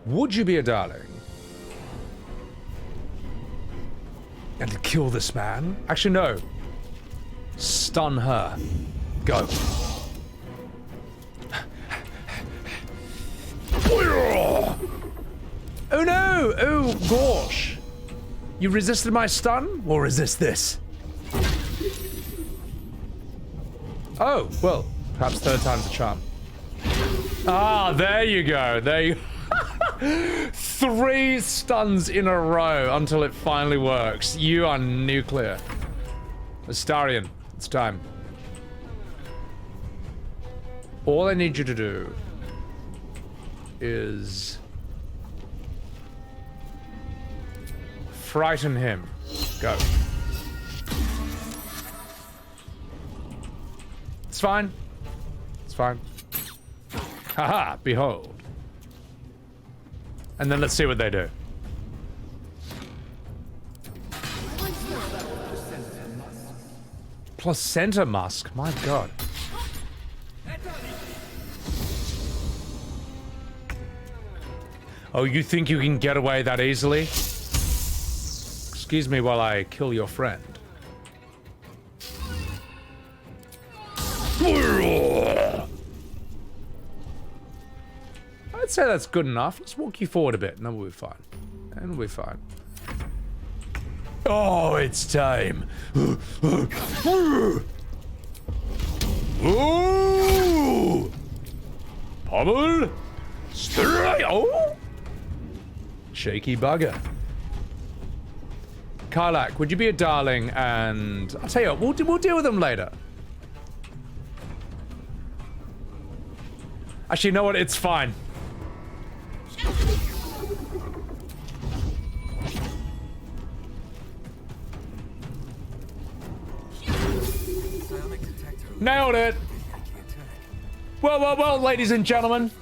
Would you be a darling? And kill this man? Actually, no. Stun her. Go. Oh no! Oh gosh! You resisted my stun? Or resist this? Oh, well, perhaps third time's a charm. Ah, there you go. There you... 3 stuns in a row until it finally works. You are nuclear. Astarion, it's time. All I need you to do is frighten him. Go. It's fine. It's fine. Haha, behold. And then let's see what they do. Placenta musk, my god. Oh, you think you can get away that easily? Excuse me while I kill your friend. I'd say that's good enough. Let's walk you forward a bit and then we'll be fine. And we'll be fine. Oh, it's time. Ooh! Pummel! Strike! Oh! Shaky bugger. Karlach, would you be a darling and... I'll tell you what, we'll deal with them later. Actually, you know what? It's fine. Nailed it! Well, well, well, ladies and gentlemen.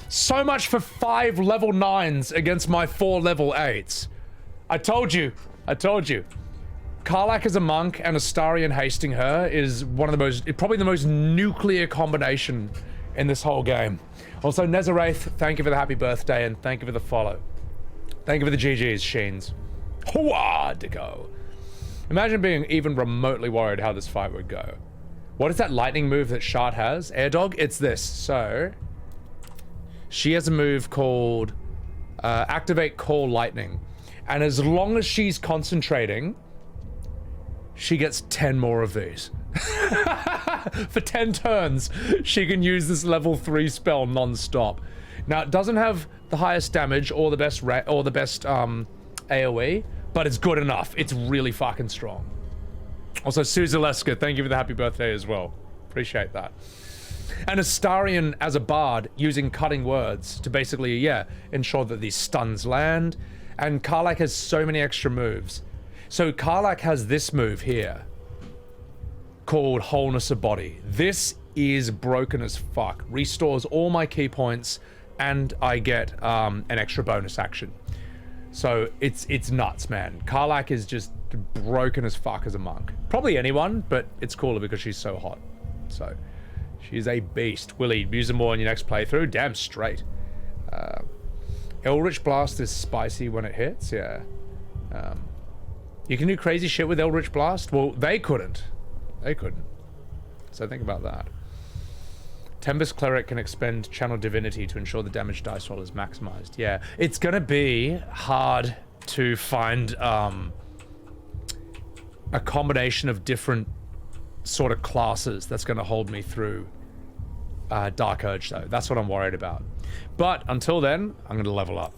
So much for 5 level 9s against my 4 level 8s. I told you. I told you. Karlach as a monk and Astarion hasting her is one of the most, probably the most nuclear combination in this whole game. Also, Nezerath, thank you for the happy birthday and thank you for the follow. Thank you for the GGs, Sheens. Hooah, Dicko. Imagine being even remotely worried how this fight would go. What is that lightning move that Shard has? Air Dog? It's this. So, she has a move called Activate Call Lightning. And as long as she's concentrating, she gets 10 more of these. For 10 turns, she can use this level 3 spell non-stop. Now, it doesn't have the highest damage or the best AoE, but it's good enough. It's really fucking strong. Also, Suzaleska, thank you for the happy birthday as well. Appreciate that. And Astarion as a bard using cutting words to basically, yeah, ensure that these stuns land. And Karlach has so many extra moves. So Karlach has this move here called Wholeness of Body. This is broken as fuck. Restores all my key points and I get an extra bonus action. So it's nuts, man. Karlach is just broken as fuck as a monk. Probably anyone, but it's cooler because she's so hot. So she's a beast. Willie, use them more in your next playthrough. Damn straight. Eldritch Blast is spicy when it hits, yeah. You can do crazy shit with Eldritch Blast. Well, they couldn't. They couldn't. So think about that. Tempest Cleric can expend Channel Divinity to ensure the damage dice roll is maximized. Yeah, it's gonna be hard to find a combination of different sort of classes that's gonna hold me through Dark Urge, though. That's what I'm worried about. But until then, I'm gonna level up.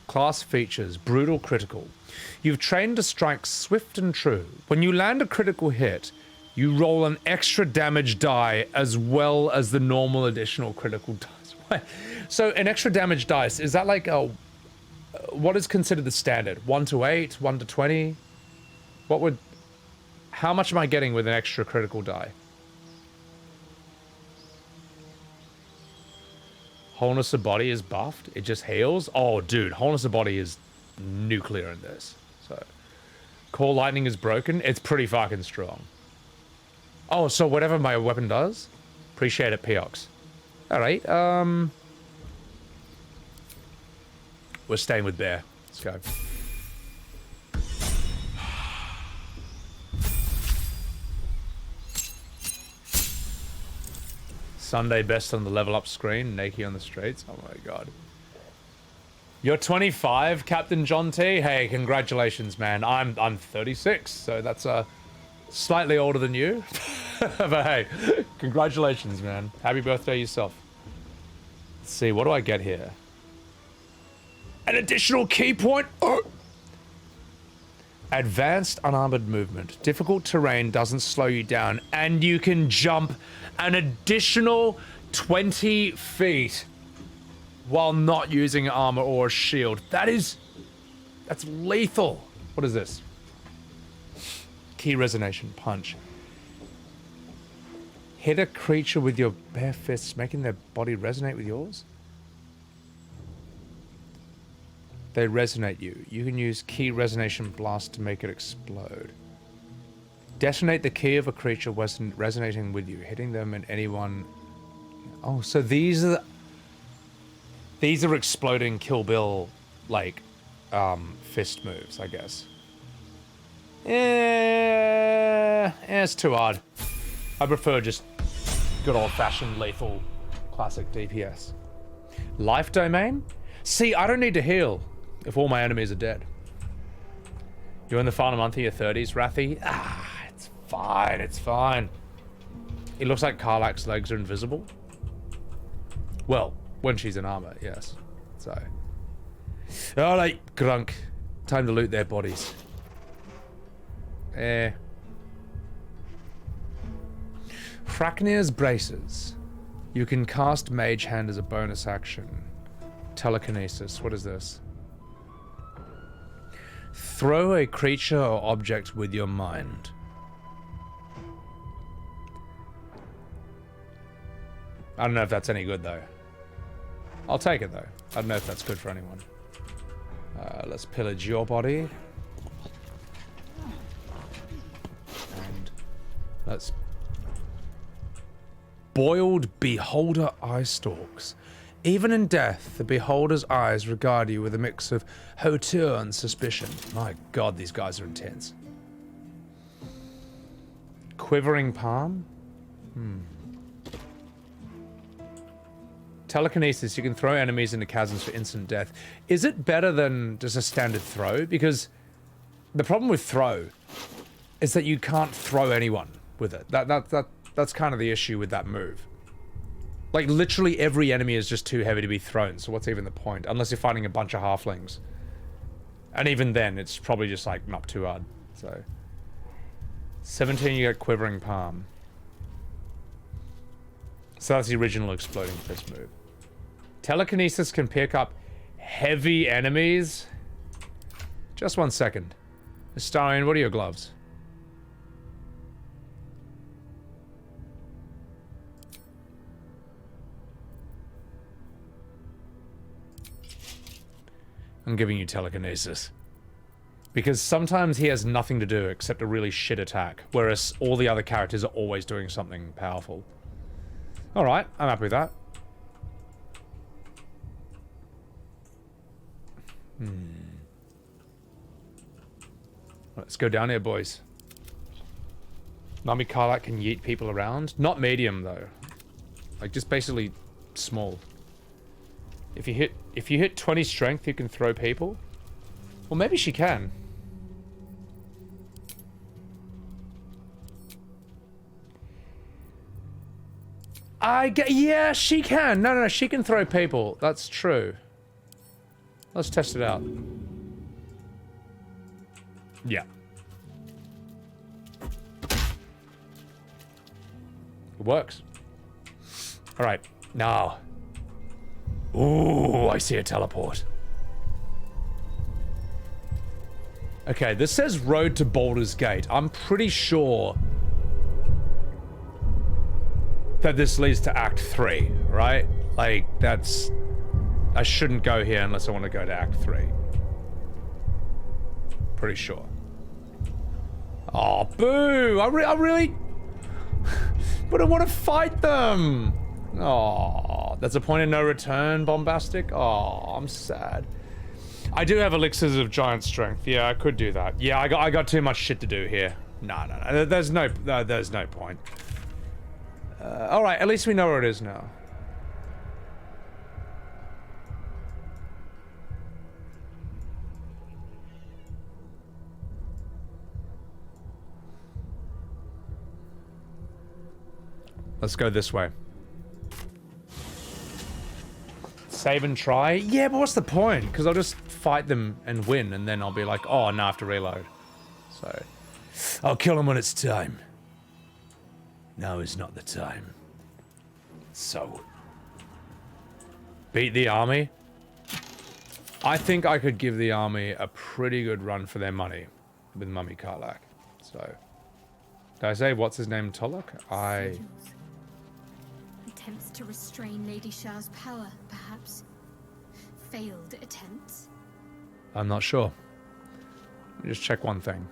Class features, brutal critical. You've trained to strike swift and true. When you land a critical hit, you roll an extra damage die as well as the normal additional critical dice. So an extra damage dice, is that like a... What is considered the standard? 1 to 8? 1 to 20? What would... How much am I getting with an extra critical die? Wholeness of Body is buffed. It just heals. Oh, dude. Wholeness of Body is nuclear in this. So, Call Lightning is broken. It's pretty fucking strong. Oh, so whatever my weapon does? Appreciate it, Piox. Alright, we're staying with Bear. Let's go. Sunday best on the level up screen, Naked on the streets. Oh my god. You're 25, Captain John T. Hey, congratulations, man. I'm 36, so that's slightly older than you. But hey, congratulations, man. Happy birthday yourself. Let's see, what do I get here? An additional key point. Oh. Advanced unarmored movement. Difficult terrain doesn't slow you down, and you can jump an additional 20 feet while not using armor or a shield. That's lethal. What is this? Key resonation punch. Hit a creature with your bare fists, making their body resonate with yours. They resonate you. You can use Key Resonation Blast to make it explode. Detonate the key of a creature resonating with you, hitting them and anyone... Oh, so these are exploding Kill Bill, like, fist moves, I guess. It's too hard. I prefer just good old-fashioned lethal classic DPS. Life Domain? See, I don't need to heal if all my enemies are dead. You're in the final month of your 30s, Rathy? Ah, it's fine, it's fine. It looks like Karlach's legs are invisible. Well, when she's in armor, yes. So. Alright, Grunk. Time to loot their bodies. Fraknir's Braces. You can cast Mage Hand as a bonus action. Telekinesis, what is this? Throw a creature or object with your mind. I don't know if that's any good though. I'll take it though. I don't know if that's good for anyone. Let's pillage your body. And let's boiled beholder eye stalks. Even in death, the beholder's eyes regard you with a mix of hauteur and suspicion. My god, these guys are intense. Quivering palm? Telekinesis, you can throw enemies into chasms for instant death. Is it better than just a standard throw? Because the problem with throw is that you can't throw anyone with it. That's kind of the issue with that move. Like, literally every enemy is just too heavy to be thrown, so what's even the point? Unless you're fighting a bunch of halflings. And even then, it's probably just, like, not too hard, so... 17, you get Quivering Palm. So that's the original Exploding Fist move. Telekinesis can pick up heavy enemies. Just 1 second. Astarion, what are your gloves? I'm giving you telekinesis. Because sometimes he has nothing to do except a really shit attack, whereas all the other characters are always doing something powerful. Alright, I'm happy with that. Let's go down here, boys. Mummy Karlach can yeet people around. Not medium, though. Like, just basically small. If you hit 20 strength, you can throw people. Well, maybe she can. Yeah, she can. No, she can throw people. That's true. Let's test it out. Yeah. It works. All right, now. Ooh, I see a teleport. Okay, this says Road to Baldurs Gate. I'm pretty sure that this leads to Act 3, right? Like, that's... I shouldn't go here unless I want to go to Act 3. Pretty sure. Oh, boo! I really... But I want to fight them! Oh, that's a point of no return, Bombastic? Oh, I'm sad. I do have elixirs of giant strength. Yeah, I could do that. Yeah, I got too much shit to do here. No. There's no point. Alright, at least we know where it is now. Let's go this way. Save and try? Yeah, but what's the point? Because I'll just fight them and win, and then I'll be like, oh, now I have to reload. So, I'll kill him when it's time. Now is not the time. So. Beat the army? I think I could give the army a pretty good run for their money with Mummy Karlach. So. Did I say what's his name? Tolok? Attempts to restrain Lady Shah's power, perhaps. Failed attempts. I'm not sure. Let me just check one thing.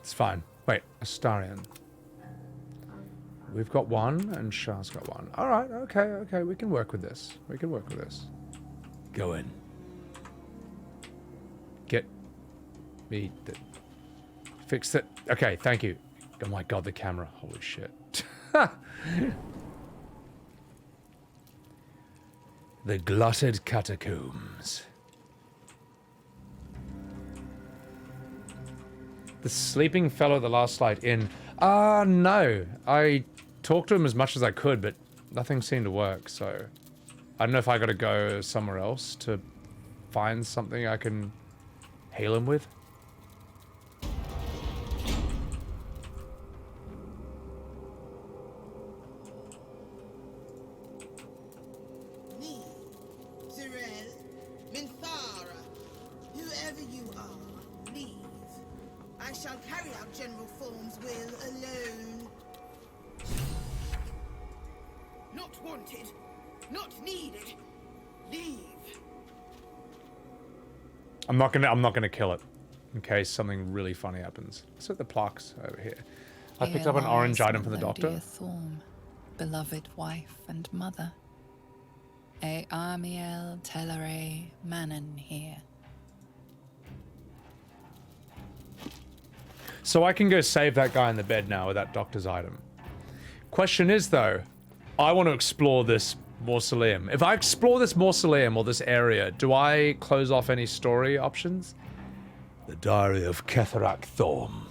It's fine. Wait, Astarion. We've got one, and Shah's got one. Alright, okay, we can work with this. Go in. Get me the... Fix it. Okay, thank you. Oh my god, the camera. Holy shit. The glutted catacombs. The sleeping fellow at the last light inn. No. I talked to him as much as I could, but nothing seemed to work, so... I don't know if I gotta go somewhere else to find something I can heal him with. Whoever you are, leave. I shall carry out General Form's will alone. wanted, not needed. Leave. I'm not gonna kill it in case something really funny happens. Let's look at the plaques over here. I picked up an orange item from the doctor. Thorm, beloved wife and mother. E Amiel Telere Manon here. So I can go save that guy in the bed now with that doctor's item. Question is though, I want to explore this mausoleum. If I explore this mausoleum or this area, do I close off any story options? The Diary of Ketheric Thorm.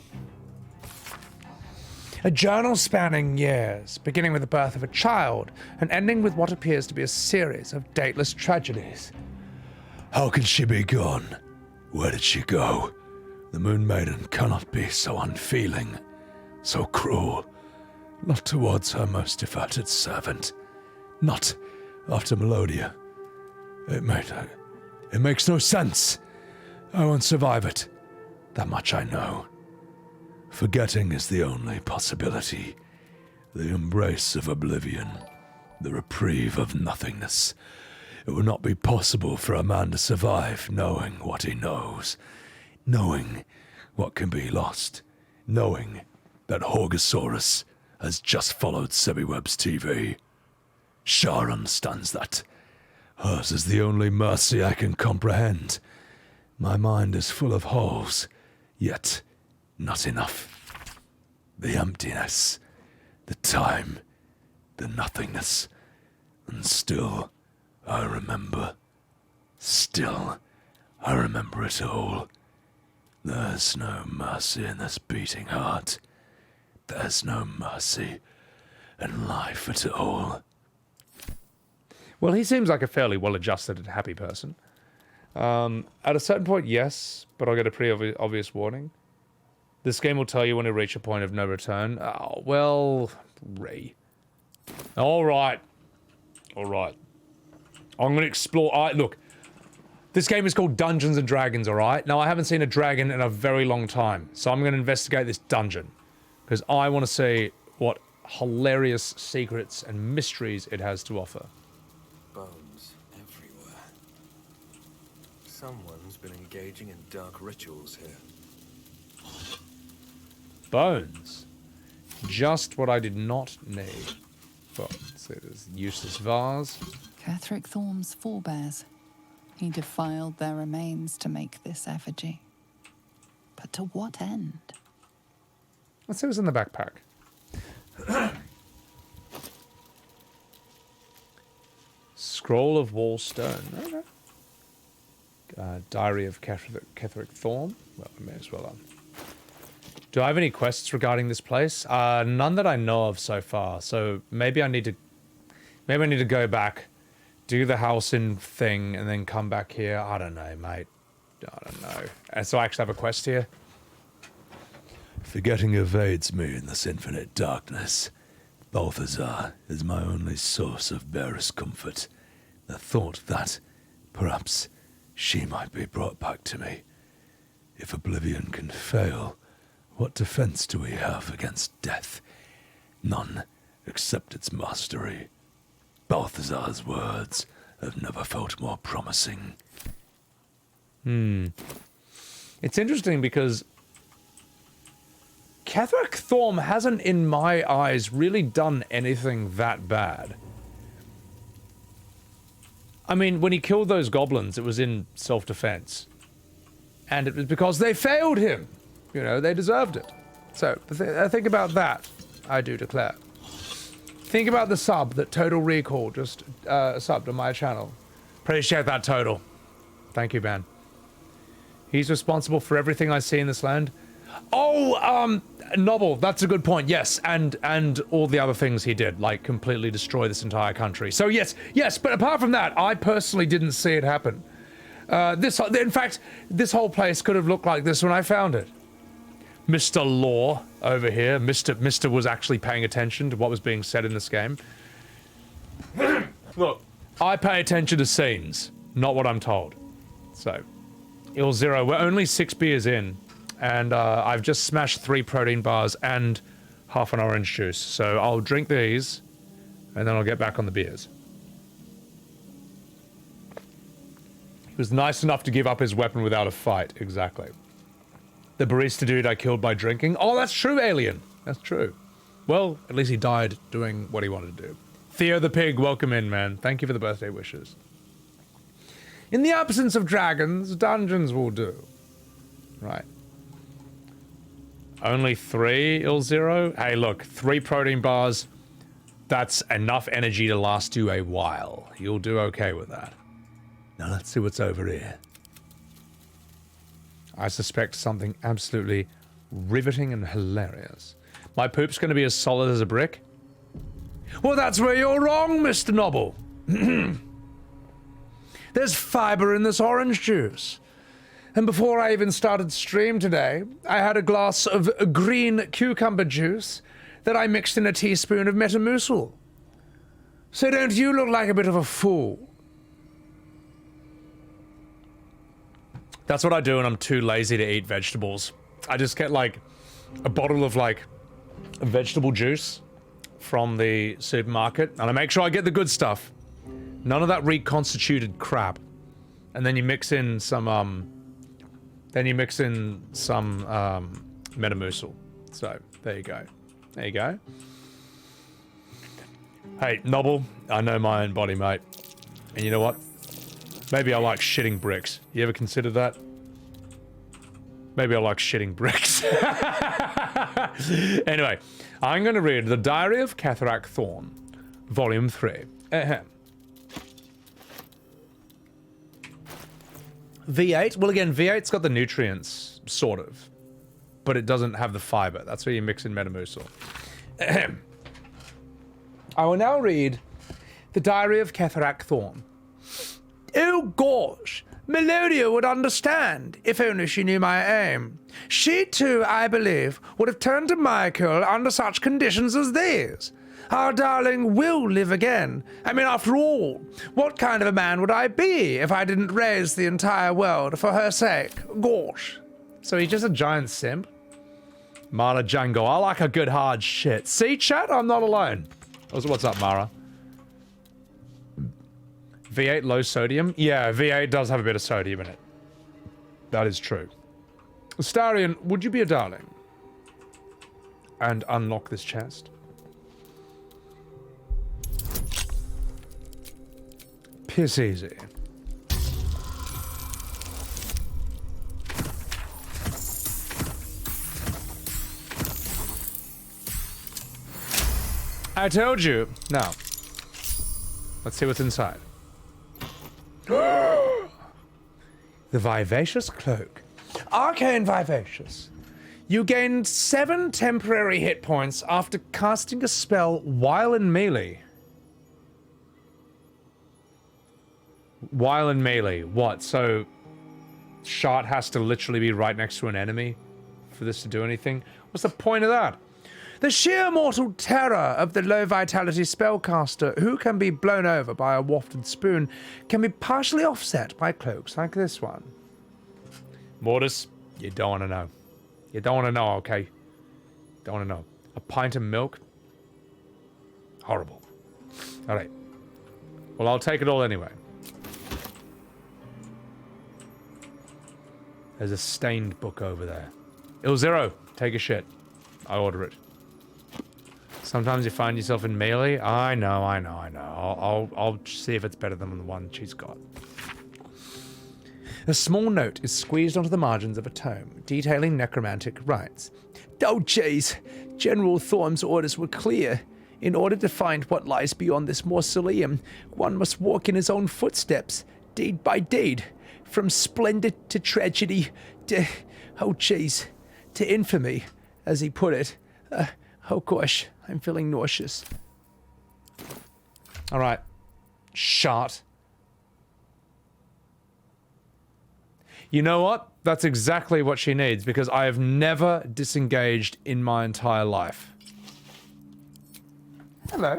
A journal spanning years, beginning with the birth of a child and ending with what appears to be a series of dateless tragedies. How can she be gone? Where did she go? The Moon Maiden cannot be so unfeeling, so cruel. Not towards her most devoted servant. Not after Melodia. It makes no sense. I won't survive it. That much I know. Forgetting is the only possibility. The embrace of oblivion. The reprieve of nothingness. It will not be possible for a man to survive knowing what he knows. Knowing what can be lost. Knowing that Horgosaurus has just followed Sebbywebz TV. Shar understands that. Hers is the only mercy I can comprehend. My mind is full of holes, yet not enough. The emptiness, the time, the nothingness, and still I remember. Still, I remember it all. There's no mercy in this beating heart. There's no mercy in life at all. Well, he seems like a fairly well-adjusted and happy person. At a certain point, yes, but I'll get a pretty obvious warning. This game will tell you when you reach a point of no return. Oh, well, Ray. All right. All right. I'm going to explore... look, this game is called Dungeons and Dragons, all right? Now, I haven't seen a dragon in a very long time, so I'm going to investigate this dungeon. Because I want to see what hilarious secrets and mysteries it has to offer. Bones everywhere. Someone's been engaging in dark rituals here. Bones. Just what I did not need. Well, let's see, there's useless vase. Ketheric Thorm's forebears. He defiled their remains to make this effigy. But to what end? Let's see what's in the backpack. Scroll of Wall Stone. Okay. Diary of Ketheric Thorm. Well, I may as well. Do I have any quests regarding this place? None that I know of so far. So maybe I need to go back, do the house in thing, and then come back here. I don't know, mate. I don't know. And so I actually have a quest here. Forgetting evades me in this infinite darkness. Balthazar is my only source of barest comfort. The thought that, perhaps, she might be brought back to me. If oblivion can fail, what defense do we have against death? None, except its mastery. Balthazar's words have never felt more promising. It's interesting because Ketheric Thorm hasn't, in my eyes, really done anything that bad. I mean, when he killed those goblins, it was in self-defense. And it was because they failed him. You know, they deserved it. So, think about that, I do declare. Think about the sub that Total Recall just subbed on my channel. Appreciate that, Total. Thank you, man. He's responsible for everything I see in this land. Oh, Noble, that's a good point, yes. And all the other things he did, like completely destroy this entire country. So yes, but apart from that, I personally didn't see it happen. In fact, this whole place could have looked like this when I found it. Mr. Law over here, Mr. was actually paying attention to what was being said in this game. Look, I pay attention to scenes, not what I'm told. So, Il Zero, we're only 6 beers in, and I've just smashed 3 protein bars and half an orange juice. So I'll drink these, And then I'll get back on the beers. He was nice enough to give up his weapon without a fight. Exactly. The barista dude I killed by drinking. Oh, that's true, Alien. That's true. Well, at least he died doing what he wanted to do. Theo the Pig, welcome in, man. Thank you for the birthday wishes. In the absence of dragons, dungeons will do. Right. Only 3 ill-0? Hey, look, 3 protein bars. That's enough energy to last you a while. You'll do okay with that. Now let's see what's over here. I suspect something absolutely riveting and hilarious. My poop's going to be as solid as a brick? Well, that's where you're wrong, Mr. Nobble. There's fiber in this orange juice. And before I even started stream today, I had a glass of green cucumber juice that I mixed in a teaspoon of Metamucil. So don't you look like a bit of a fool? That's what I do when I'm too lazy to eat vegetables. I just get like a bottle of like vegetable juice from the supermarket, and I make sure I get the good stuff. None of that reconstituted crap. And then you mix in some Metamucil. So, there you go. There you go. Hey, Nobble, I know my own body, mate. And you know what? Maybe I like shitting bricks. You ever consider that? Maybe I like shitting bricks. Anyway, I'm going to read The Diary of Cataract Thorn, Volume 3. Ahem. V8? Well, again, V8's got the nutrients, sort of. But it doesn't have the fiber. That's where you mix in Metamucil. Ahem. I will now read The Diary of Cataract Thorn. Oh gosh, Melodia would understand, if only she knew my aim. She too, I believe, would have turned to Michael under such conditions as these. Our darling will live again. I mean, after all, what kind of a man would I be if I didn't raise the entire world for her sake? Gosh. So he's just a giant simp? Mara Django, I like a good hard shit. See, chat? I'm not alone. What's up, Mara? V8 low sodium? Yeah, V8 does have a bit of sodium in it. That is true. Astarion, would you be a darling? And unlock this chest. Piss easy. I told you. Now, let's see what's inside. The Vivacious Cloak. Arcane Vivacious. You gained 7 temporary hit points after casting a spell while in melee. While in melee. What? So, shot has to literally be right next to an enemy for this to do anything? What's the point of that? The sheer mortal terror of the low vitality spellcaster, who can be blown over by a wafted spoon, can be partially offset by cloaks like this one. Mortis, you don't want to know. You don't want to know, okay? Don't want to know. A pint of milk? Horrible. Alright. Well, I'll take it all anyway. There's a stained book over there. Ill-Zero, take a shit. I order it. Sometimes you find yourself in melee. I know. I'll see if it's better than the one she's got. A small note is squeezed onto the margins of a tome, detailing necromantic rites. Oh, jeez. General Thorm's orders were clear. In order to find what lies beyond this mausoleum, one must walk in his own footsteps, deed by deed, from splendid to tragedy, to, oh, jeez, to infamy, as he put it. Oh gosh, I'm feeling nauseous. Alright. Shot. You know what? That's exactly what she needs, because I have never disengaged in my entire life. Hello?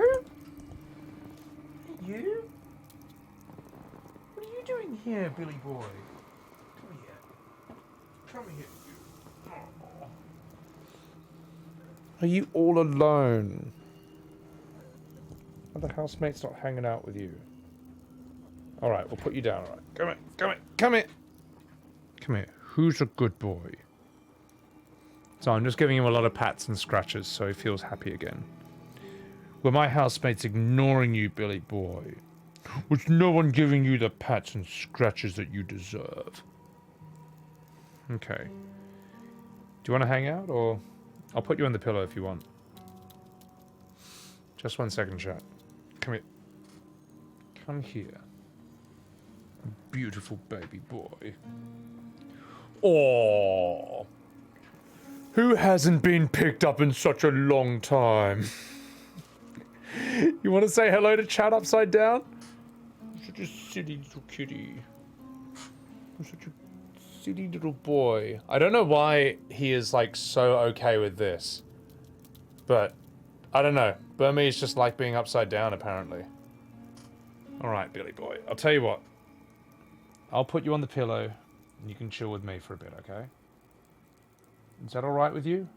You? What are you doing here, Billy boy? Come here. Come here. Are you all alone? Are the housemates not hanging out with you? Alright, we'll put you down, alright. Come here, come here, come here! Come here. Who's a good boy? So I'm just giving him a lot of pats and scratches so he feels happy again. Were my housemates ignoring you, Billy boy? Was no one giving you the pats and scratches that you deserve? Okay. Do you want to hang out, or... I'll put you on the pillow if you want. Just 1 second, chat. Come here. Come here. Beautiful baby boy. Oh, who hasn't been picked up in such a long time? You want to say hello to chat upside down? Such a silly little kitty. Such a silly little boy. I don't know why he is like so okay with this, but I don't know. Burmese just like being upside down apparently. All right, Billy boy. I'll tell you what. I'll put you on the pillow, and you can chill with me for a bit, okay? Is that alright with you?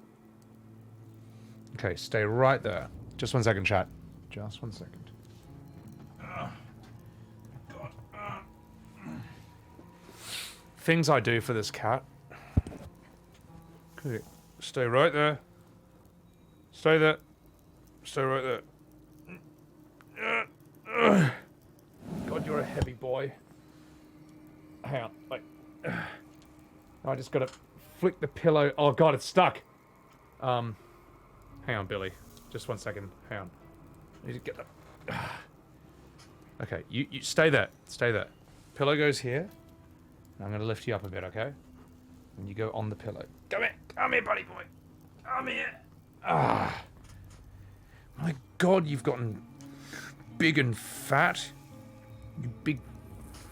Okay, stay right there. Just 1 second, chat. Just 1 second. God. Things I do for this cat. Okay, stay right there. Stay there. Stay right there. God, you're a heavy boy. Hang on, like, I just gotta flick the pillow. Oh god, it's stuck. Hang on, Billy. Just 1 second. Hang on. I need to get the. Okay, you stay there. Stay there. Pillow goes here. I'm gonna lift you up a bit, okay? And you go on the pillow. Come here, buddy boy. Come here. Ah. My god, you've gotten big and fat. You big,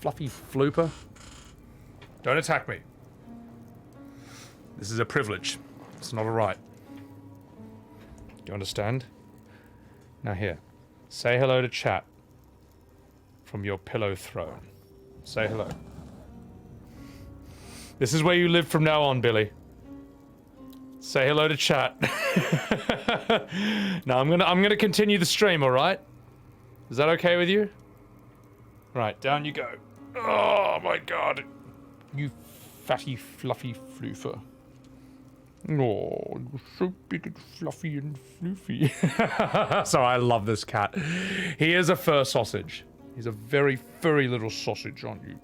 fluffy flooper. Don't attack me. This is a privilege. It's not a right. Do you understand? Now here. Say hello to chat. From your pillow throne. Say hello. This is where you live from now on, Billy. Say hello to chat. Now I'm gonna continue the stream, alright? Is that okay with you? Right, down you go. Oh my god. You fatty, fluffy floofer. Oh, you're so big and fluffy and floofy. So I love this cat. He is a fur sausage. He's a very furry little sausage, aren't you?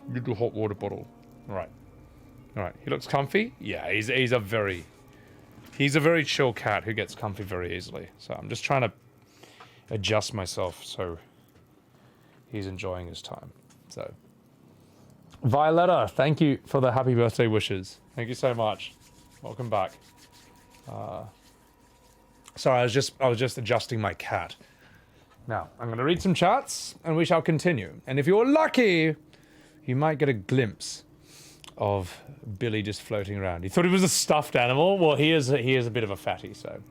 Little hot water bottle. Alright. Alright, he looks comfy? Yeah, he's a very chill cat who gets comfy very easily. So I'm just trying to adjust myself so he's enjoying his time. So Violetta, thank you for the happy birthday wishes. Thank you so much. Welcome back. Sorry, I was just adjusting my cat. Now, I'm going to read some charts, and we shall continue. And if you're lucky, you might get a glimpse of Billy just floating around. He thought he was a stuffed animal. Well, he is a bit of a fatty, so.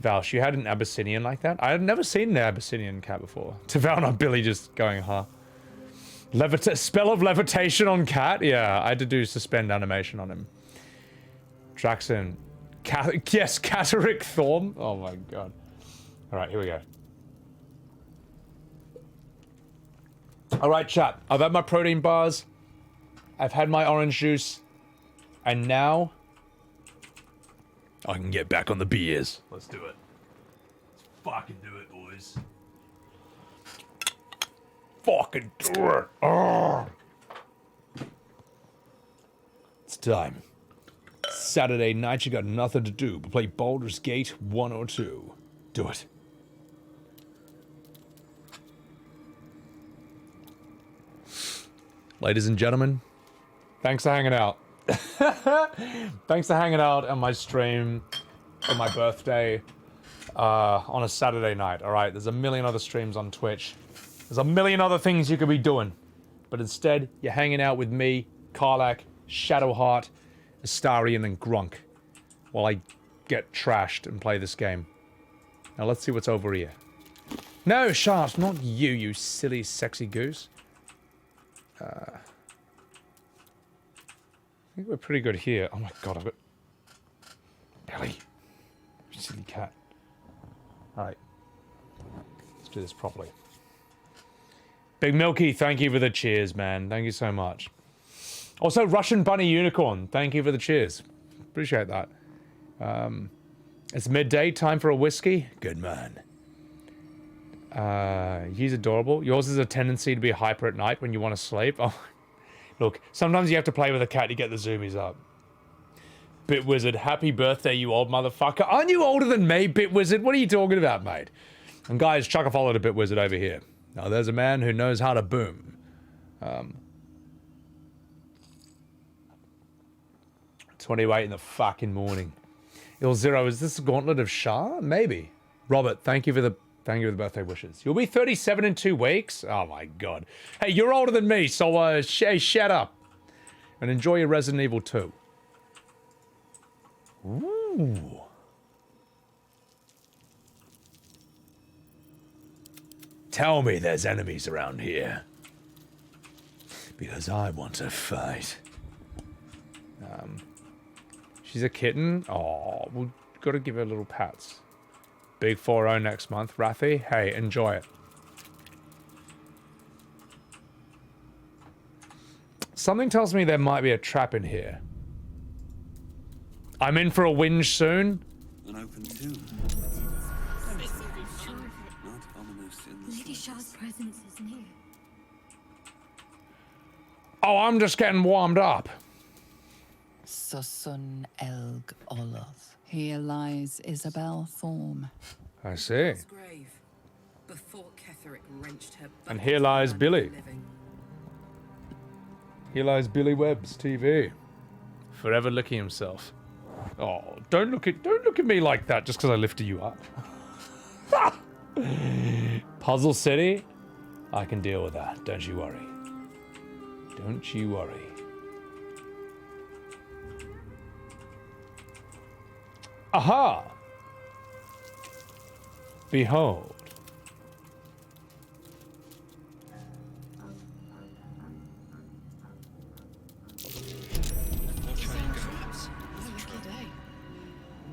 Valsh, you had an Abyssinian like that? I had never seen an Abyssinian cat before. To Valna, Billy just going, huh? Spell of levitation on cat? Yeah, I had to do suspend animation on him. Draxon. Yes, Catterick Thorn. Oh my god. Alright, here we go. Alright, chat. I've had my protein bars. I've had my orange juice. And now I can get back on the beers. Let's do it. Let's fucking do it, boys. Fucking do it. Oh. It's time. Saturday night, you got nothing to do but play Baldurs Gate 1 or 2. Do it. Ladies and gentlemen, thanks for hanging out. Thanks for hanging out on my stream for my birthday on a Saturday night, alright? There's a million other streams on Twitch. There's a million other things you could be doing. But instead, you're hanging out with me, Karlach, Shadowheart, Astarion, and Gronk while I get trashed and play this game. Now let's see what's over here. No, Shart, not you, you silly, sexy goose. I think we're pretty good here. Oh my god, I've got... Billy. You silly cat. Alright. Let's do this properly. Big Milky, thank you for the cheers, man. Thank you so much. Also, Russian Bunny Unicorn, thank you for the cheers. Appreciate that. It's midday, time for a whiskey. Good man. He's adorable. Yours is a tendency to be hyper at night when you want to sleep. Oh, look, sometimes you have to play with a cat to get the zoomies up. Bitwizard, happy birthday, you old motherfucker. Aren't you older than me, Bitwizard? What are you talking about, mate? And guys, chuck a follow to Bitwizard over here. Now, there's a man who knows how to boom. 28 in the fucking morning. Il0, is this a Gauntlet of Shah? Maybe. Robert, thank you for the birthday wishes. You'll be 37 in 2 weeks? Oh my god. Hey, you're older than me, so shut up. And enjoy your Resident Evil 2. Ooh. Tell me there's enemies around here. Because I want to fight. She's a kitten? Oh, we've got to give her little pats. Big 4-0 next month. Rathi, hey, enjoy it. Something tells me there might be a trap in here. I'm in for a whinge soon. An open tomb. Not ominous in the Lady Shah's presence is near. Oh, I'm just getting warmed up. Susun Elg Olov. Here lies Isabel Thorm. I see. Grave, before Ketheric wrenched her And here lies Billy. Here lies Billy Webbs TV. Forever licking himself. Oh, don't look at me like that just because I lifted you up. Puzzle City? I can deal with that, don't you worry. Don't you worry. Aha! Behold.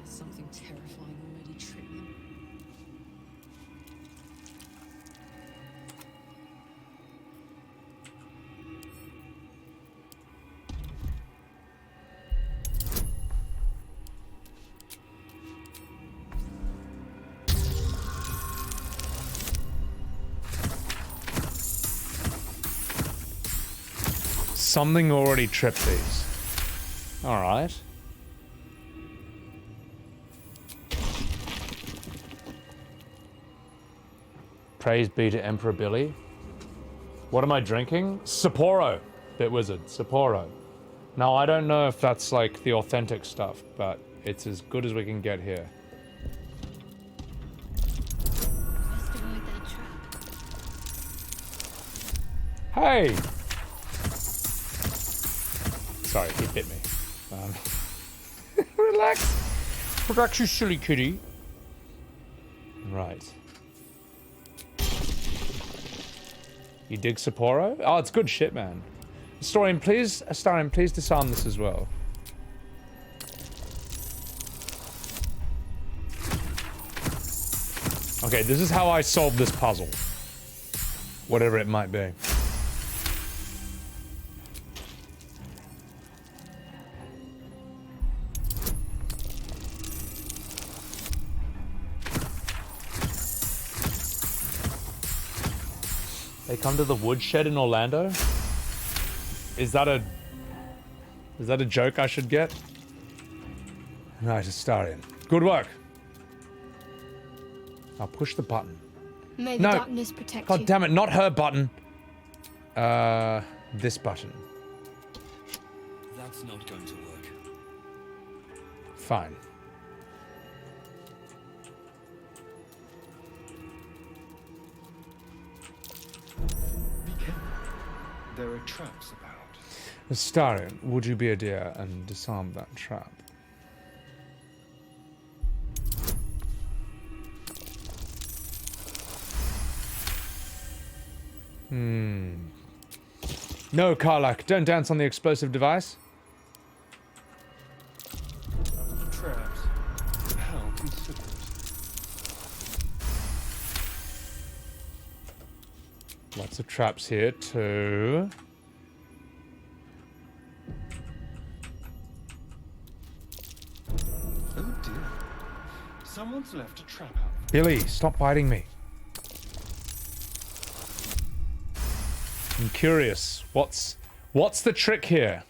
Something terrifying already tripped them. Something already tripped these. Alright. Praise be to Emperor Billy. What am I drinking? Sapporo. Bitwizard. Sapporo. Now, I don't know if that's like the authentic stuff, but it's as good as we can get here. Hey! Sorry, he bit me. Relax. Relax, you silly kitty. Right. You dig Sapporo? Oh, it's good shit, man. Astarion, please disarm this as well. Okay, this is how I solve this puzzle. Whatever it might be. They come to the woodshed in Orlando? Is that a joke I should get? Right, Astarion. Good work. I'll push the button. May the No. darkness protect God you. damn it, not her button. This button. That's not going to work. Fine. There are traps about. Astarion, would you be a dear and disarm that trap? No, Karlach, don't dance on the explosive device. Traps. How considerate. traps here too. Oh dear. Someone's left a trap out. Billy, stop biting me. I'm curious. What's the trick here?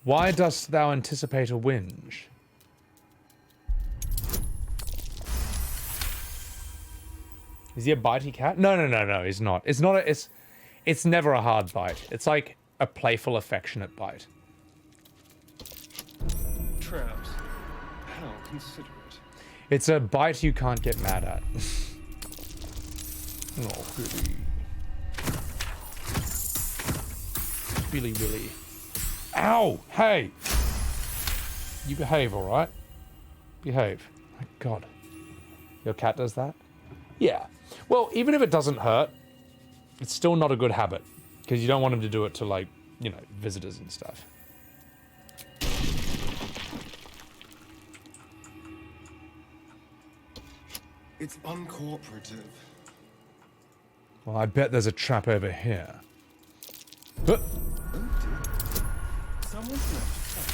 Why dost thou anticipate a whinge? Is he a bitey cat? No, he's not. It's not a, it's never a hard bite. It's like a playful, affectionate bite. Traps. How considerate. It's a bite you can't get mad at. Oh, Billy. Billy. Ow! Hey! You behave, alright? Behave. My god. Your cat does that? Yeah. Well, even if it doesn't hurt, it's still not a good habit. Because you don't want him to do it to, like, you know, visitors and stuff. It's uncooperative. Well, I bet there's a trap over here. Huh. Oh dear. Someone's left a trap.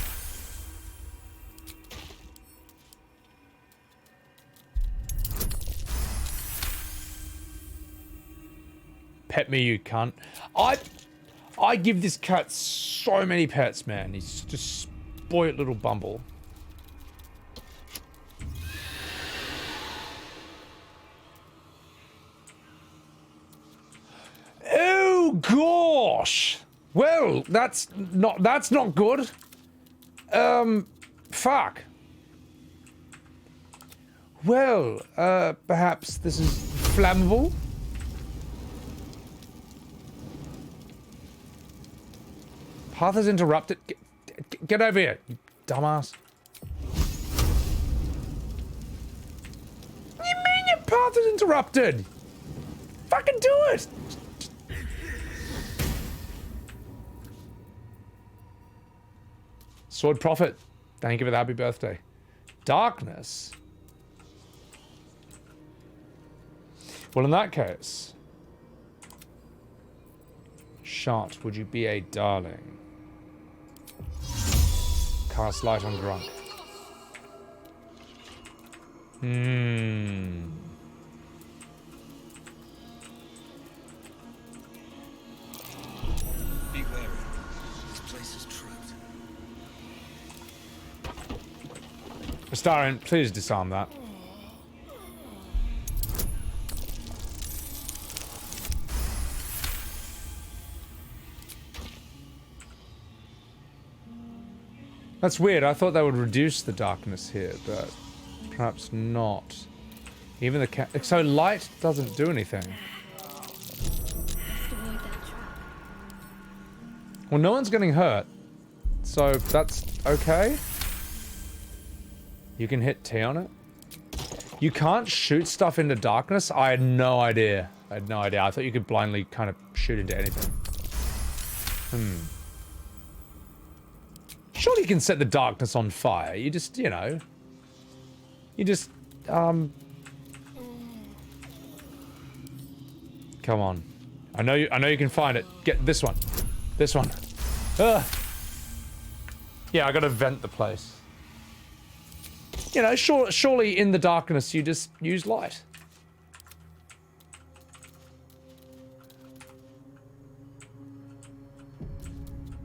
Pet me, you cunt. I give this cat so many pets, man. He's just a spoiled little bumble. Oh gosh. Well, that's not good. Fuck. Well, perhaps this is flammable. Path is interrupted. Get over here, you dumbass. What do you mean your path is interrupted? Fucking do it! Sword Prophet, thank you for the happy birthday. Darkness? Well, in that case... Shot, would you be a darling? Cast light on Gronk. Be wary. This place is trapped. Astarion, please disarm that. That's weird. I thought that would reduce the darkness here, but perhaps not. Even the cat. So light doesn't do anything. Well, no one's getting hurt, so that's okay. You can hit T on it. You can't shoot stuff into darkness? I had no idea. I thought you could blindly kind of shoot into anything. Surely you can set the darkness on fire. You just, you know... You just, Come on. I know you can find it. Get this one. This one. Ugh. Yeah, I gotta vent the place. You know, surely in the darkness you just use light.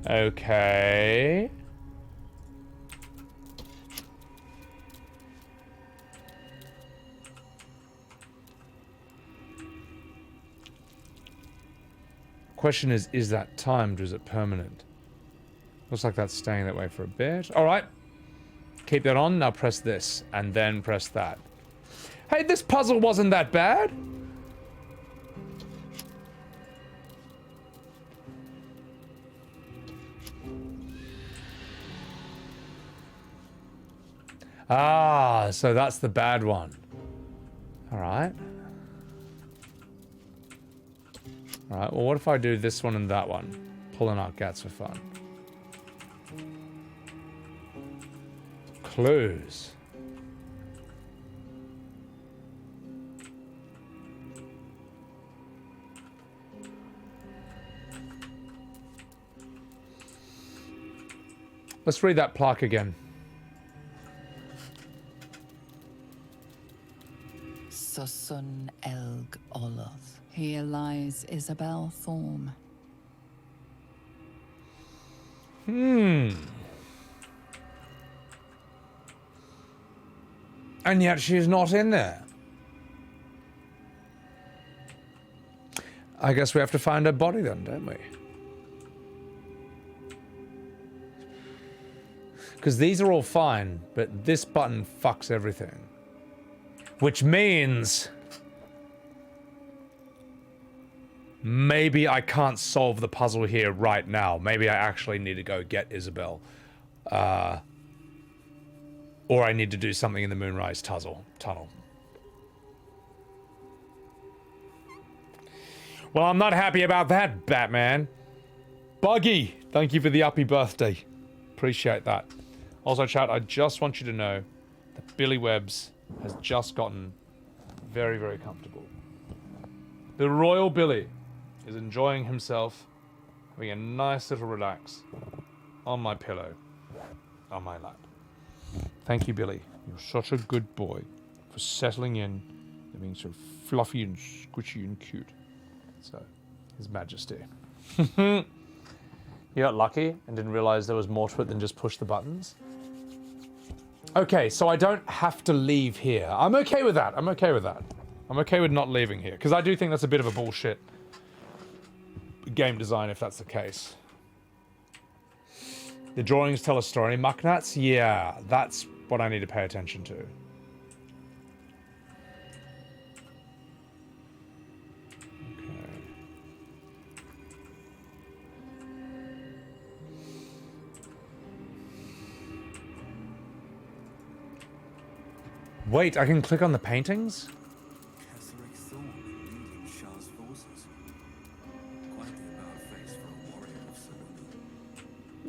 Okay. Question is that timed or is it permanent? Looks like that's staying that way for a bit. Alright. Keep that on, now press this, and then press that. Hey, this puzzle wasn't that bad! Ah, so that's the bad one. Alright. Alright, well what if I do this one and that one? Pulling out gats for fun. Clues. Let's read that plaque again. Susun Elg Oloth. Here lies Isabel Thorm. And yet she's not in there. I guess we have to find her body then, don't we? Because these are all fine, but this button fucks everything. Which means... maybe I can't solve the puzzle here right now. Maybe I actually need to go get Isabel. Or I need to do something in the Moonrise tunnel. Well, I'm not happy about that, Batman. Buggy, thank you for the happy birthday. Appreciate that. Also, chat, I just want you to know that Billywebz has just gotten very, very comfortable. The Royal Billy is enjoying himself, having a nice little relax on my pillow, on my lap. Thank you, Billy. You're such a good boy for settling in and being so fluffy and squishy and cute. So, His Majesty. You got lucky and didn't realize there was more to it than just push the buttons. Okay, so I don't have to leave here. I'm okay with that. I'm okay with that. I'm okay with not leaving here, because I do think that's a bit of a bullshit game design if that's the case. The drawings tell a story. Mucknuts? Yeah, that's what I need to pay attention to. Wait, I can click on the paintings?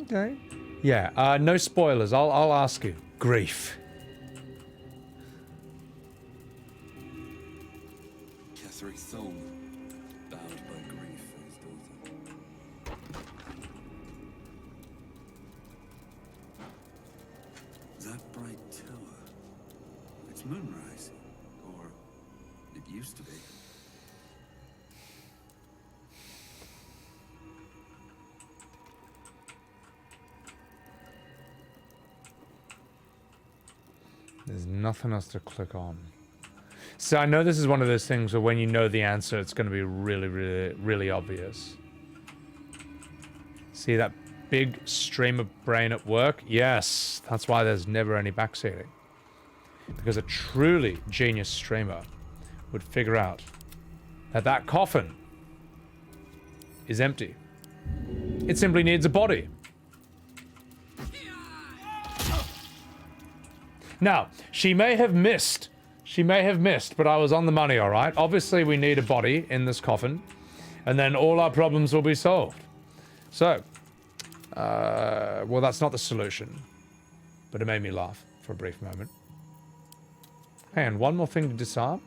Okay. Yeah, no spoilers. I'll ask you. Grief. Ketheric Thorn, bound by grief for his daughter. That bright tower, it's moonrise, or it used to be. There's nothing else to click on. So I know this is one of those things where when you know the answer, it's going to be really, really, really obvious. See that big stream of brain at work? Yes, that's why there's never any backseating. Because a truly genius streamer would figure out that that coffin is empty. It simply needs a body. Now, she may have missed, but I was on the money, all right? Obviously, we need a body in this coffin, and then all our problems will be solved. So, well, that's not the solution, but it made me laugh for a brief moment. Hey, and one more thing to disarm.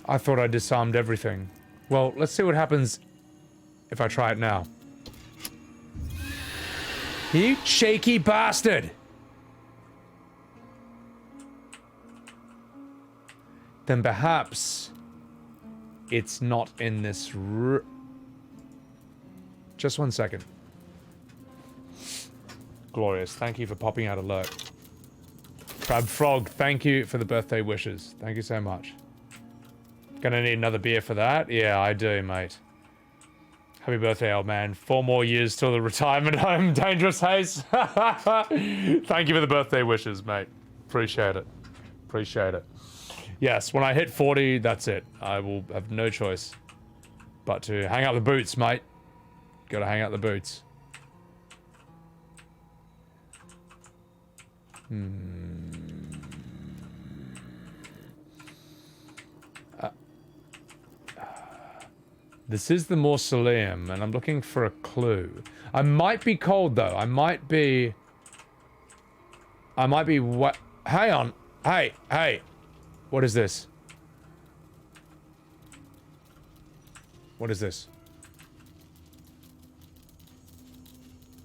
I thought I disarmed everything. Well, let's see what happens if I try it now. You cheeky bastard! Then perhaps it's not in this Just 1 second. Glorious, thank you for popping out alert. Crab Frog, thank you for the birthday wishes. Thank you so much. Gonna need another beer for that? Yeah, I do, mate. Happy birthday, old man. 4 more years till the retirement home. Dangerous Haze. Thank you for the birthday wishes, mate. Appreciate it. Appreciate it. Yes, when I hit 40, that's it. I will have no choice but to hang out the boots, mate. Gotta hang out the boots. This is the mausoleum, and I'm looking for a clue. I might be cold, though. I might be what? Hang on. Hey. What is this? What is this?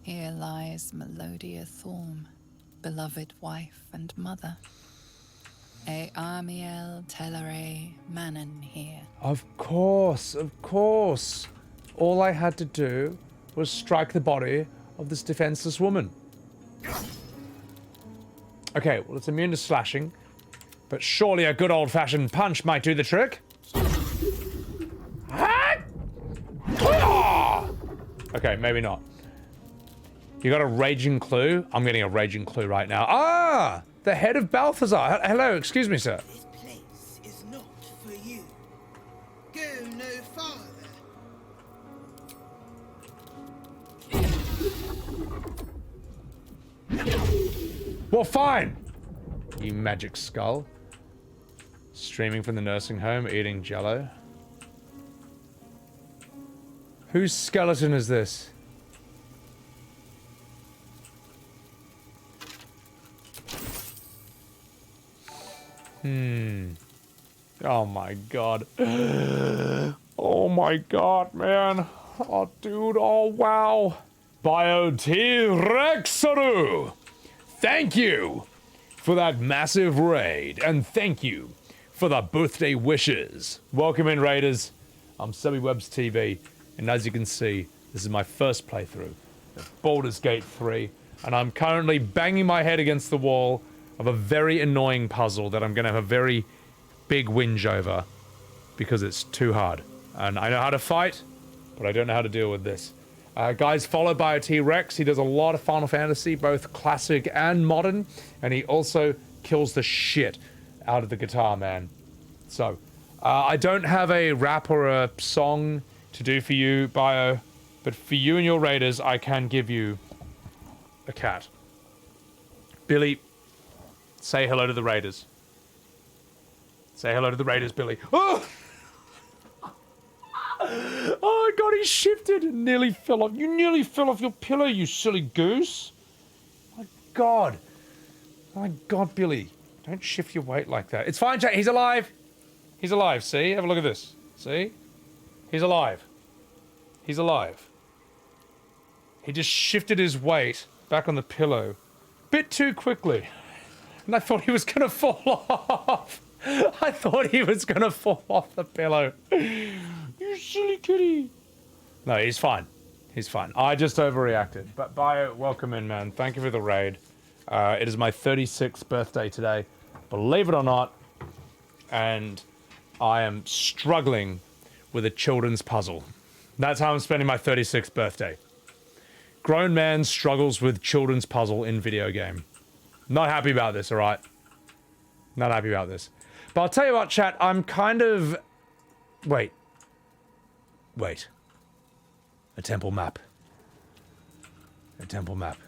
Here lies Melodia Thorm, beloved wife and mother. E Amiel Telere Manon here. Of course, of course. All I had to do was strike the body of this defenseless woman. Okay, well, it's immune to slashing, but surely a good old-fashioned punch might do the trick. Okay, maybe not. You got a raging clue? I'm getting a raging clue right now. Ah! The head of Balthazar. Hello, excuse me, sir. This place is not for you. Go no farther. Well, fine! You magic skull. Streaming from the nursing home, eating jello. Whose skeleton is this? Oh my god. Oh my god, man. Oh, dude. Oh, wow. Biotyrexaru! Thank you for that massive raid, and thank you for the birthday wishes. Welcome in, Raiders. I'm Sebbywebz TV, and as you can see, this is my first playthrough of Baldurs Gate 3, and I'm currently banging my head against the wall of a very annoying puzzle that I'm going to have a very big whinge over because it's too hard. And I know how to fight, but I don't know how to deal with this. Guys, followed by a T-Rex. He does a lot of Final Fantasy, both classic and modern, and he also kills the shit out of the guitar, man. So, I don't have a rap or a song to do for you, Bio, but for you and your raiders, I can give you a cat. Billy, say hello to the raiders. Say hello to the raiders, Billy. Oh! Oh god, he shifted and nearly fell off. You nearly fell off your pillow, you silly goose. My god. My god, Billy. Don't shift your weight like that. It's fine, Jack. He's alive. He's alive, see? Have a look at this. See? He's alive. He's alive. He just shifted his weight back on the pillow a bit too quickly. And I thought he was gonna fall off. I thought he was gonna fall off the pillow. You silly kitty. No, he's fine. He's fine. I just overreacted. But Bio, welcome in, man. Thank you for the raid. It is my 36th birthday today. Believe it or not. And I am struggling with a children's puzzle. That's how I'm spending my 36th birthday. Grown man struggles with children's puzzle in video game. Not happy about this, alright? Not happy about this. But I'll tell you what, chat, I'm kind of... Wait. Wait. A temple map. A temple map.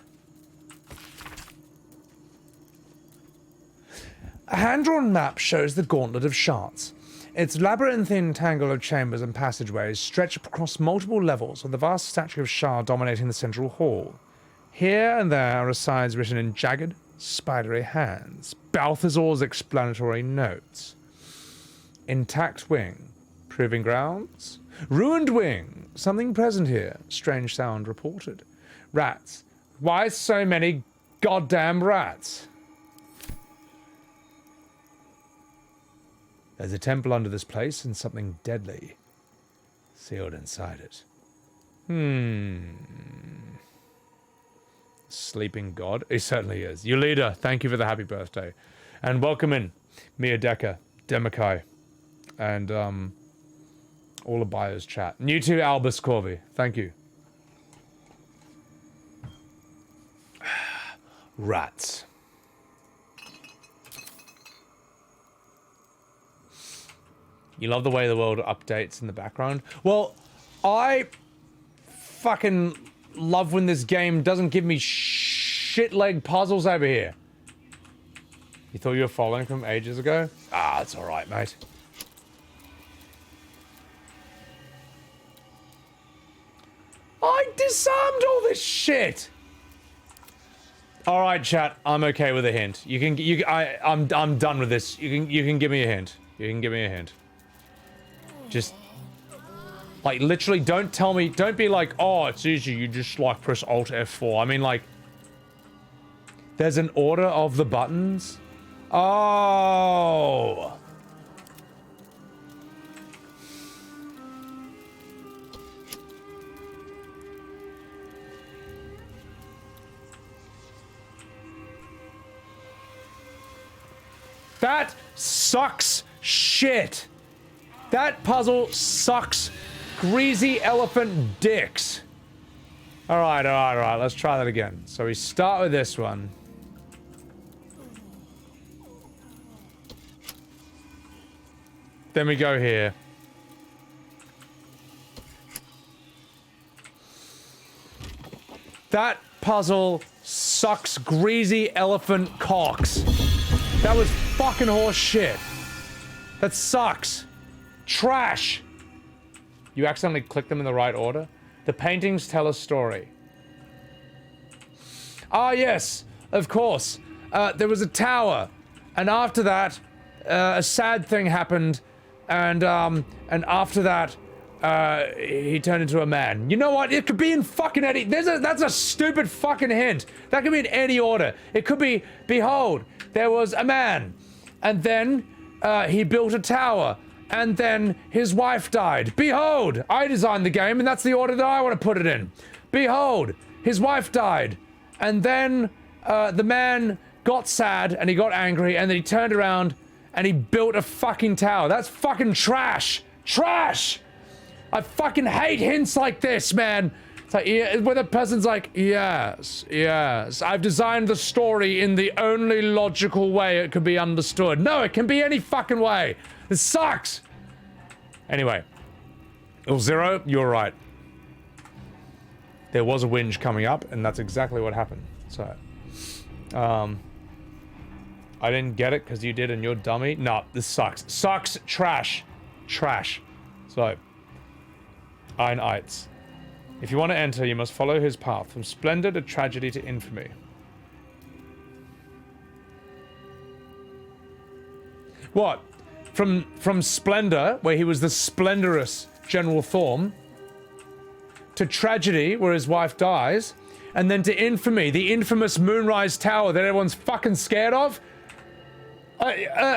A hand-drawn map shows the Gauntlet of Shards. Its labyrinthine tangle of chambers and passageways stretch across multiple levels, with the vast statue of Shard dominating the central hall. Here and there are signs written in jagged, spidery hands. Balthazar's explanatory notes. Intact wing. Proving grounds. Ruined wing. Something present here. Strange sound reported. Rats. Why so many goddamn rats? There's a temple under this place and something deadly sealed inside it. Sleeping god? He certainly is. Yulida, thank you for the happy birthday. And welcome in Mia Decker, Demakai, and all of Bio's chat. New to Albus Corby, thank you. Rats. You love the way the world updates in the background? Well, I fucking love when this game doesn't give me shit-leg puzzles over here. You thought you were following from ages ago? Ah, it's alright, mate. I disarmed all this shit! Alright, chat, I'm okay with a hint. I'm done with this. You can give me a hint. You can give me a hint. Just Like, literally, don't tell me, don't be like, oh, it's easy, you just, like, press Alt F4. I mean, like, there's an order of the buttons. Oh. That sucks shit. That puzzle sucks greasy elephant dicks. Alright, let's try that again. So we start with this one. Then we go here. That puzzle sucks greasy elephant cocks. That was fucking horse shit. That sucks. Trash. You accidentally clicked them in the right order? The paintings tell a story. Ah, yes, of course. There was a tower, and after that, a sad thing happened, and after that, he turned into a man. You know what? It could be in fucking any. That's a stupid fucking hint. That could be in any order. It could be, behold, there was a man, and then he built a tower, and then his wife died. Behold, I designed the game, and that's the order that I want to put it in. Behold, his wife died, and then the man got sad, and he got angry, and then he turned around, and he built a fucking tower. That's fucking trash. Trash! I fucking hate hints like this, man. It's like, yeah, where the person's like, yes, I've designed the story in the only logical way it could be understood. No, it can be any fucking way. This sucks. Anyway. Oh, Zero, you're right. There was a whinge coming up, and that's exactly what happened. So, I didn't get it because you did and you're dummy. No, this sucks. Sucks. Trash. Trash. So, Ein Eitz. If you want to enter, you must follow his path, from splendor to tragedy to infamy. What? From splendor, where he was the splendorous General Thorm, to tragedy, where his wife dies, and then to infamy, the infamous Moonrise Tower that everyone's fucking scared of? Yeah.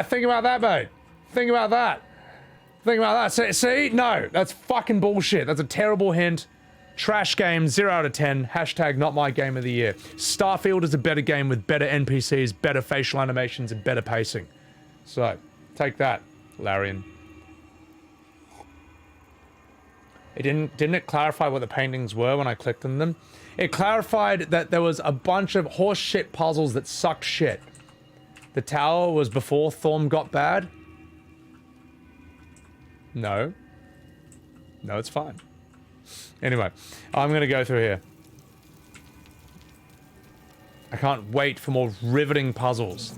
Think about that, mate. Think about that. Think about that. See? No, that's fucking bullshit. That's a terrible hint. Trash game, 0 out of 10. Hashtag not my game of the year. Starfield is a better game with better NPCs, better facial animations, and better pacing. So, take that, Larian. Didn't it clarify what the paintings were when I clicked on them? It clarified that there was a bunch of horse shit puzzles that sucked shit. The tower was before Thorm got bad? No. No, it's fine. Anyway, I'm gonna go through here. I can't wait for more riveting puzzles.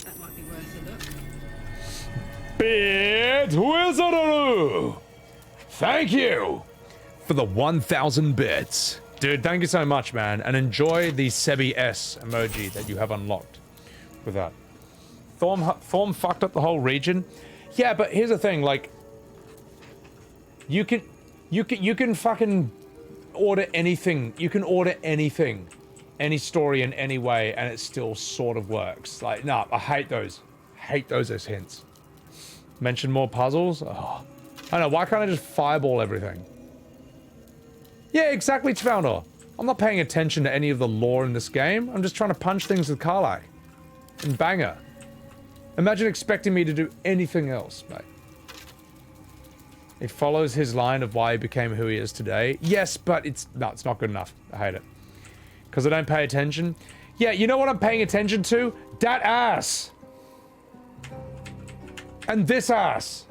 That might be worth a look. Bit Wizardaroo! Thank you for the 1,000 bits. Dude, thank you so much, man. And enjoy the Sebbywebz emoji that you have unlocked with that. Thorm fucked up the whole region. Yeah, but here's the thing, like, you can fucking order anything. You can order anything, any story in any way, and it still sort of works. Like, nah, I hate those. Hate those as hints. Mention more puzzles? Oh. I don't know, why can't I just fireball everything? Yeah, exactly, Tvoundor. I'm not paying attention to any of the lore in this game. I'm just trying to punch things with Karlach. And banger. Imagine expecting me to do anything else, mate. It follows his line of why he became who he is today. Yes, but it's not good enough. I hate it. Because I don't pay attention. Yeah, you know what I'm paying attention to? That ass. And this ass.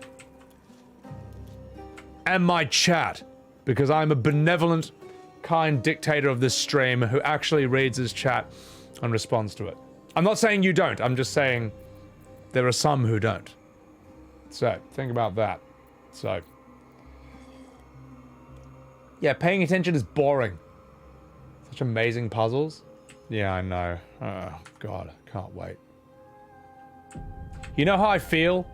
And my chat. Because I'm a benevolent, kind dictator of this stream who actually reads his chat and responds to it. I'm not saying you don't. I'm just saying there are some who don't. So, think about that. So. Yeah, paying attention is boring. Such amazing puzzles. Yeah, I know. Oh, God. Can't wait. You know how I feel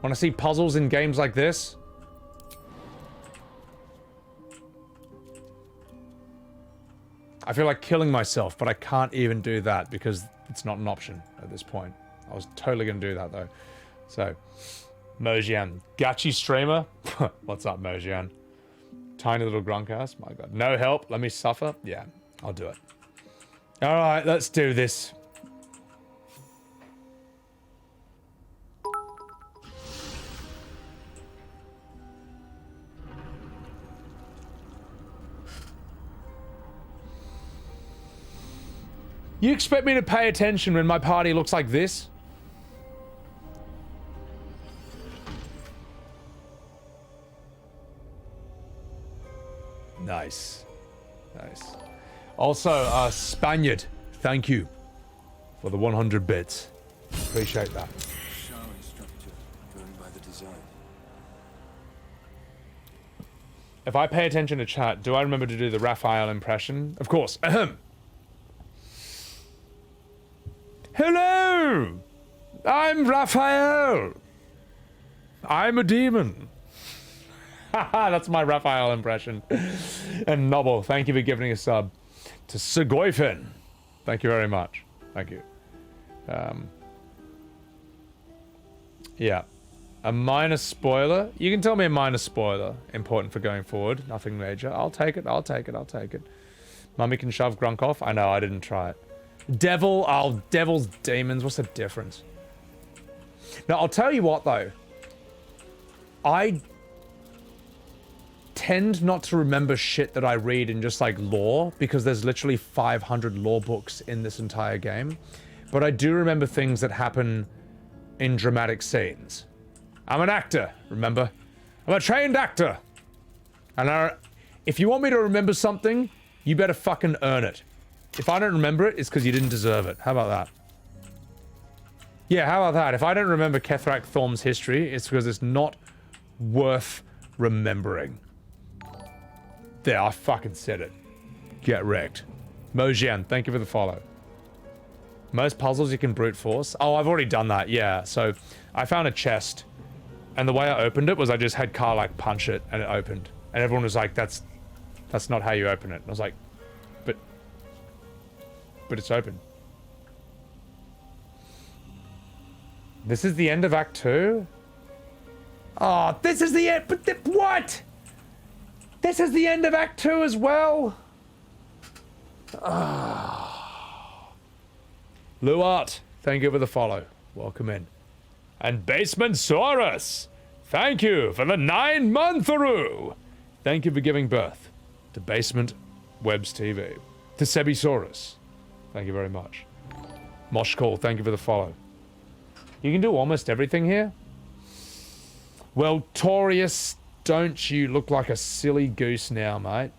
when I see puzzles in games like this? I feel like killing myself, but I can't even do that because it's not an option at this point. I was totally going to do that, though. So, Mojian. Gachi streamer? What's up, Mojian? Tiny little grunk ass? My God. No help? Let me suffer? Yeah, I'll do it. Alright, let's do this. You expect me to pay attention when my party looks like this? Nice. Nice. Also, Spaniard, thank you for the 100 bits. Appreciate that. Shower structure driven by the design. If I pay attention to chat, do I remember to do the Raphael impression? Of course. Ahem. Hello! I'm Raphael! I'm a demon. Haha, that's my Raphael impression. And Noble, thank you for giving a sub. To Segoyfen, thank you very much. Thank you. Yeah. A minor spoiler. You can tell me a minor spoiler. Important for going forward. Nothing major. I'll take it. I'll take it. I'll take it. Mummy can shove Grunk off. I know, I didn't try it. Devil. Oh, devils, demons. What's the difference? Now, I'll tell you what, though. I tend not to remember shit that I read in just, like, lore, because there's literally 500 lore books in this entire game. But I do remember things that happen in dramatic scenes. I'm an actor, remember? I'm a trained actor. And if you want me to remember something, you better fucking earn it. If I don't remember it, it's because you didn't deserve it. How about that? Yeah, how about that? If I don't remember Kethrak Thorm's history, it's because it's not worth remembering. There, I fucking said it. Get wrecked. Mojian, thank you for the follow. Most puzzles you can brute force. Oh, I've already done that, yeah. So, I found a chest, and the way I opened it was I just had Karlach punch it, and it opened. And everyone was like, that's not how you open it. And I was like, but it's open. This is the end of Act 2? Oh, this is the end, but what? This is the end of Act 2 as well? Ah. Luart, thank you for the follow. Welcome in. And Basement Saurus, thank you for the 9-month-aroo. Thank you for giving birth to Basement Webs TV. To Sebisaurus, thank you very much. Moshkall, thank you for the follow. You can do almost everything here? Well, Torius, don't you look like a silly goose now, mate?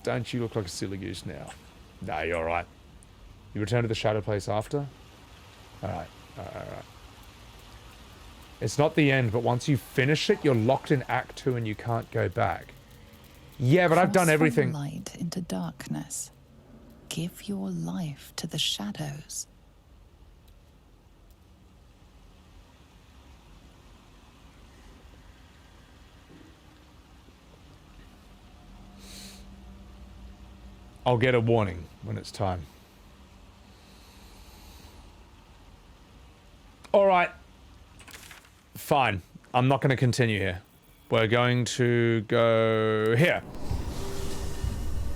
Don't you look like a silly goose now? Nah, you're alright. You return to the Shadow Place after? Alright, alright. It's not the end, but once you finish it, you're locked in Act 2 and you can't go back. Yeah, but I've done everything. Transform light into darkness. Give your life to the shadows. I'll get a warning when it's time. Alright. Fine. I'm not going to continue here. We're going to go here.